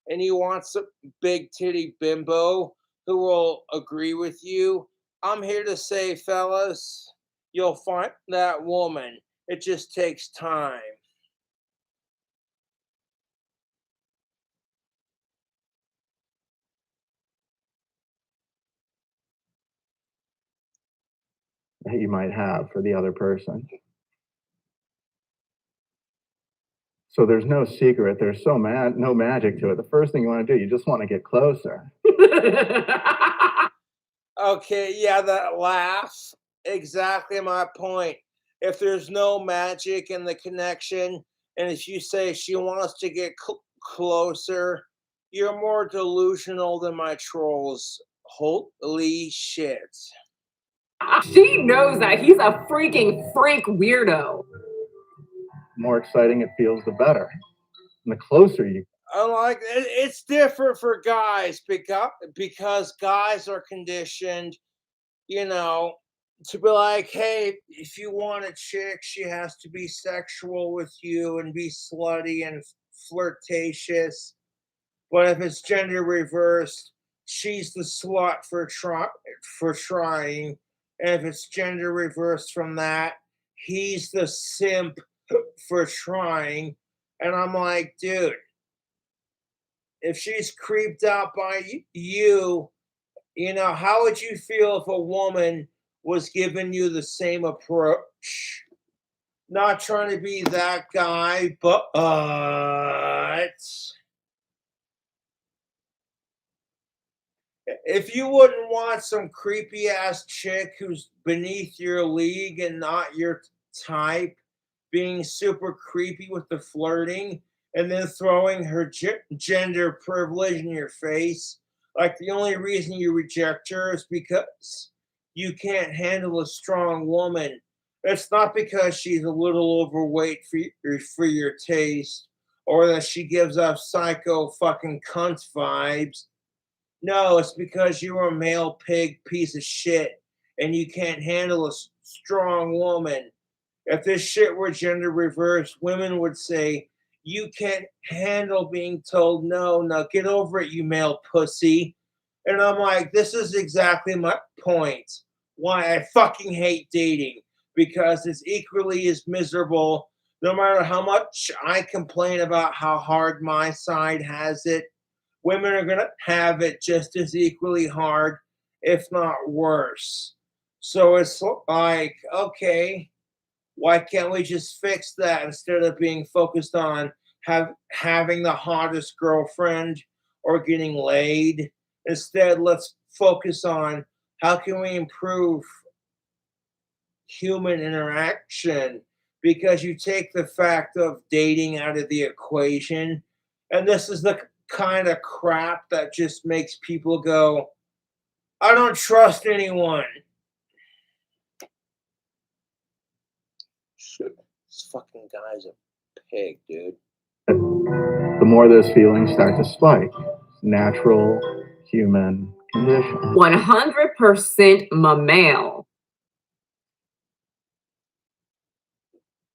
and you want some big titty bimbo who will agree with you, I'm here to say, fellas, you'll find that woman. It just takes time. That you might have for the other person. So there's no secret. There's no magic to it. The first thing you want to do, you just want to get closer. Okay, yeah, that laugh. Exactly my point. If there's no magic in the connection, and if you say she wants to get closer, you're more delusional than my trolls. Holy shit. She knows that he's a freaking freak weirdo. The more exciting it feels, the better. And the closer you. It's different for guys because guys are conditioned, you know, to be like, hey, if you want a chick, she has to be sexual with you and be slutty and flirtatious. But if it's gender reversed, she's the slut for trying. And if it's gender reversed from that, he's the simp for trying. And I'm like, dude, if she's creeped out by you, you know, how would you feel if a woman was giving you the same approach? Not trying to be that guy, but if you wouldn't want some creepy ass chick who's beneath your league and not your type, being super creepy with the flirting, and then throwing her gender privilege in your face, like the only reason you reject her is because you can't handle a strong woman. It's not because she's a little overweight for your taste, or that she gives off psycho fucking cunt vibes. No, it's because you're a male pig piece of shit and you can't handle a strong woman. If this shit were gender reversed, women would say, you can't handle being told no. Now get over it, you male pussy. And I'm like, this is exactly my point. Why I fucking hate dating. Because it's equally as miserable. No matter how much I complain about how hard my side has it, women are going to have it just as equally hard, if not worse. So it's like, okay, why can't we just fix that instead of being focused on having the hottest girlfriend or getting laid? Instead, let's focus on how can we improve human interaction, because you take the fact of dating out of the equation, and this is the kind of crap that just makes people go, I don't trust anyone. Shit, this fucking guy's a pig, dude. The more those feelings start to spike. Natural human condition. 100% mammal.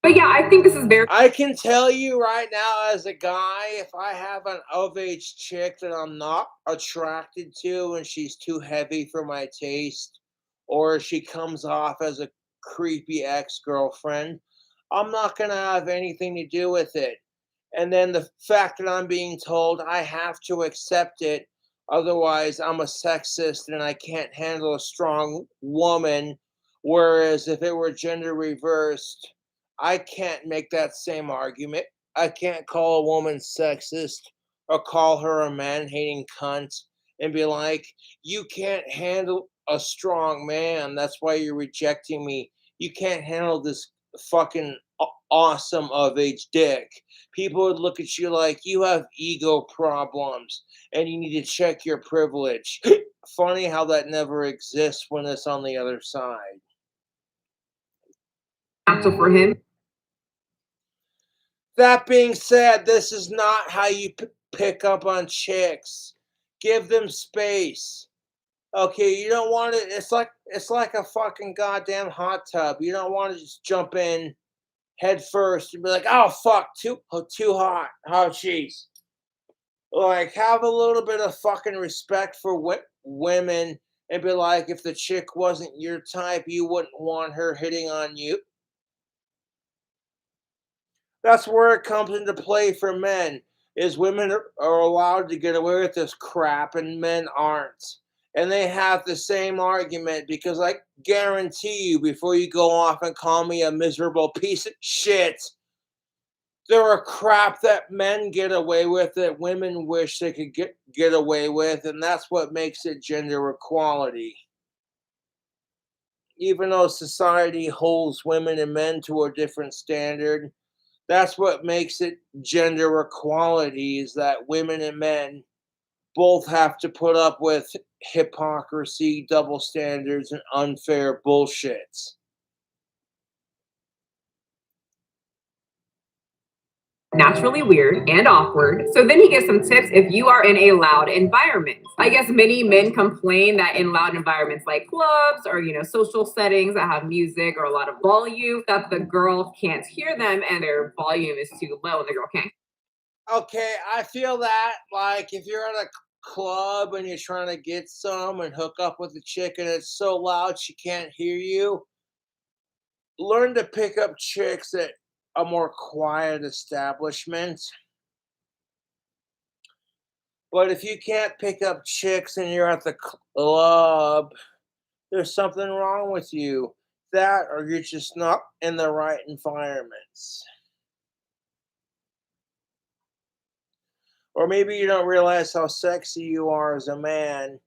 But yeah, I think this is very. I can tell you right now, as a guy, if I have an of-age chick that I'm not attracted to and she's too heavy for my taste, or she comes off as a creepy ex-girlfriend, I'm not going to have anything to do with it. And then the fact that I'm being told I have to accept it, otherwise I'm a sexist and I can't handle a strong woman. Whereas if it were gender reversed, I can't make that same argument. I can't call a woman sexist or call her a man-hating cunt and be like, you can't handle a strong man. That's why you're rejecting me. You can't handle this fucking awesome of-age dick. People would look at you like you have ego problems and you need to check your privilege. Funny how that never exists when it's on the other side. natural for him. That being said, this is not how you pick up on chicks. Give them space. Okay, you don't want it. It's like a fucking goddamn hot tub. You don't want to just jump in head first and be like, oh fuck, too hot. Oh jeez. Like, have a little bit of fucking respect for women and be like, if the chick wasn't your type, you wouldn't want her hitting on you. That's where it comes into play for men, is women are allowed to get away with this crap and men aren't. And they have the same argument, because I guarantee you, before you go off and call me a miserable piece of shit, there are crap that men get away with that women wish they could get away with, and that's what makes it gender equality. Even though society holds women and men to a different standard, that's what makes it gender equality, is that women and men both have to put up with hypocrisy, double standards, and unfair bullshit. Naturally weird and awkward. So then he gives some tips if you are in a loud environment. I guess many men complain that in loud environments like clubs or, social settings that have music or a lot of volume, that the girl can't hear them and their volume is too low and the girl can't. Okay, I feel that, like, if you're at a club and you're trying to get some and hook up with a chick and it's so loud she can't hear you, learn to pick up chicks at a more quiet establishment. But if you can't pick up chicks and you're at the club, there's something wrong with you. That, or you're just not in the right environments. Or maybe you don't realize how sexy you are as a man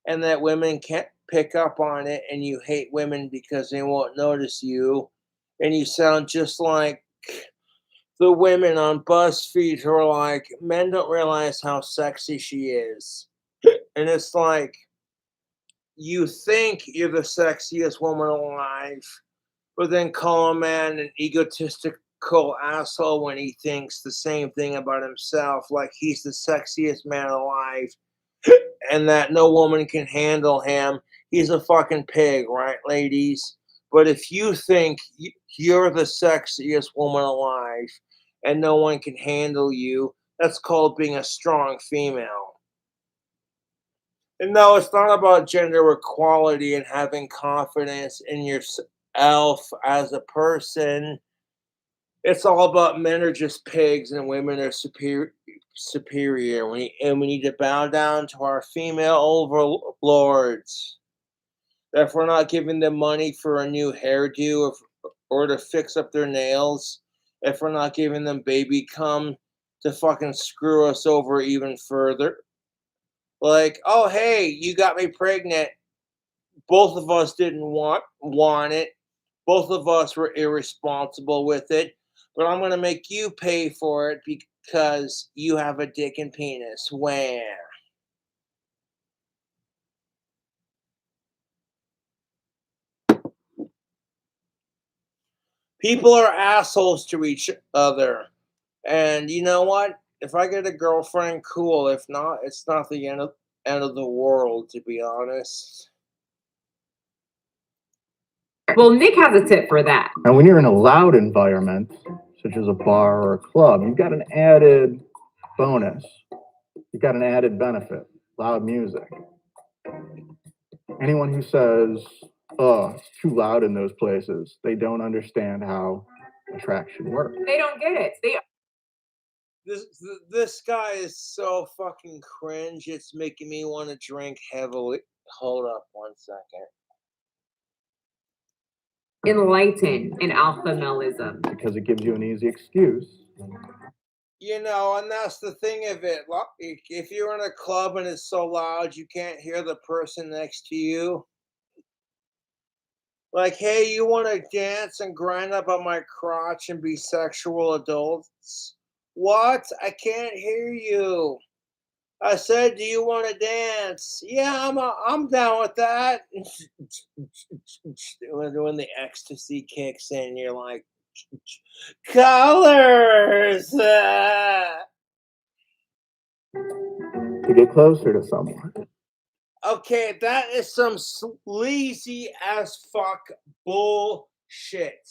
and that women can't pick up on it, and you hate women because they won't notice you. And you sound just like the women on BuzzFeed who are like, men don't realize how sexy she is. And it's like, you think you're the sexiest woman alive, but then call a man an egotistical asshole when he thinks the same thing about himself, like he's the sexiest man alive and that no woman can handle him. He's a fucking pig, right, ladies? But if you think you're the sexiest woman alive and no one can handle you, that's called being a strong female. And no, it's not about gender equality and having confidence in yourself as a person. It's all about men are just pigs and women are superior. And we need to bow down to our female overlords. If we're not giving them money for a new hairdo or to fix up their nails, if we're not giving them baby cum to fucking screw us over even further. Like, oh hey, you got me pregnant. Both of us didn't want it. Both of us were irresponsible with it, but I'm gonna make you pay for it because you have a dick and penis. Wham. People are assholes to each other. And you know what? If I get a girlfriend, cool. If not, it's not the end of the world, to be honest. Well, Nick has a tip for that. And when you're in a loud environment, such as a bar or a club, you've got an added bonus. You've got an added benefit, loud music. Anyone who says, oh, it's too loud in those places, they don't understand how attraction works. They don't get it. This guy is so fucking cringe. It's making me want to drink heavily. Hold up one second. Enlighten in alpha maleism. Because it gives you an easy excuse. You know, and that's the thing of it. If you're in a club and it's so loud you can't hear the person next to you, like, hey, you want to dance and grind up on my crotch and be sexual adults? What? I can't hear you. I said, do you want to dance? Yeah, I'm down with that. When the ecstasy kicks in, you're like, colors. To get closer to someone. Okay, that is some sleazy as fuck bullshit.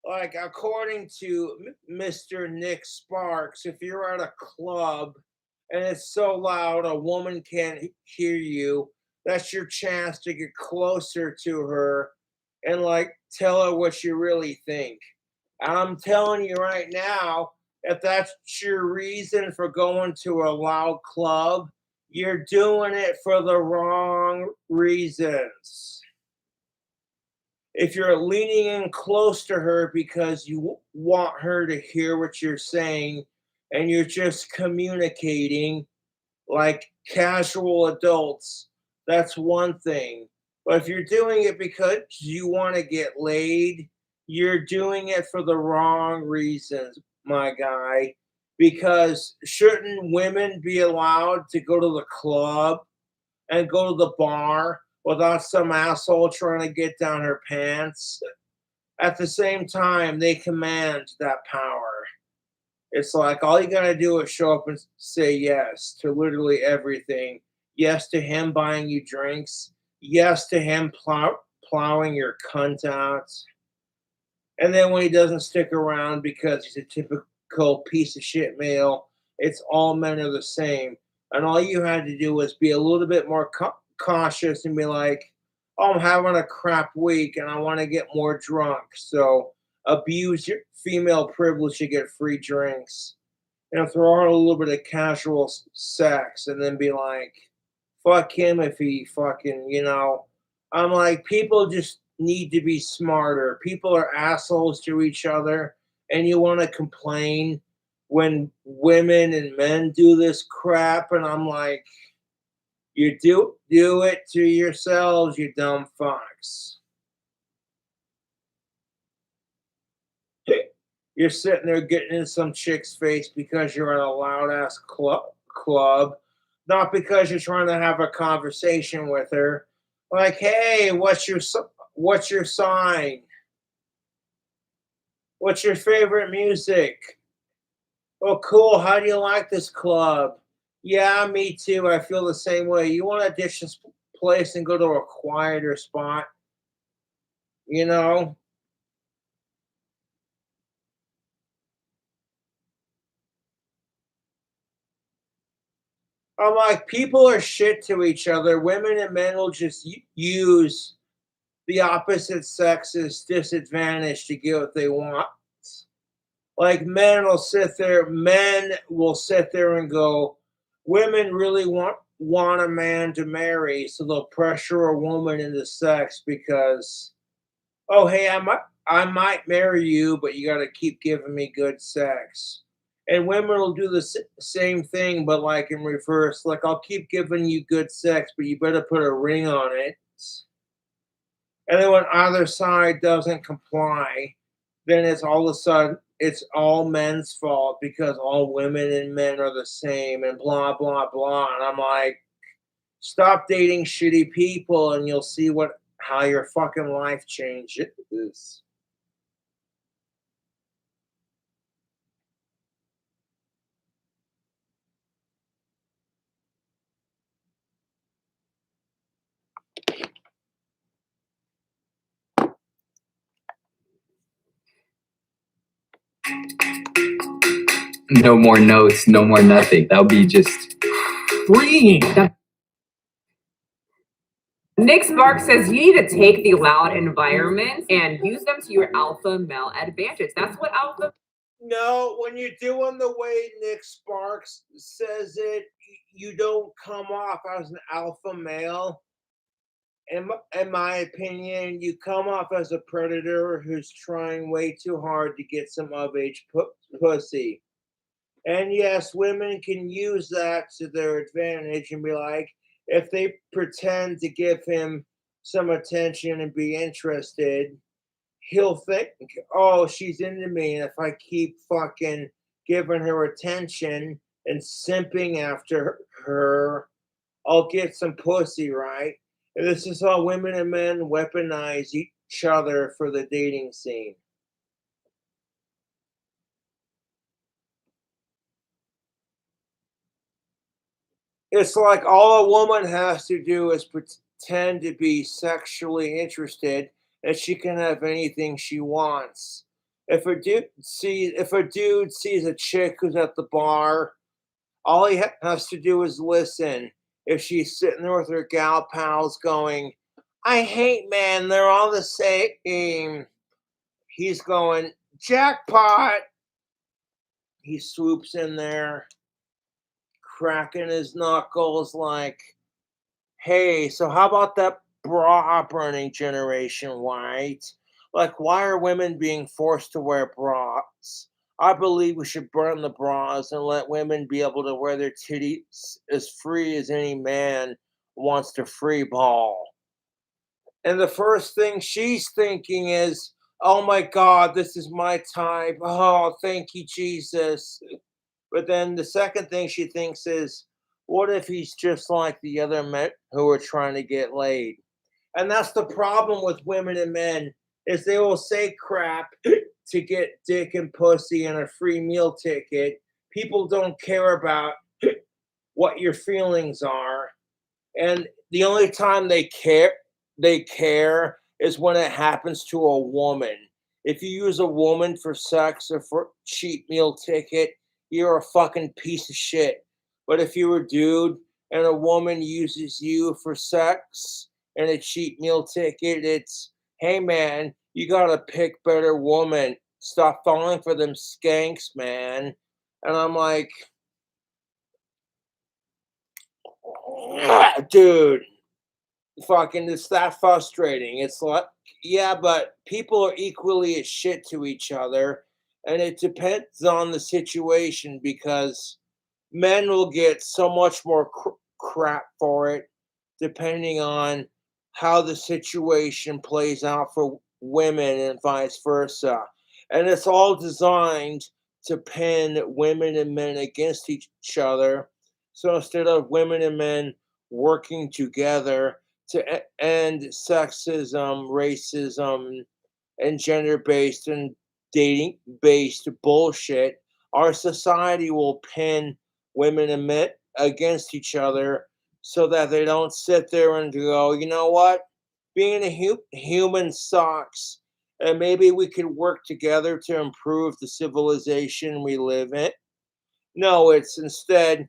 Like, according to Mr. Nick Sparks, if you're at a club and it's so loud a woman can't hear you, that's your chance to get closer to her and, like, tell her what you really think. And I'm telling you right now, if that's your reason for going to a loud club, you're doing it for the wrong reasons. If you're leaning in close to her because you want her to hear what you're saying and you're just communicating like casual adults, that's one thing. But if you're doing it because you want to get laid, you're doing it for the wrong reasons, my guy. Because shouldn't women be allowed to go to the club and go to the bar without some asshole trying to get down her pants? At the same time, they command that power. It's like all you gotta do is show up and say yes to literally everything. Yes to him buying you drinks. Yes to him plowing your cunt out. And then when he doesn't stick around because he's a typical piece of shit male, it's all men are the same. And all you had to do was be a little bit more cautious and be like, oh, I'm having a crap week and I want to get more drunk. So abuse your female privilege to get free drinks. And throw out a little bit of casual sex and then be like, fuck him if he fucking, you know. I'm like, people just need to be smarter. People are assholes to each other, and you want to complain when women and men do this crap, and I'm like, you do it to yourselves, you dumb fucks. You're sitting there getting in some chick's face because you're at a loud ass club, not because you're trying to have a conversation with her. Like, hey, what's your sign? What's your favorite music? Oh, cool. How do you like this club? Yeah, me too. I feel the same way. You want to ditch this place and go to a quieter spot? You know? I'm like, people are shit to each other. Women and men will just use the opposite sex's disadvantage to get what they want. Like men will sit there and go, women really want a man to marry, so they'll pressure a woman into sex because, oh hey, I might marry you, but you got to keep giving me good sex. And women will do the same thing, but like in reverse. Like, I'll keep giving you good sex, but you better put a ring on it. And then when either side doesn't comply, then it's all of a sudden it's all men's fault because all women and men are the same and blah blah blah. And I'm like, stop dating shitty people and you'll see how your fucking life changes. No more notes, no more nothing. That would be just freeing. Nick Sparks says you need to take the loud environments and use them to your alpha male advantage. That's what alpha. No, when you're doing the way Nick Sparks says it, you don't come off as an alpha male. In my opinion, you come off as a predator who's trying way too hard to get some of-age pussy. And yes, women can use that to their advantage and be like, if they pretend to give him some attention and be interested, he'll think, oh, she's into me. And if I keep fucking giving her attention and simping after her, I'll get some pussy, right? And this is how women and men weaponize each other for the dating scene. It's like all a woman has to do is pretend to be sexually interested and she can have anything she wants. If a dude sees a chick who's at the bar, all he has to do is listen. If she's sitting there with her gal pals going, I hate men, they're all the same. He's going, jackpot. He swoops in there, cracking his knuckles like, hey, so how about that bra burning generation, right? Like, why are women being forced to wear bras? I believe we should burn the bras and let women be able to wear their titties as free as any man wants to free ball. And the first thing she's thinking is, oh my God, this is my type. Oh, thank you, Jesus. But then the second thing she thinks is, what if he's just like the other men who are trying to get laid? And that's the problem with women and men is they will say crap to get dick and pussy and a free meal ticket. People don't care about what your feelings are. And the only time they care is when it happens to a woman. If you use a woman for sex or for cheap meal ticket, you're a fucking piece of shit. But if you're a dude and a woman uses you for sex and a cheap meal ticket, it's, hey man, you gotta pick better woman. Stop falling for them skanks, man. And I'm like, dude, fucking, it's that frustrating. It's like, yeah, but people are equally as shit to each other, and it depends on the situation because men will get so much more crap for it depending on how the situation plays out for women and vice versa. And it's all designed to pin women and men against each other. So instead of women and men working together to end sexism, racism, and gender based and dating based bullshit, our society will pin women and men against each other so that they don't sit there and go, you know what? Being a human sucks. And maybe we could work together to improve the civilization we live in. No, it's instead,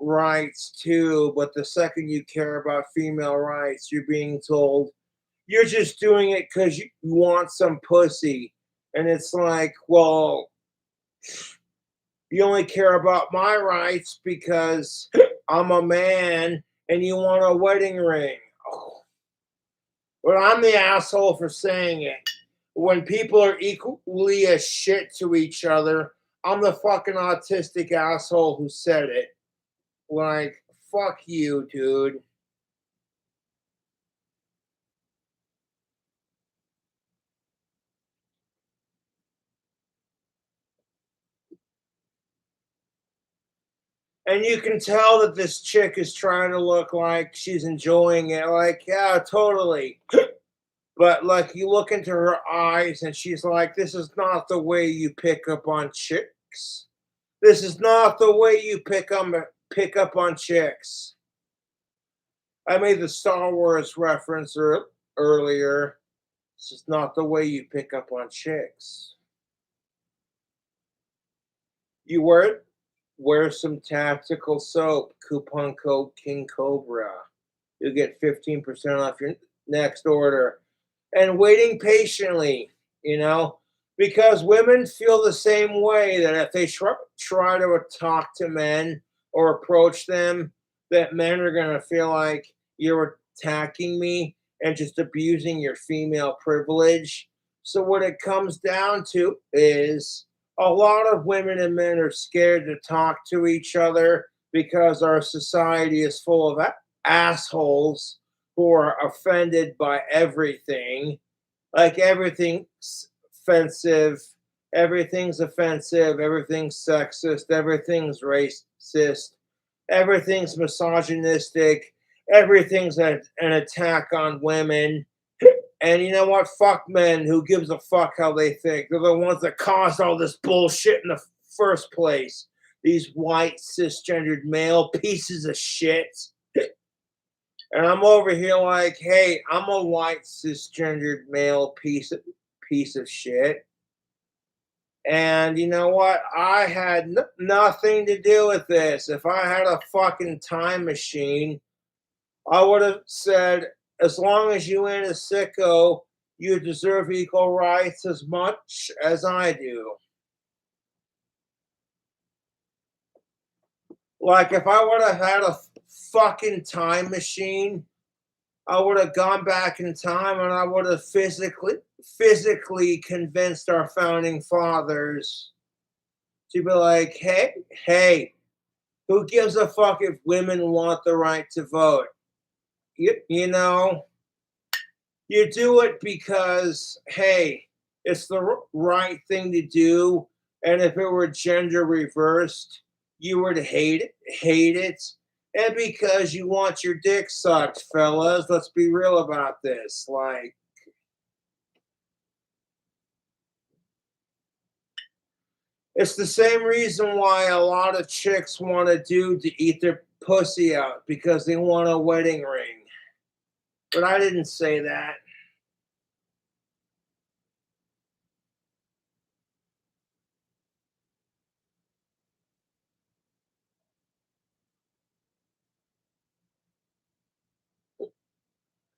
rights too, but the second you care about female rights, you're being told you're just doing it because you want some pussy. And it's like, well, you only care about my rights because I'm a man and you want a wedding ring. Oh. But I'm the asshole for saying it. When people are equally as shit to each other, I'm the fucking autistic asshole who said it. Like, fuck you, dude. And you can tell that this chick is trying to look like she's enjoying it. Like, yeah, totally. But like, you look into her eyes and she's like, this is not the way you pick up on chicks. This is not the way you pick up on chicks. I made the Star Wars reference earlier. This is not the way you pick up on chicks. You wear some tactical soap, coupon code KingCobra. You'll get 15% off your next order. And waiting patiently, because women feel the same way, that if they try to talk to men or approach them, that men are going to feel like you're attacking me and just abusing your female privilege. So what it comes down to is a lot of women and men are scared to talk to each other because our society is full of assholes who are offended by everything. Like, everything's offensive, everything's sexist, everything's racist, everything's misogynistic, everything's an attack on women. And you know what? Fuck men. Who gives a fuck how they think? They're the ones that caused all this bullshit in the first place. These white cisgendered male pieces of shit. And I'm over here like, hey, I'm a white cisgendered male piece of shit. And you know what? I had nothing to do with this. If I had a fucking time machine, I would have said, as long as you ain't a sicko, you deserve equal rights as much as I do. Like, if I would have had a fucking time machine, I would have gone back in time and I would have physically convinced our founding fathers to be like, hey, who gives a fuck if women want the right to vote? You know, you do it because, hey, it's the right thing to do. And if it were gender reversed, you would hate it. And because you want your dick sucked, fellas, let's be real about this. Like, it's the same reason why a lot of chicks want a dude to eat their pussy out, because they want a wedding ring. But I didn't say that.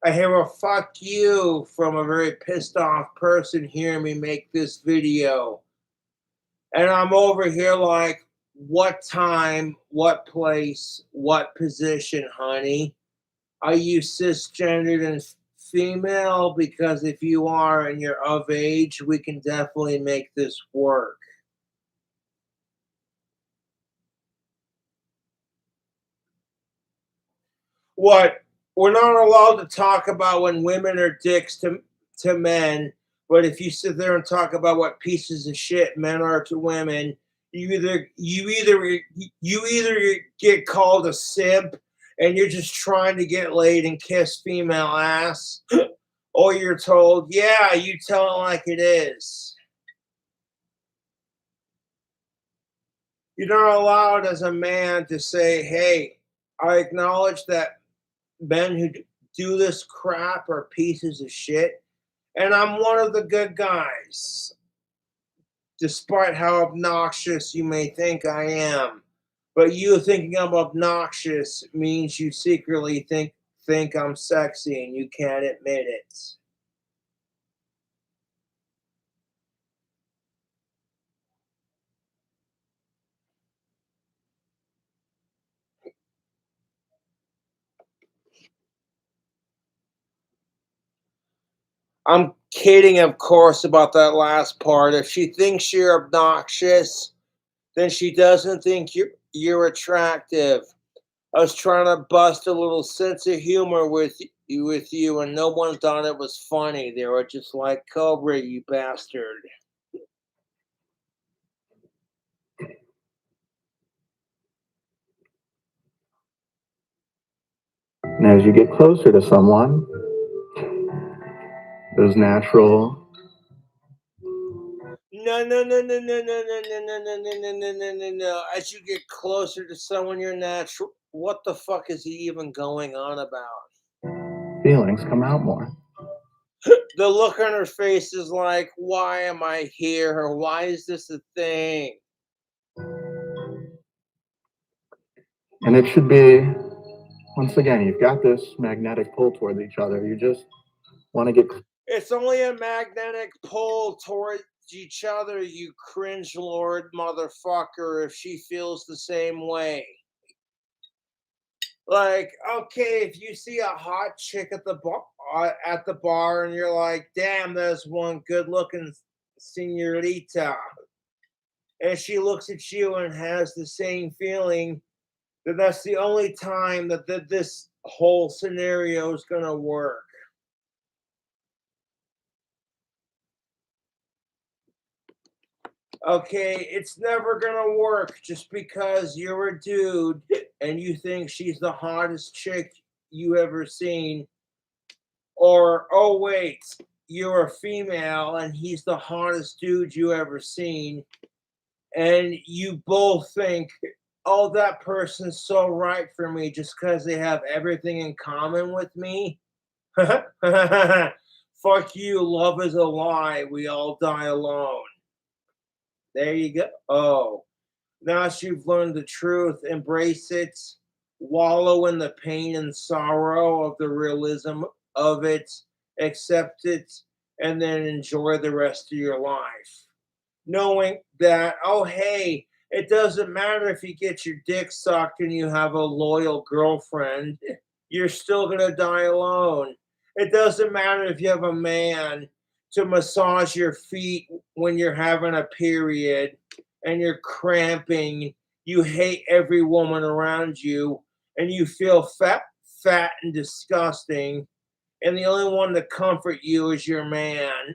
I hear a fuck you from a very pissed off person hearing me make this video. And I'm over here like, what time, what place, what position, honey? Are you cisgendered and female? Because if you are and you're of age, we can definitely make this work. What? We're not allowed to talk about when women are dicks to men, but if you sit there and talk about what pieces of shit men are to women, you either get called a simp and you're just trying to get laid and kiss female ass, or you're told, yeah, you tell it like it is. You're not allowed as a man to say, hey, I acknowledge that men who do this crap are pieces of shit, and I'm one of the good guys, despite how obnoxious you may think I am. But you thinking I'm obnoxious means you secretly think I'm sexy and you can't admit it. I'm kidding, of course, about that last part. If she thinks you're obnoxious, then she doesn't think you're attractive. I was trying to bust a little sense of humor with you, and no one thought it was funny. They were just like, Cobra, you bastard. And as you get closer to someone, those natural No, no, no, no, no, no, no, no, no, no, no, no, no, no, no, no. As you get closer to someone you're natural, what the fuck is he even going on about? feelings come out more. The look on her face is like, why am I here? Or why is this a thing? And it should be, once again, you've got this magnetic pull toward each other. You just want to get. It's only a magnetic pull towards each other, you cringe lord motherfucker, if she feels the same way. Like, okay, if you see a hot chick at the bar and you're like, damn, there's one good looking senorita, and she looks at you and has the same feeling, then that's the only time that this whole scenario is gonna work. Okay, it's never gonna work just because you're a dude and you think she's the hottest chick you ever seen. Or, oh wait, you're a female and he's the hottest dude you ever seen. And you both think, oh, that person's so right for me just because they have everything in common with me. Fuck you, love is a lie. We all die alone. There you go. Oh, now you've learned the truth, embrace it, wallow in the pain and sorrow of the realism of it, accept it, and then enjoy the rest of your life. Knowing that, oh, hey, it doesn't matter if you get your dick sucked and you have a loyal girlfriend, you're still going to die alone. It doesn't matter if you have a man to massage your feet when you're having a period and you're cramping, you hate every woman around you, and you feel fat and disgusting, and the only one to comfort you is your man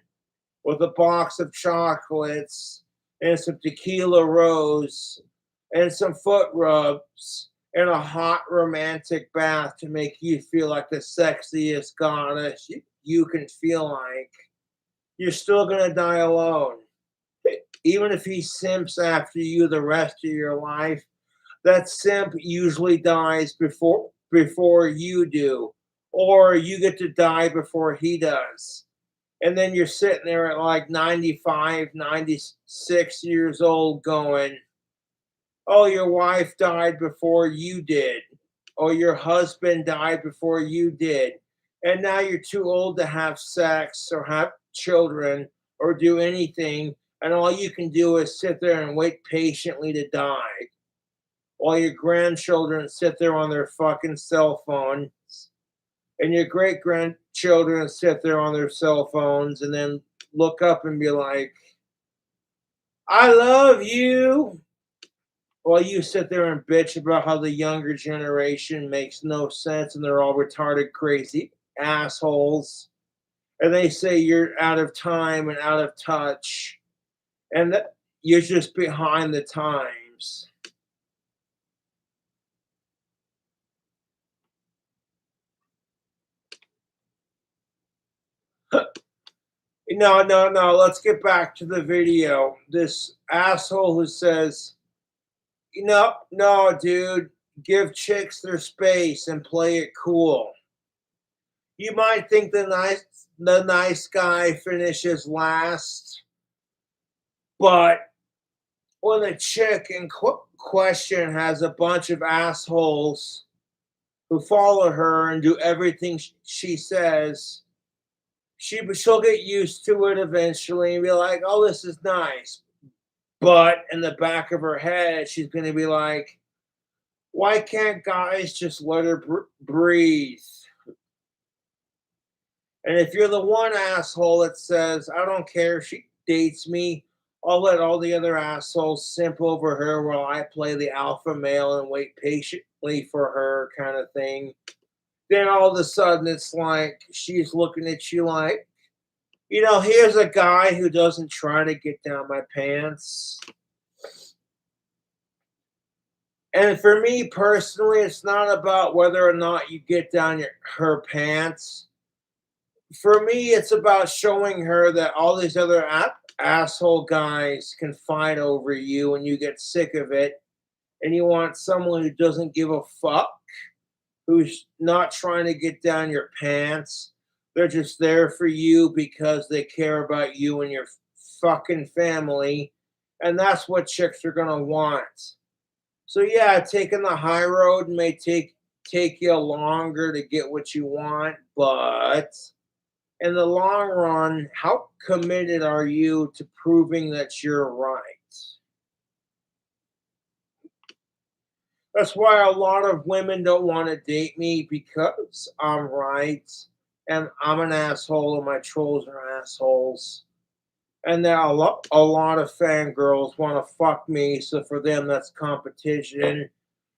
with a box of chocolates and some tequila rose and some foot rubs and a hot romantic bath to make you feel like the sexiest goddess you can feel like, you're still going to die alone. Even if he simps after you the rest of your life, that simp usually dies before you do, or you get to die before he does. And then you're sitting there at like 95, 96 years old going, oh, your wife died before you did, or your husband died before you did, and now you're too old to have sex or have children or do anything, and all you can do is sit there and wait patiently to die while your grandchildren sit there on their fucking cell phones and your great grandchildren sit there on their cell phones and then look up and be like, I love you. While you sit there and bitch about how the younger generation makes no sense and they're all retarded, crazy assholes. And they say you're out of time and out of touch and that you're just behind the times. No, no, no. Let's get back to the video. This asshole who says, no, dude, give chicks their space and play it cool. You might think the nice guy finishes last, but when a chick in question has a bunch of assholes who follow her and do everything she says, she'll get used to it eventually and be like, oh, this is nice. But in the back of her head, she's going to be like, why can't guys just let her breathe? And if you're the one asshole that says, I don't care if she dates me, I'll let all the other assholes simp over her while I play the alpha male and wait patiently for her kind of thing, then all of a sudden it's like she's looking at you like, you know, here's a guy who doesn't try to get down my pants. And for me personally, it's not about whether or not you get down her pants. For me, it's about showing her that all these other asshole guys can fight over you and you get sick of it. And you want someone who doesn't give a fuck, who's not trying to get down your pants. They're just there for you because they care about you and your fucking family. And that's what chicks are going to want. So yeah, taking the high road may take you longer to get what you want, but in the long run, how committed are you to proving that you're right? That's why a lot of women don't want to date me, because I'm right and I'm an asshole and my trolls are assholes. And there are a lot of fangirls want to fuck me, so for them that's competition.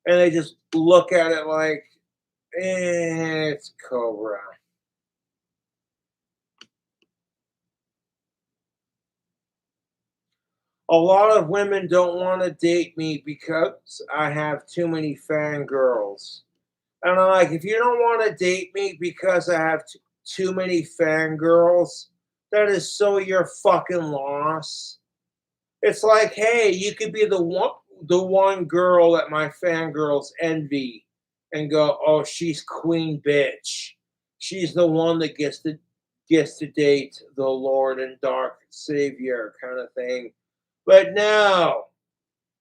And they just look at it like, it's Cobra. A lot of women don't want to date me because I have too many fangirls. And I'm like, if you don't want to date me because I have too many fangirls, that is so your fucking loss. It's like, hey, you could be the one girl that my fangirls envy and go, oh, she's queen bitch. She's the one that gets to date the Lord and Dark Savior kind of thing. But no,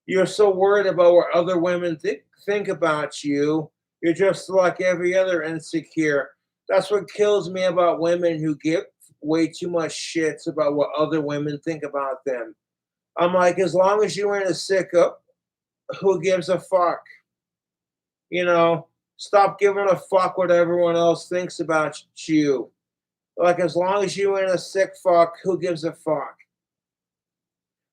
you're so worried about what other women think about you. You're just like every other insecure. That's what kills me about women who give way too much shits about what other women think about them. I'm like, as long as you ain't a sicko, who gives a fuck? You know, stop giving a fuck what everyone else thinks about you. Like, as long as you ain't a sick fuck, who gives a fuck?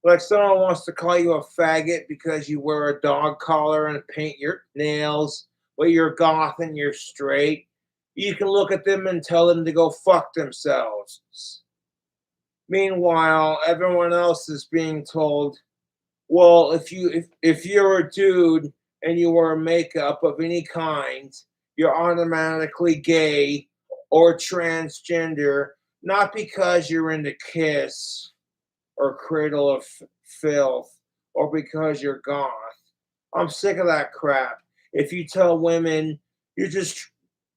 Like, someone wants to call you a faggot because you wear a dog collar and paint your nails, but you're goth and you're straight. You can look at them and tell them to go fuck themselves. Meanwhile, everyone else is being told, well, if you're a dude and you wear makeup of any kind, you're automatically gay or transgender, not because you're into Kiss or Cradle of Filth or because you're goth. I'm sick of that crap. If you tell women you're just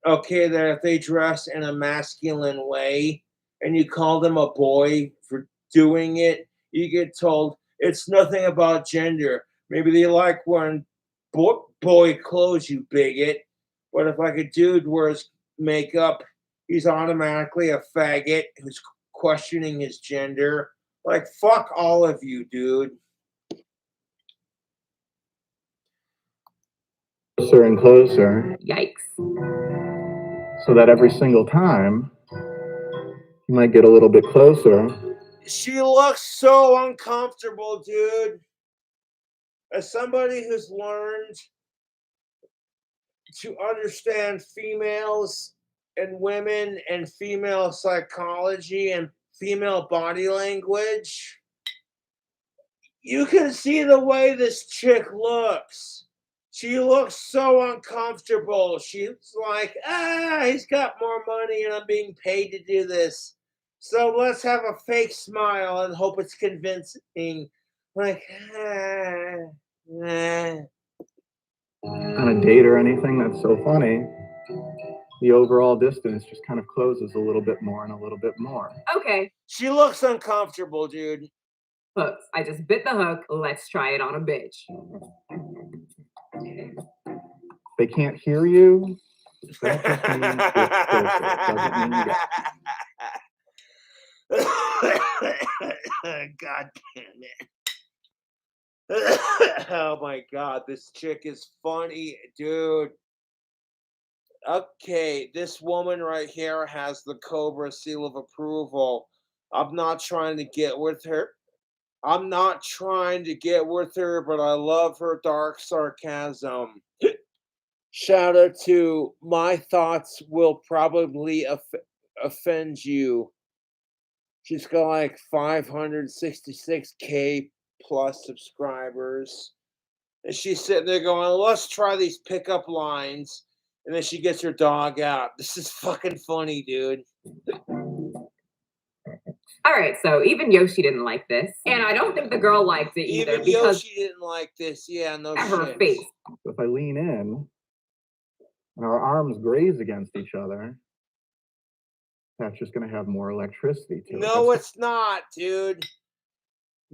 okay that if they dress in a masculine way and you call them a boy for doing it, you get told it's nothing about gender. Maybe they like wearing boy clothes, you bigot. But if like a dude wears makeup, he's automatically a faggot who's questioning his gender. Like, fuck all of you, dude. Closer and closer, Yikes. so that every single time you might get a little bit closer. She looks so uncomfortable, dude. As somebody who's learned to understand females and women and female psychology and female body language, you can see the way this chick looks. She looks so uncomfortable. She's like, he's got more money and I'm being paid to do this. So let's have a fake smile and hope it's convincing. Like, On a date or anything, that's so funny. The overall distance just kind of closes a little bit more and a little bit more. Okay, she looks uncomfortable, dude. hooks. I just bit the hook. Let's try it on a bitch. They can't hear you. That just means you're social. It doesn't mean you got God damn it. Oh my god, this chick is funny, dude. Okay, this woman right here has the Cobra seal of approval. I'm not trying to get with her. I'm not trying to get with her, but I love her dark sarcasm. Shout out to My Thoughts Will Probably Offend You. She's got like 566K plus subscribers. And she's sitting there going, let's try these pickup lines. And then she gets her dog out. This is fucking funny, dude. All right, so even Yoshi didn't like this, and I don't think the girl liked it either Even because Yoshi didn't like this. Yeah, no at shit. her face. So if I lean in and our arms graze against each other, that's just going to have more electricity to it. No, it's not, dude.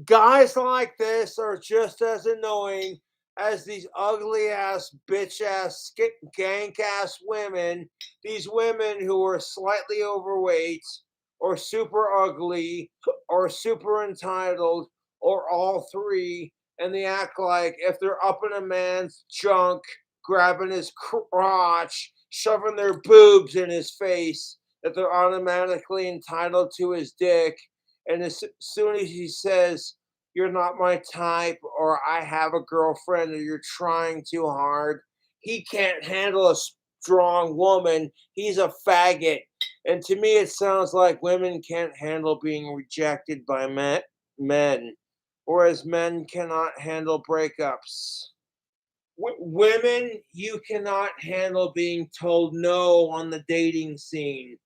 Guys like this are just as annoying as these ugly ass, bitch ass, gank ass women. These women who are slightly overweight, or super ugly, or super entitled, or all three, and they act like if they're up in a man's junk, grabbing his crotch, shoving their boobs in his face, that they're automatically entitled to his dick. And as soon as he says, you're not my type, or I have a girlfriend, or you're trying too hard, he can't handle a strong woman. He's a faggot. And to me, it sounds like women can't handle being rejected by men, whereas men cannot handle breakups. Women, you cannot handle being told no on the dating scene.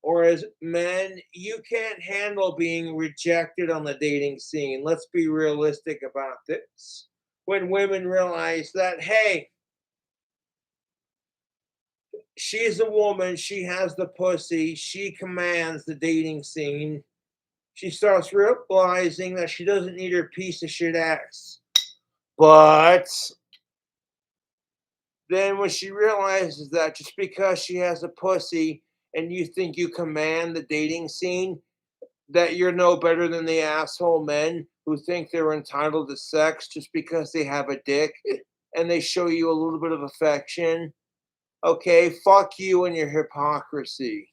Or as men, you can't handle being rejected on the dating scene. Let's be realistic about this. When women realize that, hey, she's a woman, she has the pussy, she commands the dating scene, she starts realizing that she doesn't need her piece of shit ass. But then when she realizes that just because she has a pussy and you think you command the dating scene, that you're no better than the asshole men who think they're entitled to sex just because they have a dick and they show you a little bit of affection. Okay, fuck you and your hypocrisy.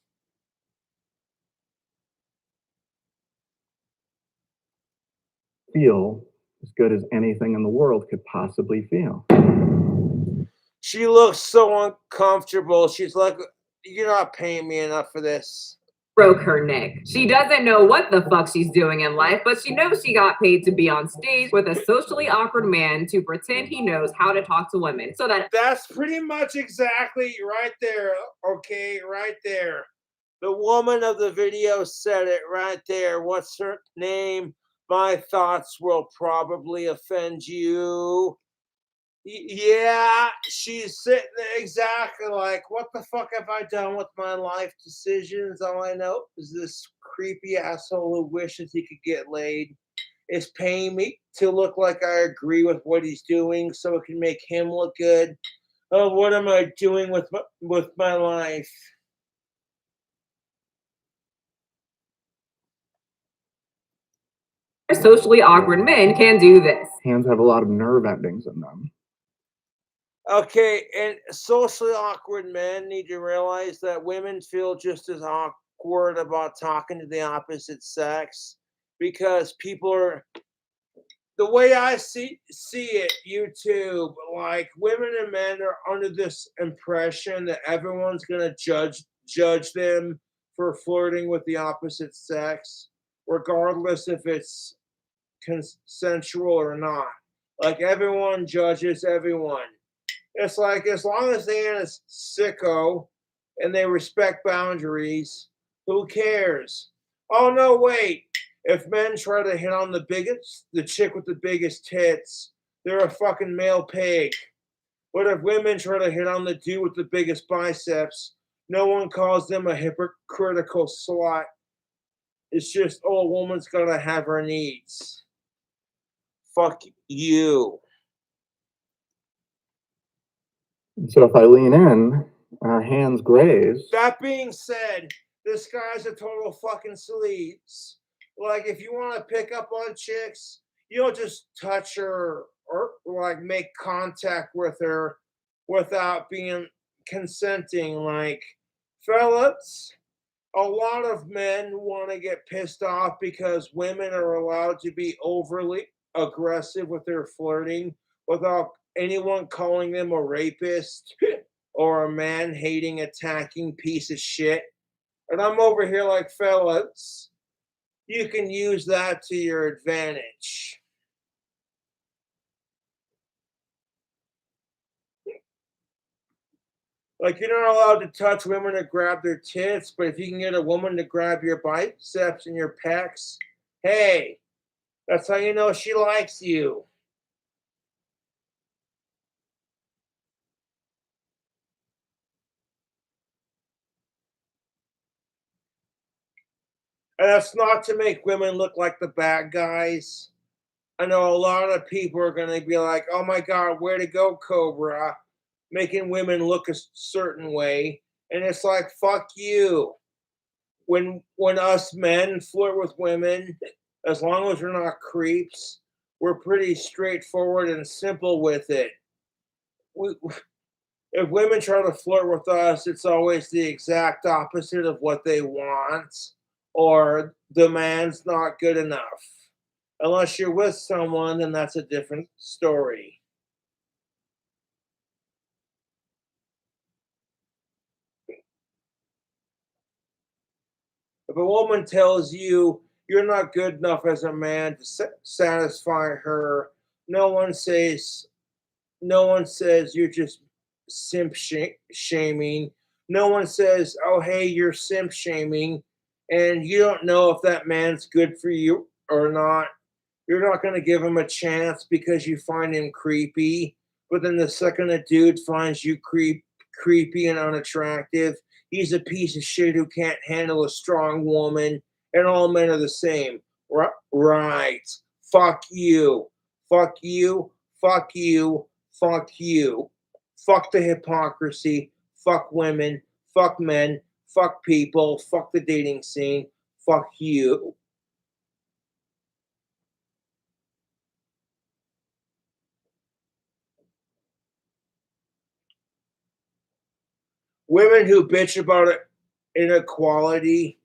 Feel as good as anything in the world could possibly feel. She looks so uncomfortable. She's like, you're not paying me enough for this. Broke her neck. She doesn't know what the fuck she's doing in life, but she knows she got paid to be on stage with a socially awkward man to pretend he knows how to talk to women. So that's pretty much exactly right there. Okay, right there. The woman of the video said it right there. What's her name? My Thoughts Will Probably Offend You. Yeah, she's sitting there exactly like, what the fuck have I done with my life decisions? All I know is this creepy asshole who wishes he could get laid is paying me to look like I agree with what he's doing so it can make him look good. Oh, what am I doing with my life? socially awkward men can do this. Hands have a lot of nerve endings in them. Okay, and socially awkward men need to realize that women feel just as awkward about talking to the opposite sex because people are, the way I see it, YouTube, like women and men are under this impression that everyone's gonna judge them for flirting with the opposite sex, regardless if it's consensual or not. Like everyone judges everyone. It's like as long as they ain't a sicko and they respect boundaries, who cares? Oh no, wait. If men try to hit on the chick with the biggest tits, they're a fucking male pig. But if women try to hit on the dude with the biggest biceps, no one calls them a hypocritical slut. It's just, oh, a woman's gotta have her needs. Fuck you. So if I lean in and our hands graze, That being said, this guy's a total fucking sleaze. Like, if you want to pick up on chicks, you don't just touch her or like make contact with her without being consenting. Like, fellas, a lot of men want to get pissed off because women are allowed to be overly aggressive with their flirting without anyone calling them a rapist or a man hating, attacking piece of shit. And I'm over here like, fellas, you can use that to your advantage. Like, you're not allowed to touch women to grab their tits, but if you can get a woman to grab your biceps and your pecs, hey, that's how you know she likes you. And that's not to make women look like the bad guys. I know a lot of people are going to be like, oh my God, where to go, Cobra? Making women look a certain way. And it's like, fuck you. When us men flirt with women, as long as we're not creeps, we're pretty straightforward and simple with it. If women try to flirt with us, it's always the exact opposite of what they want, or the man's not good enough. Unless you're with someone, then that's a different story. If a woman tells you you're not good enough as a man to satisfy her, no one says you're just simp shaming. No one says, oh, hey, you're simp shaming. And you don't know if that man's good for you or not. You're not going to give him a chance because you find him creepy. But then the second a dude finds you creepy and unattractive, he's a piece of shit who can't handle a strong woman. And all men are the same. Right. Fuck you. Fuck you. Fuck you. Fuck you. Fuck the hypocrisy. Fuck women. Fuck men. Fuck people. Fuck the dating scene. Fuck you. Women who bitch about inequality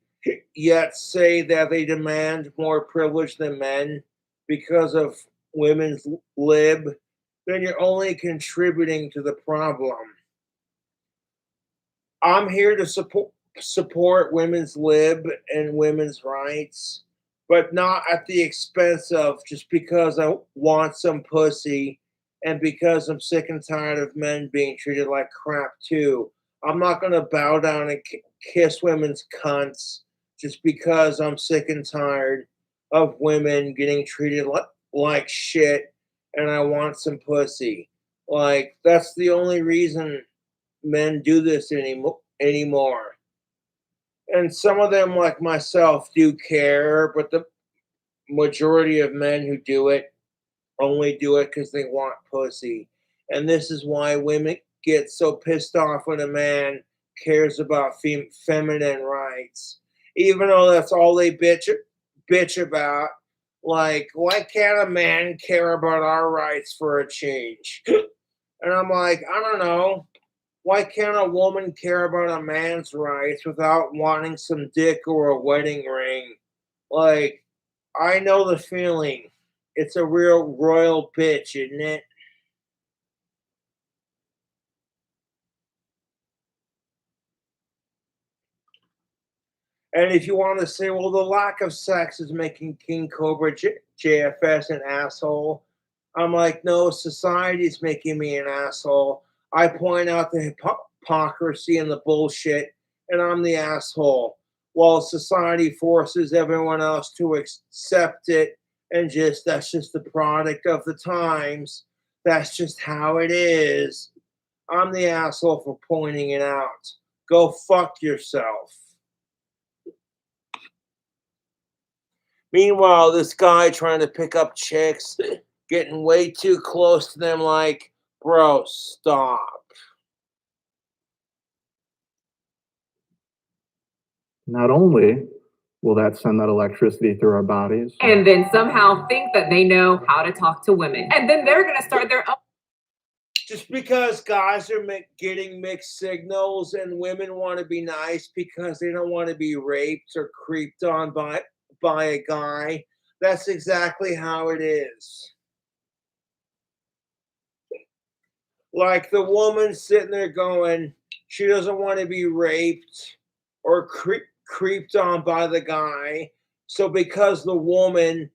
yet say that they demand more privilege than men because of women's lib, then you're only contributing to the problem. I'm here to support women's lib and women's rights, but not at the expense of just because I want some pussy and because I'm sick and tired of men being treated like crap too. I'm not going to bow down and kiss women's cunts just because I'm sick and tired of women getting treated like shit and I want some pussy. Like, that's the only reason men do this anymore. And some of them, like myself, do care, but the majority of men who do it only do it because they want pussy. And this is why women get so pissed off when a man cares about feminine rights, even though that's all they bitch about. Like, why can't a man care about our rights for a change? And I'm like, I don't know. Why can't a woman care about a man's rights without wanting some dick or a wedding ring? Like, I know the feeling. It's a real royal bitch, isn't it? And if you want to say, well, the lack of sex is making King Cobra JFS an asshole, I'm like, no, society's making me an asshole. I point out the hypocrisy and the bullshit, and I'm the asshole. While society forces everyone else to accept it and that's just the product of the times. That's just how it is. I'm the asshole for pointing it out. Go fuck yourself. Meanwhile, this guy trying to pick up chicks, getting way too close to them, like, bro, stop. Not only will that send that electricity through our bodies, and then somehow think that they know how to talk to women. And then they're going to start their own. Just because guys are getting mixed signals and women want to be nice because they don't want to be raped or creeped on by a guy, that's exactly how it is. Like the woman sitting there going, she doesn't want to be raped or creeped on by the guy. So because the woman,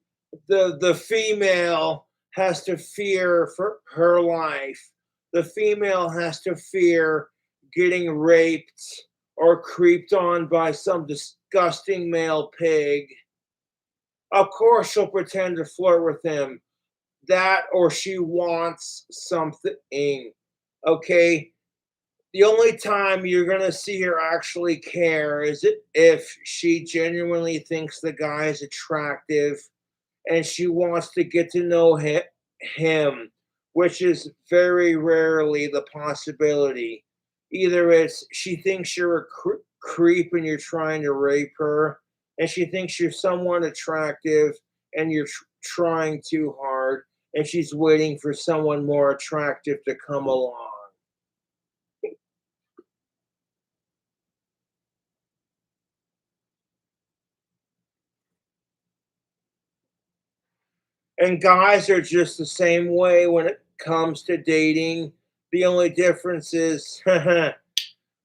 the female has to fear for her life. The female has to fear getting raped or creeped on by some disgusting male pig. Of course she'll pretend to flirt with him. That or she wants something. Okay? The only time you're going to see her actually care is if she genuinely thinks the guy is attractive and she wants to get to know him, which is very rarely the possibility. Either it's she thinks you're a creep and you're trying to rape her, and she thinks you're someone attractive and you're trying too hard, and she's waiting for someone more attractive to come along. And guys are just the same way when it comes to dating. The only difference is they're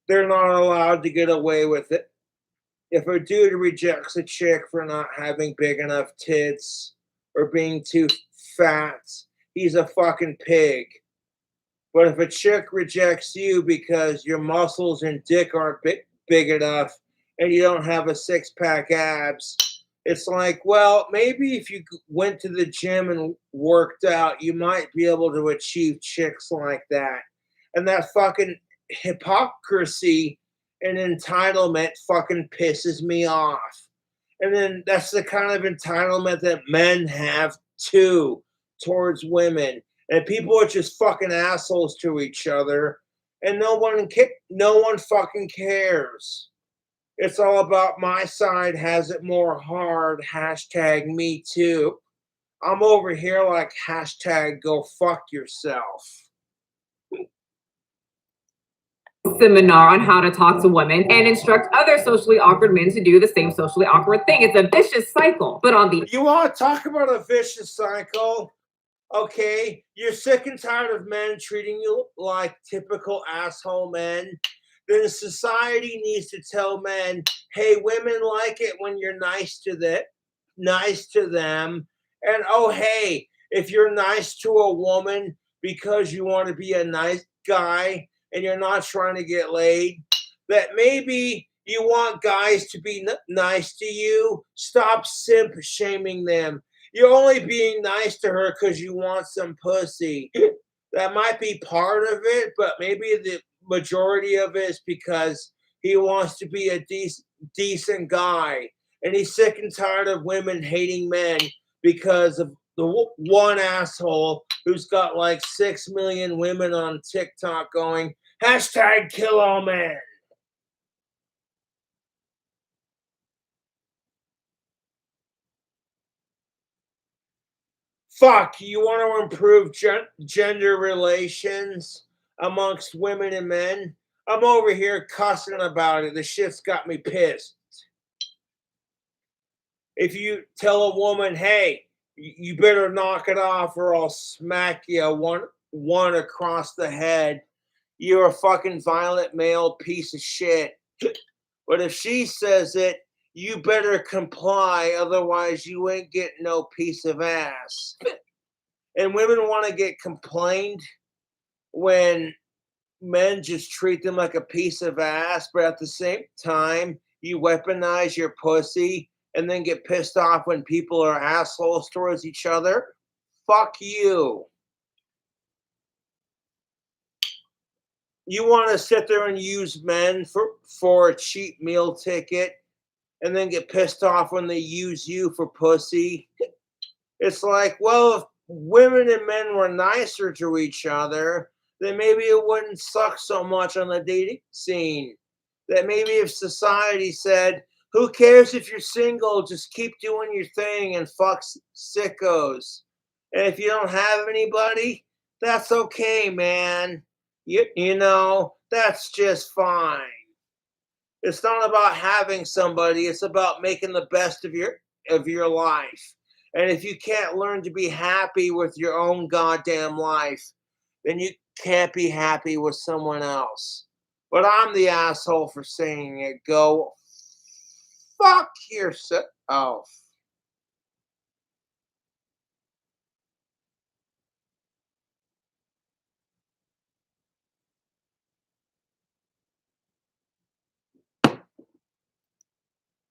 not allowed to get away with it. If a dude rejects a chick for not having big enough tits or being too fat, he's a fucking pig. But if a chick rejects you because your muscles and dick aren't big enough and you don't have a six-pack abs, it's like, well, maybe if you went to the gym and worked out, you might be able to achieve chicks like that. And that fucking hypocrisy and entitlement fucking pisses me off. And then that's the kind of entitlement that men have too towards women. And people are just fucking assholes to each other. And no one fucking cares. It's all about my side has it more hard. Hashtag me too. I'm over here like hashtag go fuck yourself. Seminar on how to talk to women and instruct other socially awkward men to do the same socially awkward thing. It's a vicious cycle. But on the You want to talk about a vicious cycle? Okay, you're sick and tired of men treating you like typical asshole men. Then society needs to tell men, hey, women like it when you're nice to them. And oh, hey, if you're nice to a woman because you want to be a nice guy and you're not trying to get laid, that maybe you want guys to be nice to you, stop simp shaming them. You're only being nice to her because you want some pussy. That might be part of it, but maybe the majority of it is because he wants to be a decent guy. And he's sick and tired of women hating men because of the one asshole who's got like 6 million women on TikTok going, hashtag kill all men. Fuck, you want to improve gender relations amongst women and men? I'm over here cussing about it. The shit's got me pissed. If you tell a woman, hey, you better knock it off or I'll smack you one across the head, you're a fucking violent male piece of shit. But if she says it, you better comply, otherwise you ain't getting no piece of ass. And women want to get complained when men just treat them like a piece of ass, but at the same time, you weaponize your pussy and then get pissed off when people are assholes towards each other. Fuck you. You want to sit there and use men for a cheap meal ticket and then get pissed off when they use you for pussy. It's like, well, if women and men were nicer to each other, then maybe it wouldn't suck so much on the dating scene. That maybe if society said, Who cares if you're single? Just keep doing your thing and fuck sickos. And if you don't have anybody, that's okay, man. You know, that's just fine. It's not about having somebody, it's about making the best of your life. And if you can't learn to be happy with your own goddamn life, then you can't be happy with someone else. But I'm the asshole for saying it. Go fuck yourself.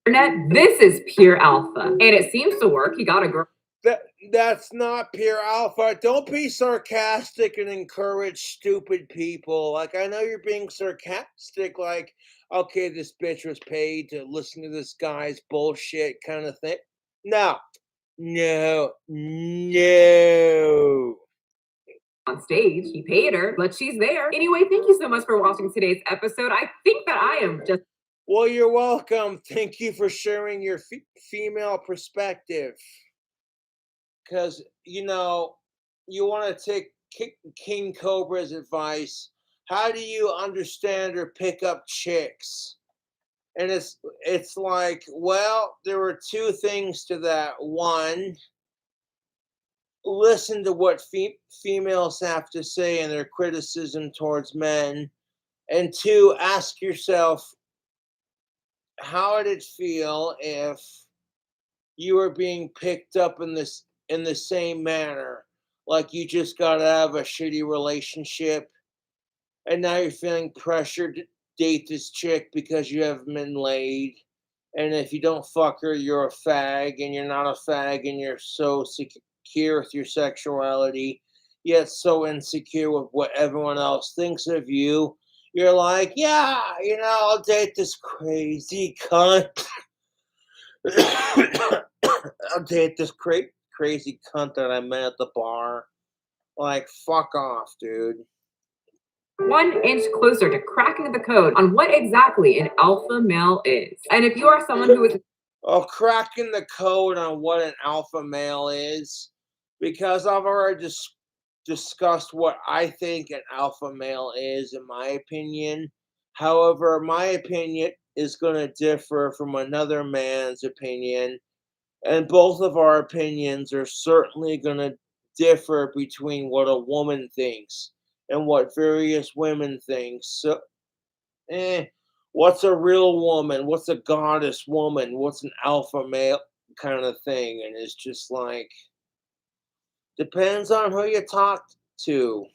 Internet, this is pure alpha, and it seems to work. He got a girl. That's not pure alpha. Don't be sarcastic and encourage stupid people. Like, I know you're being sarcastic, like, okay, this bitch was paid to listen to this guy's bullshit kind of thing. No. On stage, he paid her, but she's there. Anyway, thank you so much for watching today's episode. I think that I am just. Well, you're welcome. Thank you for sharing your female perspective. Because, you know, you want to take King Cobra's advice. How do you understand or pick up chicks? And it's like, well, there were two things to that. One, listen to what females have to say in their criticism towards men. And two, ask yourself, how would it feel if you were being picked up in the same manner? Like you just got out of a shitty relationship and now you're feeling pressured to date this chick because you haven't been laid. And if you don't fuck her, you're a fag, and you're not a fag, and you're so secure with your sexuality, yet so insecure with what everyone else thinks of you. You're like, yeah, you know, I'll date this crazy cunt. I'll date this crazy cunt that I met at the bar. Like, fuck off, dude. 1 inch closer to cracking the code on what exactly an alpha male is. And if you are someone who is cracking the code on what an alpha male is, because I've already discussed what I think an alpha male is, in my opinion. However, my opinion is going to differ from another man's opinion, and both of our opinions are certainly going to differ between what a woman thinks and what various women think. So, what's a real woman? What's a goddess woman? What's an alpha male kind of thing? And it's just like, depends on who you talk to.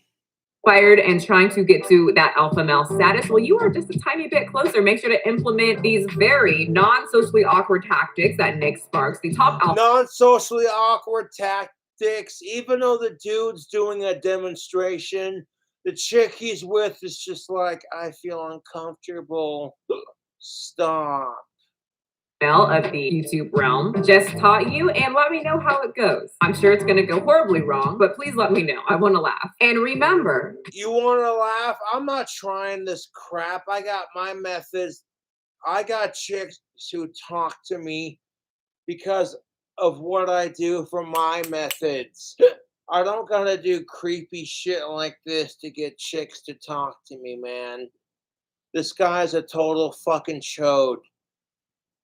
Fired and trying to get to that alpha male status, well, you are just a tiny bit closer. Make sure to implement these very non-socially awkward tactics that Nick Sparks, the top alpha. Non-socially awkward tactics, even though the dude's doing a demonstration, the chick he's with is just like, I feel uncomfortable. Stop. Of the YouTube realm just taught you, and let me know how it goes. I'm sure it's going to go horribly wrong, but please let me know. I want to laugh. And remember, you want to laugh? I'm not trying this crap. I got my methods. I got chicks who talk to me because of what I do for my methods. I don't gotta do creepy shit like this to get chicks to talk to me, man. This guy's a total fucking chode.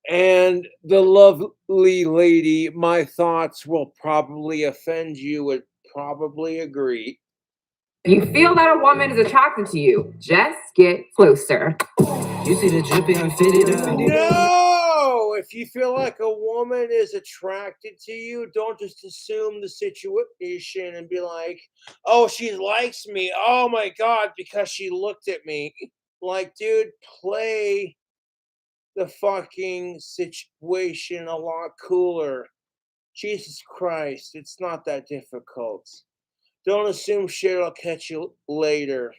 And the lovely lady, my thoughts will probably offend you, would probably agree. You feel that a woman is attracted to you, just get closer. You see the drippy, I'm fitted up. No! If you feel like a woman is attracted to you, don't just assume the situation and be like, oh, she likes me. Oh my God, because she looked at me. Like, dude, play the fucking situation a lot cooler. Jesus Christ, it's not that difficult. Don't assume shit will catch you later.